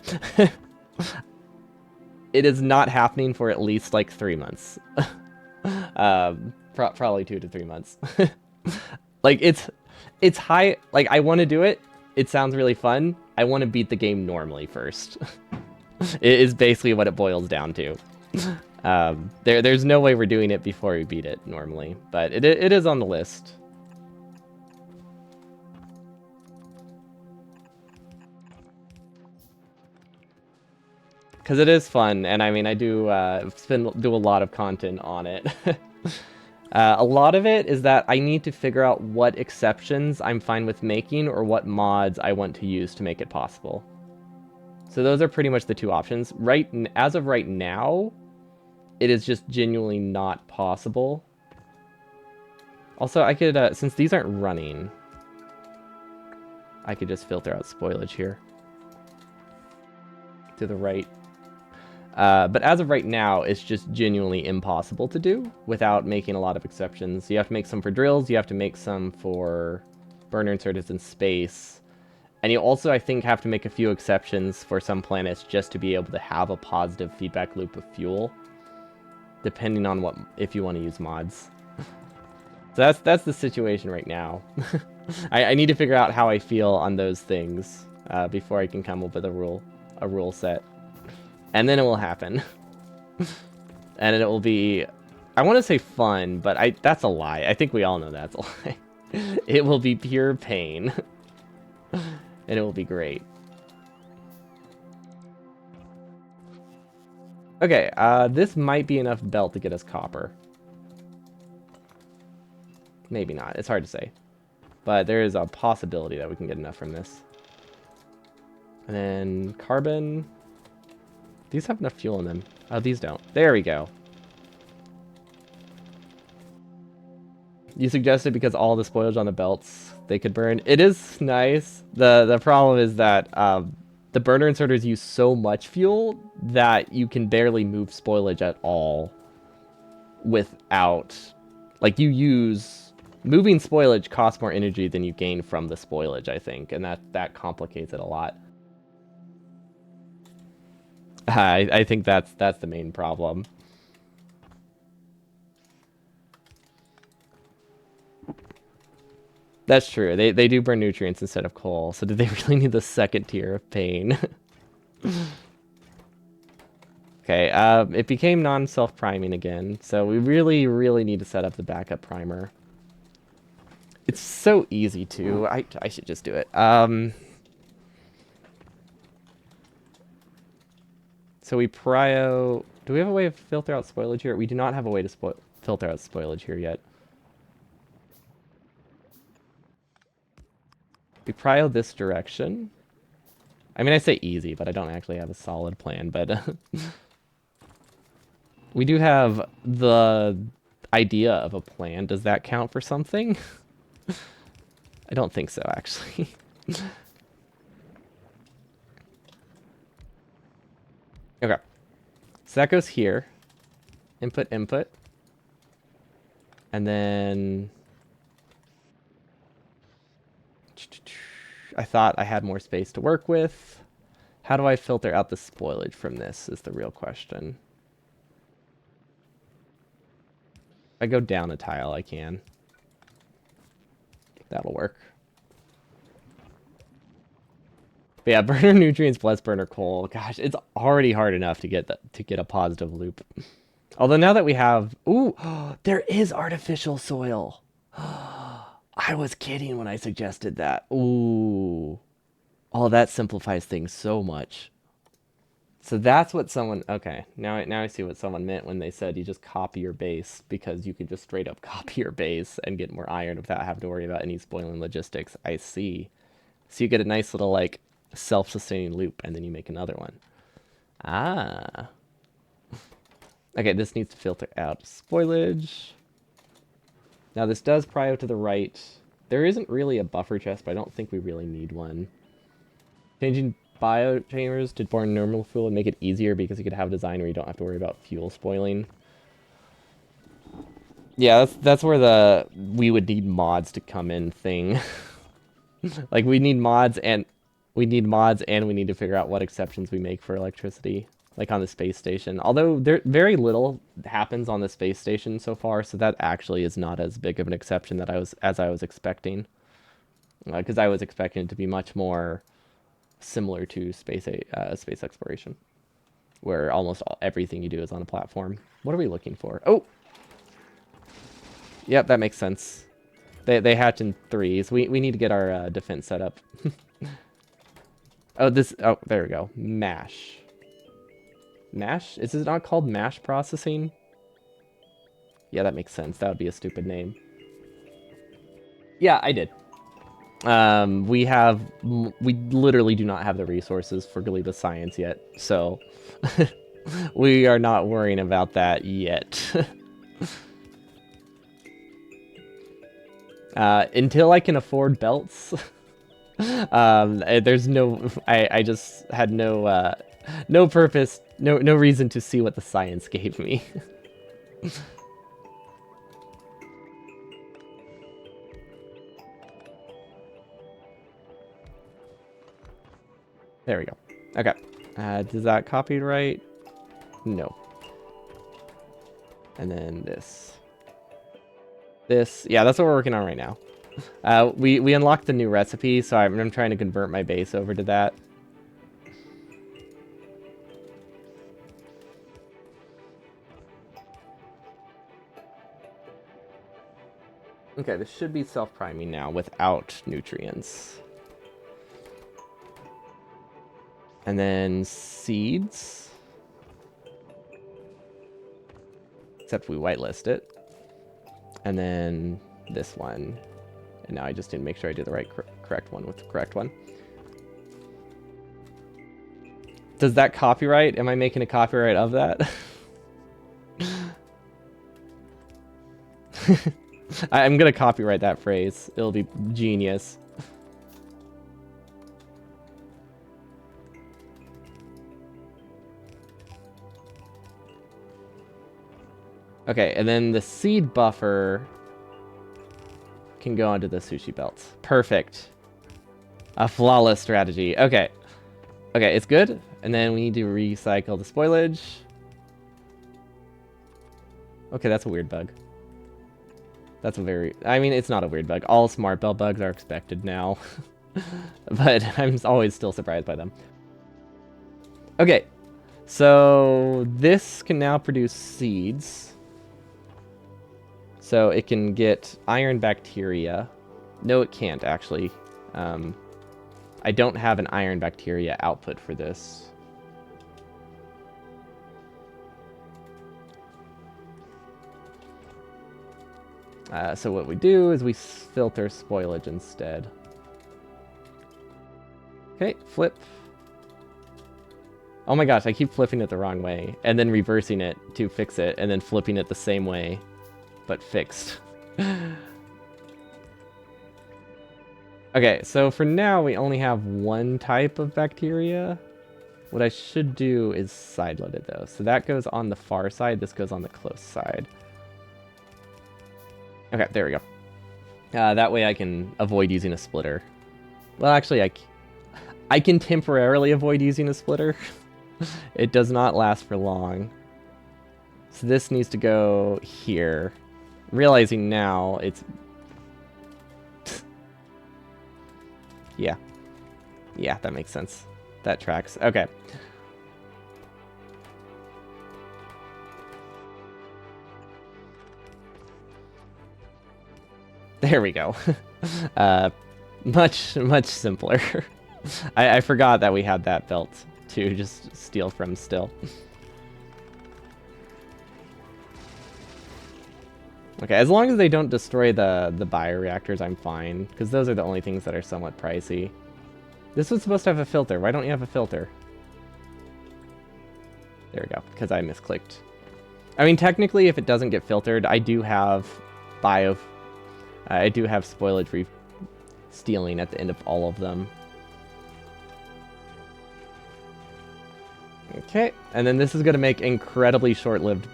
It is not happening for at least like 3 months. Probably 2 to 3 months. Like it's high. Like I want to do it. It sounds really fun. I want to beat the game normally first. It is basically what it boils down to. There's no way we're doing it before we beat it normally, but it is on the list. Because it is fun, and I mean, I do do a lot of content on it. A lot of it is that I need to figure out what exceptions I'm fine with making or what mods I want to use to make it possible. So those are pretty much the 2 options. As of right now, it is just genuinely not possible. Also, I could, since these aren't running, I could just filter out spoilage here. To the right. But as of right now, it's just genuinely impossible to do without making a lot of exceptions. You have to make some for drills, you have to make some for burner inserters in space, and you also, I think, have to make a few exceptions for some planets just to be able to have a positive feedback loop of fuel, depending on if you want to use mods. So that's the situation right now. I need to figure out how I feel on those things before I can come up with a rule set. And then it will happen. And it will be, I want to say fun, but that's a lie. I think we all know that's a lie. It will be pure pain. And it will be great. Okay, this might be enough belt to get us copper. Maybe not. It's hard to say. But there is a possibility that we can get enough from this. And then carbon. These have enough fuel in them. Oh, these don't. There we go. You suggested because all the spoilage on the belts, they could burn. It is nice. The problem is that the burner inserters use so much fuel that you can barely move spoilage at all without... Like, moving spoilage costs more energy than you gain from the spoilage, I think, and that complicates it a lot. I think that's the main problem. That's true. They do burn nutrients instead of coal, so do they really need the second tier of pain? Okay, it became non-self-priming again, so we really, really need to set up the backup primer. It's so easy to. I should just do it. So we prio... Do Do we have a way to filter out spoilage here? We do not have a way to filter out spoilage here yet. We prio this direction. I mean, I say easy, but I don't actually have a solid plan, but we do have the idea of a plan. Does that count for something? I don't think so, actually. Okay. So that goes here. Input, input. And then... I thought I had more space to work with. How do I filter out the spoilage from this is the real question. If I go down a tile, I can. That'll work. But yeah, burner nutrients plus burner coal. Gosh, it's already hard enough to get a positive loop. Although now that we have... Ooh, there is artificial soil. I was kidding when I suggested that. Ooh. Oh, that simplifies things so much. So that's what someone... Okay, now I see what someone meant when they said you just copy your base, because you could just straight up copy your base and get more iron without having to worry about any spoiling logistics. I see. So you get a nice little, like, self-sustaining loop, and then you make another one. Ah. Okay, this needs to filter out spoilage. Now this does prio to the right. There isn't really a buffer chest, but I don't think we really need one. Changing biochambers to burn normal fuel would make it easier, because you could have a design where you don't have to worry about fuel spoiling. Yeah, that's where the we would need mods to come in thing. Like we need mods and we need to figure out what exceptions we make for electricity, like on the space station. Although there very little happens on the space station so far, so that actually is not as big of an exception that I was expecting. Because I was expecting it to be much more similar to space exploration, where almost everything you do is on a platform. What are we looking for? Oh, yep, that makes sense. They hatch in threes. We need to get our defense set up. Oh, there we go. Mash. Mash? Is it not called mash processing? Yeah, that makes sense. That would be a stupid name. Yeah, I did. We literally do not have the resources for Glebma science yet, so we are not worrying about that yet. Until I can afford belts, there's no, I just had no purpose, no reason to see what the science gave me. There we go. Okay. Does that copy right? No. And then this. This. Yeah, that's what we're working on right now. We unlocked the new recipe, so I'm trying to convert my base over to that. Okay, this should be self-priming now without nutrients. And then seeds. Except we whitelist it. And then this one. And now I just didn't make sure I did the right correct one with the correct one. Does that copyright? Am I making a copyright of that? I'm gonna copyright that phrase. It'll be genius. Okay, and then the seed buffer can go onto the sushi belt. Perfect. A flawless strategy. Okay. Okay, it's good. And then we need to recycle the spoilage. Okay, that's a weird bug. That's a very... I mean, it's not a weird bug. All smart belt bugs are expected now. But I'm always still surprised by them. Okay. So this can now produce seeds. So it can get iron bacteria. No, it can't, actually. I don't have an iron bacteria output for this. So what we do is we filter spoilage instead. Okay, flip. Oh my gosh, I keep flipping it the wrong way, and then reversing it to fix it, and then flipping it the same way, but fixed. Okay, so for now we only have one type of bacteria. What I should do is sideload it though. So that goes on the far side, this goes on the close side. Okay, there we go. That way I can avoid using a splitter. Well, actually, I can temporarily avoid using a splitter. It does not last for long. So this needs to go here. Realizing now it's... Yeah. Yeah, that makes sense. That tracks. Okay. There we go. Much simpler. I forgot that we had that belt to just steal from still. Okay, as long as they don't destroy the bioreactors, I'm fine, because those are the only things that are somewhat pricey. This was supposed to have a filter. Why don't you have a filter? There we go, because I misclicked. I mean, technically, if it doesn't get filtered, I do have spoilage stealing at the end of all of them. Okay, and then this is going to make incredibly short-lived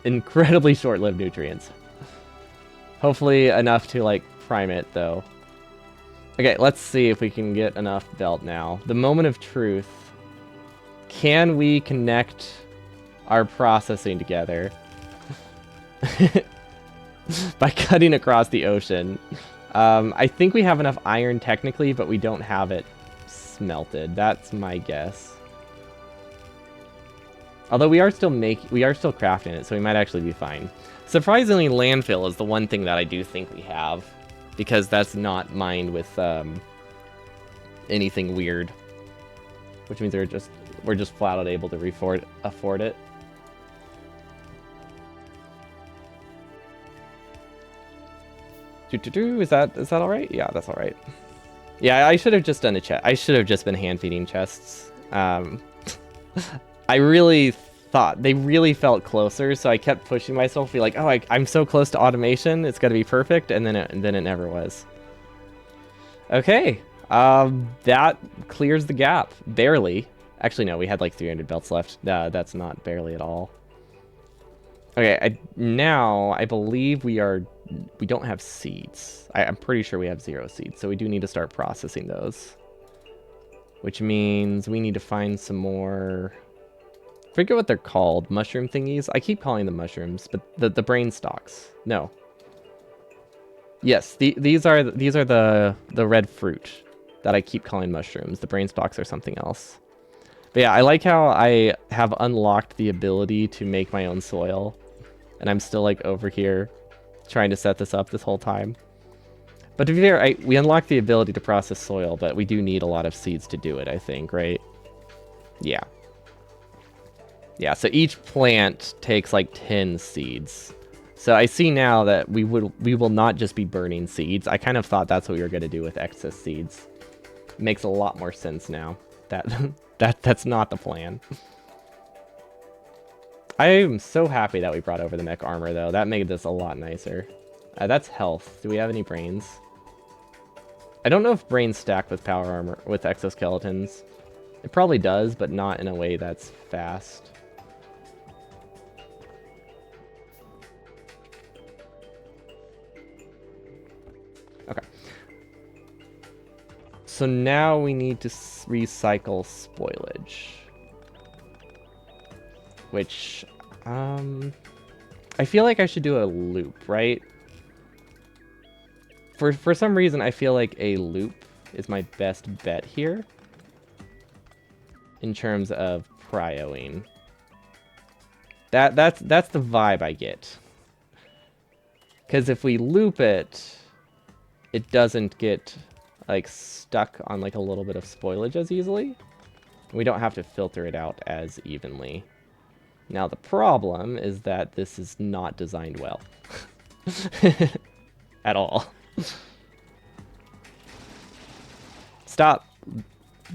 nutrients. Hopefully enough to, like, prime it, though. Okay, let's see if we can get enough belt now. The moment of truth. Can we connect our processing together? By cutting across the ocean. I think we have enough iron technically, but we don't have it smelted. That's my guess. Although we are still crafting it, so we might actually be fine. Surprisingly, landfill is the one thing that I do think we have, because that's not mined with anything weird, which means we're just flat out able to afford it. Is that all right? Yeah, that's all right. Yeah, I should have just done a chest. I should have just been hand feeding chests. I really thought they really felt closer, so I kept pushing myself, be like, oh, I'm so close to automation, it's got to be perfect, and then it never was. Okay, that clears the gap barely. Actually, no, we had like 300 belts left. That's not barely at all. Okay, now I believe we don't have seeds. I'm pretty sure we have 0 seeds, so we do need to start processing those. Which means we need to find some more... I forget what they're called, mushroom thingies. I keep calling them mushrooms, but the brain stalks. No. Yes, these are the red fruit that I keep calling mushrooms. The brain stalks are something else. But yeah, I like how I have unlocked the ability to make my own soil, and I'm still like over here trying to set this up this whole time. But to be fair, we unlocked the ability to process soil, but we do need a lot of seeds to do it, I think, right? Yeah. Yeah, so each plant takes like 10 seeds. So I see now that we will not just be burning seeds. I kind of thought that's what we were going to do with excess seeds. Makes a lot more sense now. That's not the plan. I am so happy that we brought over the mech armor, though. That made this a lot nicer. That's health. Do we have any brains? I don't know if brains stack with power armor, with exoskeletons. It probably does, but not in a way that's fast. Okay. So now we need to recycle spoilage. Which, I feel like I should do a loop, right? For some reason, I feel like a loop is my best bet here. In terms of cryoing. That's the vibe I get. Because if we loop it, it doesn't get like stuck on like a little bit of spoilage as easily. We don't have to filter it out as evenly. Now the problem is that this is not designed well. At all. Stop.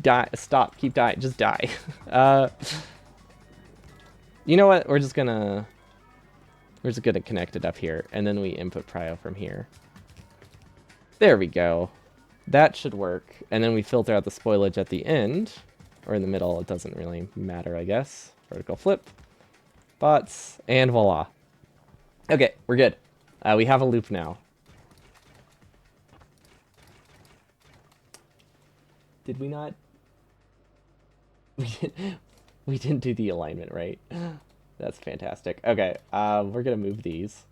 Die. Stop. Keep dying. Just die. Uh, you know what? We're just gonna connect it up here, and then we input prio from here. There we go. That should work. And then we filter out the spoilage at the end, or in the middle. It doesn't really matter, I guess. Vertical flip. Bots, and voila. Okay, we're good. We have a loop now. Did we not? We didn't do the alignment right. That's fantastic. Okay, we're gonna move these.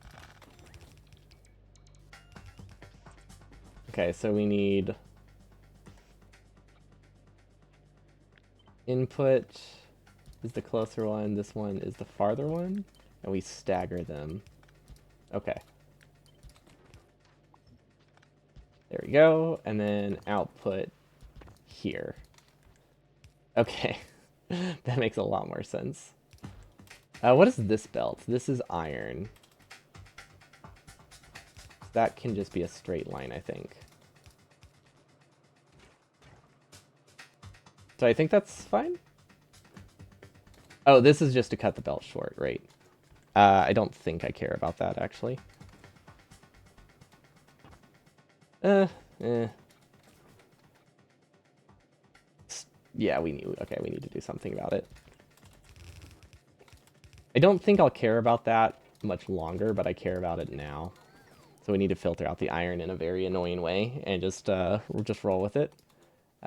Okay, so we need input is the closer one, this one is the farther one, and we stagger them. Okay. There we go, and then output here. Okay, that makes a lot more sense. What is this belt? This is iron. That can just be a straight line, I think. So I think that's fine. Oh, this is just to cut the belt short, right? I don't think I care about that, actually. Yeah, we need to do something about it. I don't think I'll care about that much longer, but I care about it now. So we need to filter out the iron in a very annoying way and just roll with it.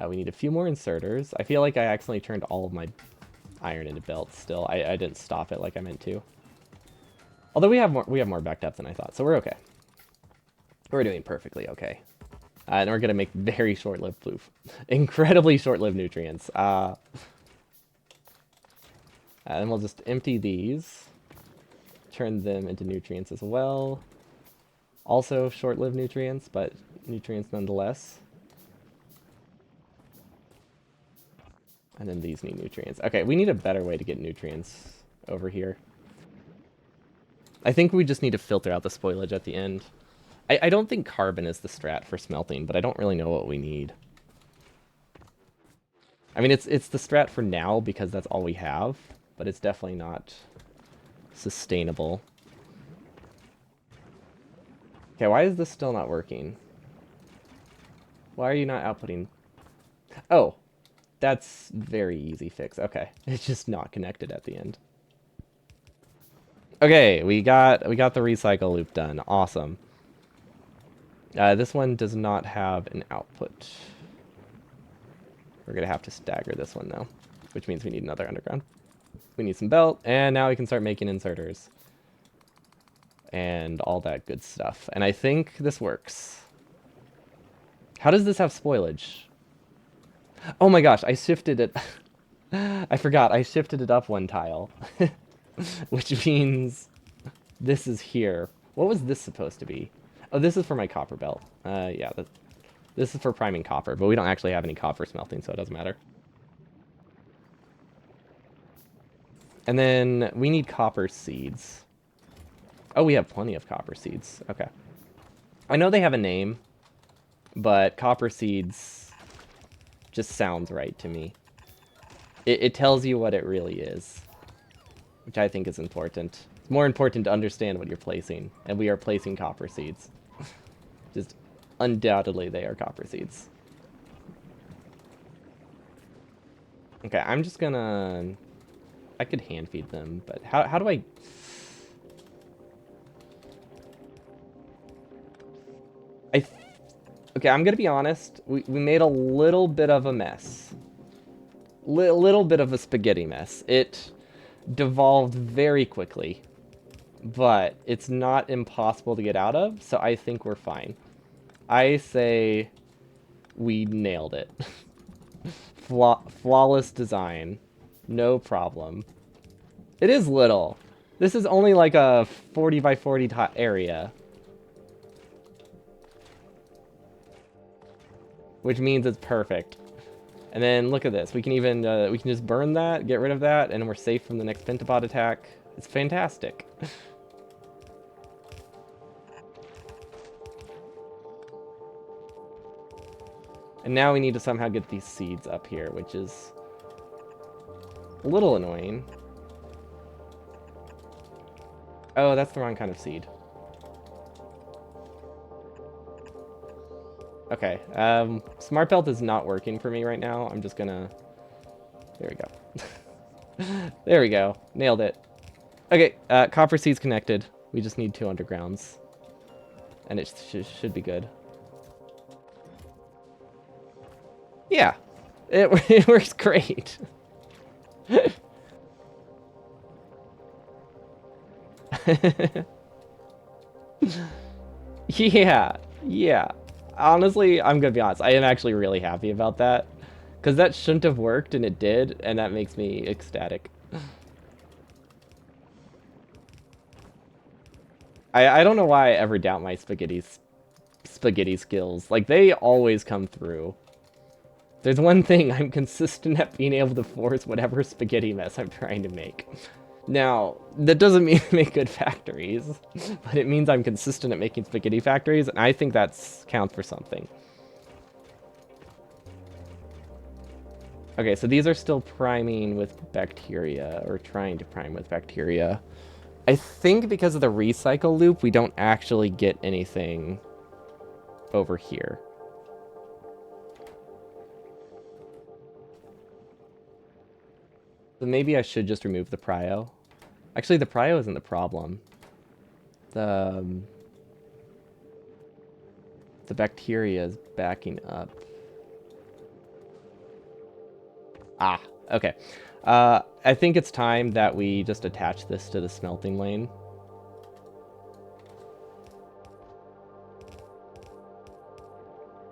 We need a few more inserters. I feel like I accidentally turned all of my iron into belts still. I didn't stop it like I meant to. Although we have more back depth than I thought, so we're okay. We're doing perfectly okay. And we're gonna make very short-lived poof. Incredibly short-lived nutrients. And we'll just empty these. Turn them into nutrients as well. Also short-lived nutrients, but nutrients nonetheless. And then these need nutrients. Okay, we need a better way to get nutrients over here. I think we just need to filter out the spoilage at the end. I don't think carbon is the strat for smelting, but I don't really know what we need. I mean, it's the strat for now because that's all we have, but it's definitely not sustainable. Okay, why is this still not working? Why are you not outputting? Oh, that's very easy fix. Okay, it's just not connected at the end. Okay, we got the recycle loop done. Awesome. This one does not have an output. We're gonna have to stagger this one though, which means we need another underground. We need some belt, and now we can start making inserters. And all that good stuff. And I think this works. How does this have spoilage? Oh my gosh, I shifted it. I forgot, I shifted it up one tile. Which means this is here. What was this supposed to be? Oh, this is for my copper belt. Yeah, this is for priming copper, but we don't actually have any copper smelting, so it doesn't matter. And then we need copper seeds. Oh, we have plenty of copper seeds. Okay. I know they have a name, but copper seeds just sounds right to me. It tells you what it really is, which I think is important. It's more important to understand what you're placing, and we are placing copper seeds. Just undoubtedly they are copper seeds. Okay, I'm just gonna... I could hand feed them, but how do I... Okay, I'm gonna be honest. We made a little bit of a mess. Little bit of a spaghetti mess. It devolved very quickly, but it's not impossible to get out of, so I think we're fine. I say we nailed it. Flawless design. No problem. It is little. This is only like a 40 by 40 area. Which means it's perfect. And then look at this. We can even, we can just burn that, get rid of that, and we're safe from the next pentapod attack. It's fantastic. And now we need to somehow get these seeds up here, which is a little annoying. Oh, that's the wrong kind of seed. Okay, Smart Belt is not working for me right now. I'm just gonna... There we go. There we go. Nailed it. Okay, copper seed's connected. We just need 2 undergrounds. And it should be good. Yeah, it works great. Yeah. Honestly, I'm gonna be honest. I am actually really happy about that. Because that shouldn't have worked, and it did, and that makes me ecstatic. I don't know why I ever doubt my spaghetti skills. Like, they always come through. There's one thing, I'm consistent at being able to force whatever spaghetti mess I'm trying to make. Now, that doesn't mean I make good factories, but it means I'm consistent at making spaghetti factories, and I think that counts for something. Okay, so these are still priming with bacteria, or trying to prime with bacteria. I think because of the recycle loop, we don't actually get anything over here. So maybe I should just remove the prio. Actually, the prio isn't the problem. The bacteria is backing up. Ah, okay. I think it's time that we just attach this to the smelting lane.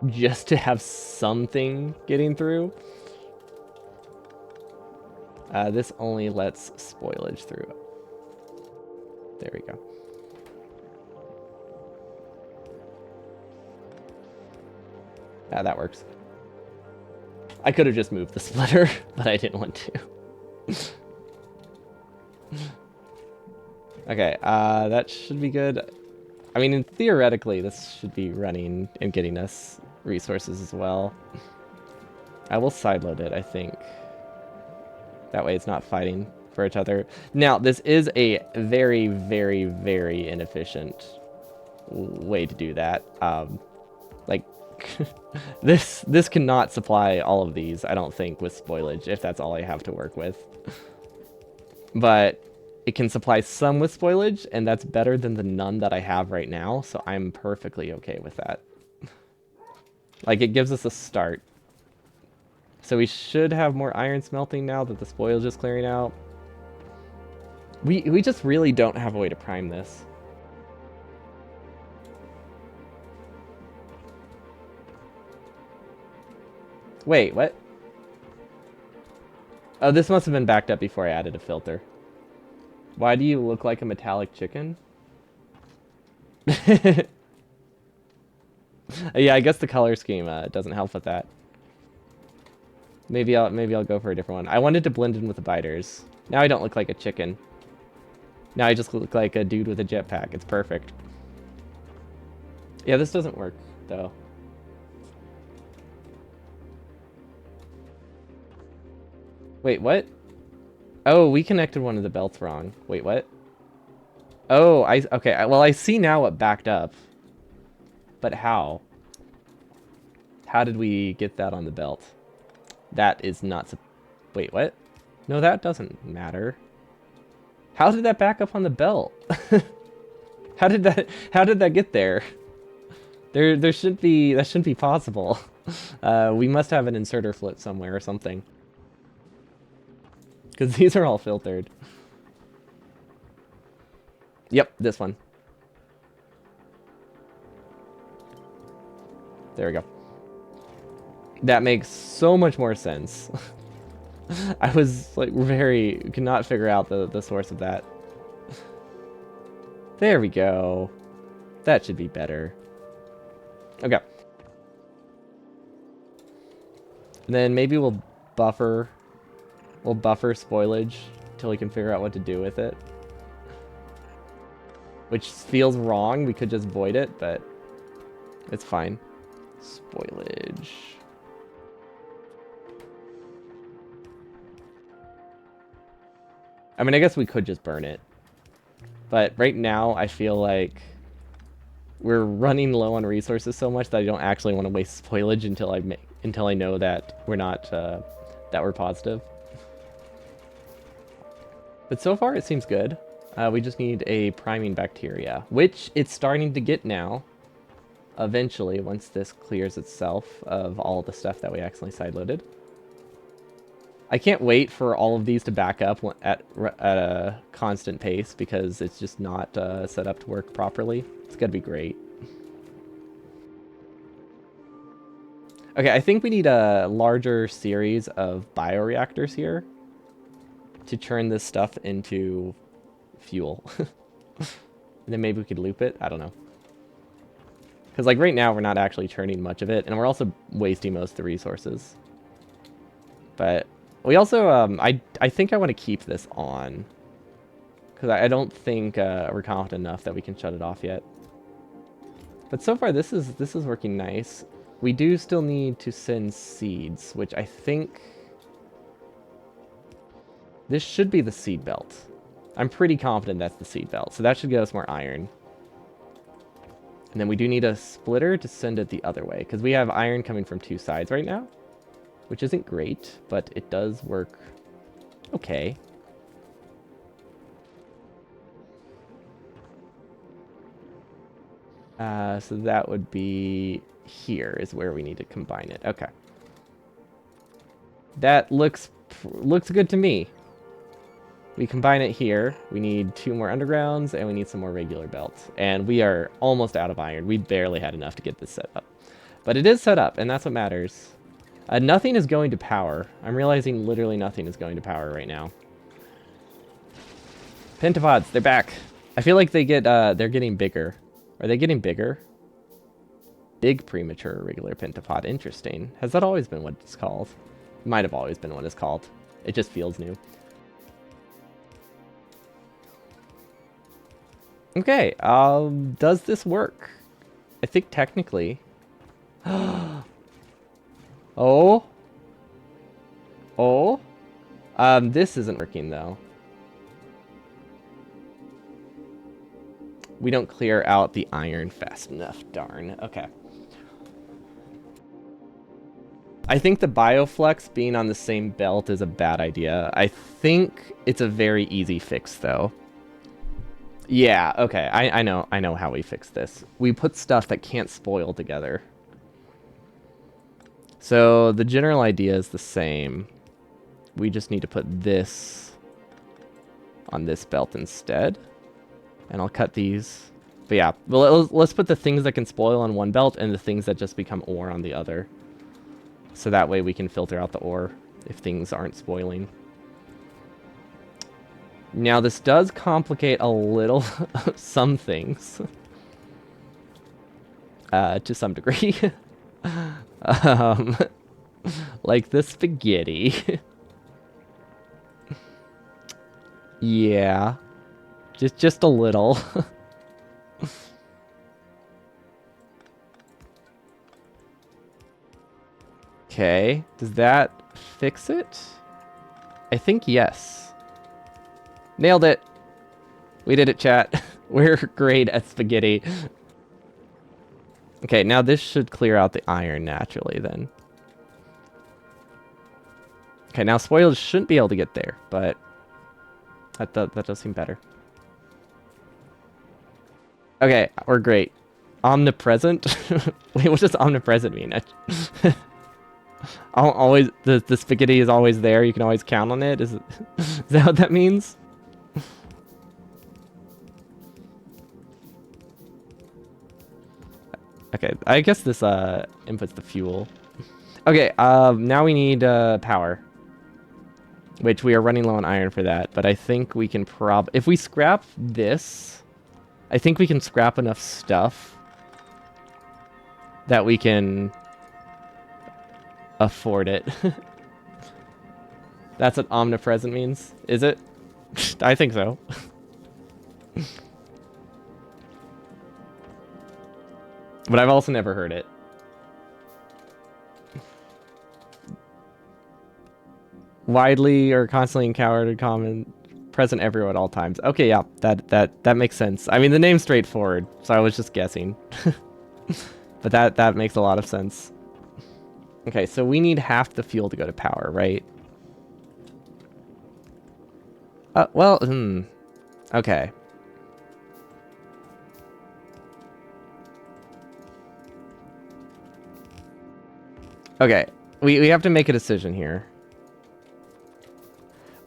Just to have something getting through. This only lets spoilage through. There we go. Yeah, that works. I could have just moved the splitter, but I didn't want to. Okay, that should be good. I mean, theoretically, this should be running and getting us resources as well. I will sideload it, I think. That way it's not fighting for each other. Now, this is a very, very, very inefficient way to do that. Like, this cannot supply all of these, I don't think, with spoilage, if that's all I have to work with. But it can supply some with spoilage, and that's better than the none that I have right now, so I'm perfectly okay with that. Like, it gives us a start. So we should have more iron smelting now that the spoilage is clearing out. We just really don't have a way to prime this. Wait, what? Oh, this must have been backed up before I added a filter. Why do you look like a metallic chicken? Yeah, I guess the color scheme doesn't help with that. Maybe I'll go for a different one. I wanted to blend in with the biters. Now I don't look like a chicken. Now I just look like a dude with a jetpack. It's perfect. Yeah, this doesn't work though. Wait, what? Oh, we connected one of the belts wrong. Wait, what? Oh, okay. Well, I see now what backed up. But how? How did we get that on the belt? That is not... Wait, what? No, that doesn't matter. How did that back up on the belt? How did that get there? There should be... That shouldn't be possible. We must have an inserter flip somewhere or something. Because these are all filtered. Yep, this one. There we go. That makes so much more sense. I was like could not figure out the source of that. There we go. That should be better. Okay. And then maybe we'll buffer spoilage until we can figure out what to do with it. Which feels wrong. We could just void it, but it's fine. Spoilage. I mean, I guess we could just burn it. But right now, I feel like we're running low on resources so much that I don't actually want to waste spoilage until I know that we're not that we're positive. But so far, it seems good. We just need a priming bacteria, which it's starting to get now. Eventually, once this clears itself of all the stuff that we accidentally sideloaded. I can't wait for all of these to back up at a constant pace because it's just not set up to work properly. It's gonna be great. Okay, I think we need a larger series of bioreactors here to turn this stuff into fuel. And then maybe we could loop it. I don't know. Because like right now we're not actually turning much of it, and we're also wasting most of the resources. But we also, I think I want to keep this on. Because I don't think we're confident enough that we can shut it off yet. But so far this is working nice. We do still need to send seeds, which I think... This should be the seed belt. I'm pretty confident that's the seed belt, so that should get us more iron. And then we do need a splitter to send it the other way, because we have iron coming from two sides right now, which isn't great, but it does work okay. So that would be here is where we need to combine it. Okay. That looks good to me. We combine it here. We need 2 more undergrounds, and we need some more regular belts. And we are almost out of iron. We barely had enough to get this set up. But it is set up, and that's what matters. Nothing is going to power. I'm realizing literally nothing is going to power right now. Pentapods, they're back. I feel like they're getting bigger. Are they getting bigger? Big premature regular pentapod. Interesting. Has that always been what it's called? Might have always been what it's called. It just feels new. Okay, does this work? I think technically. Oh. Oh. This isn't working though. We don't clear out the iron fast enough, darn. Okay. I think the Bioflex being on the same belt is a bad idea. I think it's a very easy fix though. Yeah, okay, I know how we fix this. We put stuff that can't spoil together. So the general idea is the same. We just need to put this on this belt instead. And I'll cut these. But yeah, well, let's put the things that can spoil on one belt and the things that just become ore on the other. So that way we can filter out the ore if things aren't spoiling. Now this does complicate a little some things. To some degree. Like the spaghetti. Yeah. Just a little. Okay, does that fix it? I think yes. Nailed it. We did it, chat. We're great at spaghetti. Okay, now this should clear out the iron naturally then. Okay, now spoilage shouldn't be able to get there, but that does seem better. Okay, we're great. Omnipresent? Wait, what does omnipresent mean? Always the spaghetti is always there. You can always count on it. Is that what that means? Okay, I guess this inputs the fuel. Okay, now we need power, which we are running low on iron for that. But I think we can if we scrap this, I think we can scrap enough stuff that we can afford it. That's what omnipresent means, is it? I think so. But I've also never heard it. Widely or constantly encountered common present everywhere at all times. Okay, yeah, that makes sense. I mean, the name's straightforward, so I was just guessing. But that makes a lot of sense. Okay, so we need half the fuel to go to power, right? Well, okay. Okay, we have to make a decision here.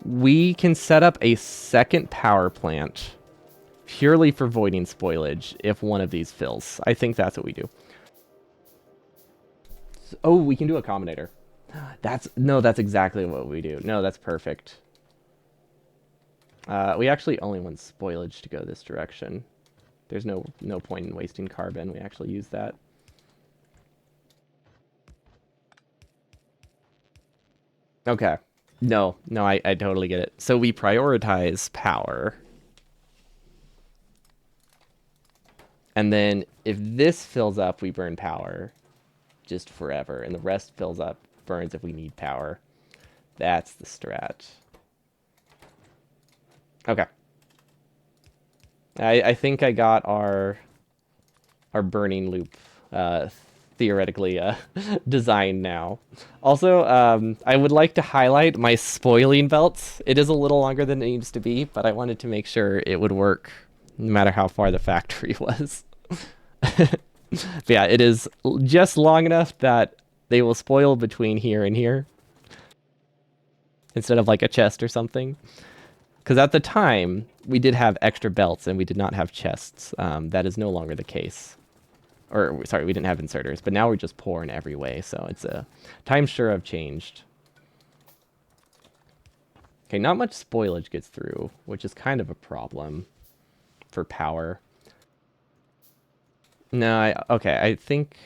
We can set up a second power plant purely for voiding spoilage if one of these fills. I think that's what we do. Oh, we can do a combinator. That's exactly what we do. No, that's perfect. We actually only want spoilage to go this direction. There's no point in wasting carbon. We actually use that. Okay. No, I totally get it. So we prioritize power. And then if this fills up, we burn power just forever. And the rest fills up, burns if we need power. That's the strat. Okay. I think I got our burning loop theoretically designed now. Also, I would like to highlight my spoiling belt. It is a little longer than it needs to be, but I wanted to make sure it would work no matter how far the factory was. But yeah, it is just long enough that they will spoil between here and here instead of like a chest or something. Because at the time, we did have extra belts and we did not have chests. That is no longer the case. Or, sorry, we didn't have inserters, but now we're just poor in every way, so it's a... Times sure have changed. Okay, not much spoilage gets through, which is kind of a problem for power. No, okay, I think...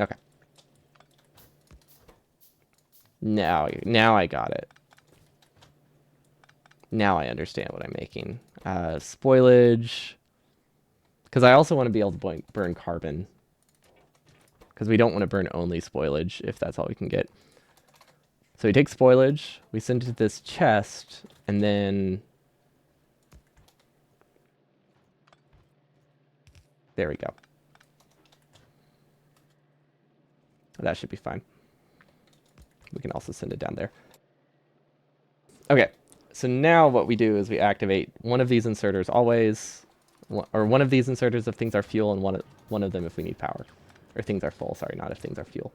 Okay. Now I got it. Now I understand what I'm making. Spoilage. Because I also want to be able to burn carbon. Because we don't want to burn only spoilage, if that's all we can get. So we take spoilage, we send it to this chest, and then... There we go. That should be fine. We can also send it down there. Okay, so now what we do is we activate one of these inserters always, or one of these inserters if things are fuel, and one of them if we need power. Or things are full, sorry, not if things are fuel.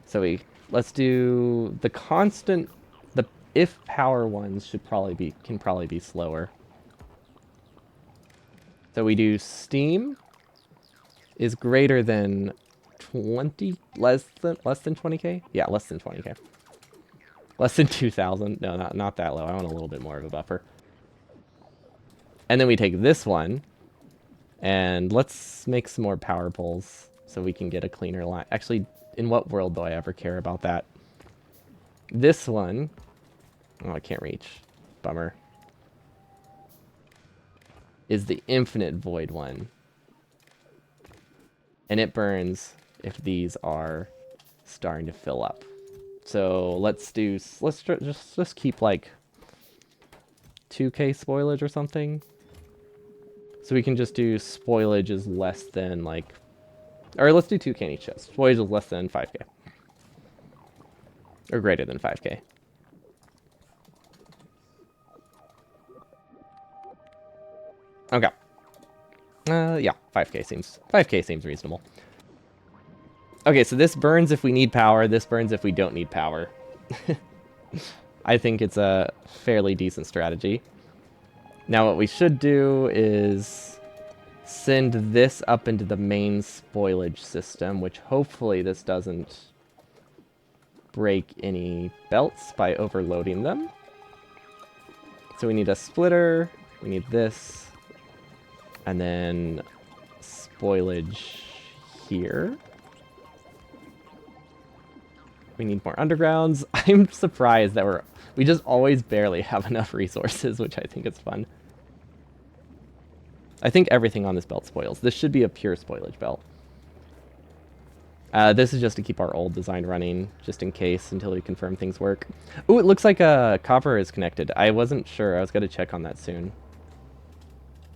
So let's do the constant, the if power ones can probably be slower. So we do steam is greater than 20, less than 20k? Yeah, less than 20k. Less than 2,000. No, not that low. I want a little bit more of a buffer. And then we take this one, and let's make some more power poles so we can get a cleaner line. Actually, in what world do I ever care about that? This one... Oh, I can't reach. Bummer. Is the infinite void one. And it burns if these are starting to fill up. So let's just keep like 2k spoilage or something. So we can just do spoilage is less than like, or let's do 2k in each chest. Spoilage is less than 5k. Or greater than 5k. Okay. Yeah, 5k seems reasonable. Okay, so this burns if we need power, this burns if we don't need power. I think it's a fairly decent strategy. Now what we should do is send this up into the main spoilage system, which hopefully this doesn't break any belts by overloading them. So we need a splitter, we need this, and then spoilage here. We need more undergrounds. I'm surprised that we just always barely have enough resources, which I think is fun. I think everything on this belt spoils. This should be a pure spoilage belt. This is just to keep our old design running, just in case, until we confirm things work. Ooh, it looks like copper is connected. I wasn't sure. I was going to check on that soon.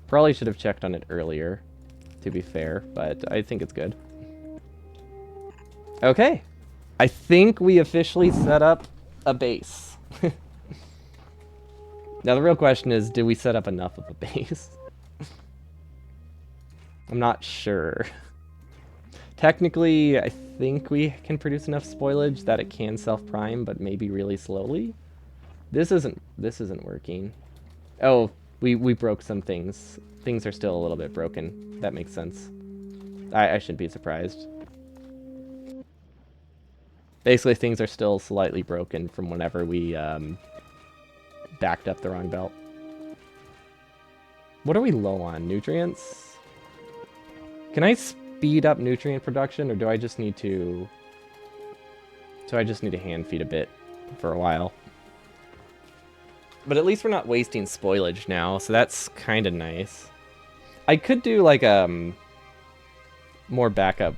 Probably should have checked on it earlier, to be fair, but I think it's good. Okay. I think we officially set up a base. Now, the real question is, did we set up enough of a base? I'm not sure. Technically, I think we can produce enough spoilage that it can self-prime, but maybe really slowly. This isn't working. Oh, we broke some things. Things are still a little bit broken. That makes sense. I shouldn't be surprised. Basically, things are still slightly broken from whenever we backed up the wrong belt. What are we low on? Nutrients? Can I speed up nutrient production, or do I just need to... So I just need to hand feed a bit for a while. But at least we're not wasting spoilage now, so that's kind of nice. I could do like more backups,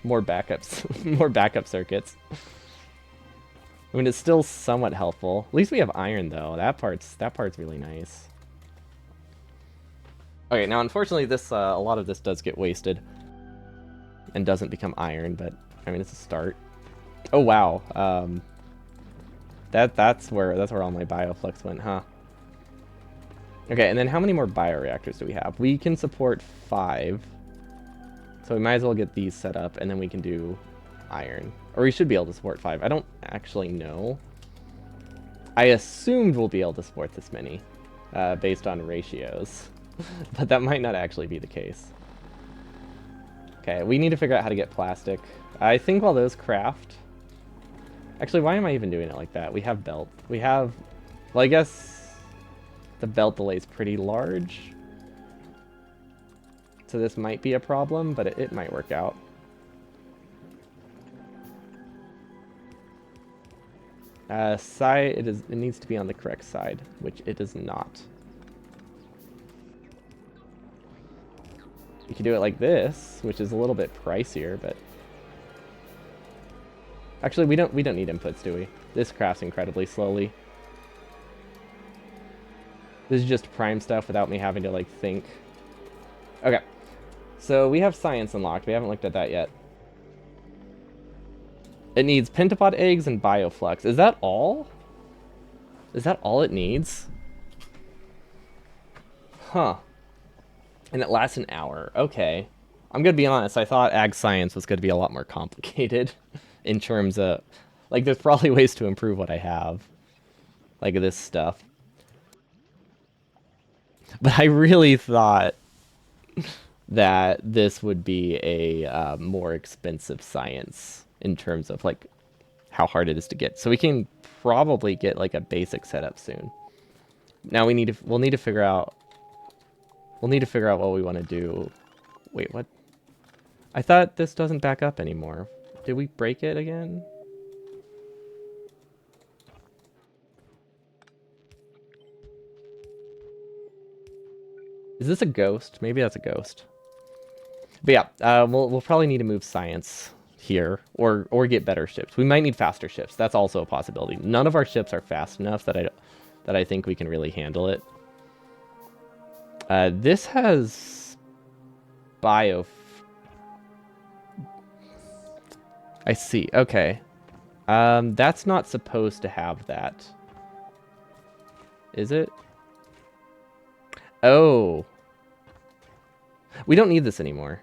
more backup circuits. I mean, it's still somewhat helpful. At least we have iron though. That part's really nice. Okay, now unfortunately this a lot of this does get wasted and doesn't become iron, but I mean it's a start. Oh wow. That's where all my bioflux went, huh? Okay, and then how many more bioreactors do we have? We can support 5. So we might as well get these set up, and then we can do iron. Or we should be able to support 5. I don't actually know. I assumed we'll be able to support this many, based on ratios. But that might not actually be the case. Okay, we need to figure out how to get plastic. I think while those craft... Actually, why am I even doing it like that? We have belt. We have... Well, I guess the belt delay is pretty large. So this might be a problem, but it might work out. Side, it needs to be on the correct side, which it is not. You can do it like this, which is a little bit pricier, but... Actually, we don't need inputs, do we? This crafts incredibly slowly. This is just prime stuff without me having to, like, think. Okay. So we have science unlocked. We haven't looked at that yet. It needs pentapod eggs and bioflux. Is that all? Is that all it needs? Huh. And it lasts an hour. Okay. I'm gonna be honest, I thought ag science was gonna be a lot more complicated. In terms of... Like, there's probably ways to improve what I have. Like this stuff. But I really thought that this would be a more expensive science in terms of, like, how hard it is to get. So we can probably get, like, a basic setup soon. Now we'll need to figure out... We'll need to figure out what we want to do. Wait, what? I thought this doesn't back up anymore. Did we break it again? Is this a ghost? Maybe that's a ghost. But yeah, we'll probably need to move science here, or get better ships. We might need faster ships. That's also a possibility. None of our ships are fast enough that I think we can really handle it. This has bio. I see. Okay. That's not supposed to have that. Is it? Oh. We don't need this anymore.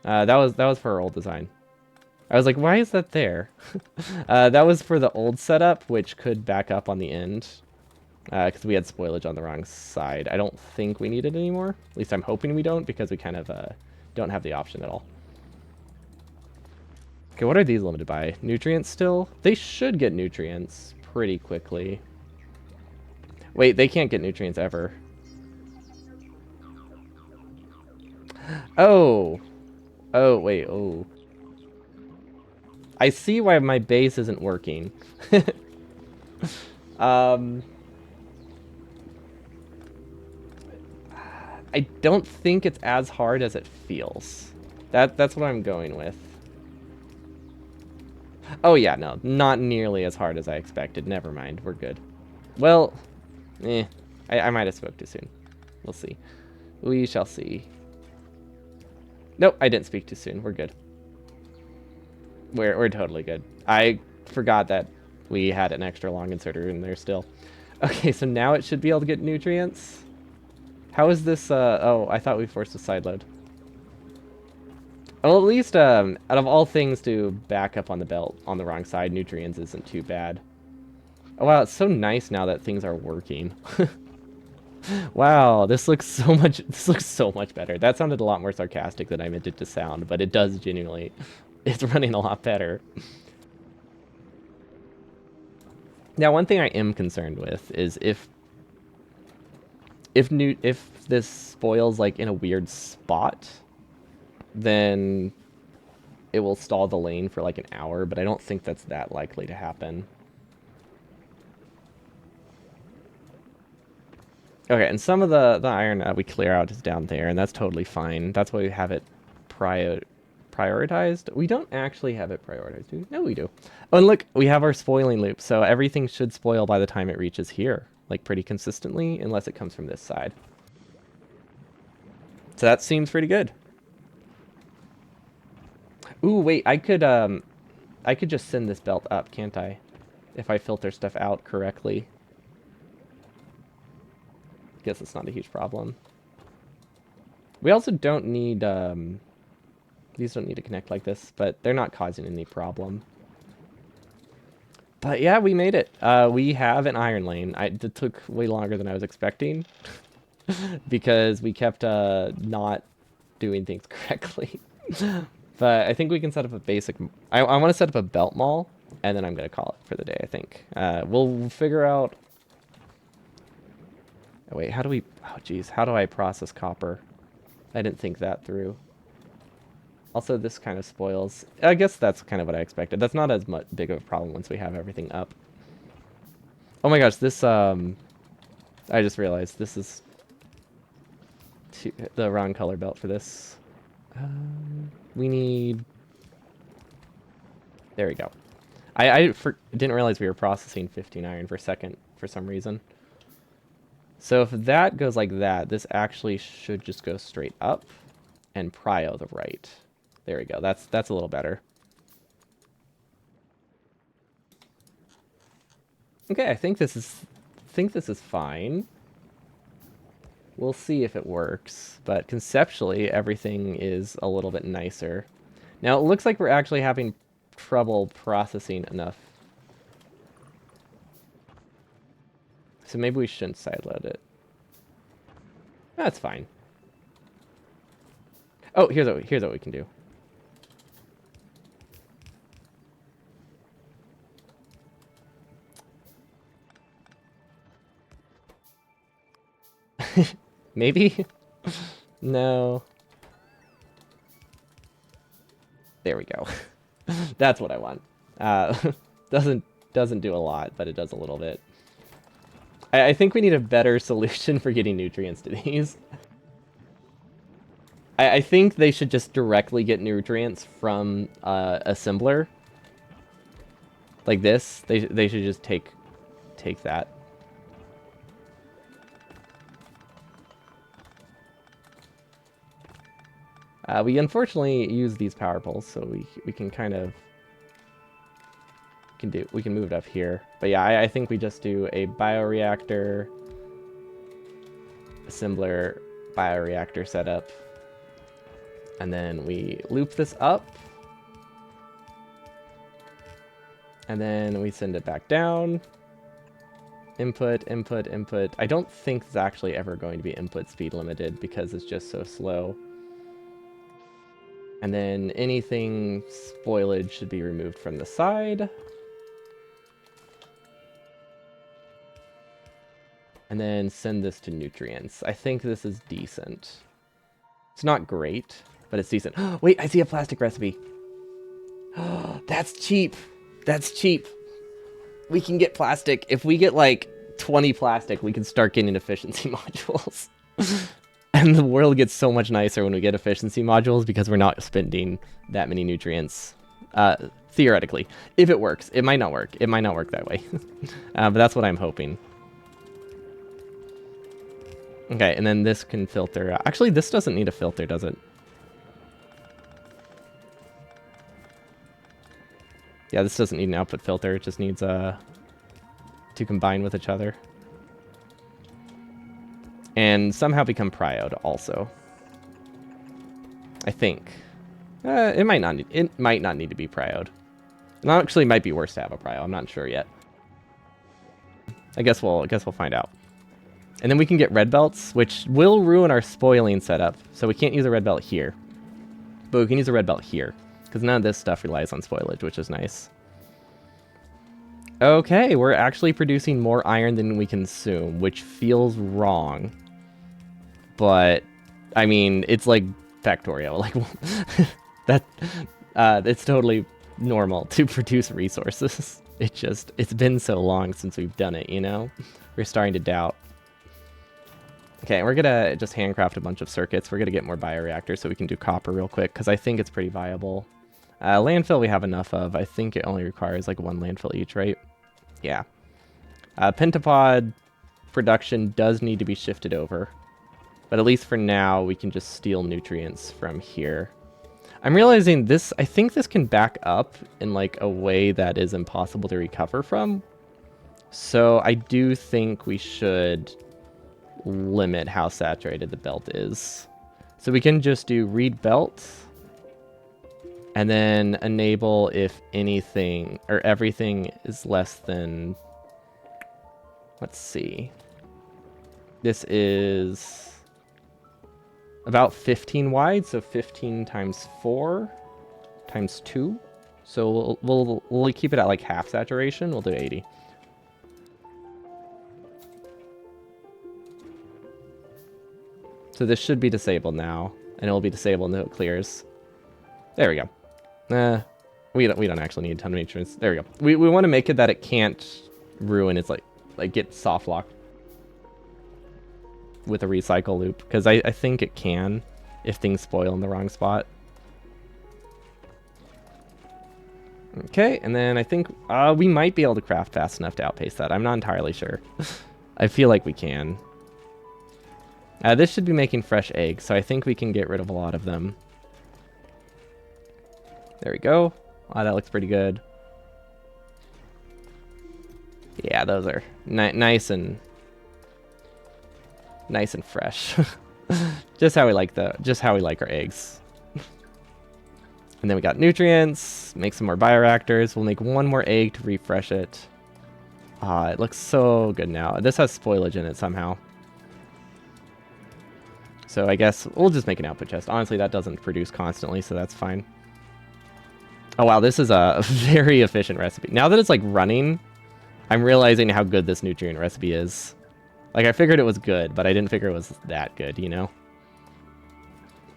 That was for our old design. I was like, why is that there? That was for the old setup, which could back up on the end. Because we had spoilage on the wrong side. I don't think we need it anymore. At least I'm hoping we don't, because we kind of don't have the option at all. Okay, what are these limited by? Nutrients still? They should get nutrients pretty quickly. Wait, they can't get nutrients ever. Oh. Oh, wait, oh. I see why my base isn't working. I don't think it's as hard as it feels. That's what I'm going with. Oh yeah, no, not nearly as hard as I expected. Never mind, we're good. Well, I might have spoke too soon. We'll see. We shall see. Nope, I didn't speak too soon. We're good. We're totally good. I forgot that we had an extra long inserter in there still. Okay, so now it should be able to get nutrients. How is this, oh, I thought we forced a side load. Well, at least, out of all things to back up on the belt on the wrong side, nutrients isn't too bad. Oh, wow, it's so nice now that things are working. Wow, this looks so much better. That sounded a lot more sarcastic than I meant it to sound, but it does genuinely. It's running a lot better. Now, one thing I am concerned with is if this spoils like in a weird spot, then it will stall the lane for like an hour, but I don't think that's that likely to happen. Okay, and some of the iron we clear out is down there, and that's totally fine. That's why we have it prioritized. We don't actually have it prioritized, do we? No, we do. Oh, and look, we have our spoiling loop, so everything should spoil by the time it reaches here, like pretty consistently, unless it comes from this side. So that seems pretty good. Ooh, wait, I could just send this belt up, can't I? If I filter stuff out correctly. Guess it's not a huge problem. We also don't need, these don't need to connect like this, but they're not causing any problem. But yeah, we made it. We have an iron lane. It took way longer than I was expecting because we kept not doing things correctly. But I think we can set up a basic... I want to set up a belt mall, and then I'm going to call it for the day, I think. We'll figure out... Oh, wait, how do we... Oh, geez. How do I process copper? I didn't think that through. Also, this kind of spoils... I guess that's kind of what I expected. That's not as much big of a problem once we have everything up. Oh my gosh, this... I just realized this is... the wrong color belt for this. We need... There we go. I didn't realize we were processing 15 iron per second for some reason. So if that goes like that, this actually should just go straight up and prio the right. There we go. That's a little better. Okay, I think this is fine. We'll see if it works, but conceptually everything is a little bit nicer. Now it looks like we're actually having trouble processing enough. So maybe we shouldn't sideload it. That's fine. Oh, here's what we can do. Maybe? No. There we go. That's what I want. Doesn't do a lot, but it does a little bit. I think we need a better solution for getting nutrients to these. I think they should just directly get nutrients from assembler. Like this. They should just take that. We unfortunately use these power poles, so we can kind of we can move it up here. But yeah, I think we just do a bioreactor, assembler, bioreactor setup, and then we loop this up, and then we send it back down. Input, input, input. I don't think it's actually ever going to be input speed limited because it's just so slow. And then anything spoilage should be removed from the side. And then send this to nutrients. I think this is decent. It's not great, but it's decent. Wait, I see a plastic recipe. That's cheap. That's cheap. We can get plastic. If we get like 20 plastic, we can start getting efficiency modules. And the world gets so much nicer when we get efficiency modules because we're not spending that many nutrients Theoretically. If it works. It might not work. It might not work that way. But that's what I'm hoping. Okay, and then this can filter. Actually, this doesn't need a filter, does it? Yeah, this doesn't need an output filter. It just needs to combine with each other. And somehow become pryode also. I think. It might not need to be pryode. And actually, it might be worse to have a prio. I'm not sure yet. I guess we'll find out. And then we can get red belts, which will ruin our spoiling setup. So we can't use a red belt here. But we can use a red belt here. Because none of this stuff relies on spoilage, which is nice. Okay, we're actually producing more iron than we consume, which feels wrong. But, I mean, it's like Factorio. Like, it's totally normal to produce resources. It's been so long since we've done it, you know? We're starting to doubt. Okay, we're gonna just handcraft a bunch of circuits. We're gonna get more bioreactors so we can do copper real quick, because I think it's pretty viable. Landfill we have enough of. I think it only requires like 1 landfill each, right? Yeah. Pentapod production does need to be shifted over. But at least for now, we can just steal nutrients from here. I'm realizing this, I think this can back up in like a way that is impossible to recover from. So I do think we should limit how saturated the belt is. So we can just do read belt and then enable if anything or everything is less than, let's see. This is about 15 wide, so 15 times 4 times 2. So we'll keep it at like half saturation. We'll do 80. So this should be disabled now, and it will be disabled until it clears. There we go. We don't actually need a ton of nutrients. There we go. We want to make it that it can't ruin. It's like get soft locked with a recycle loop, because I think it can if things spoil in the wrong spot. Okay, and then I think we might be able to craft fast enough to outpace that. I'm not entirely sure. I feel like we can. This should be making fresh eggs, so I think we can get rid of a lot of them. There we go. That looks pretty good. Yeah, those are nice and fresh. just how we like our eggs. And then we got nutrients. Make some more bioreactors. We'll make 1 more egg to refresh it. It looks so good now. This has spoilage in it somehow. So I guess we'll just make an output chest. Honestly, that doesn't produce constantly, so that's fine. Oh wow, this is a very efficient recipe. Now that it's like running, I'm realizing how good this nutrient recipe is. Like, I figured it was good, but I didn't figure it was that good, you know?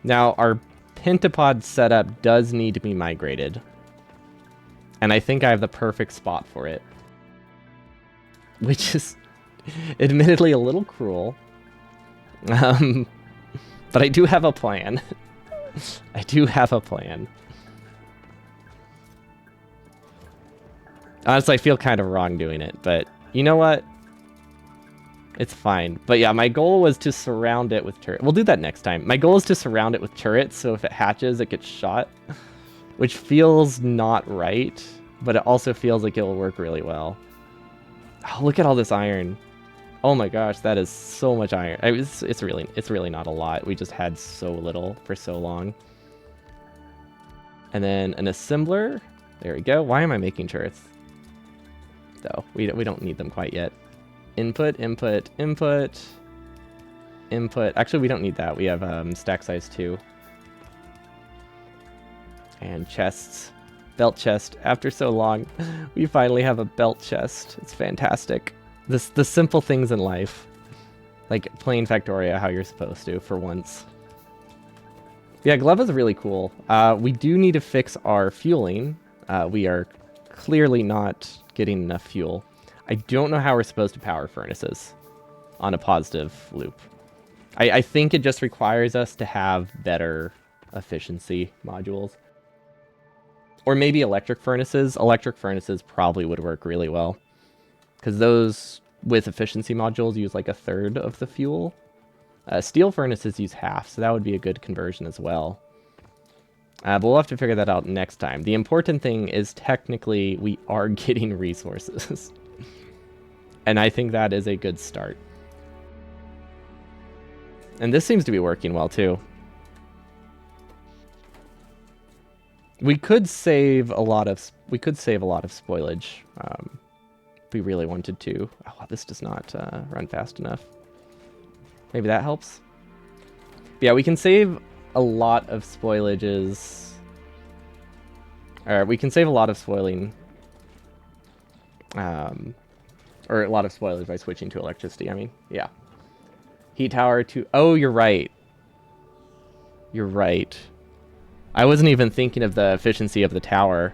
Now, our pentapod setup does need to be migrated. And I think I have the perfect spot for it. Which is admittedly a little cruel. But I do have a plan. I do have a plan. Honestly, I feel kind of wrong doing it, but you know what? It's fine. But yeah, my goal was to surround it with turrets. We'll do that next time. My goal is to surround it with turrets, so if it hatches, it gets shot. Which feels not right, but it also feels like it will work really well. Oh, look at all this iron. Oh my gosh, that is so much iron. It's really not a lot. We just had so little for so long. And then an assembler. There we go. Why am I making turrets? Though we don't need them quite yet. Input, input, input, input. Actually, we don't need that. We have stack size 2. And chests. Belt chest. After so long, we finally have a belt chest. It's fantastic. The simple things in life. Like playing Factorio how you're supposed to, for once. Yeah, Glebma's really cool. We do need to fix our fueling. We are clearly not getting enough fuel. I don't know how we're supposed to power furnaces on a positive loop. I think it just requires us to have better efficiency modules. Or maybe electric furnaces. Electric furnaces probably would work really well. Because those with efficiency modules use like a third of the fuel. Steel furnaces use half, so that would be a good conversion as well. But we'll have to figure that out next time. The important thing is technically we are getting resources. And I think that is a good start. And this seems to be working well too. We could save a lot of spoilage if we really wanted to. Oh, this does not run fast enough. Maybe that helps. But yeah, we can save a lot of spoilages. Or we can save a lot of spoiling. Or a lot of spoilage by switching to electricity. I mean, yeah. Heat tower to... Oh, you're right. You're right. I wasn't even thinking of the efficiency of the tower.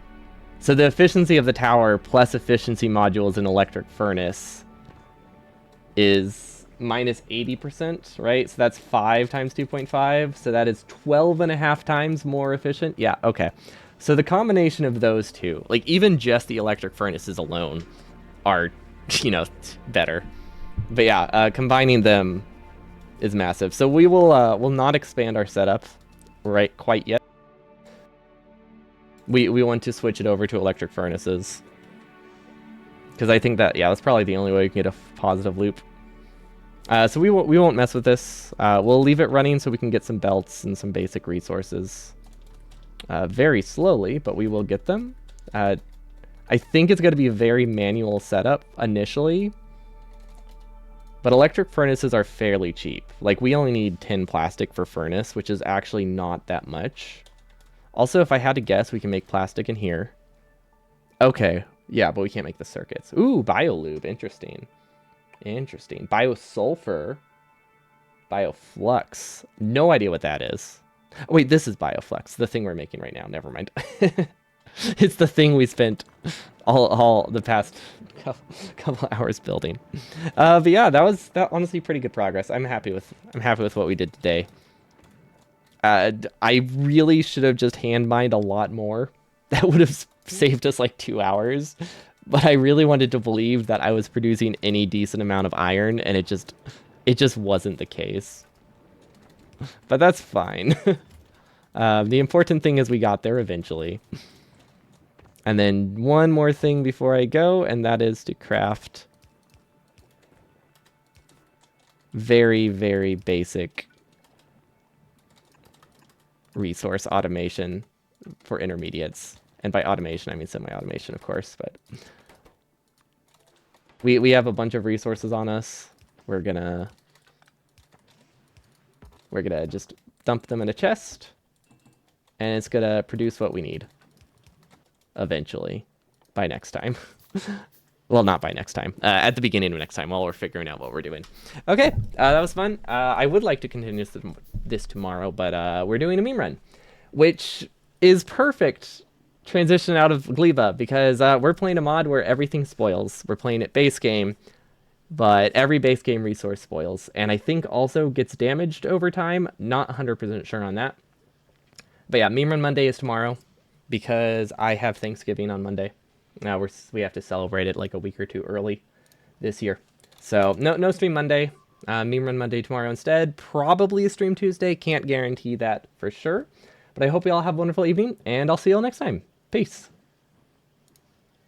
So the efficiency of the tower plus efficiency modules in electric furnace is minus 80%, right? So that's 5 times 2.5. So that is 12.5 times more efficient. Yeah, okay. So the combination of those two, like even just the electric furnaces alone are, you know, better. But yeah, combining them is massive. So we will not expand our setup right quite yet. We want to switch it over to electric furnaces. Because I think that, yeah, that's probably the only way we can get a positive loop. So we won't mess with this. We'll leave it running so we can get some belts and some basic resources. Very slowly, but we will get them. I think it's going to be a very manual setup initially. But electric furnaces are fairly cheap. Like, we only need 10 plastic for furnace, which is actually not that much. Also, if I had to guess, we can make plastic in here. Okay. Yeah, but we can't make the circuits. Ooh, biolube. Interesting. Interesting. Biosulfur. Bioflux. No idea what that is. Oh, wait, this is Bioflux, the thing we're making right now. Never mind. It's the thing we spent all the past couple hours building. But yeah, that honestly pretty good progress. I'm happy with what we did today. I really should have just hand mined a lot more. That would have saved us like 2 hours. But I really wanted to believe that I was producing any decent amount of iron, and it just wasn't the case. But that's fine. The important thing is we got there eventually. And then one more thing before I go, and that is to craft very, very basic resource automation for intermediates. And by automation, I mean semi-automation, of course. But we have a bunch of resources on us. We're gonna just dump them in a chest, and it's gonna produce what we need eventually by next time. Well, not by next time. At the beginning of next time, while we're figuring out what we're doing. Okay, that was fun. I would like to continue this tomorrow, but we're doing a meme run, which is perfect transition out of Glebma, because we're playing a mod where everything spoils. We're playing it base game, but every base game resource spoils, and I think also gets damaged over time. Not 100% sure on that. But yeah, meme run Monday is tomorrow, because I have Thanksgiving on Monday. Now we have to celebrate it like a week or two early this year. So no stream Monday. Meme run Monday tomorrow instead. Probably a stream Tuesday. Can't guarantee that for sure. But I hope you all have a wonderful evening, and I'll see you all next time. Peace.